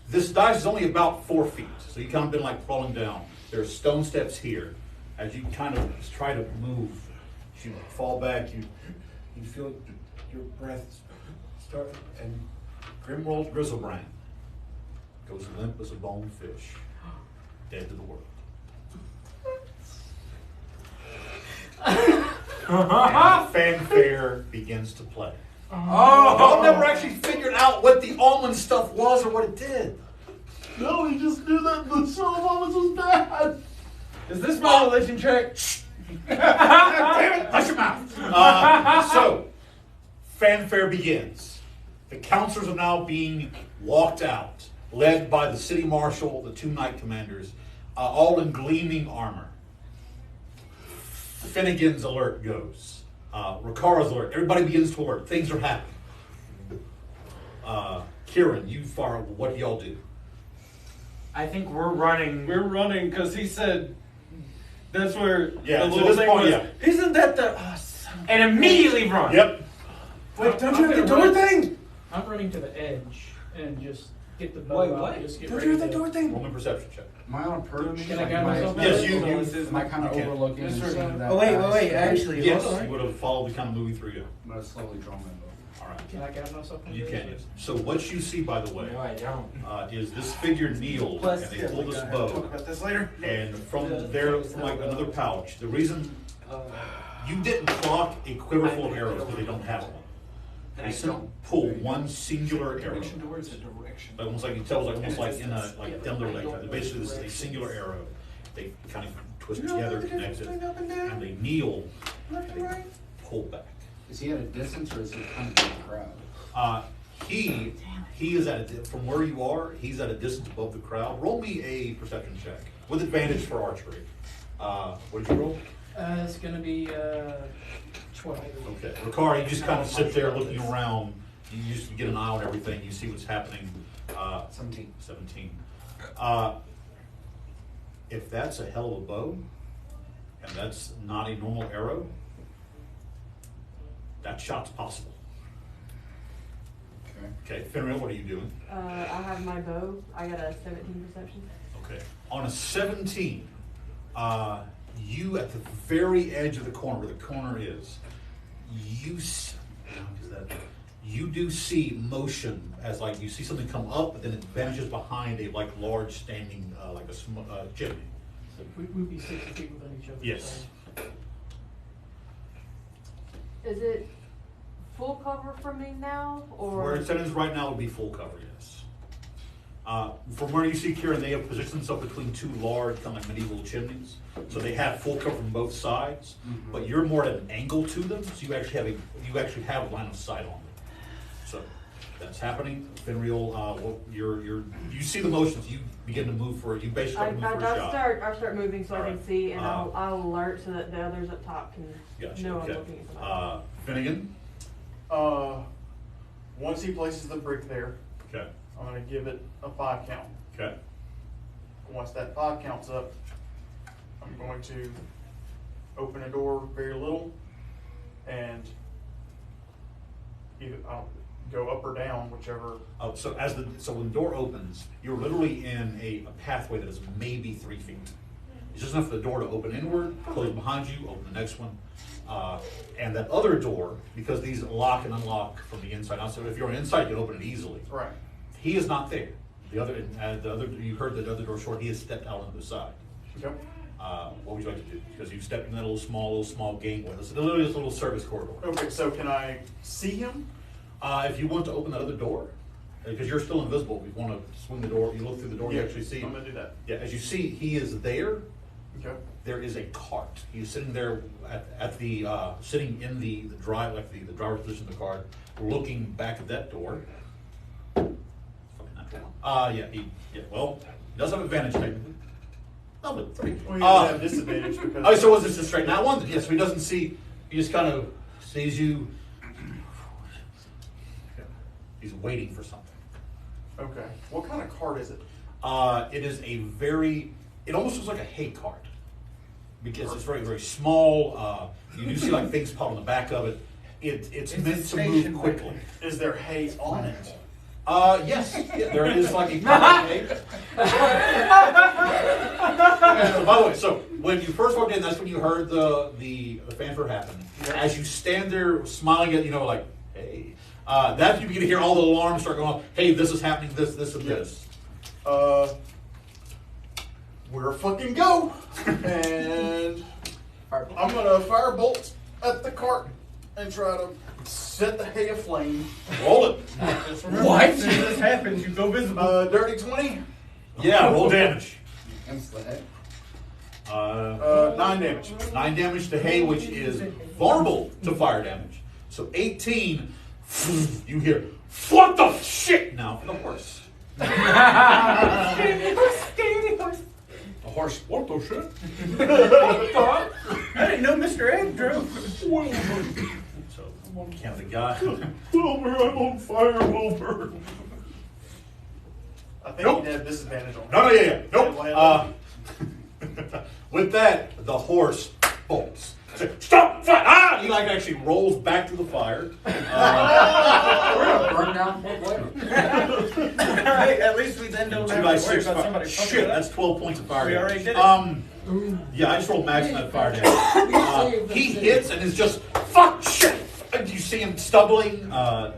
Speaker 1: this dice is only about 4 feet, so you kind of been like crawling down. There's stone steps here. as you kind of try to move, you fall back, you feel your breath start, and Grimwald Grizzlebrand goes limp as a boned fish, dead to the world. And fanfare begins to play. Y'all never actually figured out what the almond stuff was or what it did.
Speaker 9: No, we just knew that the show of almonds was bad.
Speaker 11: Is this my religion check?
Speaker 1: Damn it, hush your mouth. So, fanfare begins. The counselors are now being walked out, led by the city marshal, the 2 knight commanders, all in gleaming armor. Finnegan's alert goes. Ricara's alert. Everybody begins to alert. Things are happening. Kieran, you fire. What do y'all do?
Speaker 4: I think we're running.
Speaker 11: We're running because he said that's where
Speaker 1: Yeah,
Speaker 11: the
Speaker 1: so
Speaker 11: little
Speaker 1: this
Speaker 11: thing
Speaker 1: point,
Speaker 11: was.
Speaker 1: yeah.
Speaker 11: Isn't that the? Oh,
Speaker 4: And immediately run.
Speaker 1: Yep.
Speaker 11: wait, don't
Speaker 6: I'm
Speaker 11: you have the
Speaker 6: gonna
Speaker 11: door
Speaker 6: run.
Speaker 11: thing?
Speaker 6: I'm running to the edge and just get the bow
Speaker 11: Wait,
Speaker 6: out.
Speaker 11: what?
Speaker 6: Just get
Speaker 11: Don't
Speaker 6: ready
Speaker 11: you have the
Speaker 6: to-
Speaker 11: door thing?
Speaker 1: Roll me a perception check.
Speaker 2: Am I on a perch?
Speaker 6: Can I
Speaker 2: Like,
Speaker 6: guide
Speaker 2: am I-
Speaker 6: myself?
Speaker 1: Yes, you-
Speaker 2: Am I kind of
Speaker 1: you can.
Speaker 2: overlooking and
Speaker 11: Yes, sir.
Speaker 2: seeing that?
Speaker 10: Oh wait,
Speaker 2: guy's
Speaker 10: wait,
Speaker 2: straight?
Speaker 10: actually,
Speaker 1: Yes,
Speaker 10: hold on.
Speaker 1: you would have followed the kind of movie through you.
Speaker 2: I'm gonna slowly draw my bow.
Speaker 1: All right.
Speaker 6: Can I guide myself?
Speaker 1: You can, yes. So what you see, by the way,
Speaker 4: No, I don't.
Speaker 1: is this figure kneels and they pull this bow,
Speaker 11: Talk about this later.
Speaker 1: and from like another pouch. The reason you didn't clock a quiver full of arrows because they don't have one. They simply pull one singular arrow.
Speaker 11: Towards the direction.
Speaker 1: Almost like you tell, almost like in a down the leg. Basically, this is a singular arrow. They kind of twist together, connect it, and they kneel and they pull back.
Speaker 2: Is he at a distance or is he kind of in the crowd?
Speaker 1: He is at from where you are. He's at a distance above the crowd. Roll me a perception check with advantage for archery. What did you roll?
Speaker 6: It's gonna be 12.
Speaker 1: Okay, Ricard, you just kind of sit there looking around. You just get an eye on everything. You see what's happening.
Speaker 2: 17.
Speaker 1: 17. If that's a hell of a bow, and that's not a normal arrow, that shot's possible. Okay, Fenrir, what are you doing?
Speaker 7: I have my bow. I got a 17 perception.
Speaker 1: Okay, on a 17, you at the very edge of the corner, where the corner is, you do see motion as like you see something come up, but then it vanishes behind a like large standing like a chimney.
Speaker 6: So we'd be 60 feet within each other.
Speaker 1: Yes.
Speaker 7: Is it full cover from me now, or?
Speaker 1: Where it stands right now would be full cover, yes. From where you see Kieran, they have positioned themselves between 2 large, kind of like medieval chimneys. So they have full cover from both sides, but you're more at an angle to them, so you actually have line of sight on them. So that's happening. Fenrir, you see the motions. You begin to move for it. You basically move for a shot.
Speaker 7: I start moving so I can
Speaker 1: Alright.
Speaker 7: see, and I'll alert so that the others up top can
Speaker 1: Gotcha.
Speaker 7: know
Speaker 1: Okay.
Speaker 7: I'm looking at somebody.
Speaker 1: Finnegan.
Speaker 5: Once he places the brick there,
Speaker 1: Okay.
Speaker 5: I'm gonna give it a 5 count.
Speaker 1: Okay.
Speaker 5: Once that 5 counts up, I'm going to open a door very little and either I'll go up or down, whichever.
Speaker 1: So when the door opens, you're literally in a pathway that is maybe 3 feet. It's just enough for the door to open inward, close behind you, open the next one. And that other door, because these lock and unlock from the inside out, so if you're on the inside, you can open it easily.
Speaker 5: Right.
Speaker 1: He is not there. The other, you heard the other door short, he has stepped out on the side.
Speaker 5: Okay.
Speaker 1: What would you like to do? Because you've stepped in that little small gangway. It's literally this little service corridor.
Speaker 5: Okay, so can I see him?
Speaker 1: If you want to open that other door, because you're still invisible, if you want to swing the door, you look through the door, you actually see
Speaker 5: I'm
Speaker 1: him.
Speaker 5: gonna do that.
Speaker 1: Yeah, as you see, he is there.
Speaker 5: Okay.
Speaker 1: There is a cart. He's sitting there at the sitting in the drive, like the driver's position of the cart, looking back at that door. Yeah, he does have advantage technically. No, but 3.
Speaker 5: Well, he doesn't have disadvantage because.
Speaker 1: Oh, so was this a straight? Now one, yes, so he doesn't see. He just kind of sees you. He's waiting for something.
Speaker 5: Okay. What kind of cart is it?
Speaker 1: It is a very. It almost looks like a hay cart because it's very, very small. You do see like things piled on the back of it. It's meant to move quickly.
Speaker 5: Is there hay on it?
Speaker 1: Yes, yeah, there is like a cart hay. By the way, so when you first walked in, that's when you heard the fanfare happen.
Speaker 10: Yep.
Speaker 1: As you stand there smiling at, like, hey, that's when you begin to hear all the alarms start going off. Hey, this is happening, this, and this.
Speaker 5: We're fucking go. And I'm gonna fire bolts at the cart and try to set the hay aflame.
Speaker 1: Roll it.
Speaker 11: Just remember,
Speaker 2: What?
Speaker 11: as soon as this happens, you go visible.
Speaker 5: Dirty 20.
Speaker 1: Yeah, roll damage.
Speaker 2: Against the head.
Speaker 5: 9 damage.
Speaker 1: 9 damage to hay, which is vulnerable to fire damage. So 18, you hear, what the shit? Now for the horse.
Speaker 11: The horse, what the shit? I didn't know Mr. Egg drove.
Speaker 1: So, count the guy.
Speaker 9: Wilbur, I'm on fire, Wilbur.
Speaker 5: I think
Speaker 1: Nope.
Speaker 5: you have disadvantage on
Speaker 1: No, yeah. Nope. With that, the horse bolts. Stop! Fight! Ah! He actually rolls back to the fire.
Speaker 2: Burn down later.
Speaker 11: At least we then don't
Speaker 1: 2
Speaker 11: have
Speaker 1: by
Speaker 11: to worry
Speaker 1: 6
Speaker 11: about
Speaker 1: fire.
Speaker 11: somebody fucking
Speaker 1: Shit,
Speaker 11: it up.
Speaker 1: that's 12 points of fire
Speaker 11: We
Speaker 1: damage.
Speaker 11: already did
Speaker 1: Yeah, I just rolled max on that fire damage. He hits and is just fuck shit. And you see him stumbling.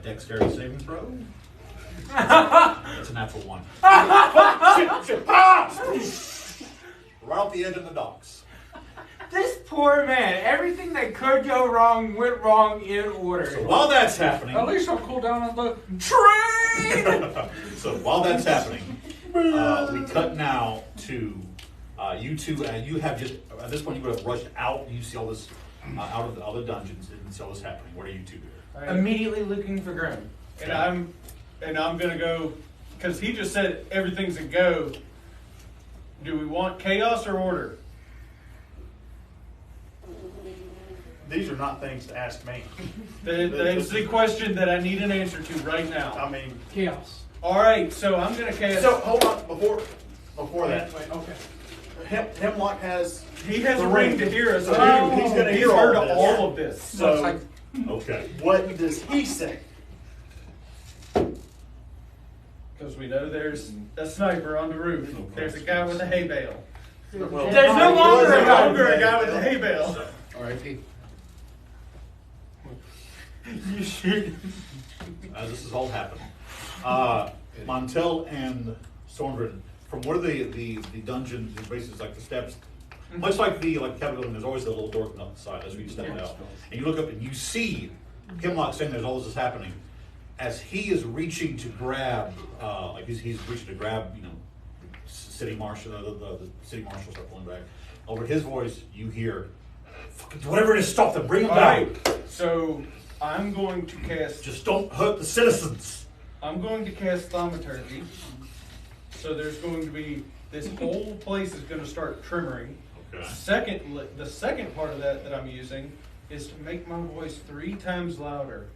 Speaker 1: Dexterity saving throw. It's a natural 1. Fuck shit. Ah! Right off the edge of the docks.
Speaker 4: This poor man, everything that could go wrong went wrong in order.
Speaker 1: So while that's happening,
Speaker 6: At least I'll cool down on the train.
Speaker 1: so while that's happening, we cut now to you two, and you have just at this point you would have rushed out. You see all this out of the other dungeons and see all this happening. What are you two doing?
Speaker 4: Immediately looking for Grimm.
Speaker 11: And I'm gonna go, because he just said everything's a go. Do we want chaos or order?
Speaker 5: These are not things to ask me.
Speaker 11: That's the question that I need an answer to right now.
Speaker 5: I mean,
Speaker 6: Chaos.
Speaker 11: All right, so I'm gonna cast.
Speaker 5: so hold on before that.
Speaker 6: Wait, okay.
Speaker 5: Hemlock has
Speaker 11: He has
Speaker 5: the
Speaker 11: a ring to hear us.
Speaker 5: So
Speaker 11: too.
Speaker 5: he's gonna
Speaker 11: He's
Speaker 5: hear
Speaker 11: heard
Speaker 5: all
Speaker 11: all,
Speaker 5: of this.
Speaker 11: of this.
Speaker 5: So
Speaker 1: Okay.
Speaker 5: what does he say?
Speaker 11: Because we know there's a sniper on the roof. There's a guy with a hay bale.
Speaker 5: Well,
Speaker 4: There's no longer
Speaker 11: There's
Speaker 4: a
Speaker 11: no
Speaker 4: guy.
Speaker 11: longer a guy with a hay bale.
Speaker 2: R.I.P.
Speaker 4: You should.
Speaker 1: As this is all happening, Montel and Sorndrin, from where the dungeon, basically is like the steps, much like the Capitol building, there's always a little door on the side as we step out, and you look up and you see Hemlock saying there's all this is happening, as he is reaching to grab, he's reaching to grab, city marshal, the city marshal start pulling back. Over his voice, you hear, "Fucking whatever it is, stop them, bring them
Speaker 11: All
Speaker 1: down.
Speaker 11: right, so I'm going to cast.
Speaker 1: Just don't hurt the citizens."
Speaker 11: I'm going to cast thaumaturgy. So there's going to be this whole place is going to start tremoring.
Speaker 1: Okay.
Speaker 11: The second part of that I'm using is to make my voice 3 times louder.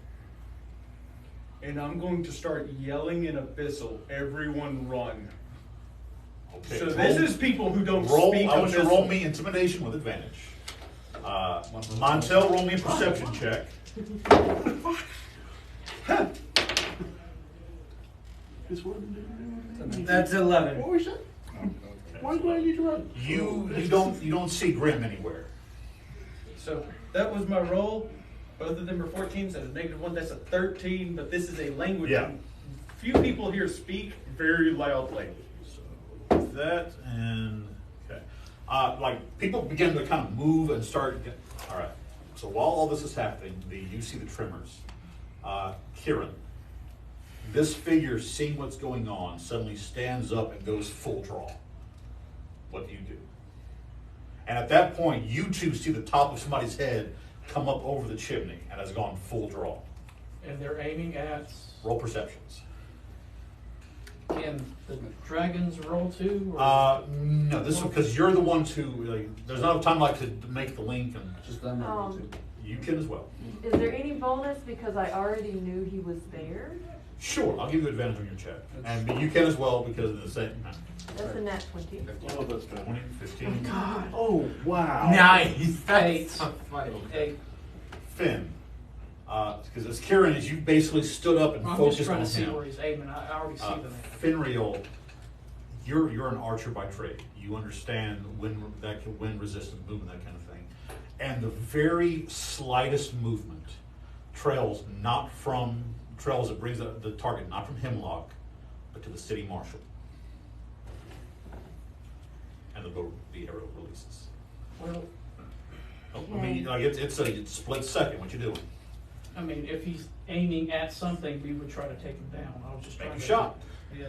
Speaker 11: And I'm going to start yelling in abyssal. Everyone run.
Speaker 1: Okay,
Speaker 11: So
Speaker 1: roll-
Speaker 11: this is people who don't
Speaker 1: roll.
Speaker 11: speak
Speaker 1: I want you to
Speaker 11: abyssal.
Speaker 1: roll me intimidation with advantage. Montel, roll me a perception check.
Speaker 4: That's 11.
Speaker 9: What was that? Why do I need to run?
Speaker 1: You don't see Grimm anywhere.
Speaker 11: So that was my roll. Both of them are 14, so the -1, that's a 13, but this is a language.
Speaker 1: Yeah.
Speaker 11: Few people here speak very loudly.
Speaker 1: So with that and okay, people begin to kind of move and start. All right. So while all this is happening, you see the tremors. Kieran, this figure, seeing what's going on, suddenly stands up and goes full draw. What do you do? And at that point, you two see the top of somebody's head come up over the chimney and has gone full draw.
Speaker 6: And they're aiming at.
Speaker 1: Roll perceptions.
Speaker 6: Can the dragons roll too? Or?
Speaker 1: No, this is because you're the ones who, there's not enough time to make the link, and
Speaker 2: Just them.
Speaker 1: you can as well.
Speaker 7: Is there any bonus because I already knew he was there?
Speaker 1: Sure, I'll give you advantage on your check. And you can as well because of the same.
Speaker 7: That's a nat 20.
Speaker 9: Oh, that's bad.
Speaker 1: 20, 15.
Speaker 5: Oh wow!
Speaker 4: Nice.
Speaker 6: Eight.
Speaker 4: That's funny.
Speaker 6: Eight.
Speaker 1: Finn. Because as Kieran, as you basically stood up and
Speaker 6: I'm
Speaker 1: focused
Speaker 6: just trying
Speaker 1: on
Speaker 6: to see
Speaker 1: him.
Speaker 6: where he's aiming. I already see them.
Speaker 1: Finreal, you're an archer by trade. You understand wind resistance, movement, that kind of thing. And the very slightest movement trails that brings the target not from Hemlock, but to the city marshal. And the arrow releases.
Speaker 6: Well,
Speaker 1: I mean, like it's a split second. What you doing?
Speaker 6: I mean, if he's aiming at something, we would try to take him down. I was just
Speaker 1: Make
Speaker 6: trying
Speaker 1: a
Speaker 6: to
Speaker 1: shot.
Speaker 3: Yeah,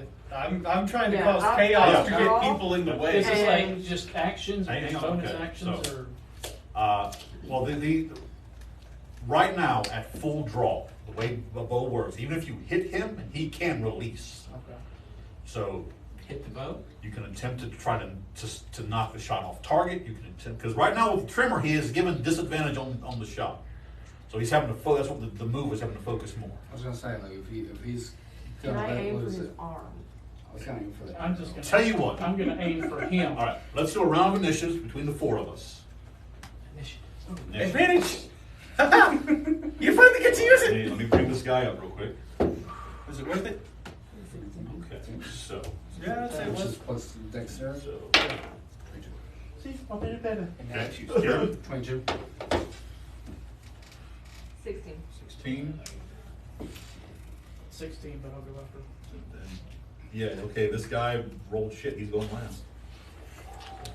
Speaker 3: I'm trying to
Speaker 7: Yeah,
Speaker 3: cause
Speaker 7: I
Speaker 3: chaos to
Speaker 7: draw.
Speaker 3: get people in the way.
Speaker 6: Is this
Speaker 7: And-
Speaker 6: like just actions,
Speaker 1: Hang on,
Speaker 6: bonus
Speaker 1: okay,
Speaker 6: actions,
Speaker 1: so-
Speaker 6: or?
Speaker 1: Well, the right now at full draw, the way the bow works, even if you hit him, he can release.
Speaker 6: Okay.
Speaker 1: So
Speaker 2: Hit the bow.
Speaker 1: you can attempt to try to knock the shot off target. You can attempt, because right now with the trimmer, he is given disadvantage on the shot. So he's having to focus. That's what the move is, having to focus more.
Speaker 2: I was gonna say, like, if he's
Speaker 7: Can
Speaker 2: gonna
Speaker 7: I aim for
Speaker 2: lose
Speaker 7: his
Speaker 2: it.
Speaker 7: arm?
Speaker 2: I was gonna aim for the.
Speaker 6: I'm just gonna.
Speaker 1: Tell you what.
Speaker 6: I'm gonna aim for him.
Speaker 1: All right, let's do a round of initiatives between the four of us.
Speaker 3: Advantage! You finally get to use it!
Speaker 1: Let me bring this guy up real quick.
Speaker 3: Was it worth it?
Speaker 1: Okay, so
Speaker 3: Yeah, I'd say it
Speaker 2: Which is
Speaker 3: was.
Speaker 2: plus dexterity.
Speaker 1: so
Speaker 2: 22.
Speaker 6: See, I made it better.
Speaker 1: okay, Karen,
Speaker 2: 22.
Speaker 7: 16.
Speaker 1: 16.
Speaker 6: 16, but I'll go after.
Speaker 1: Yeah, okay, this guy rolled shit, he's going last.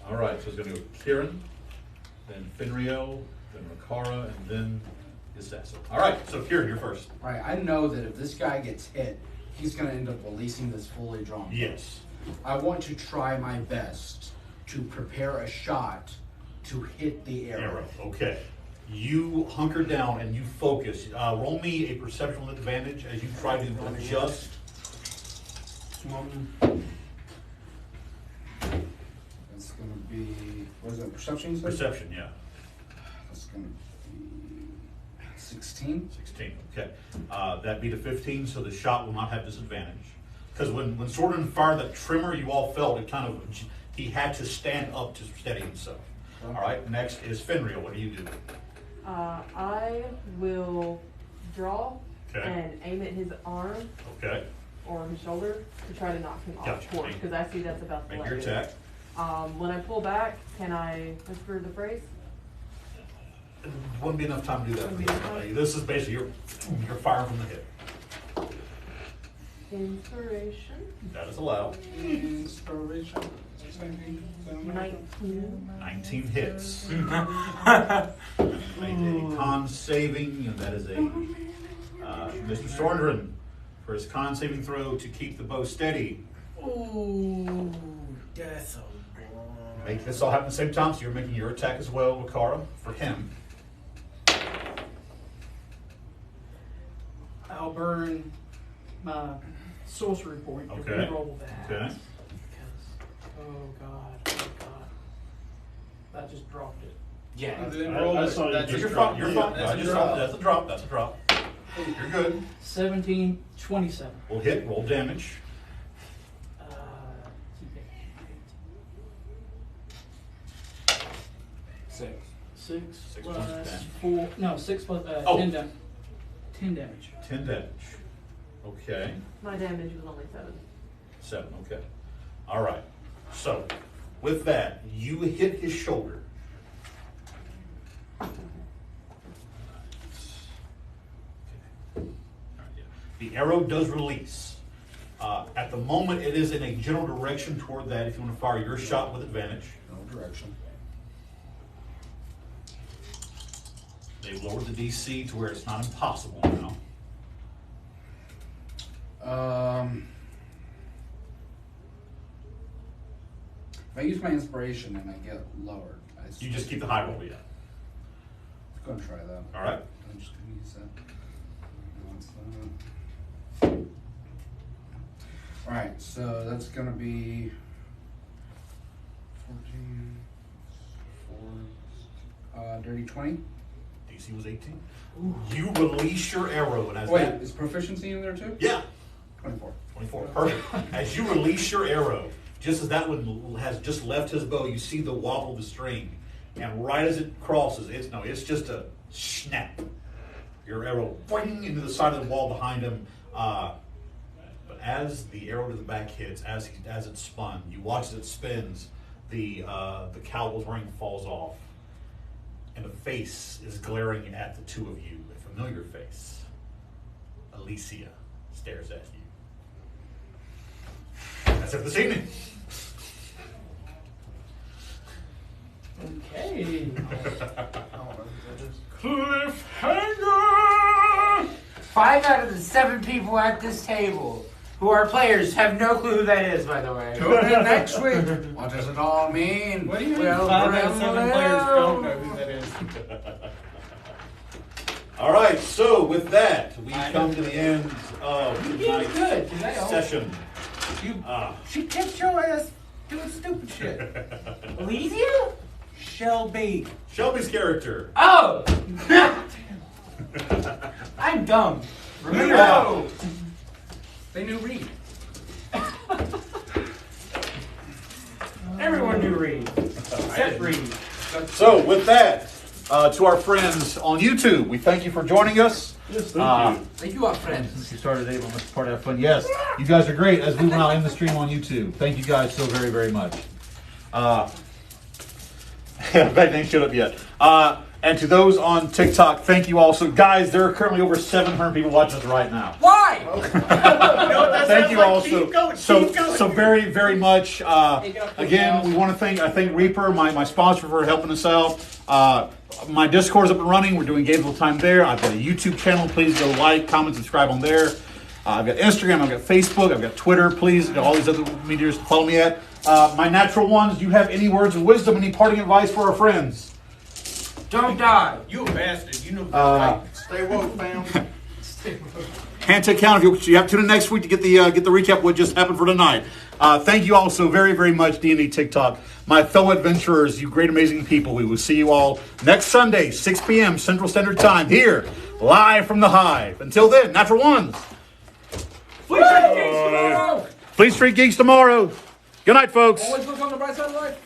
Speaker 1: All right, so it's gonna go Kieran, then Finrio, then Makara, and then Assassin. All right, so Kieran, you're first.
Speaker 2: Right, I know that if this guy gets hit, he's gonna end up releasing this fully drawn.
Speaker 1: Yes.
Speaker 2: I want to try my best to prepare a shot to hit the arrow.
Speaker 1: Arrow, okay. You hunker down and you focus. Roll me a perceptual advantage as you try to adjust.
Speaker 2: That's gonna be, what is that, perception you said?
Speaker 1: Perception, yeah.
Speaker 2: That's gonna be 16.
Speaker 1: 16, okay. That beat a 15, so the shot will not have disadvantage. Because when Sorndrin fired that trimmer, you all felt it kind of, he had to stand up to steady himself. All right, next is Finrio. What do you do?
Speaker 7: I will draw
Speaker 1: Okay.
Speaker 7: and aim at his arm
Speaker 1: Okay,
Speaker 7: or his shoulder to try to knock him off
Speaker 1: Gotcha.
Speaker 7: course, because I see that's about to
Speaker 1: make
Speaker 7: let
Speaker 1: your
Speaker 7: go.
Speaker 1: attack.
Speaker 7: When I pull back, can I whisper the phrase?
Speaker 1: Wouldn't be enough time to do that.
Speaker 7: Wouldn't be enough time?
Speaker 1: This is basically you're firing from the hip.
Speaker 7: Inspiration.
Speaker 1: That is allowed.
Speaker 2: Inspiration.
Speaker 7: 19.
Speaker 1: 19 hits. Make a con saving, and that is a Mr. Sorndrin for his con saving throw to keep the bow steady.
Speaker 10: Ooh, that's a
Speaker 1: Make this all happen at the same time, so you're making your attack as well, Makara, for him.
Speaker 6: I'll burn my sorcery point to
Speaker 1: Okay.
Speaker 6: reroll that.
Speaker 1: Okay.
Speaker 6: Because, oh god. That just dropped it.
Speaker 2: Yeah.
Speaker 3: And then roll
Speaker 9: I
Speaker 3: it.
Speaker 9: saw you
Speaker 3: That's
Speaker 9: just
Speaker 1: You're
Speaker 3: a
Speaker 1: fine.
Speaker 3: drop.
Speaker 1: You're fine.
Speaker 3: That's
Speaker 1: I
Speaker 3: a
Speaker 1: just
Speaker 3: drop.
Speaker 1: that's a drop. That's a drop. You're good.
Speaker 6: 17, 27.
Speaker 1: We'll hit. Roll damage.
Speaker 6: Keep it.
Speaker 2: 6.
Speaker 6: 6
Speaker 1: 6
Speaker 6: plus
Speaker 1: plus 10.
Speaker 6: 4. No, 6 plus
Speaker 1: Oh.
Speaker 6: 10 damage. 10 damage.
Speaker 1: 10 damage. Okay.
Speaker 7: My damage was only 7.
Speaker 1: 7. Okay. All right. So, with that, you hit his shoulder. The arrow does release. At the moment, it is in a general direction toward that if you want to fire your shot with advantage.
Speaker 2: No direction.
Speaker 1: They've lowered the DC to where it's not impossible now.
Speaker 2: If I use my inspiration and I get lowered,
Speaker 1: You just keep the high roll, yeah.
Speaker 2: I'm gonna try that.
Speaker 1: All right.
Speaker 2: I'm just gonna use that. All right, so that's gonna be 14, 4, dirty 20.
Speaker 1: DC was 18. You release your arrow, and as
Speaker 2: Wait,
Speaker 1: that,
Speaker 2: is proficiency in there too?
Speaker 1: yeah,
Speaker 2: 24.
Speaker 1: 24, perfect. As you release your arrow, just as that one has just left his bow, you see the wobble of the string, and right as it crosses, it's just a snap. Your arrow boing into the side of the wall behind him. But as the arrow to the back hits, as it spun, you watch as it spins, the cowl's ring falls off, and a face is glaring at the two of you. A familiar face. Alicia stares at you. That's it for this evening.
Speaker 6: Okay.
Speaker 4: Cliffhanger! 5 out of the 7 people at this table who are players have no clue who that is, by the way.
Speaker 2: Tune in next week. What does it all mean?
Speaker 11: What do you mean
Speaker 2: Well,
Speaker 11: 5 out of 7 players don't know who that is?
Speaker 1: All right, so with that, we come to the end of tonight's
Speaker 6: good today.
Speaker 1: session.
Speaker 11: She kept your ass doing stupid shit.
Speaker 4: Elysia?
Speaker 11: Shelby.
Speaker 1: Shelby's character.
Speaker 4: Oh! I'm dumb.
Speaker 2: Remember, they knew Reed.
Speaker 4: Everyone knew Reed. Except Reed.
Speaker 1: So with that, to our friends on YouTube, we thank you for joining us.
Speaker 9: Yes, thank you.
Speaker 2: Thank you, our friends.
Speaker 1: Since you started Dave on this part of that fun, yes, you guys are great. As we will now end the stream on YouTube. Thank you guys so very, very much. In fact, they ain't showed up yet. And to those on TikTok, thank you also. Guys, there are currently over 700 people watching us right now.
Speaker 2: Why?
Speaker 1: Thank you all so very, very much. Again, we want to thank Reaper, my sponsor, for helping us out. My Discord is up and running. We're doing games all the time there. I've got a YouTube channel. Please go like, comment, subscribe on there. I've got Instagram. I've got Facebook. I've got Twitter. Please, all these other medias to follow me at. My natural ones, do you have any words of wisdom, any parting advice for our friends?
Speaker 4: Don't die.
Speaker 11: You a bastard. You know that.
Speaker 8: Stay woke, fam.
Speaker 1: Handshake count if you have to tune in next week to get the recap of what just happened for tonight. Thank you all so very, very much, D&D TikTok. My fellow adventurers, you great, amazing people. We will see you all next Sunday, 6 p.m. Central Standard Time, here, live from the Hive. Until then, Natural Ones.
Speaker 4: Please Street Geeks tomorrow!
Speaker 1: Please Street Geeks tomorrow. Good night, folks.
Speaker 2: Always look on the bright side of life.